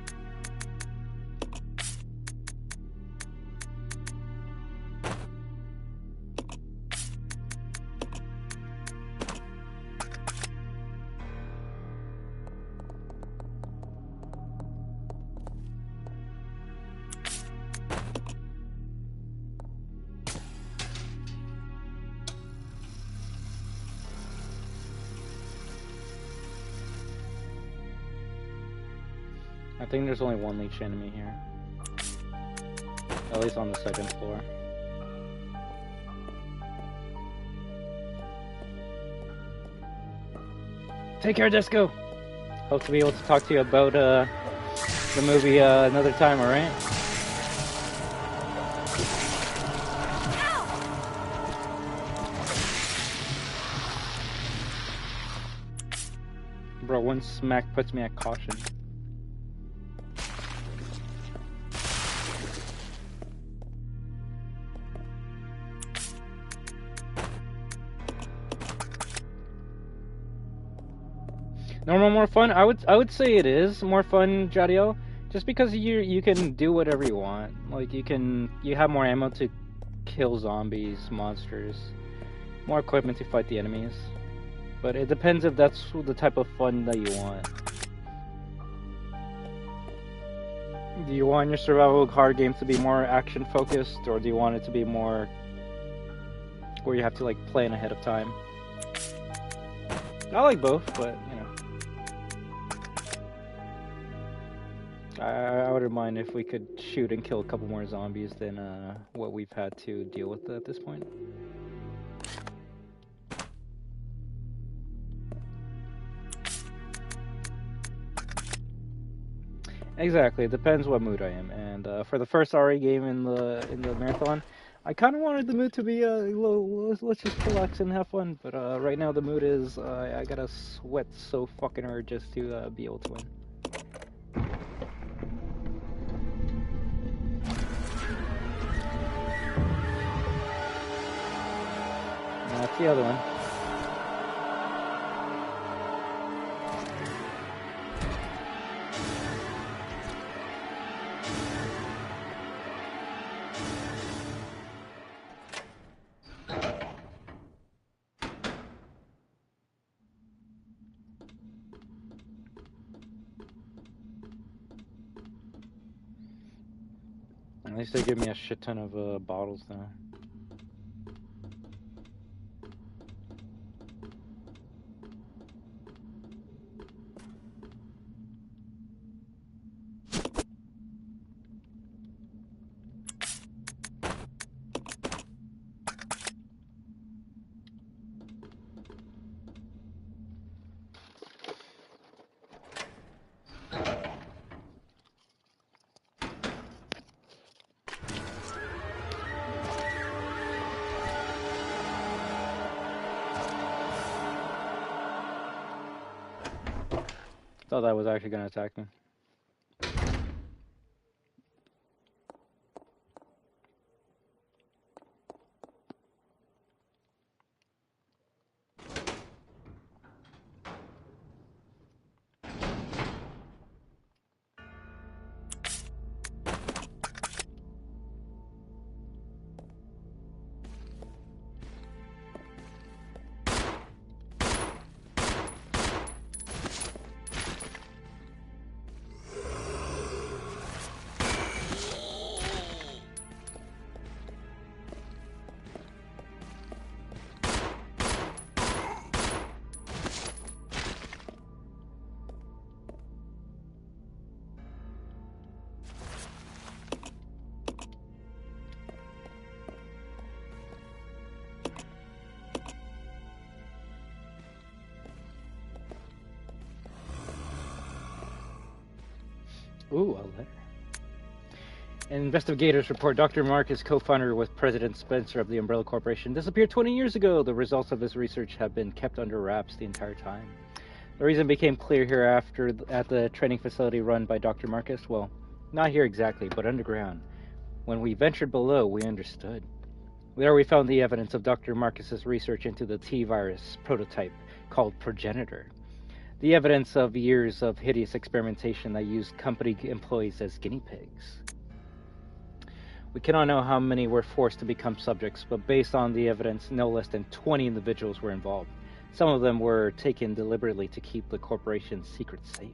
I think there's only one leech enemy here. At least on the 2nd floor. Take care, Disco! Hope to be able to talk to you about the movie another time, alright? Bro, one smack puts me at caution. Normal more fun? I would say it is more fun, Jadiel, just because you can do whatever you want. Like you have more ammo to kill zombies, monsters, more equipment to fight the enemies. But it depends if that's the type of fun that you want. Do you want your survival hard game to be more action focused, or do you want it to be more where you have to like plan ahead of time? I like both, but you know. I wouldn't mind if we could shoot and kill a couple more zombies than what we've had to deal with at this point. Exactly, it depends what mood I am. And for the first RE game in the marathon, I kind of wanted the mood to be let's just relax and have fun. But right now the mood is I gotta sweat so fucking hard just to be able to win. That's the other one. At least they give me a shit ton of bottles now. Thought that was actually going to attack me. Ooh, a letter. Investigators report Dr. Marcus, co-founder with President Spencer of the Umbrella Corporation, disappeared 20 years ago. The results of his research have been kept under wraps the entire time. The reason became clear hereafter at the training facility run by Dr. Marcus. Well, not here exactly, but underground. When we ventured below, we understood. There we found the evidence of Dr. Marcus's research into the T-virus prototype called Progenitor. The evidence of years of hideous experimentation that used company employees as guinea pigs. We cannot know how many were forced to become subjects, but based on the evidence, no less than 20 individuals were involved. Some of them were taken deliberately to keep the corporation's secrets safe.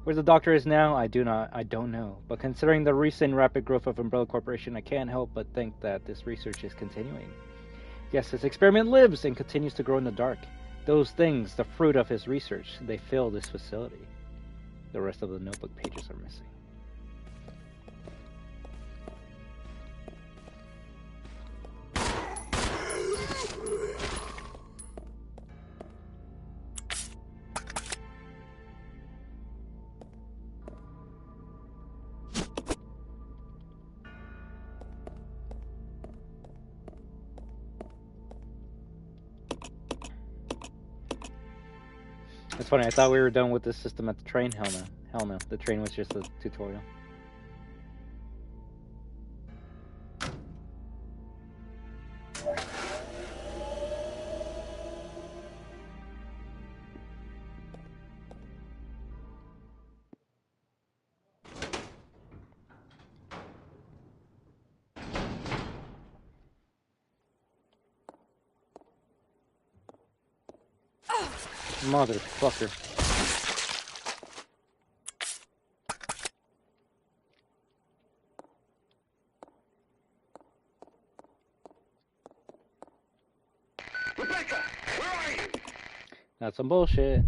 Where the doctor is now, I don't know. But considering the recent rapid growth of Umbrella Corporation, I can't help but think that this research is continuing. Yes, this experiment lives and continues to grow in the dark. Those things, the fruit of his research, they fill this facility. The rest of the notebook pages are missing. It's funny, I thought we were done with this system at the train. Hell no. Hell no. The train was just a tutorial. Motherfucker. Rebecca, where are you? That's some bullshit.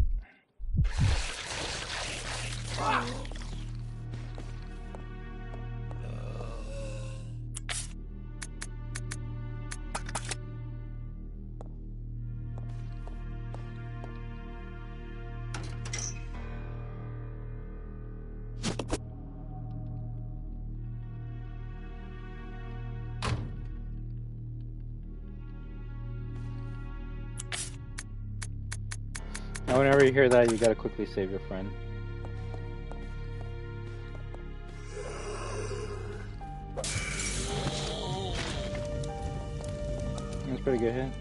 Now, whenever you hear that, you gotta quickly save your friend. That's a pretty good hit.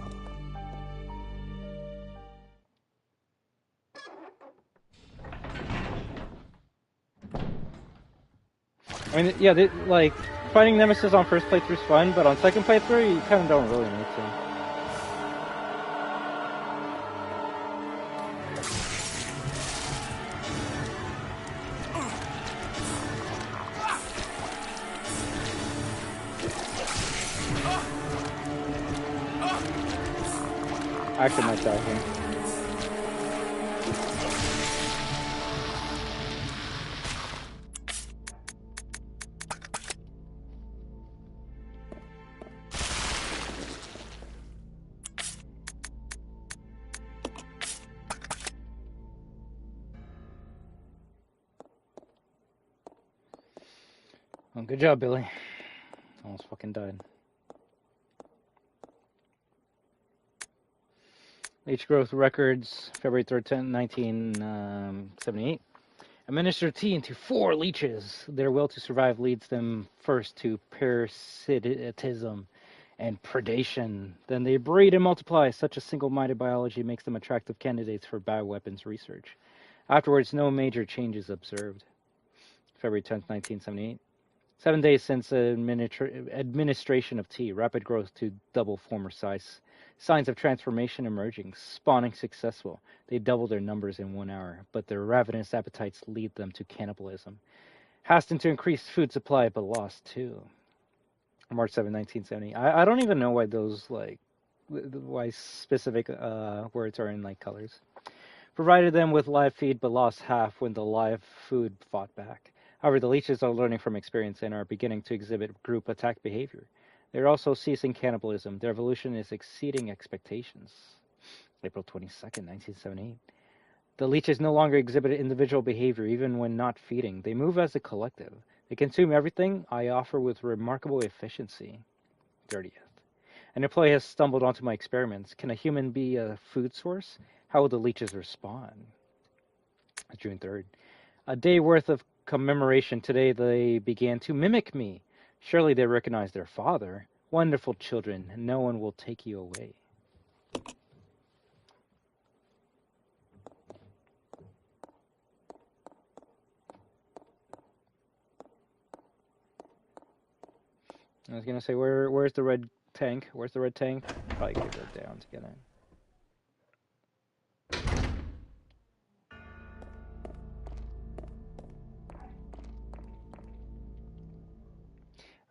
I mean, yeah, like, fighting Nemesis on first playthrough is fun, but on second playthrough, you kind of don't really need to. actually might die here. Well, good job, Billy. Almost fucking died. Leech growth records, February 3rd, 1978. Administer T into 4 leeches. Their will to survive leads them first to parasitism and predation. Then they breed and multiply. Such a single-minded biology makes them attractive candidates for bioweapons research. Afterwards, no major changes observed. February 10th, 1978. 7 days since administration of T. Rapid growth to double former size. Signs of transformation emerging. Spawning successful. They double their numbers in 1 hour, but their ravenous appetites lead them to cannibalism. Hastened to increase food supply, but lost too. March 7, 1970. I don't even know why those, like, why specific words are in, like, colors. Provided them with live feed, but lost half when the live food fought back. However, the leeches are learning from experience and are beginning to exhibit group attack behavior. They're also ceasing cannibalism. Their evolution is exceeding expectations. April 22nd, 1978. The leeches no longer exhibit individual behavior even when not feeding. They move as a collective. They consume everything I offer with remarkable efficiency. 30th. An employee has stumbled onto my experiments. Can a human be a food source? How will the leeches respond? June 3rd. A day worth of commemoration. Today they began to mimic me. Surely they recognize their father. Wonderful children, no one will take you away. I was gonna say, where's the red tank? Where's the red tank? Probably gotta go down to get it.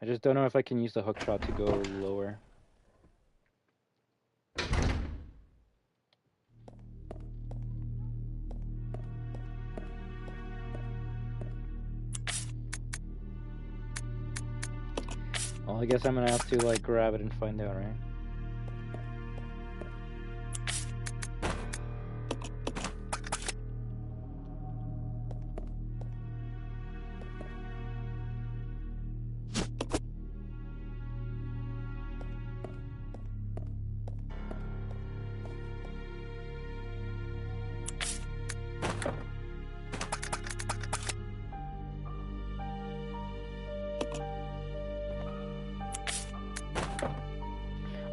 I just don't know if I can use the hook shot to go lower. Well, I guess I'm gonna have to, like, grab it and find out, right?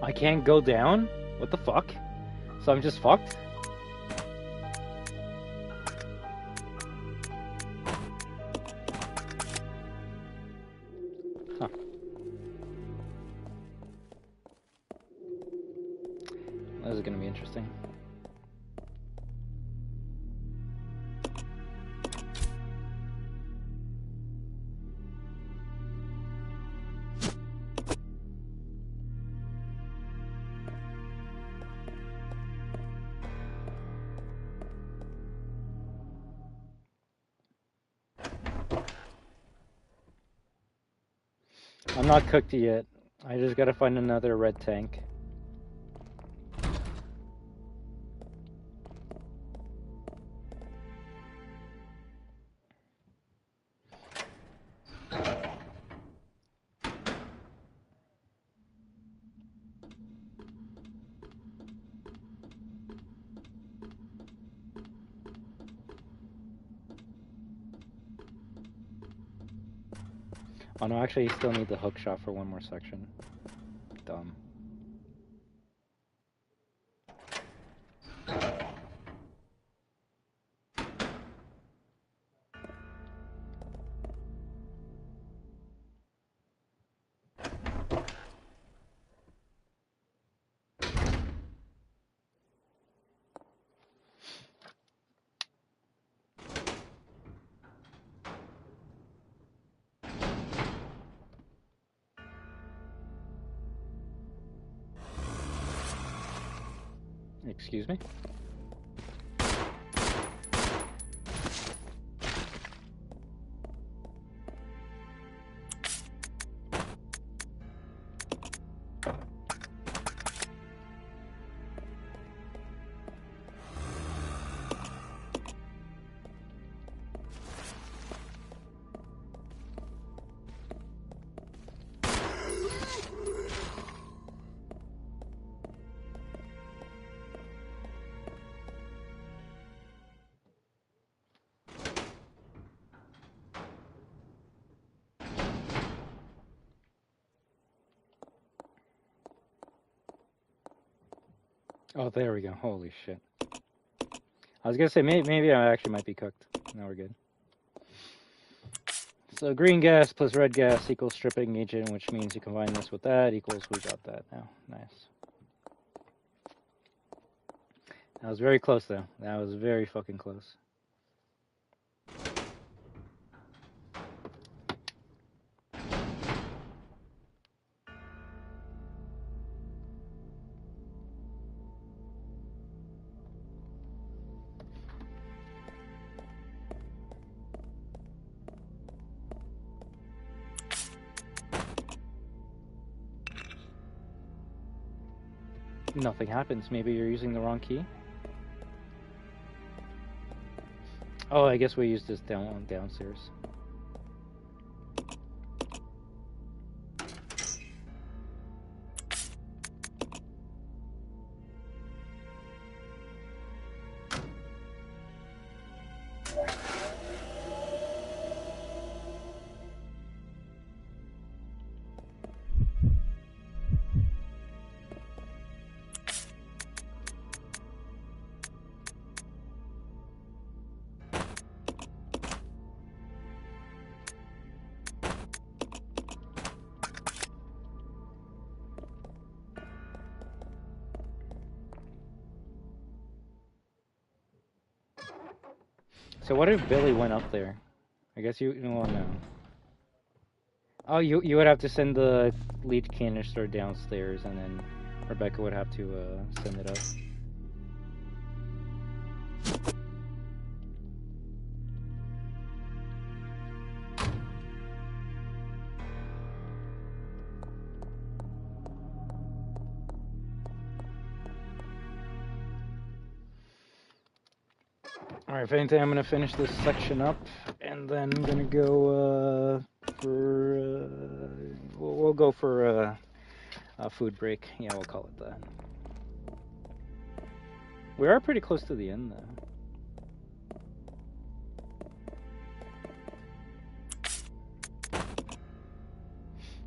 I can't go down? What the fuck? So I'm just fucked? Huh. This is gonna be interesting. I'm not cooked yet. I just gotta find another red tank. Oh no, actually, you still need the hook shot for one more section. Dumb. Excuse me? Oh, there we go. Holy shit. I was gonna say, maybe I actually might be cooked. Now we're good. So green gas plus red gas equals stripping agent, which means you combine this with that equals we got that now. Nice. That was very close, though. That was very fucking close. Nothing happens. Maybe you're using the wrong key? Oh, I guess we used this downstairs. So what if Billy went up there? I guess you know no. Oh, you would have to send the lead canister downstairs, and then Rebecca would have to send it up. Alright, if anything, I'm going to finish this section up, and then I'm going to go we'll go for a food break. Yeah, we'll call it that. We are pretty close to the end, though.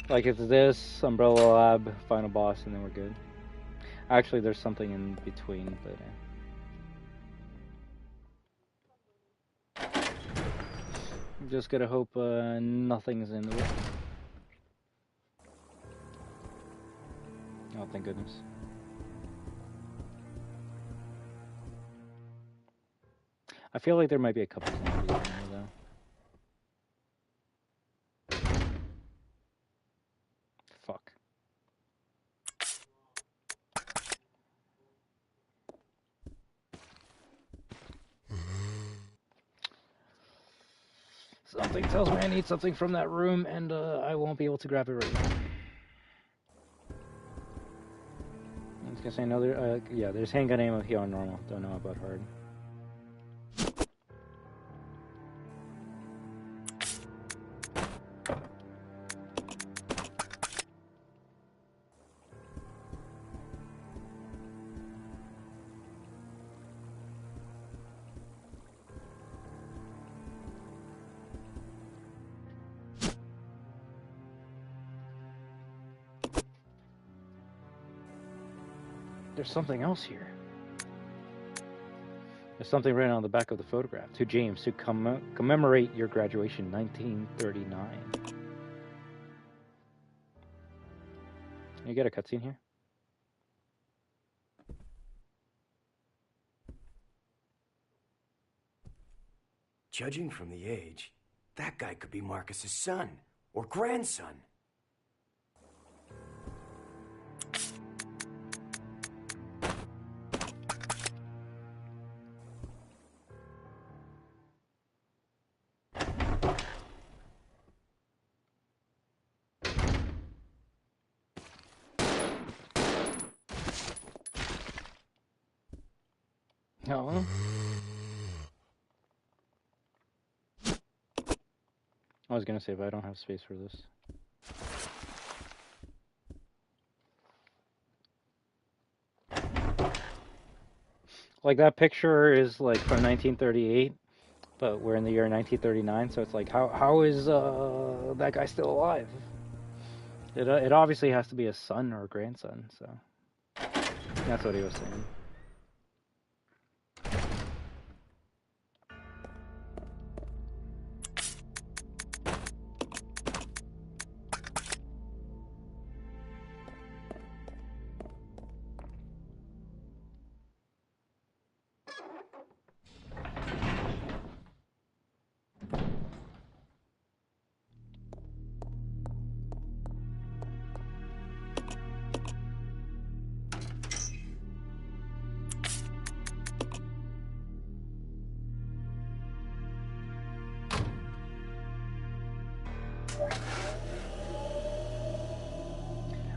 Like, it's this, Umbrella Lab, Final Boss, and then we're good. Actually, there's something in between, but... just gotta hope nothing's in the way. Oh, thank goodness. I feel like there might be a couple zombies in there, though. Fuck. Something tells me I need something from that room, and I won't be able to grab it right now. I was gonna say another, yeah, there's handgun ammo here on normal. Don't know about hard. There's something else here. There's something written on the back of the photograph. To James, to commemorate your graduation, 1939. You get a cutscene here? Judging from the age, that guy could be Marcus's son or grandson. No. I was gonna say, but I don't have space for this. Like, that picture is like from 1938, but we're in the year 1939, so it's like, how is that guy still alive? It obviously has to be a son or a grandson, so that's what he was saying.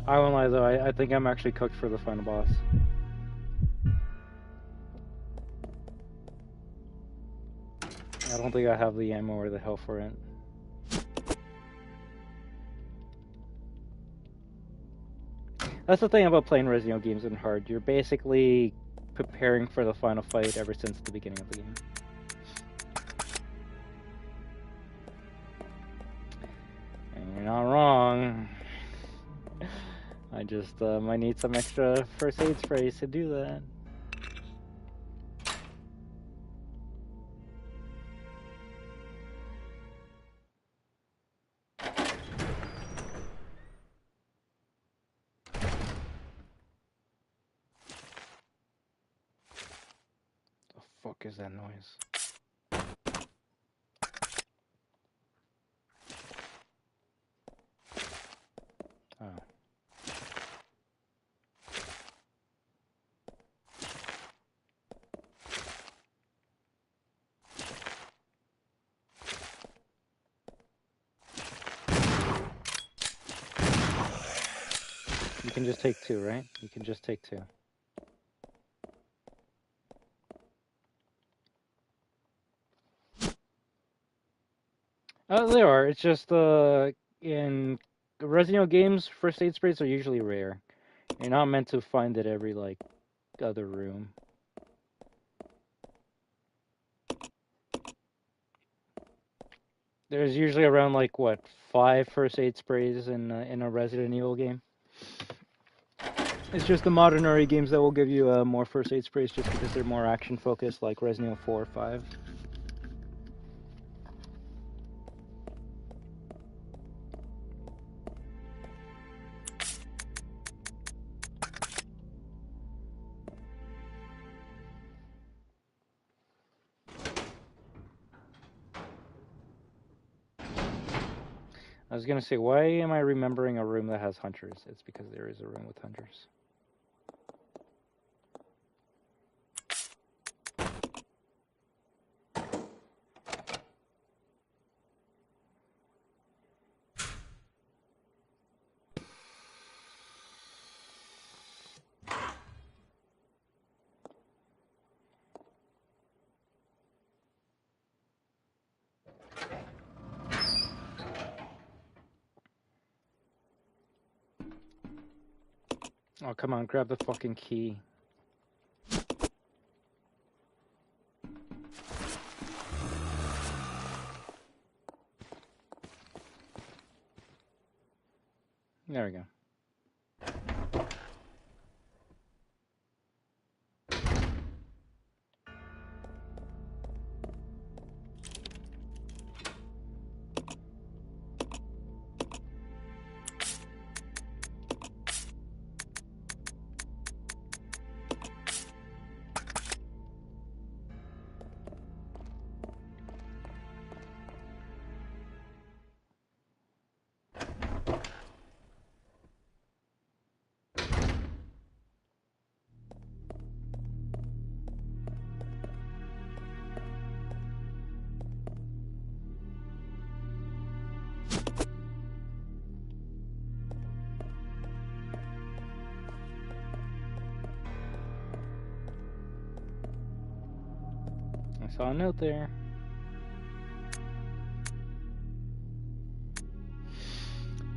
I won't lie though, I think I'm actually cooked for the final boss. I don't think I have the ammo or the health for it. That's the thing about playing Resident Evil games in hard. You're basically preparing for the final fight ever since the beginning of the game. And you're not wrong. I just might need some extra first aid sprays to do that. The fuck is that noise? Oh. You can just take two, right? You can just take two. There are. It's just in Resident Evil games, first aid sprays are usually rare. You're not meant to find it every like other room. There's usually around like what 5 first aid sprays in a Resident Evil game. It's just the modern RE games that will give you more first aid sprays just because they're more action focused, like Resident Evil 4 or 5. I was gonna say, why am I remembering a room that has hunters? It's because there is a room with hunters. Oh, come on, grab the fucking key. There we go. I saw a note there.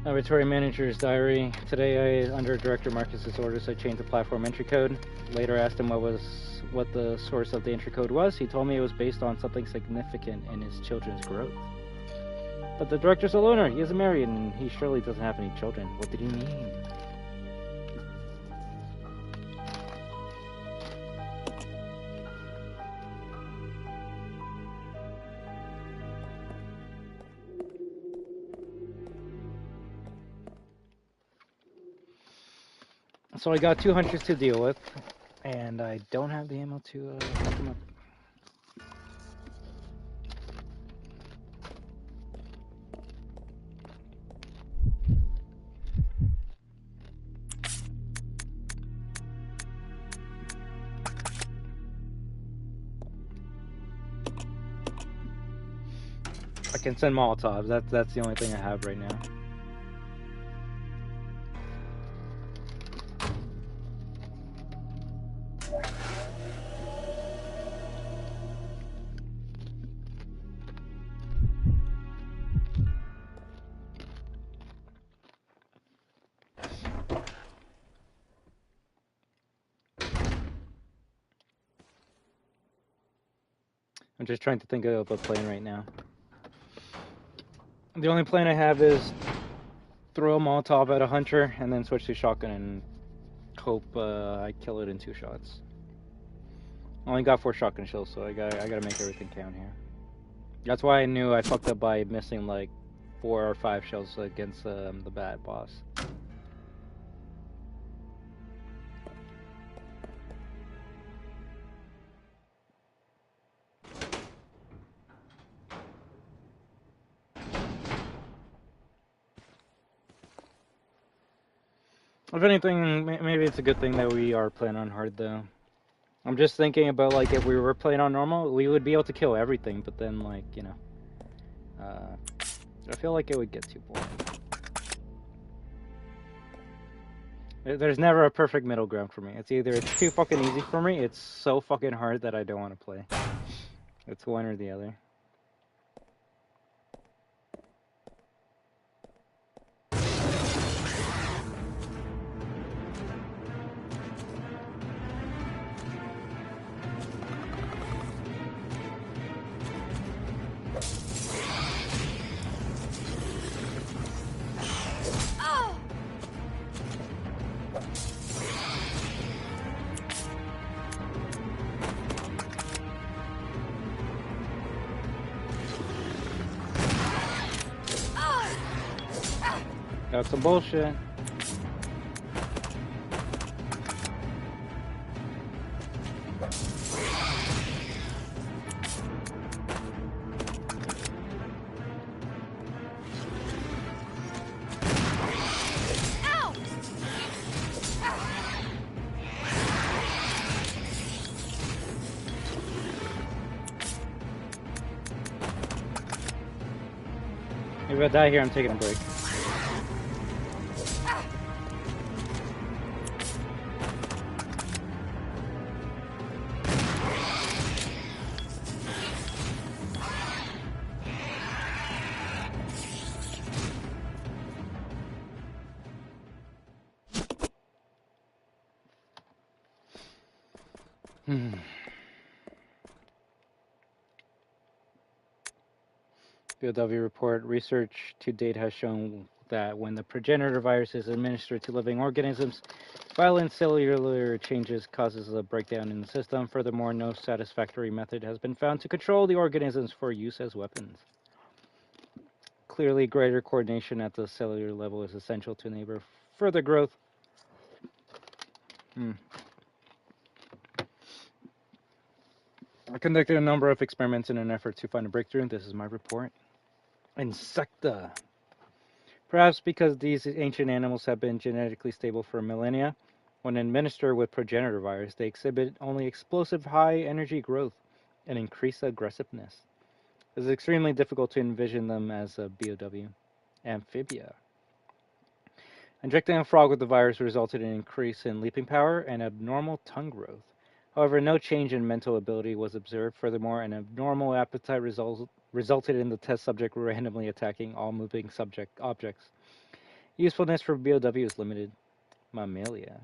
Laboratory Manager's Diary. Today, under Director Marcus's orders, I changed the platform entry code. Later asked him what the source of the entry code was. He told me it was based on something significant in his children's growth. But the director's a loner. He isn't married, and he surely doesn't have any children. What did he mean? So I got 2 hunters to deal with, and I don't have the ammo to fuck them up. I can send Molotovs. That's the only thing I have right now. I'm just trying to think of a plan right now. The only plan I have is throw a Molotov at a hunter and then switch to shotgun and hope I kill it in 2 shots. I only got 4 shotgun shells, so I gotta make everything count here. That's why I knew I fucked up by missing like 4 or 5 shells against the bad boss. If anything, maybe it's a good thing that we are playing on hard, though. I'm just thinking about, like, if we were playing on normal, we would be able to kill everything, but then, like, you know, I feel like it would get too boring. There's never a perfect middle ground for me. It's either it's too fucking easy for me, it's so fucking hard that I don't want to play. It's one or the other. That's some bullshit. If I die here, I'm taking a break. BOW report. Research to date has shown that when the progenitor virus is administered to living organisms, violent cellular changes causes a breakdown in the system. Furthermore, no satisfactory method has been found to control the organisms for use as weapons. Clearly, greater coordination at the cellular level is essential to enable further growth. I conducted a number of experiments in an effort to find a breakthrough. This is my report. Insecta. Perhaps because these ancient animals have been genetically stable for millennia, when administered with progenitor virus, they exhibit only explosive high-energy growth and increased aggressiveness. It is extremely difficult to envision them as a BOW. Amphibia. Injecting a frog with the virus resulted in an increase in leaping power and abnormal tongue growth. However, no change in mental ability was observed. Furthermore, an abnormal appetite resulted in the test subject randomly attacking all moving objects. Usefulness for BOW is limited. Mammalia.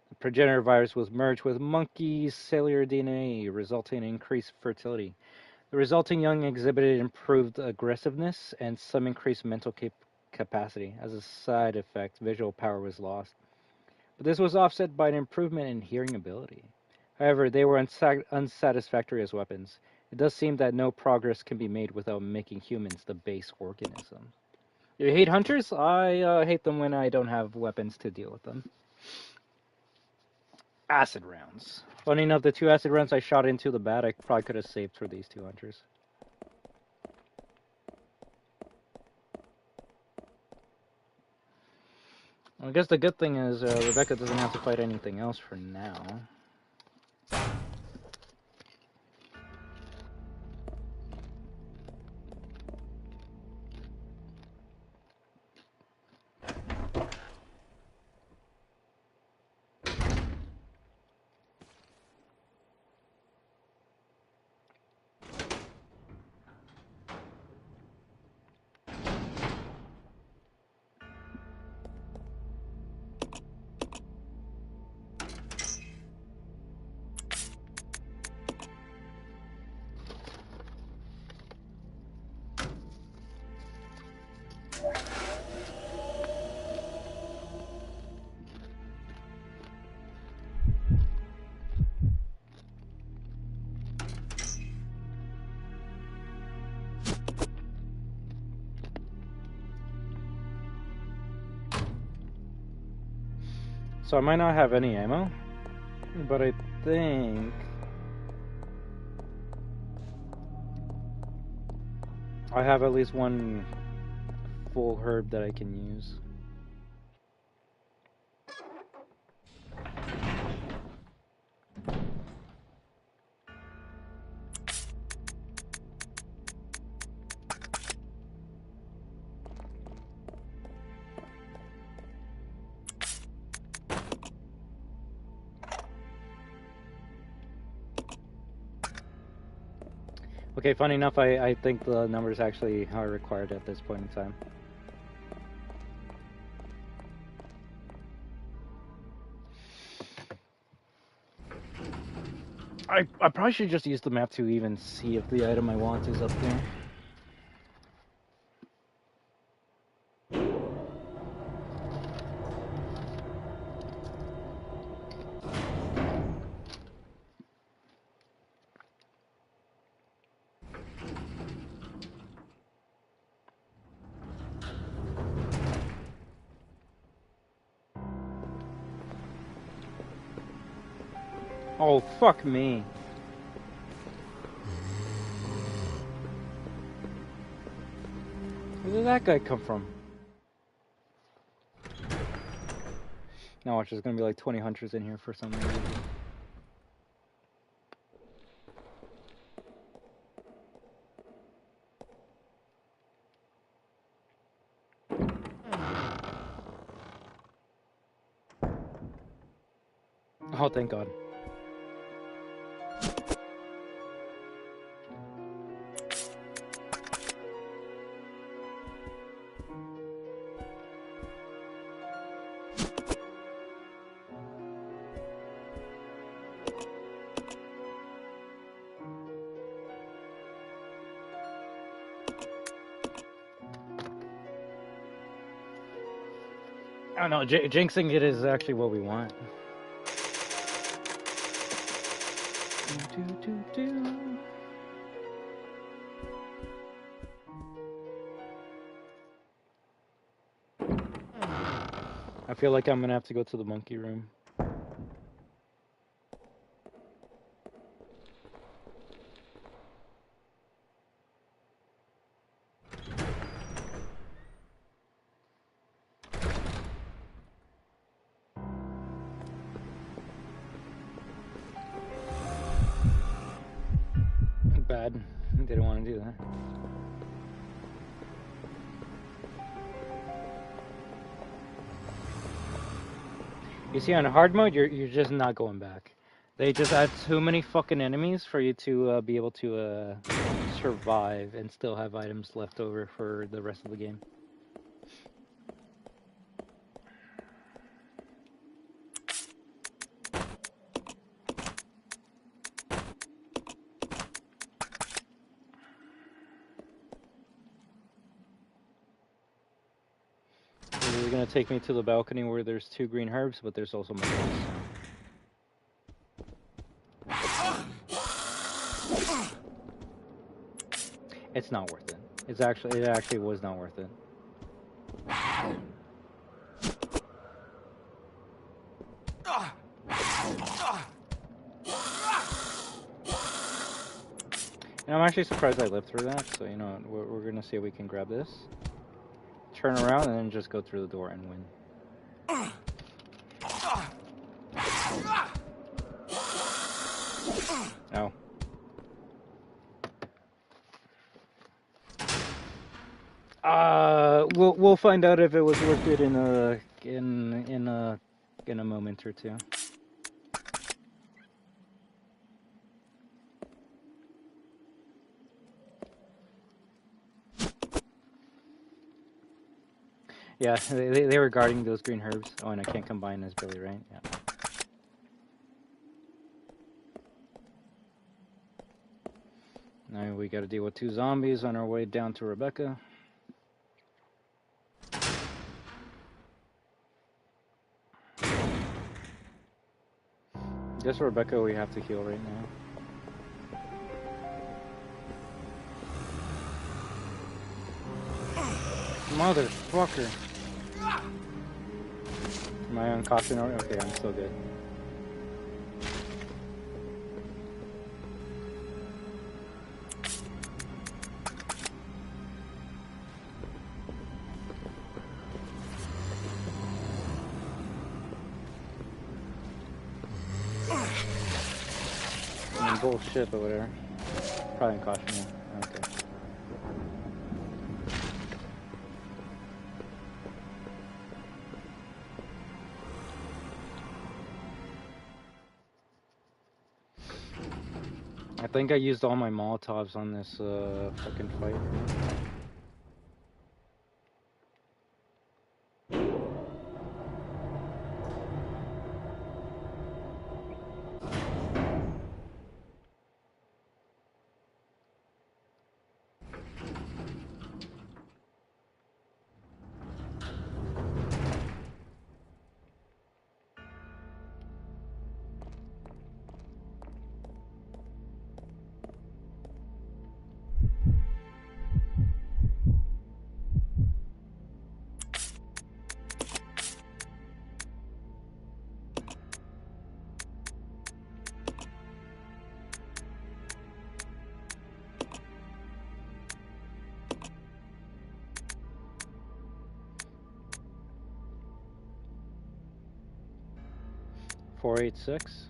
The progenitor virus was merged with monkey's cellular DNA, resulting in increased fertility. The resulting young exhibited improved aggressiveness and some increased mental capacity. As a side effect, visual power was lost. But this was offset by an improvement in hearing ability. However, they were unsatisfactory as weapons. It does seem that no progress can be made without making humans the base organism. You hate hunters? I hate them when I don't have weapons to deal with them. Acid rounds. Funny enough, the 2 acid rounds I shot into the bat, I probably could have saved for these 2 hunters. Well, I guess the good thing is Rebecca doesn't have to fight anything else for now. So I might not have any ammo, but I think I have at least 1 full herb that I can use. Okay, funny enough, I think the numbers actually are required at this point in time. I probably should just use the map to even see if the item I want is up there. Oh, fuck me. Where did that guy come from? Now watch, there's gonna be like 20 hunters in here for some reason. Oh, thank God. I don't know, jinxing it is actually what we want. I feel like I'm gonna have to go to the monkey room. Bad. They don't want to do that. You see, on hard mode, you're just not going back. They just add too many fucking enemies for you to be able to survive and still have items left over for the rest of the game. This is gonna take me to the balcony where there's 2 green herbs, but there's also more. It's not worth it. It actually was not worth it. And I'm actually surprised I lived through that, so you know, we're gonna see if we can grab this. Turn around and then just go through the door and win. Oh. We'll find out if it was worth it in a moment or two. Yeah, they were guarding those green herbs. Oh, and I can't combine as Billy, right? Yeah. Now we gotta deal with 2 zombies on our way down to Rebecca. Just Rebecca we have to heal right now. Motherfucker. Am I on caution? Okay, I'm still good. Bullshit, but whatever. Probably in caution, yeah. Okay. I think I used all my Molotovs on this fucking fight. .486.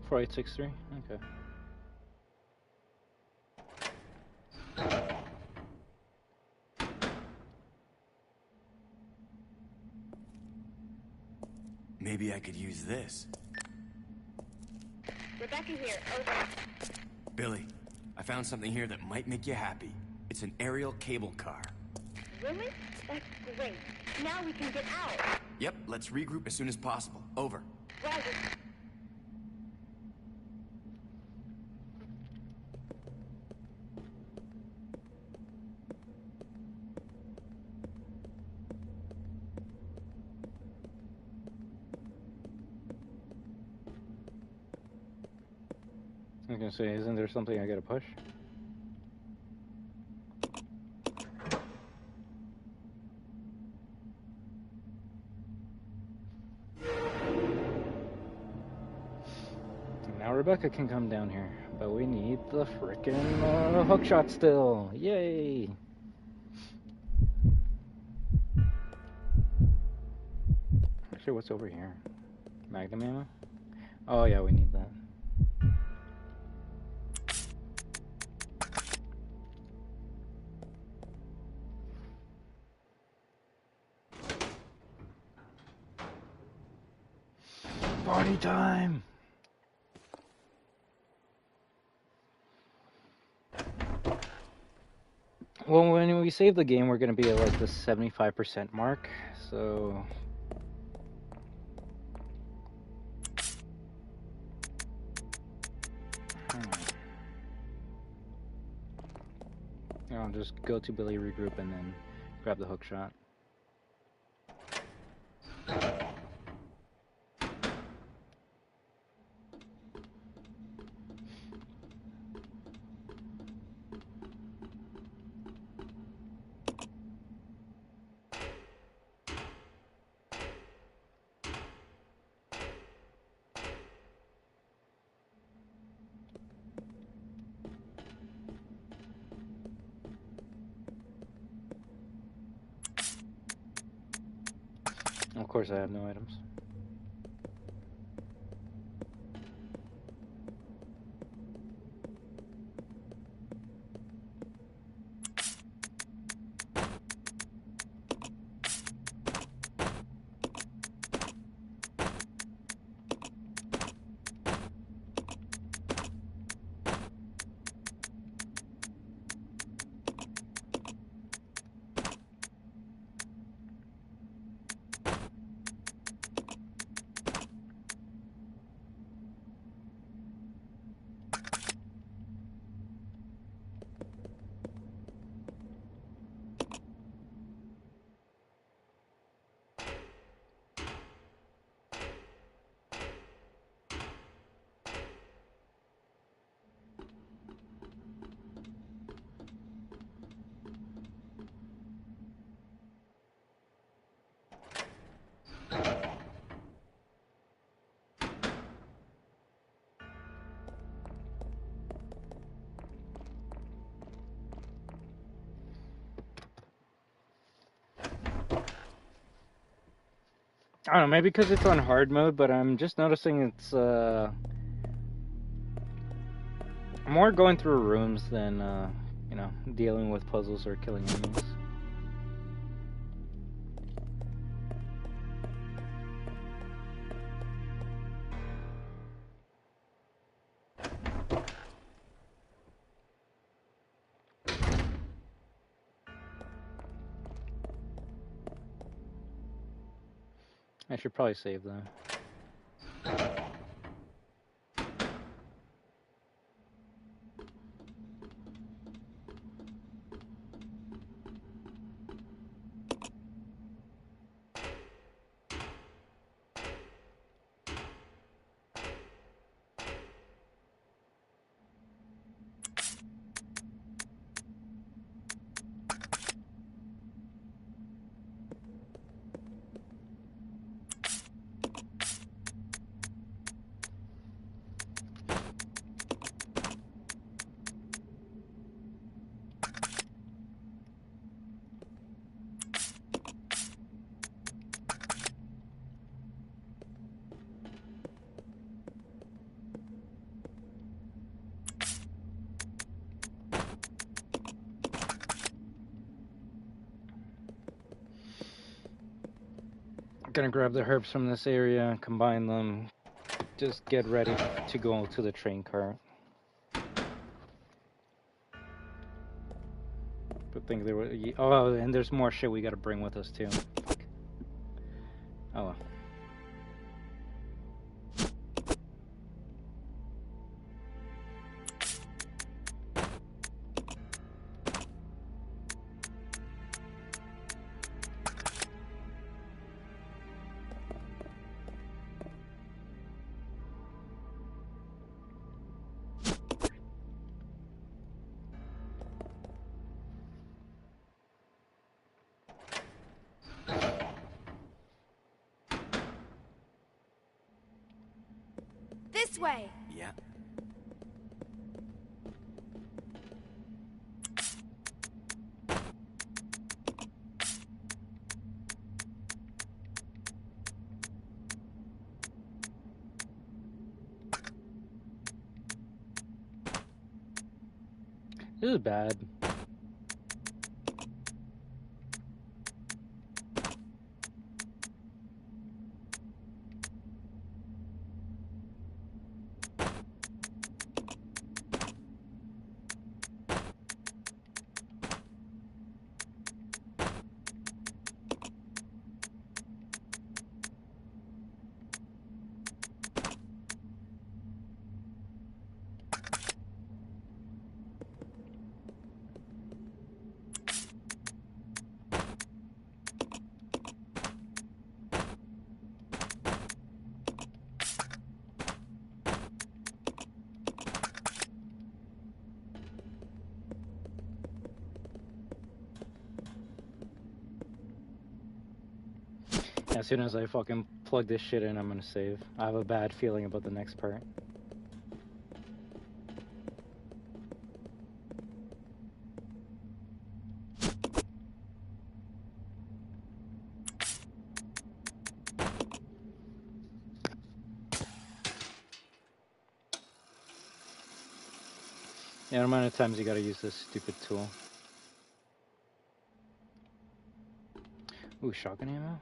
.4863. Okay. Maybe I could use this. Rebecca here, over. Billy, I found something here that might make you happy. It's an aerial cable car. Really? That's great. Now we can get out. Yep, let's regroup as soon as possible. Over. Roger. I was gonna say, isn't there something I gotta push? Now Rebecca can come down here. But we need the frickin' hook shot still. Yay! Actually, what's over here? Magnum ammo? Oh yeah, we need that. Party time! Well, when we save the game, we're going to be at like the 75% mark, so... I'll just go to Billy, regroup, and then grab the hook shot. Of course, I have no items. I don't know, maybe because it's on hard mode, but I'm just noticing it's more going through rooms than you know, dealing with puzzles or killing enemies. I should probably save though. Gonna grab the herbs from this area, combine them, just get ready to go to the train cart. But think there were, oh, and there's more shit we gotta bring with us too. Fuck. Oh well. This way! Yeah. This is bad. As soon as I fucking plug this shit in, I'm gonna save. I have a bad feeling about the next part. Yeah, the amount of times you gotta use this stupid tool. Ooh, shotgun ammo?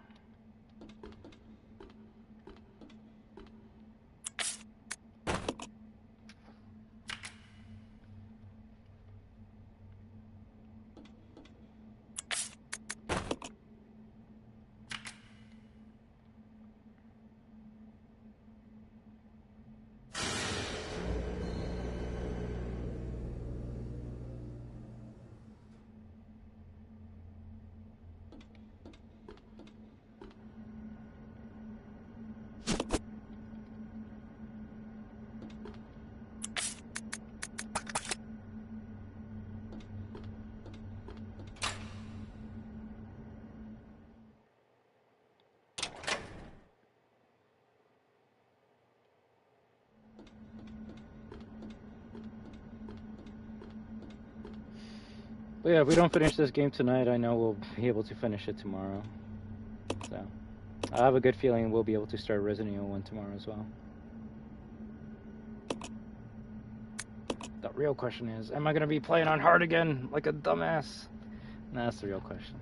But yeah, if we don't finish this game tonight, I know we'll be able to finish it tomorrow. So, I have a good feeling we'll be able to start Resident Evil 1 tomorrow as well. The real question is, am I going to be playing on hard again, like a dumbass? That's the real question.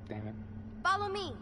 Damn it. Follow me.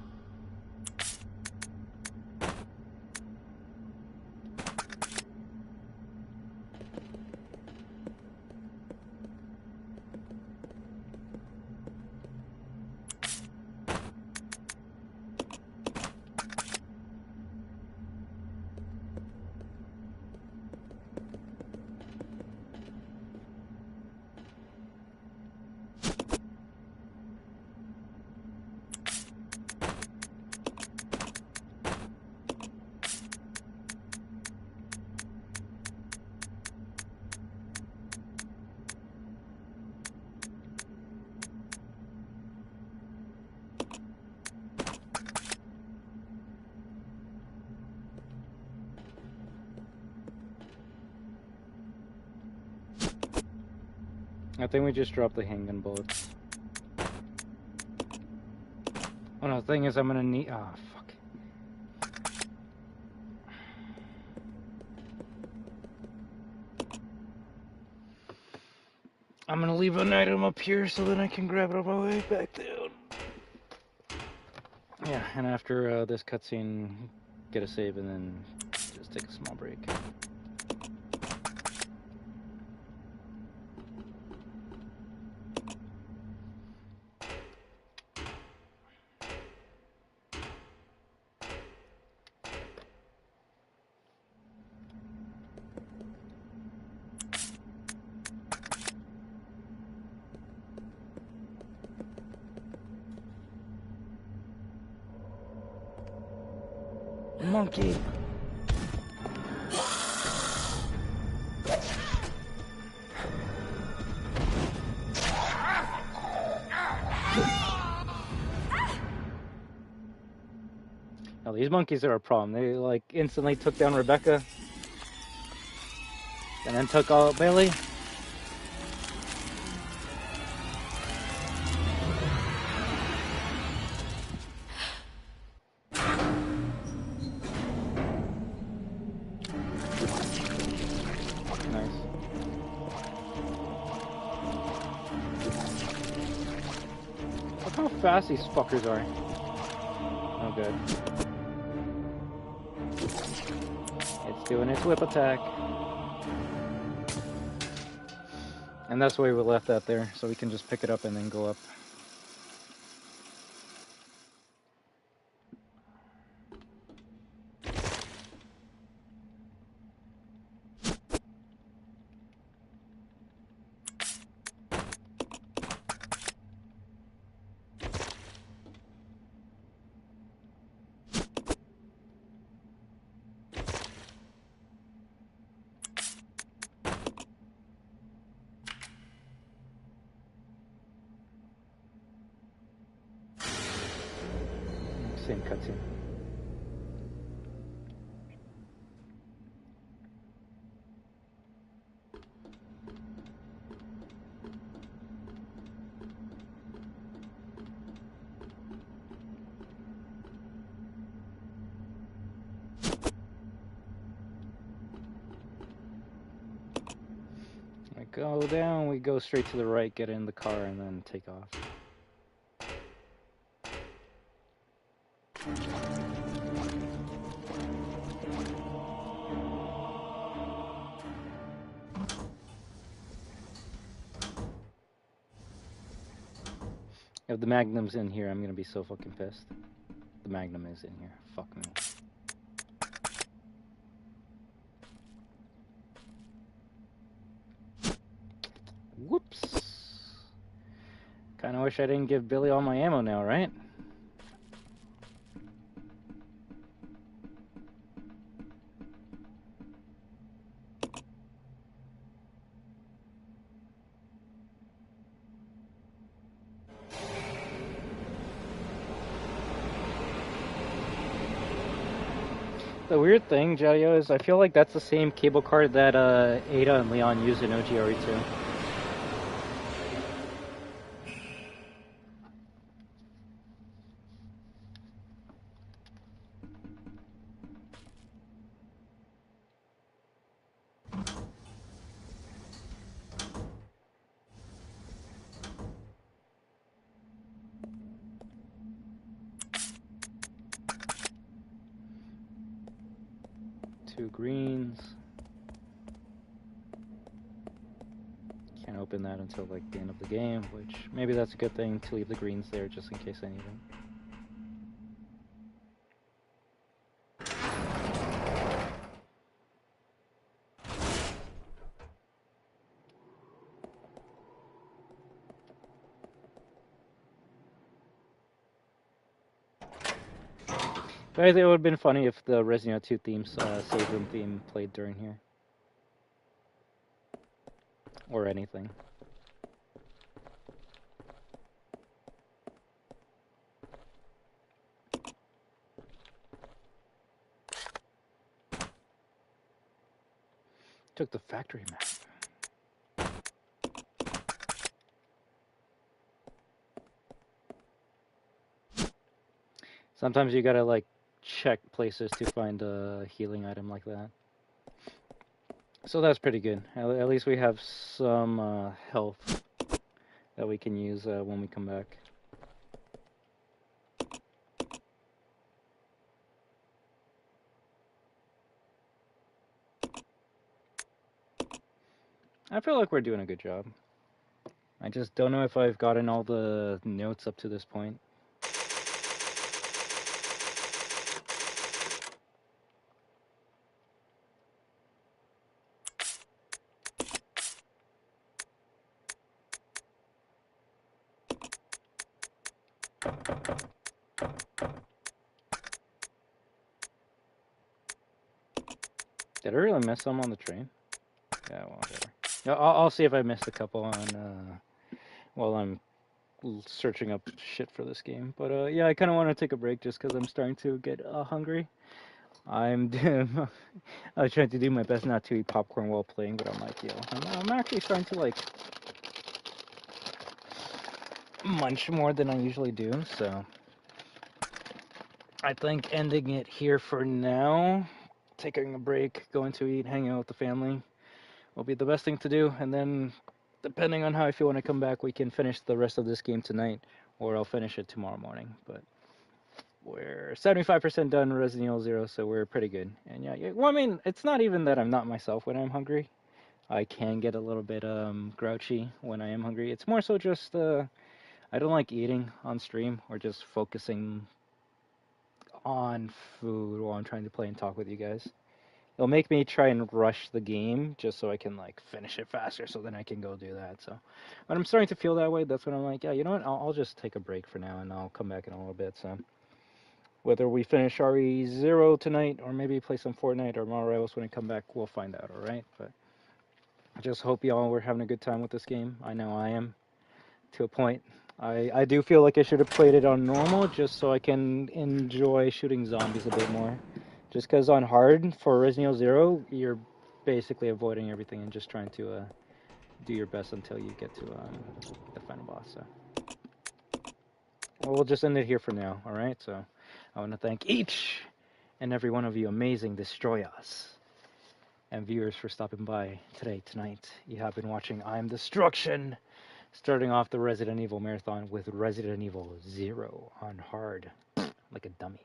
I think we just dropped the handgun bullets. Oh no, the thing is I'm gonna need... Ah, fuck. I'm gonna leave an item up here so that I can grab it on my way back down. Yeah, and after this cutscene, get a save and then just take a small break. Monkey. these monkeys are a problem. They like instantly took down Rebecca, and then took out Bailey. How fast these fuckers are. Oh, good. It's doing its whip attack. And that's why we left that there, so we can just pick it up and then go up. Same cutscene. We go down, we go straight to the right, get in the car, and then take off. If the Magnum's in here, I'm gonna be so fucking pissed. The Magnum is in here. Fuck me. Whoops. Kinda wish I didn't give Billy all my ammo now, right? The weird thing, Jadio, is I feel like that's the same cable card that Ada and Leon used in OGRE2. Two greens. Can't open that until like the end of the game, which maybe that's a good thing to leave the greens there just in case I need them. But I think it would have been funny if the Resident Evil 2 theme, save room theme played during here. Or anything. Took the factory map. Sometimes you gotta like check places to find a healing item like that. So that's pretty good. At least we have some health that we can use when we come back. I feel like we're doing a good job. I just don't know if I've gotten all the notes up to this point. Did I really miss some on the train? Yeah, well, whatever. I'll see if I missed a couple on while I'm searching up shit for this game. But yeah, I kind of want to take a break just because I'm starting to get hungry. I'm I was trying to do my best not to eat popcorn while playing, but I'm like, yo, I'm actually starting to like munch more than I usually do. So I think ending it here for now, taking a break, going to eat, hanging out with the family, will be the best thing to do. And then, depending on how I feel when I come back, we can finish the rest of this game tonight, or I'll finish it tomorrow morning. But we're 75% done Resident Evil 0, so we're pretty good. And yeah, well, I mean, it's not even that I'm not myself when I'm hungry. I can get a little bit grouchy when I am hungry. It's more so just I don't like eating on stream or just focusing on food while I'm trying to play and talk with you guys. It'll make me try and rush the game just so I can like finish it faster, so then I can go do that. So when I'm starting to feel that way, that's when I'm like, yeah, you know what? I'll just take a break for now and I'll come back in a little bit. So whether we finish RE0 tonight or maybe play some Fortnite or Mario else when I come back, we'll find out, all right? But I just hope y'all were having a good time with this game. I know I am, to a point. I do feel like I should have played it on normal just so I can enjoy shooting zombies a bit more. Just because on hard for Resident Evil 0, you're basically avoiding everything and just trying to do your best until you get to the final boss. So we'll just end it here for now, alright? So I want to thank each and every one of you amazing destroyers and viewers for stopping by today, tonight. You have been watching I'm Destruction, starting off the Resident Evil marathon with Resident Evil 0 on hard, like a dummy.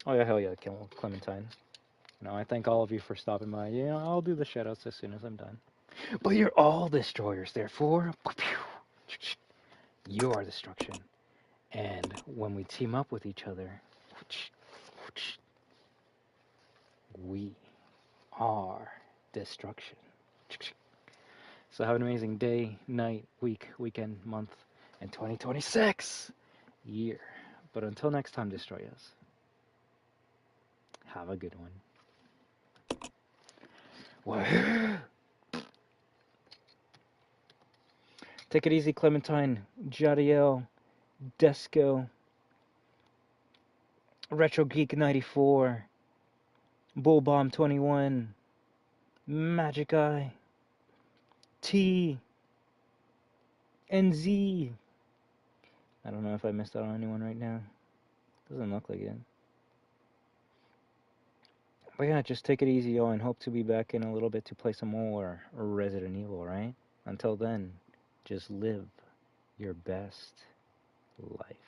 Oh yeah, hell yeah, Clementine. You know, I thank all of you for stopping by. You know, I'll do the shoutouts as soon as I'm done. But you're all destroyers, therefore, you are destruction. And when we team up with each other, we are destruction. So have an amazing day, night, week, weekend, month, and 2026 year. But until next time, destroyers, have a good one. WAHOO! Take it easy, Clementine, Jadiel, Desco, Retro Geek 94, Bullbomb 21, Magic Eye, T, NZ. I don't know if I missed out on anyone right now. Doesn't look like it. But yeah, just take it easy, y'all, and hope to be back in a little bit to play some more Resident Evil, right? Until then, just live your best life.